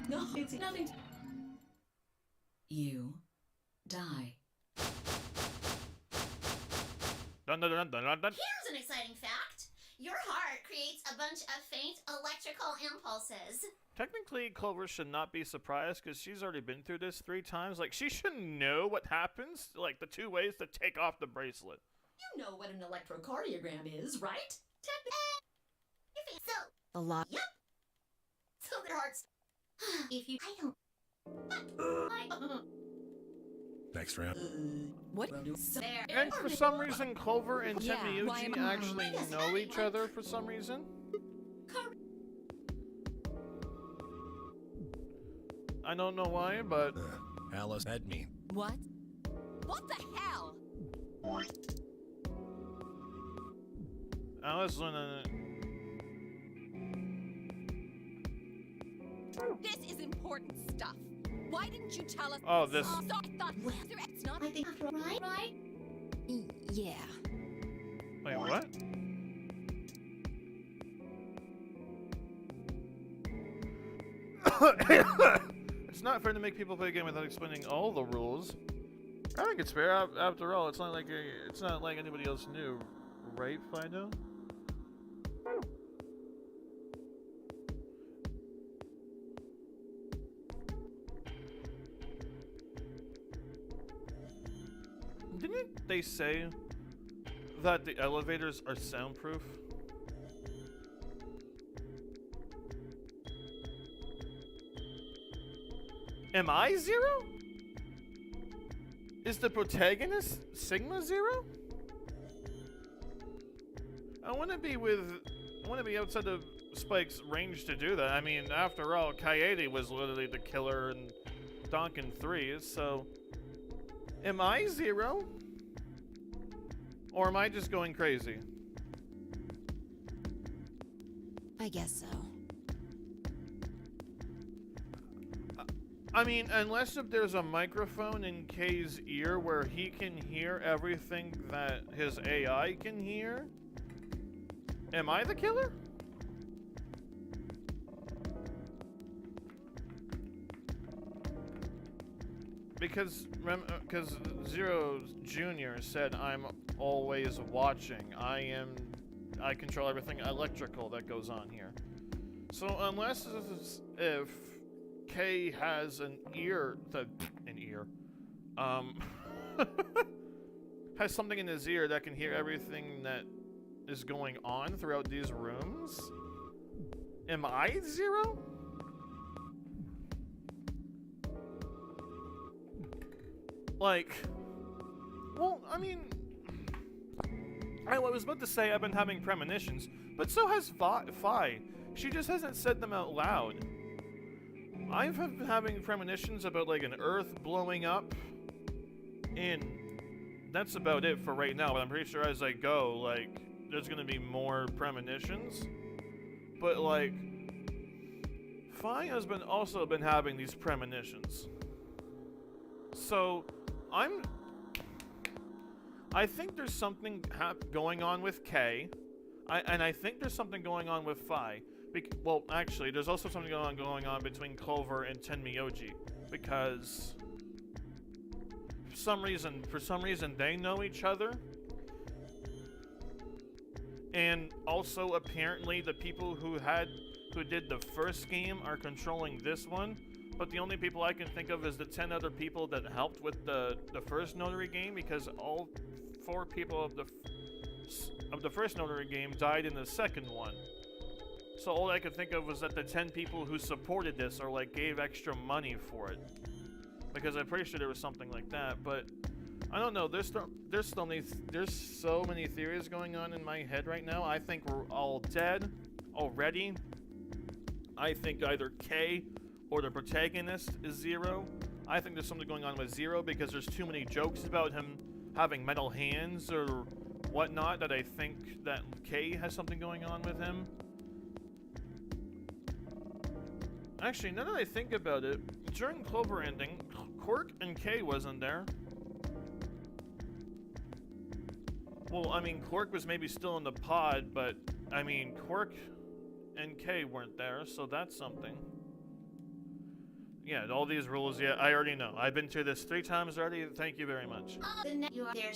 No, it's nothing. You die. Dun, dun, dun, dun, dun, dun. Here's an exciting fact. Your heart creates a bunch of faint electrical impulses. Technically, Clover should not be surprised, because she's already been through this 3 times. Like, she should know what happens, like, the 2 ways to take off the bracelet. You know what an electrocardiogram is, right? So, A lot. yep. till their hearts. If you, I don't. Next round. What? There. And for some reason, Clover and Yeah, why Tenryuji am I- actually Yes, know each I- other for some reason. I don't know why, but Alice, that mean. What? What the hell? Alice This is important stuff. Why didn't you tell us? Oh, this- So I thought it's not. I think right. Yeah. Wait, what? It's not fair to make people play a game without explaining all the rules. I think it's fair. After all, it's not like anybody else knew, right, Fido? Didn't they say that the elevators are soundproof? Am I Zero? Is the protagonist Sigma Zero? I want to be outside of Spike's range to do that. I mean, after all, Kaede was literally the killer in Donkin 3, so... Am I Zero? Or am I just going crazy? I guess so. I mean, unless if there's a microphone in Kay's ear where he can hear everything that his AI can hear, am I the killer? Because Zero Jr. said I'm always watching. I control everything electrical that goes on here. So unless if Kay has an ear, has something in his ear that can hear everything that is going on throughout these rooms, am I Zero? Like, well, I mean, I was about to say I've been having premonitions, but so has Fi. She just hasn't said them out loud. I've been having premonitions about like an Earth blowing up, and that's about it for right now. But I'm pretty sure as I go, like, there's gonna be more premonitions. But like, Fi has also been having these premonitions. So, I think there's something going on with Kay, and I think there's something going on with Fi. Well, actually, there's also something going on between Clover and Tenmyoji, because for some reason they know each other, and also apparently the people who did the first game are controlling this one. But the only people I can think of is the 10 other people that helped with the first Notary game, because all 4 people of the first Notary game died in the second one. So all I could think of was that the 10 people who supported this or like gave extra money for it, because I'm pretty sure there was something like that. But I don't know. There's so many theories going on in my head right now. I think we're all dead already. I think either Kay or the protagonist is Zero. I think there's something going on with Zero because there's too many jokes about him having metal hands or whatnot that I think that Kay has something going on with him. Actually, now that I think about it, during Clover ending, Quirk and Kay wasn't there. Well, I mean, Quirk was maybe still in the pod, but I mean, Quirk and Kay weren't there, so that's something. Yeah, all these rules, yeah, I already know. I've been through this 3 times already. Thank you very much. You are there.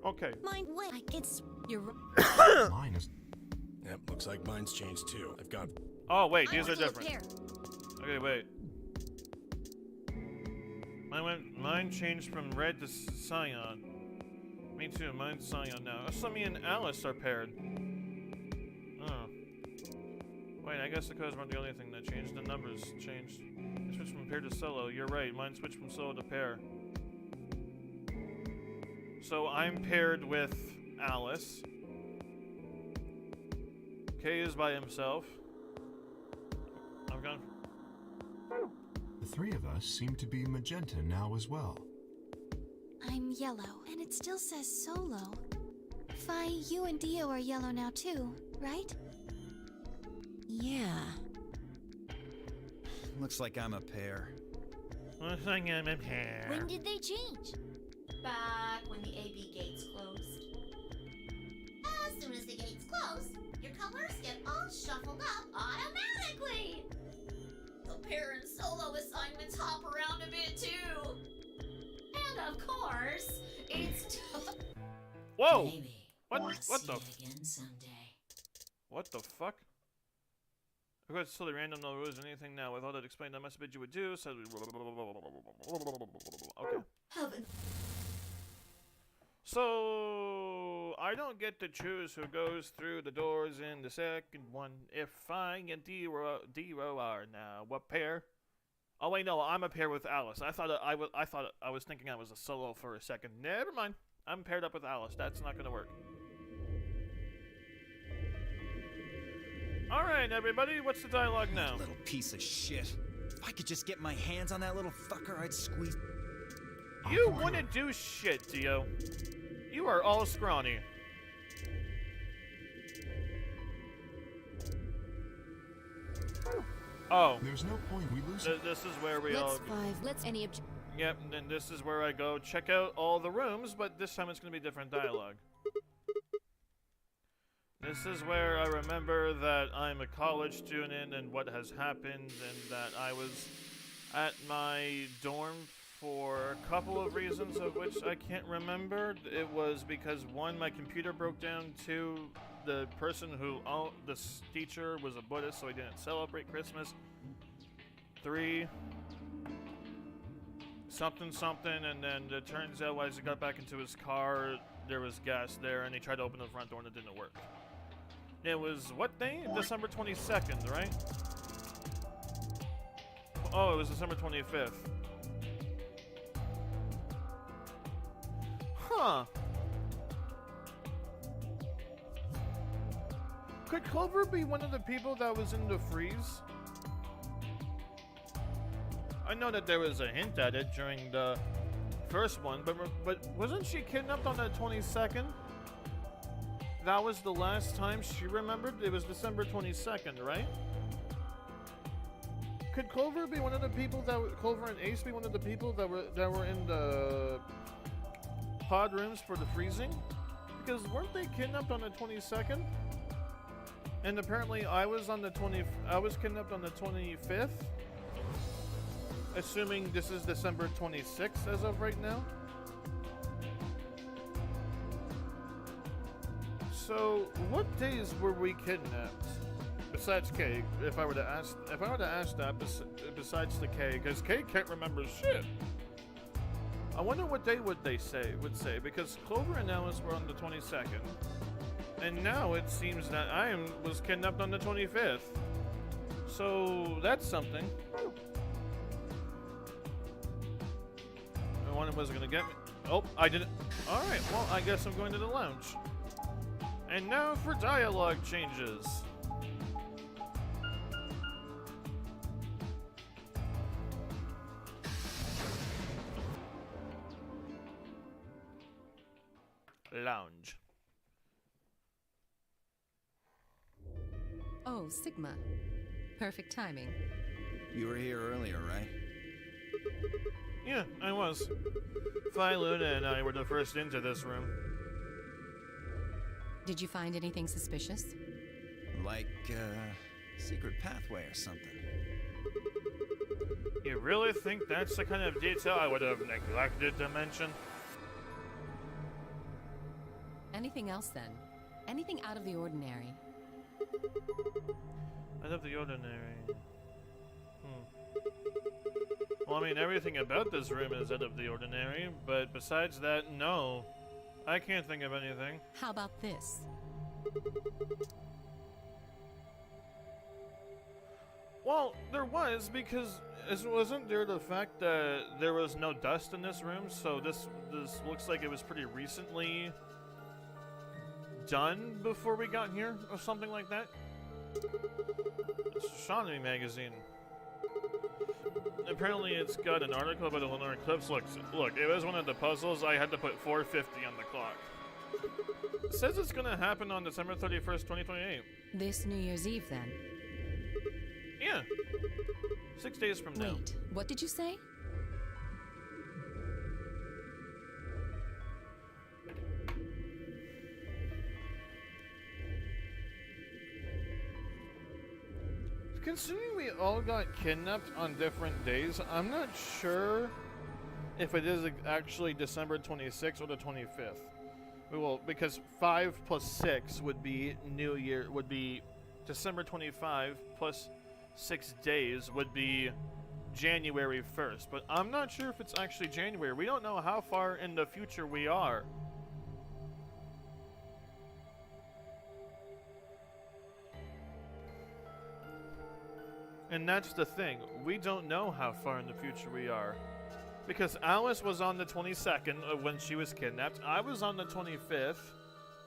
Okay. Mine, wait, it's. You're right. Mine is. Yep, looks like mine's changed too. I've got. Oh, wait, I these are want to different. repair. Okay, wait. Mine changed from red to cyan. Me too, mine's cyan now. So me and Alice are paired. Oh. Wait, I guess the codes weren't the only thing that changed. The numbers changed. It switched from pair to solo. You're right. Mine switched from solo to pair. So I'm paired with Alice. Kay is by himself. I've gone. The three of us seem to be magenta now as well. I'm yellow, and it still says solo. Fi, you and Dio are yellow now too, right? Yeah. Looks like I'm a pair. Looks like I'm a pair. When did they change? Back when the AB gates closed. As soon as the gates close, your colors get all shuffled up automatically. The pair and solo assignments hop around a bit too. And of course, it's Whoa! Maybe What? we'll What see the? it again someday. What the fuck? Of course, it's totally random, no rules or anything now. With all that explained, I must admit you would do. So okay. Heaven. So I don't get to choose who goes through the doors in the second one. If I and D-Ro are now what pair? Oh wait, no, I'm a pair with Alice. I thought I was thinking I was a solo for a second. Never mind. I'm paired up with Alice. That's not gonna work. All right, everybody. What's the dialogue now? Little piece of shit. If I could just get my hands on that little fucker, I'd squeeze. You wouldn't do shit, Dio. You are all scrawny. Oh. There's no point. We lose. This is where we all. Let's any Yep, and then this is where I go check out all the rooms, but this time it's going to be different dialogue. This is where I remember that I'm a college student and what has happened, and that I was at my dorm for a couple of reasons of which I can't remember. It was because, one, my computer broke down, two, the person who owned this teacher was a Buddhist, so he didn't celebrate Christmas, three, something, and then it turns out as he got back into his car, there was gas there, and he tried to open the front door and it didn't work. It was what day? December 22nd, right? Oh, it was December 25th. Huh. Could Clover be one of the people that was in the freeze? I know that there was a hint at it during the first one, but wasn't she kidnapped on the 22nd? That was the last time she remembered? It was December 22nd, right? Could Clover be one of the people Clover and Ace be one of the people that were in the pod rooms for the freezing? Because weren't they kidnapped on the 22nd? And apparently I was kidnapped on the 25th. Assuming this is December 26th as of right now. So, what days were we kidnapped? Besides Kay, if I were to ask that, besides the Kay, because Kay can't remember shit. I wonder what day would say, because Clover and Alice were on the 22nd, and now it seems that I was kidnapped on the 25th. So that's something. I wonder was gonna get me. Oh, I didn't. All right, well, I guess I'm going to the lounge. And now for dialogue changes. Lounge. Oh, Sigma. Perfect timing. You were here earlier, right? Yeah, I was. Phi Luna and I were the first into this room. Did you find anything suspicious? Like, secret pathway or something. You really think that's the kind of detail I would have neglected to mention? Anything else then? Anything out of the ordinary? Out of the ordinary. Well, I mean, everything about this room is out of the ordinary, but besides that, no. I can't think of anything. How about this? Well, there was, because wasn't there the fact that there was no dust in this room, so this looks like it was pretty recently done before we got here, or something like that? It's Astronomy magazine. Apparently it's got an article about the lunar eclipse. Look, it was one of the puzzles. I had to put 4:50 on the clock. It says it's gonna happen on December 31st, 2028. This New Year's Eve, then? Yeah. 6 days from now. Wait, what did you say? Considering we all got kidnapped on different days, I'm not sure if it is actually December 26th or the 25th. Well, because 5 plus 6 would be New Year, would be December 25 plus 6 days would be January 1st. But I'm not sure if it's actually January. We don't know how far in the future we are. And that's the thing, we don't know how far in the future we are. Because Alice was on the 22nd of when she was kidnapped, I was on the 25th.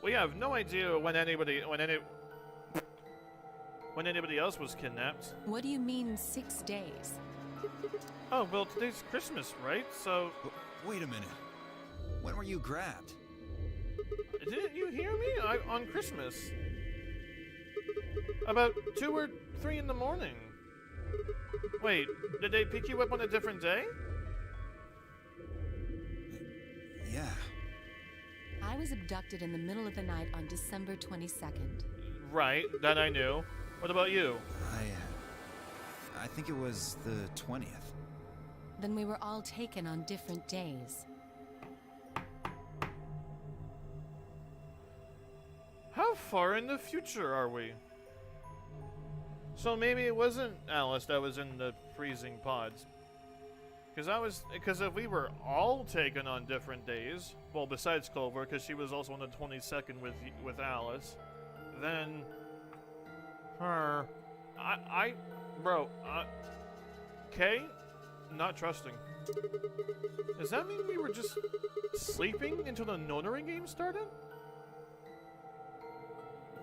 We have no idea when anybody else was kidnapped. What do you mean 6 days? Oh, well, today's Christmas, right? So... Wait a minute. When were you grabbed? Didn't you hear me? On Christmas. About 2 or 3 in the morning. Wait, did they pick you up on a different day? Yeah. I was abducted in the middle of the night on December 22nd. Right, that I knew. What about you? I think it was the 20th. Then we were all taken on different days. How far in the future are we? So maybe it wasn't Alice that was in the freezing pods. Because if we were all taken on different days, well, besides Clover, because she was also on the 22nd with Alice, then her, Kay, not trusting. Does that mean we were just sleeping until the notary game started?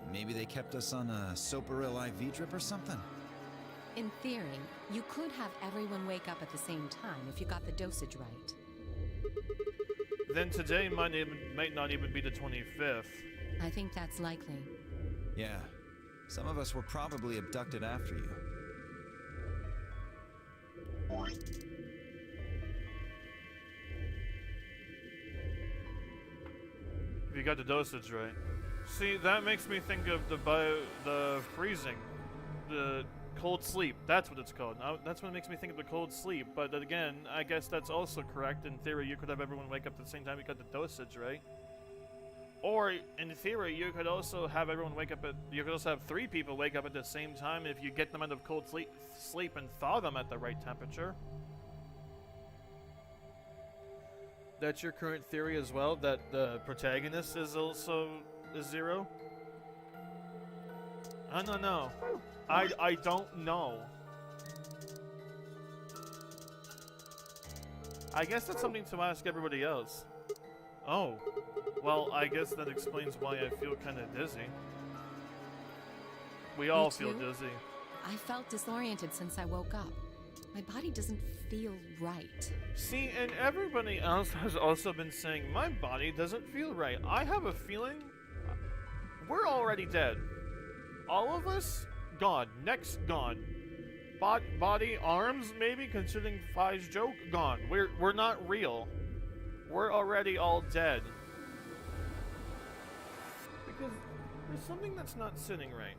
Maybe they kept us on a Soparil IV drip or something? In theory, you could have everyone wake up at the same time if you got the dosage right. Then today might not even be the 25th. I think that's likely. Yeah. Some of us were probably abducted after you. If you got the dosage right. See, that makes me think of the freezing, the cold sleep. That's what it's called. Now, that's what makes me think of the cold sleep. But then again, I guess that's also correct. In theory, you could have everyone wake up at the same time you got the dosage right. Or in theory, you could also have everyone wake up you could also have 3 people wake up at the same time if you get them out of cold sleep and thaw them at the right temperature. That's your current theory as well, that the protagonist is also is 0? I don't know. I don't know. I guess that's something to ask everybody else. Oh. Well, I guess that explains why I feel kind of dizzy. We all feel dizzy. I felt disoriented since I woke up. My body doesn't feel right. See, and everybody else has also been saying my body doesn't feel right. I have a feeling we're already dead. All of us gone. Necks gone. Body, arms, maybe, considering Fi's joke, gone. We're not real. We're already all dead. Because there's something that's not sitting right.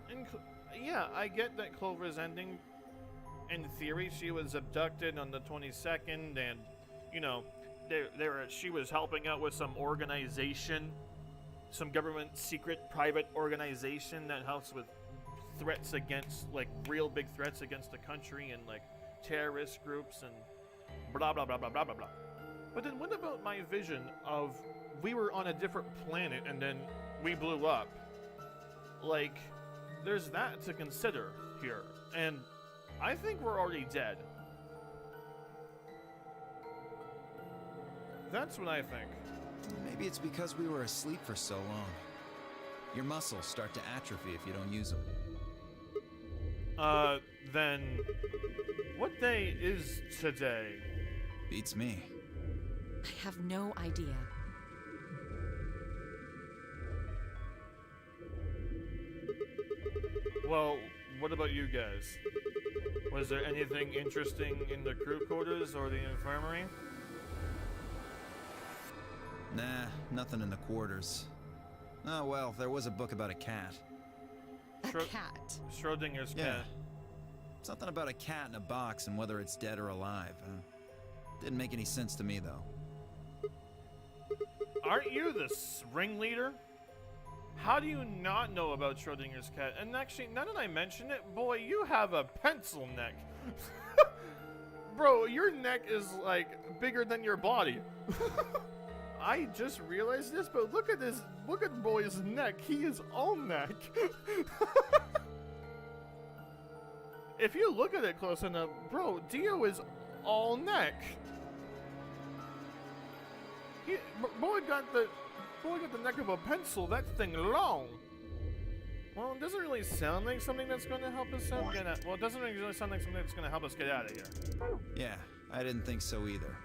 And yeah, I get that Clover's ending. In theory, she was abducted on the 22nd, and you know, she was helping out with some organization, some government secret private organization that helps with threats against, like, real big threats against the country and like terrorist groups and blah blah blah blah blah blah blah. But then what about my vision of we were on a different planet and then we blew up? Like, there's that to consider. here, and I think we're already dead. That's what I think. Maybe it's because we were asleep for so long. Your muscles start to atrophy if you don't use them. Then what day is today? Beats me. I have no idea. Well, what about you guys? Was there anything interesting in the crew quarters or the infirmary? Nah, nothing in the quarters. Oh well, there was a book about a cat. A cat. Schrodinger's Yeah. cat. Something about a cat in a box and whether it's dead or alive. Didn't make any sense to me, though. Aren't you the ringleader? How do you not know about Schrodinger's cat? And actually, now that I mention it, boy, you have a pencil neck. Bro, your neck is like bigger than your body. I just realized this, but look at this. Look at boy's neck. He is all neck. If you look at it close enough, bro, Dio is all neck. Boy got the neck of a pencil. That thing long. Well, it doesn't really sound like something that's going to help us out. Well, it doesn't really sound like something that's going to help us get out of here. Yeah, I didn't think so either.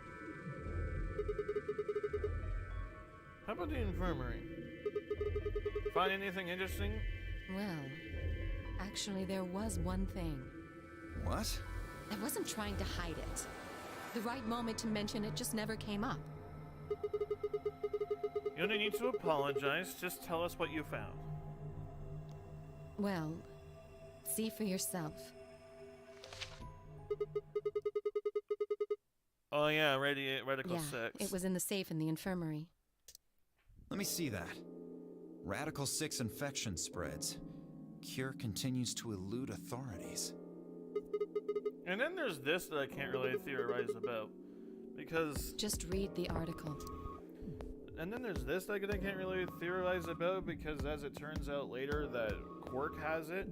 How about the infirmary? Find anything interesting? Well, actually, there was one thing. What? I wasn't trying to hide it. The right moment to mention it just never came up. You don't need to apologize. Just tell us what you found. Well, see for yourself. Oh yeah, Radical 6. It was in the safe in the infirmary. Let me see that. Radical 6 infection spreads. Cure continues to elude authorities. And then there's this that I can't really theorize about. Because... Just read the article. And then there's this that I can't really theorize about because as it turns out later that Quark has it.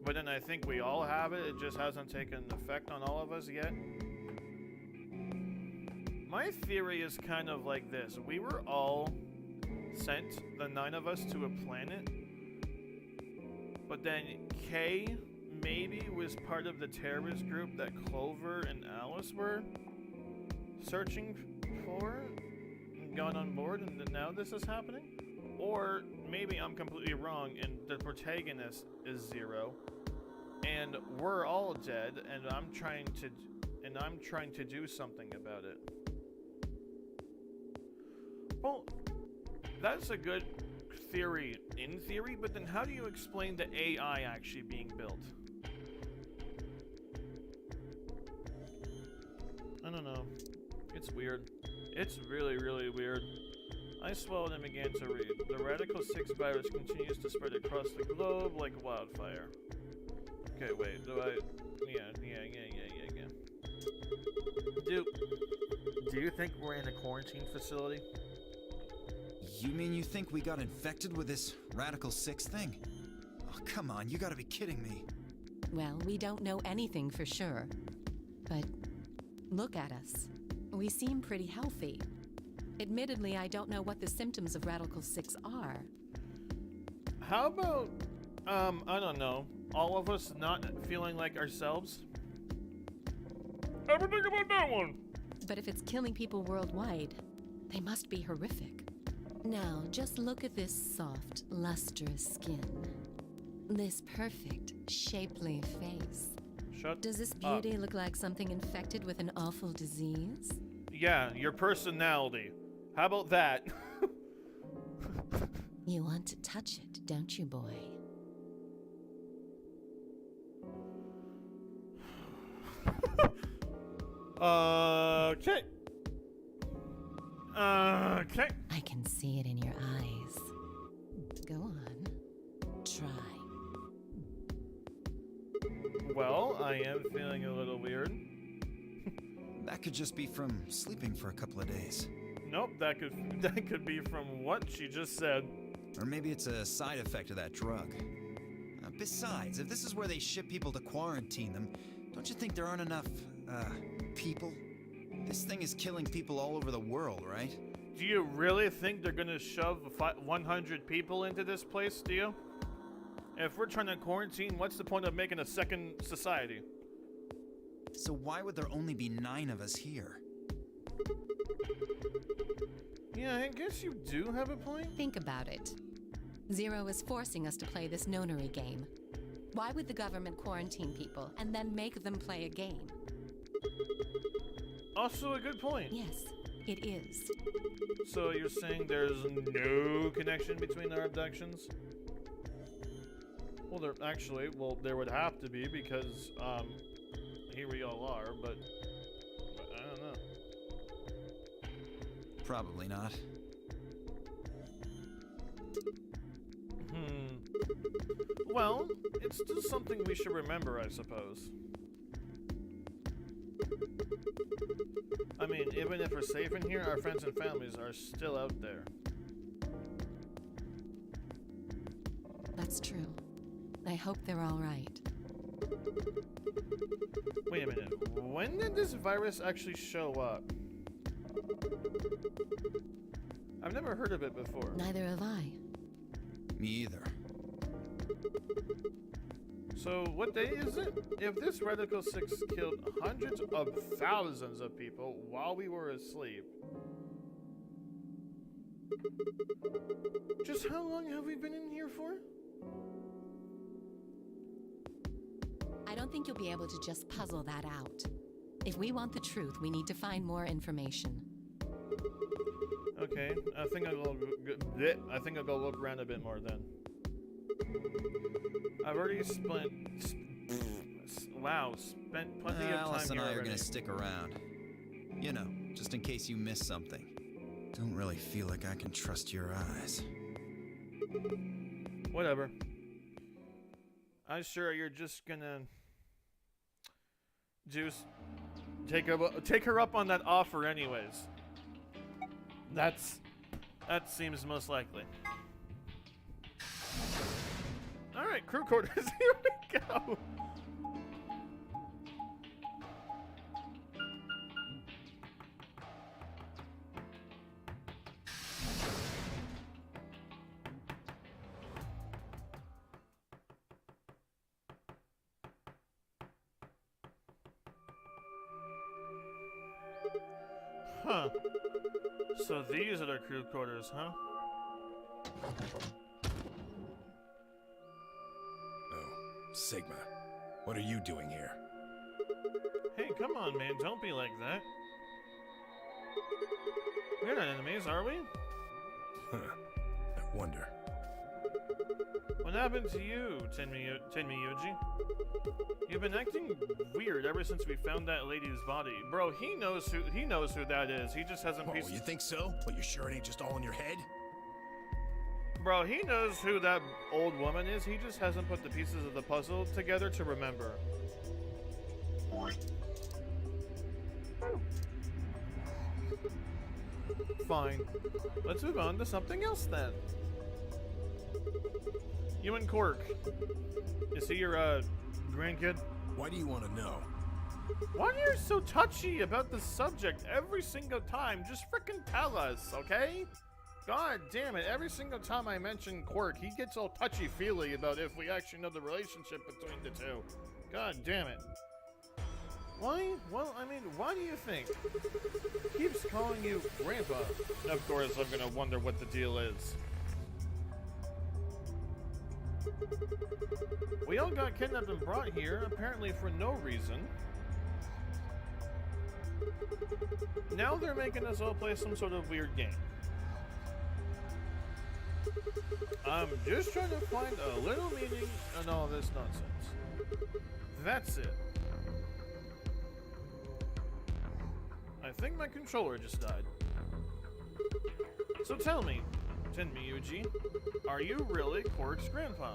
But then I think we all have it. It just hasn't taken effect on all of us yet. My theory is kind of like this. We were all sent, the 9 of us, to a planet. But then Kay maybe was part of the terrorist group that Clover and Alice were searching for and got on board, and now this is happening? Or maybe I'm completely wrong and the protagonist is Zero and we're all dead and I'm trying to do something about it. Well, that's a good theory in theory, but then how do you explain the AI actually being built? I don't know. It's weird. It's really, really weird. I swallowed and began to read. The Radical 6 virus continues to spread across the globe like wildfire. Okay, wait, do I... Yeah. Do you think we're in a quarantine facility? You mean you think we got infected with this Radical 6 thing? Oh, come on, you gotta be kidding me. Well, we don't know anything for sure. But look at us. We seem pretty healthy. Admittedly, I don't know what the symptoms of Radical 6 are. How about, I don't know, all of us not feeling like ourselves? Ever think about that one? But if it's killing people worldwide, they must be horrific. Now, just look at this soft, lustrous skin. This perfect, shapely face. Does this beauty look like something infected with an awful disease? Yeah, your personality. How about that? You want to touch it, don't you, boy? Okay. Okay. I can see it in your eyes. Go on. Try. Well, I am feeling a little weird. That could just be from sleeping for a couple of days. Nope, that could be from what she just said. Or maybe it's a side effect of that drug. Besides, if this is where they ship people to quarantine them, don't you think there aren't enough, people? This thing is killing people all over the world, right? Do you really think they're gonna shove 100 people into this place, do you? If we're trying to quarantine, what's the point of making a second society? So why would there only be 9 of us here? Yeah, I guess you do have a point. Think about it. Zero is forcing us to play this nonary game. Why would the government quarantine people and then make them play a game? Also a good point. Yes, it is. So you're saying there's no connection between our abductions? Well, there would have to be because, here we all are, but I don't know. Probably not. Well, it's just something we should remember, I suppose. I mean, even if we're safe in here, our friends and families are still out there. That's true. I hope they're all right. Wait a minute. When did this virus actually show up? I've never heard of it before. Neither have I. Me either. So, what day is it? If this Radical 6 killed hundreds of thousands of people while we were asleep, just how long have we been in here for? I don't think you'll be able to just puzzle that out. If we want the truth, we need to find more information. Okay, I think I'll go look around a bit more then. I've already spent plenty of time Alice and here I are already. gonna stick around. You know, just in case you miss something. Don't really feel like I can trust your eyes. Whatever. I'm sure you're just gonna take her up on that offer anyways. That seems most likely. Alright, crew quarters, here we go! Huh. So these are the crew quarters, huh? Sigma, what are you doing here? Hey, come on, man, don't be like that. We're not enemies, are we? Huh. I wonder. What happened to you, Tenmyuji? You've been acting weird ever since we found that lady's body. Bro, he knows who that is. He just hasn't Oh, you think so? But you sure it ain't just all in your head? Bro, he knows who that old woman is. He just hasn't put the pieces of the puzzle together to remember. Fine. Let's move on to something else then. You and Cork. Is he your, grandkid? Why do you want to know? Why are you so touchy about the subject every single time? Just frickin' tell us, okay? God damn it, every single time I mention Quirk, he gets all touchy-feely about if we actually know the relationship between the two. God damn it. Why? Well, I mean, why do you think? Keeps calling you Grandpa. Of course, I'm gonna wonder what the deal is. We all got kidnapped and brought here, apparently for no reason. Now they're making us all play some sort of weird game. I'm just trying to find a little meaning in all this nonsense. That's it. I think my controller just died. So tell me, Tenmyuji, are you really Quirk's grandpa?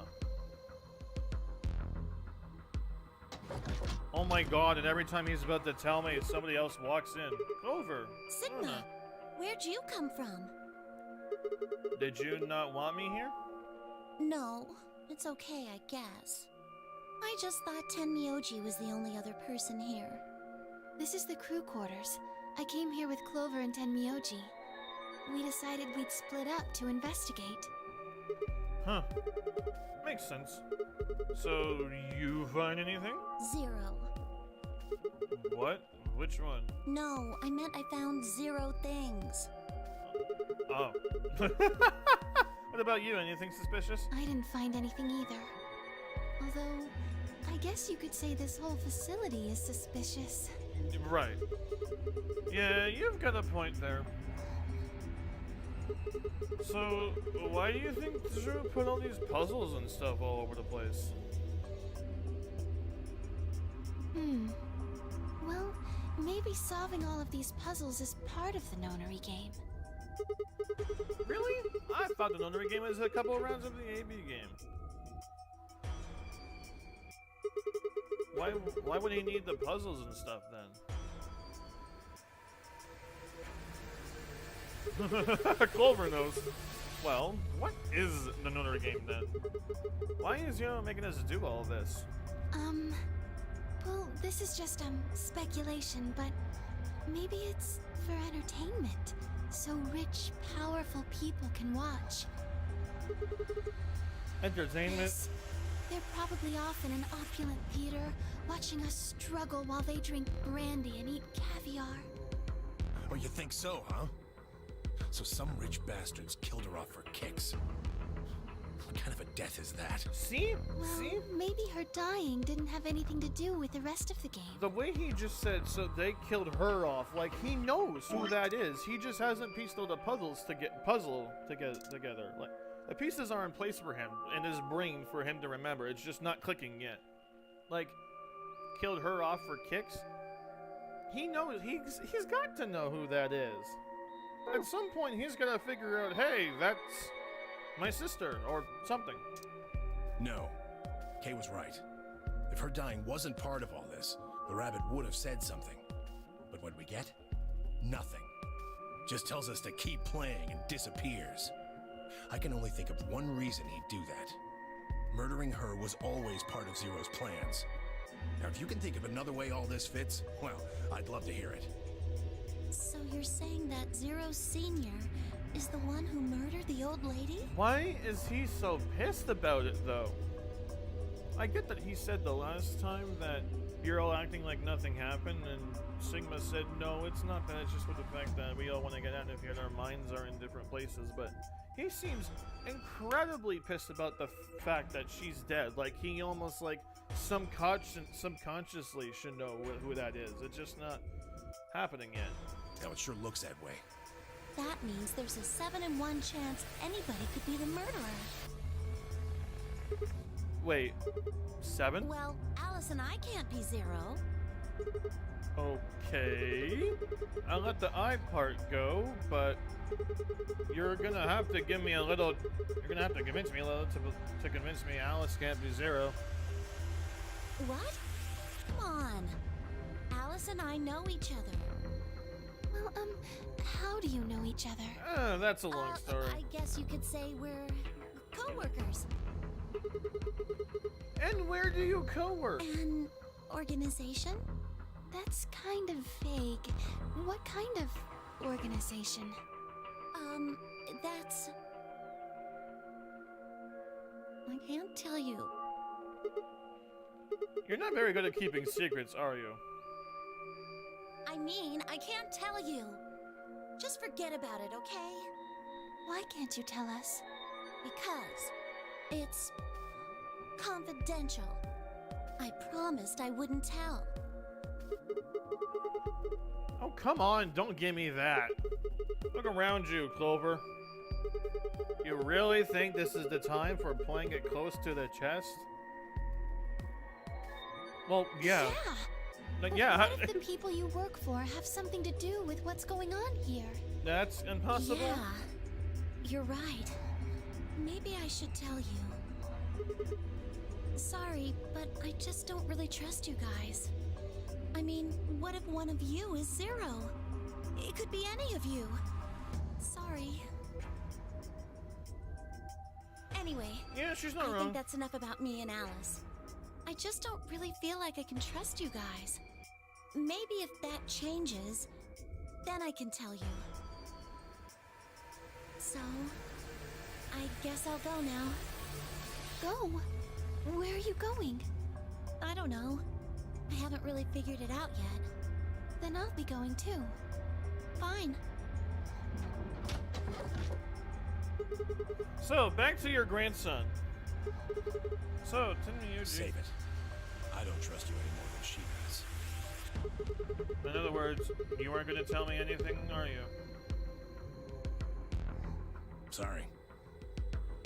Oh my god, and every time he's about to tell me, somebody else walks in. Clover! Sigma, where'd you come from? Did you not want me here? No, It's okay, I guess. I just thought Tenmyoji was the only other person here. This is the crew quarters. I came here with Clover and Tenmyoji. We decided we'd split up to investigate. Huh. Makes sense. So, you find anything? 0. What? Which one? No, I meant I found 0 things. Oh. What about you? Anything suspicious? I didn't find anything either. Although, I guess you could say this whole facility is suspicious. Right. Yeah, you've got a point there. So, why do you think Drew put all these puzzles and stuff all over the place? Well, maybe solving all of these puzzles is part of the Nonary game. Really? I thought the Nonary game was a couple of rounds of the AB game. Why would he need the puzzles and stuff then? Clover knows. Well, what is the Nonary game then? Why is making us do all this? Well, this is just, speculation, but maybe it's for entertainment, so rich, powerful people can watch. Entertainment? Yes. They're probably off in an opulent theater, watching us struggle while they drink brandy and eat caviar. Oh, you think so, huh? So some rich bastards killed her off for kicks. What kind of a death is that? See? Well, See? maybe her dying didn't have anything to do with the rest of the game. The way he just said, so they killed her off, like he knows who that is. He just hasn't pieced all the puzzle to get together. Like the pieces are in place for him in his brain for him to remember. It's just not clicking yet. Like killed her off for kicks. He knows. He's got to know who that is. At some point, he's gonna figure out, hey, that's my sister or something. No. Kay was right. If her dying wasn't part of all this, the rabbit would have said something. But what we get? Nothing. Just tells us to keep playing and disappears. I can only think of one reason he'd do that. Murdering her was always part of Zero's plans. Now, if you can think of another way all this fits, well, I'd love to hear it. So you're saying that Zero Sr. is the one who murdered the old lady? Why is he so pissed about it, though? I get that he said the last time that you're all acting like nothing happened, and Sigma said, no, it's not that, it's just with the fact that we all want to get out of here and our minds are in different places, but he seems incredibly pissed about the fact that she's dead. Like, he almost, like, subconsciously should know who that is. It's just not happening yet. Now, it sure looks that way. That means there's a 7 in 1 chance anybody could be the murderer. Wait, 7? Well, Alice and I can't be Zero. Okay. I'll let the I part go, but you're gonna have to give me a little. You're gonna have to convince me a little to convince me Alice can't be Zero. What? Come on. Alice and I know each other. Well, how do you know each other? That's a long story. I guess you could say we're co-workers. And where do you co-work? An organization? That's kind of vague. What kind of organization? That's... I can't tell you. You're not very good at keeping secrets, are you? I mean, I can't tell you. Just forget about it, okay? Why can't you tell us? Because it's confidential. I promised I wouldn't tell. Oh, come on, don't give me that. Look around you, Clover. You really think this is the time for playing it close to the chest? Well, yeah. But yeah. What if the people you work for have something to do with what's going on here? That's impossible. Yeah, you're right. Maybe I should tell you. Sorry, but I just don't really trust you guys. I mean, what if one of you is Zero? It could be any of you. Sorry. Anyway, Yeah, she's not I wrong. think that's enough about me and Alice. I just don't really feel like I can trust you guys. Maybe if that changes, then I can tell you. So, I guess I'll go now. Go? Where are you going? I don't know. I haven't really figured it out yet. Then I'll be going too. Fine. So, back to your grandson. So, Tenmyuji. Save it. I don't trust you any more than she does. In other words, you aren't going to tell me anything, are you? Sorry.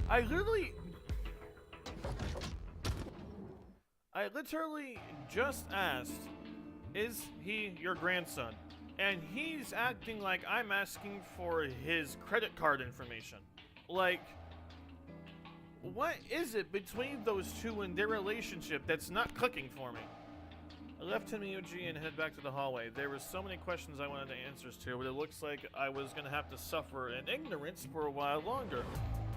I literally just asked, is he your grandson? And he's acting like I'm asking for his credit card information. Like, what is it between those two and their relationship that's not clicking for me? I left Tenmyuji and headed back to the hallway. There were so many questions I wanted answers to, but it looks like I was going to have to suffer in ignorance for a while longer.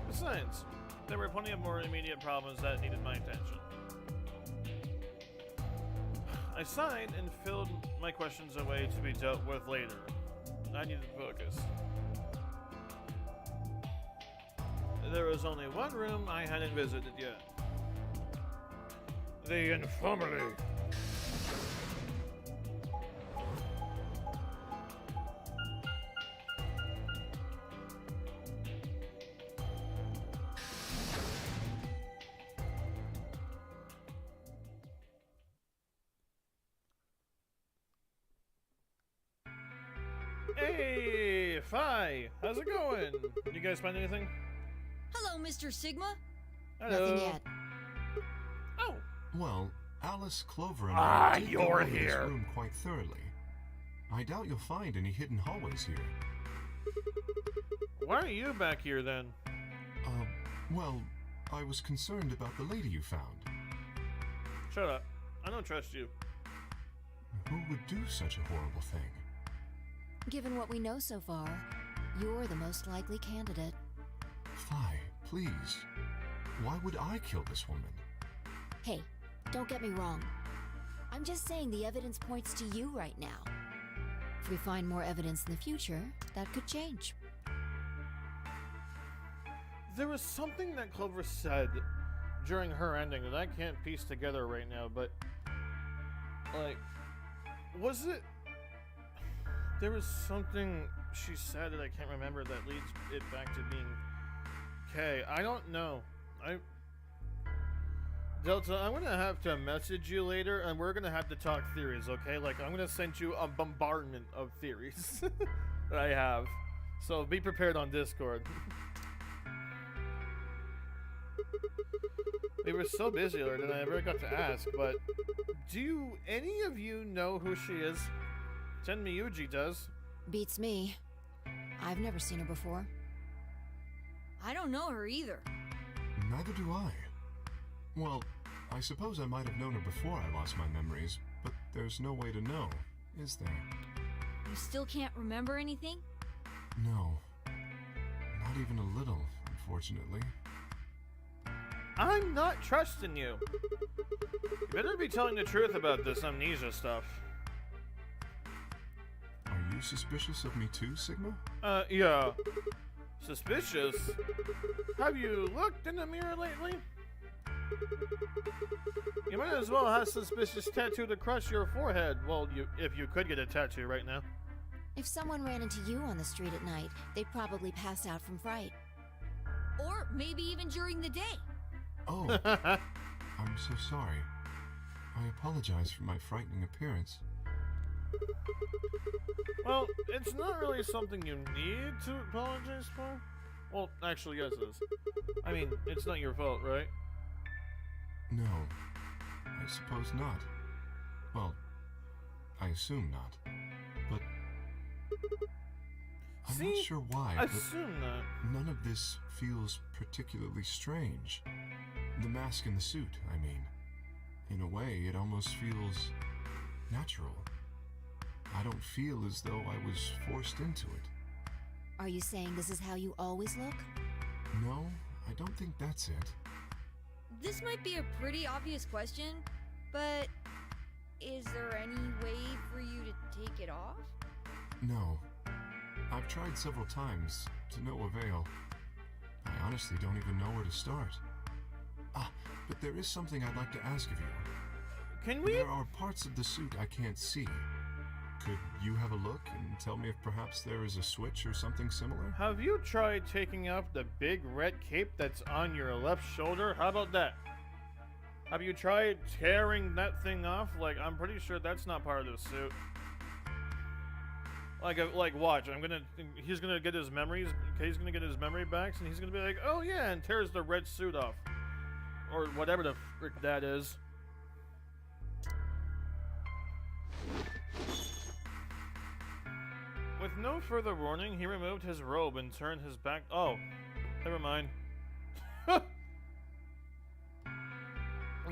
Besides, there were plenty of more immediate problems that needed my attention. I sighed and filled my questions away to be dealt with later. I needed focus. There was only one room I hadn't visited yet. The infirmary. Hey, Fi! How's it going? You guys find anything? Hello, Mr. Sigma. Hello. Nothing yet. Oh, Well, Alice, Clover, and I did go you're over this here. room quite thoroughly. I doubt you'll find any hidden hallways here. why are you back here then? Well, I was concerned about the lady you found. Shut up. I don't trust you. Who would do such a horrible thing? Given what we know so far, you're the most likely candidate. Fi, please. Why would I kill this woman? Hey, don't get me wrong. I'm just saying the evidence points to you right now. If we find more evidence in the future, that could change. There was something that Clover said during her ending that I can't piece together right now, but like, was it? There was something she said that I can't remember that leads it back to being K. I don't know. Delta, I'm gonna have to message you later, and we're gonna have to talk theories, okay? Like, I'm gonna send you a bombardment of theories that I have. So be prepared on Discord. We were so busy earlier that I never got to ask, but do any of you know who she is? Tenmyuji does. Beats me. I've never seen her before. I don't know her either. Neither do I. Well, I suppose I might have known her before I lost my memories, but there's no way to know, is there? You still can't remember anything? No. Not even a little, unfortunately. I'm not trusting you. You better be telling the truth about this amnesia stuff. Are you suspicious of me too, Sigma? Yeah. Suspicious? Have you looked in the mirror lately? You might as well have suspicious tattooed across your forehead. Well, if you could get a tattoo right now. If someone ran into you on the street at night, they'd probably pass out from fright. Or maybe even during the day. Oh, I'm so sorry. I apologize for my frightening appearance. Well, it's not really something you need to apologize for. Well, actually, yes it is. I mean, it's not your fault, right? No, I suppose not. Well, I assume not. But I'm See? not sure why, I but assume not. none of this feels particularly strange. The mask and the suit, I mean. In a way, it almost feels natural. I don't feel as though I was forced into it. Are you saying this is how you always look? No, I don't think that's it. This might be a pretty obvious question, but is there any way for you to take it off? No. I've tried several times, to no avail. I honestly don't even know where to start. Ah, but there is something I'd like to ask of you. Can we? There are parts of the suit I can't see. Could you have a look and tell me if perhaps there is a switch or something similar? Have you tried taking off the big red cape that's on your left shoulder? How about that? Have you tried tearing that thing off? Like, I'm pretty sure that's not part of the suit. Like, watch. He's gonna get his memories. He's gonna get his memory back, and he's gonna be like, oh yeah, and tears the red suit off, or whatever the frick that is. With no further warning, he removed his robe and turned his back. Oh, never mind. It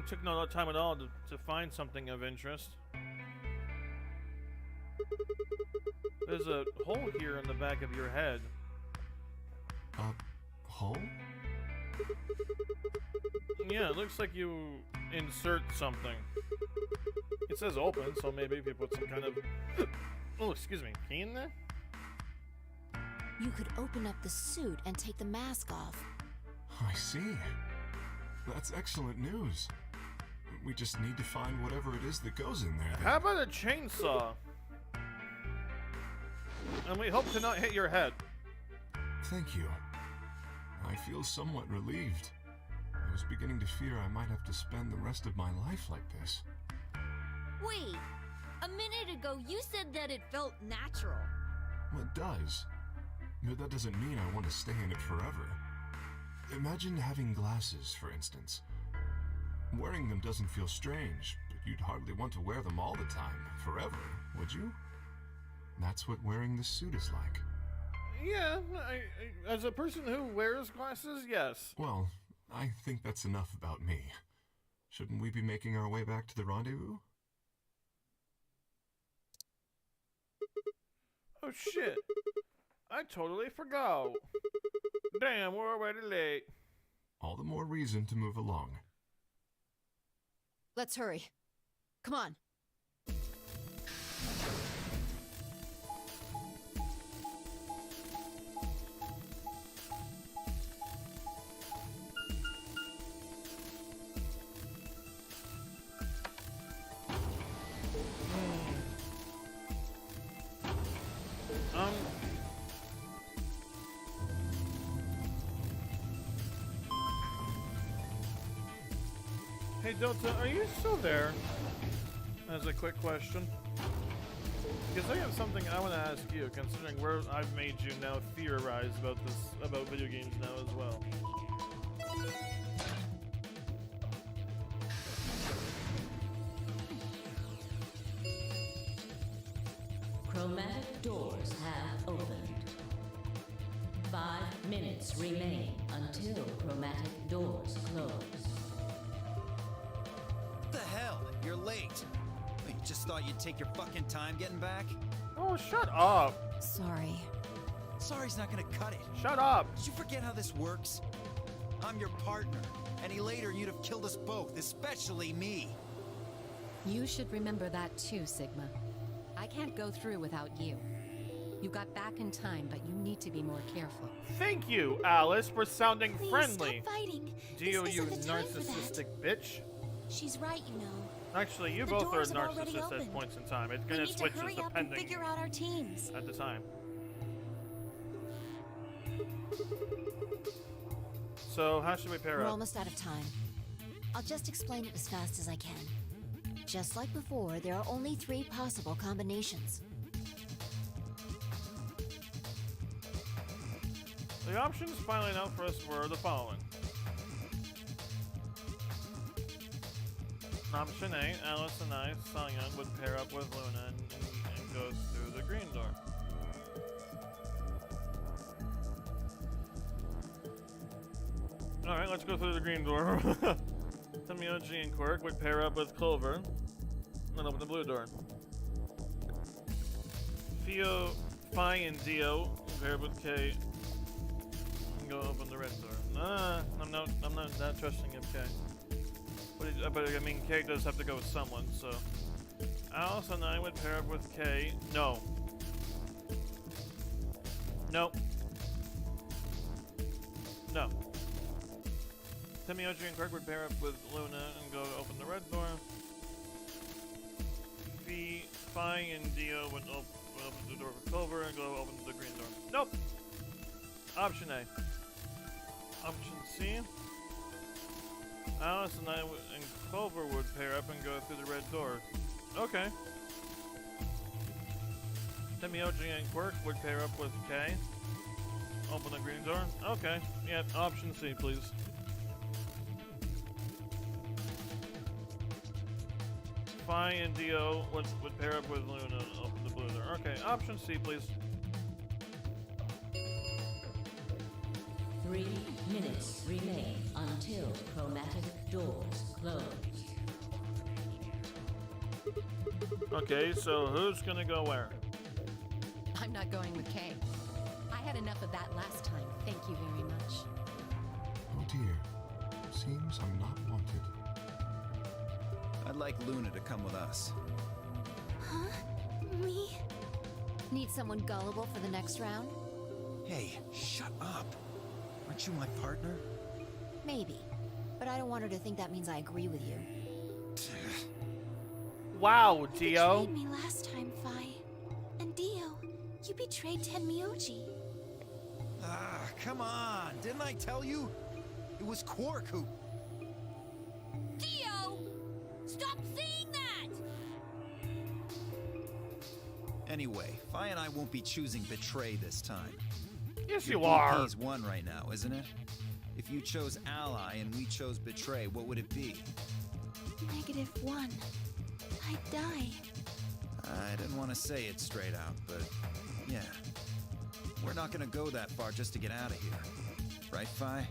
took no time at all to find something of interest. There's a hole here in the back of your head. A hole? Yeah, it looks like you insert something. It says open, so maybe if you put some kind of... Oh, excuse me, key in there? You could open up the suit and take the mask off. I see. That's excellent news. We just need to find whatever it is that goes in there. How about a chainsaw? And we hope to not hit your head. Thank you. I feel somewhat relieved. I was beginning to fear I might have to spend the rest of my life like this. Wait, a minute ago you said that it felt natural. Well, it does. But that doesn't mean I want to stay in it forever. Imagine having glasses, for instance. Wearing them doesn't feel strange, but you'd hardly want to wear them all the time, forever, would you? That's what wearing this suit is like. Yeah, as a person who wears glasses, yes. Well, I think that's enough about me. Shouldn't we be making our way back to the rendezvous? Oh shit. I totally forgot. Damn, we're already late. All the more reason to move along. Let's hurry. Come on. Hey Delta, are you still there? As a quick question. Because I have something I want to ask you, considering where I've made you now theorize about video games now as well. Chromatic doors have opened. 5 minutes remain until chromatic doors close. What the hell? You're late. You just thought you'd take your fucking time getting back? Oh, shut up! Sorry. Sorry's not gonna cut it. Shut up! Did you forget how this works? I'm your partner. Any later, you'd have killed us both, especially me. You should remember that too, Sigma. I can't go through without you. You got back in time, but you need to be more careful. Thank you, Alice, for sounding Please friendly. stop fighting. Dio, This you isn't the time for that. narcissistic bitch. She's right, you know. Actually, you The both are doors have already narcissists at opened. points in time. It's We gonna need to switch hurry up and depending figure out our teams. at the time. So, how should we pair We're up? almost out of time. I'll just explain it as fast as I can. Just like before, there are only 3 possible combinations. The options finally out for us were the following. Option A, Alice and I, Sangyoung, would pair up with Luna and go through the green door. Alright, let's go through the green door. Tamioji and Quirk would pair up with Clover and open the blue door. Fio, Phi, and Dio paired with Kay and go open the red door. I'm not trusting of Kay. But I mean, Kay does have to go with someone, so Alice and I would pair up with Kay. No. No. No. Temioji and Quirk would pair up with Luna and go open the red door. Fi and Dio would open the door with Clover and go open the green door. Nope. Option A. Option C. Alice and I and Clover would pair up and go through the red door. Okay. Temioji and Quirk would pair up with Kay. Open the green door. Okay. Yeah, option C, please. Fi and Dio would pair up with Luna and open the blue door. Okay, option C, please. 3 minutes remain until chromatic doors close. Okay, so who's gonna go where? I'm not going with Kay. I had enough of that last time. Thank you very much. Oh dear. Seems I'm not wanted. I'd like Luna to come with us. Huh? Me? Need someone gullible for the next round? Hey, shut up. Aren't you my partner? Maybe. But I don't want her to think that means I agree with you. Wow, You Dio. betrayed me last time, Fi. And Dio, you betrayed Tenmyoji. Ah, come on. Didn't I tell you? It was Quark who... Dio! Stop saying that! Anyway, Fi and I won't be choosing betray this time. Yes, Your you are. BP is 1 right now, isn't it? If you chose ally and we chose betray, what would it be? -1. I'd die. I didn't want to say it straight out, but yeah. We're not gonna go that far just to get out of here. Right, Fi?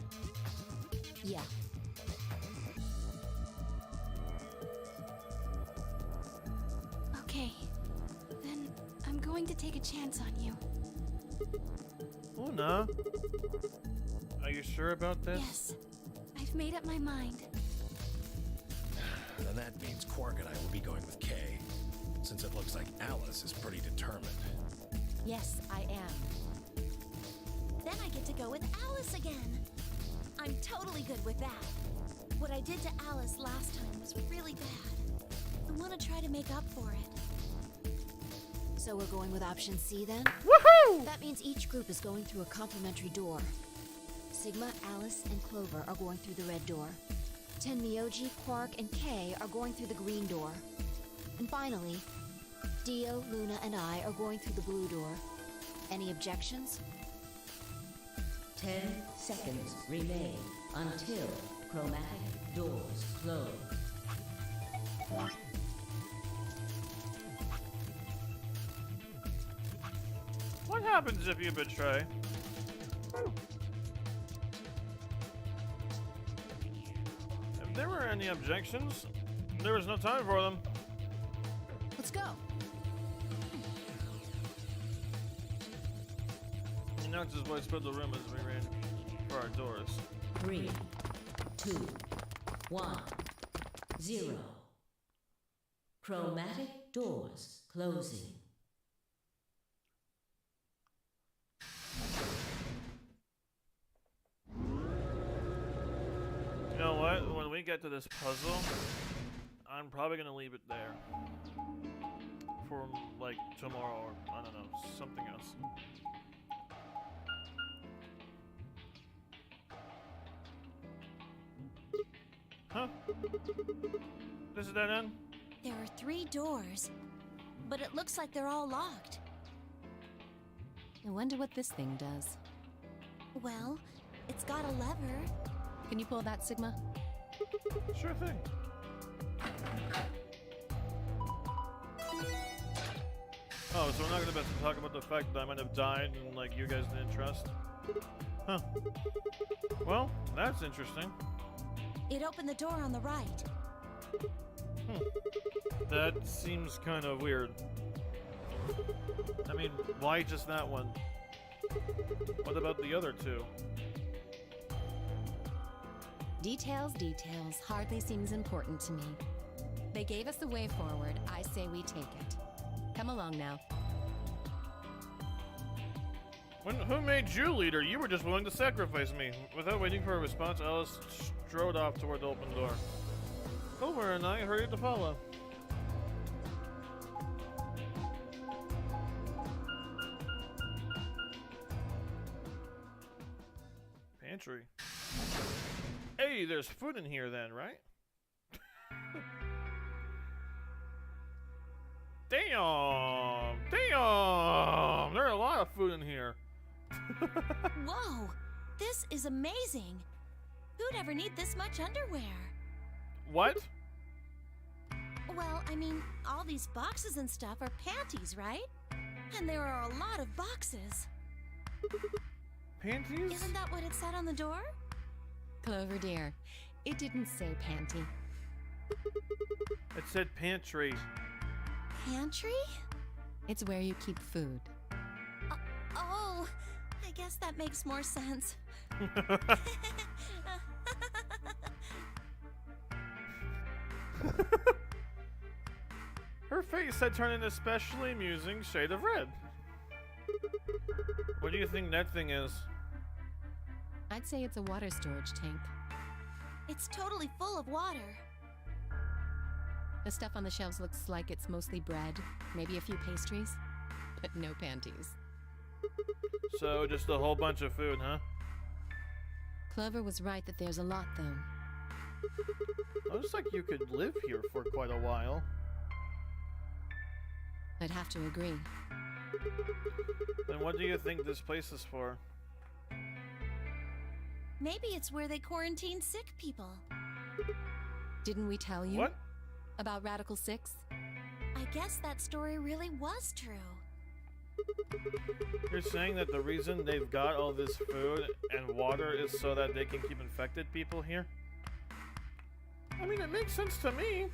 Yeah. Okay. Then I'm going to take a chance on you. Luna? Are you sure about this? Yes. I've made up my mind. Then that means Quark and I will be going with Kay, since it looks like Alice is pretty determined. Yes, I am. Then I get to go with Alice again. I'm totally good with that. What I did to Alice last time was really bad. I want to try to make up for it. So we're going with option C then? Woohoo! That means each group is going through a complementary door. Sigma, Alice, and Clover are going through the red door. Tenmyoji, Quark, and Kay are going through the green door. And finally, Dio, Luna, and I are going through the blue door. Any objections? 10 seconds remain until chromatic doors close. What happens if you betray? If there were any objections, there was no time for them. Let's go. You know, just what spread the room as we ran for our doors. 3, 2, 1, 0. Chromatic doors closing. You know what? When we get to this puzzle, I'm probably gonna leave it there. For, like, tomorrow or, I don't know, something else. Huh? This is dead end? There are 3 doors, but it looks like they're all locked. I wonder what this thing does. Well, it's got a lever. Can you pull that, Sigma? Sure thing. Oh, so we're not gonna talk about the fact that I might have died and, like, you guys didn't trust? Huh. Well, that's interesting. It opened the door on the right. That seems kind of weird. I mean, why just that one? What about the other 2? Details, details, hardly seems important to me. They gave us a way forward. I say we take it. Come along now. Who made you leader? You were just willing to sacrifice me. Without waiting for a response, Alice strode off toward the open door. Clover and I hurried to follow. Pantry. Hey, there's food in here then, right? Damn! Damn! There's a lot of food in here. Whoa! This is amazing! Who'd ever need this much underwear? What? Well, I mean, all these boxes and stuff are panties, right? And there are a lot of boxes. Panties? Isn't that what it said on the door? Clover dear, it didn't say panty. It said pantry. Pantry? It's where you keep food. Oh, I guess that makes more sense. Her face had turned an especially amusing shade of red. What do you think that thing is? I'd say it's a water storage tank. It's totally full of water. The stuff on the shelves looks like it's mostly bread, maybe a few pastries, but no panties. So, just a whole bunch of food, huh? Clover was right that there's a lot, though. Looks like you could live here for quite a while. I'd have to agree. Then what do you think this place is for? Maybe it's where they quarantine sick people. Didn't we tell you? What? About Radical 6? I guess that story really was true. You're saying that the reason they've got all this food and water is so that they can keep infected people here? I mean, it makes sense to me.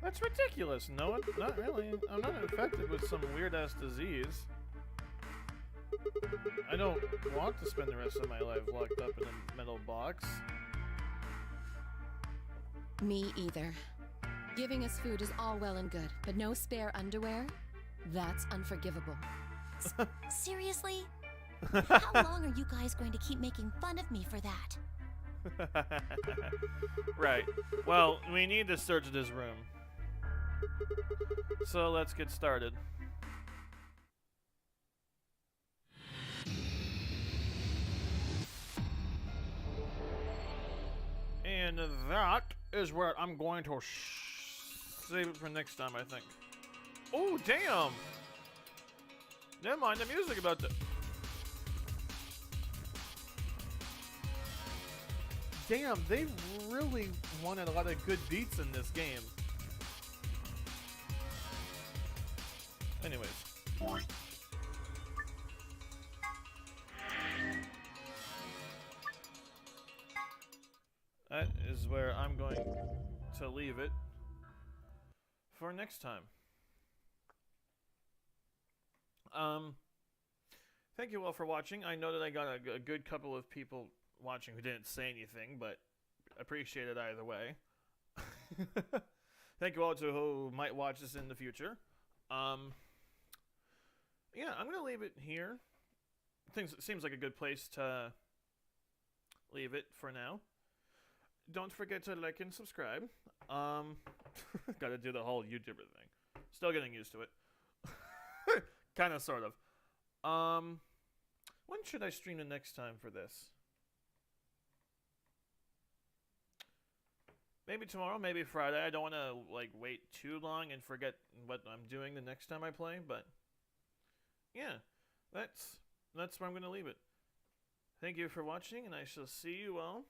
That's ridiculous. No, not really. I'm not infected with some weird-ass disease. I don't want to spend the rest of my life locked up in a metal box. Me either. Giving us food is all well and good, but no spare underwear? That's unforgivable. Seriously? How long are you guys going to keep making fun of me for that? Right. Well, we need to search this room. So let's get started. And that is where I'm going to save it for next time, I think. Oh, damn! Never mind the music about the... Damn, they really wanted a lot of good beats in this game. Anyways. That is where I'm going to leave it for next time. Thank you all for watching. I know that I got a good couple of people watching who didn't say anything, but appreciate it either way. Thank you all to who might watch this in the future. Yeah, I'm gonna leave it here. Seems like a good place to leave it for now. Don't forget to like and subscribe. Gotta do the whole YouTuber thing. Still getting used to it. Kinda, sort of. When should I stream the next time for this? Maybe tomorrow, maybe Friday. I don't want to like wait too long and forget what I'm doing the next time I play, but yeah, that's where I'm going to leave it. Thank you for watching, and I shall see you all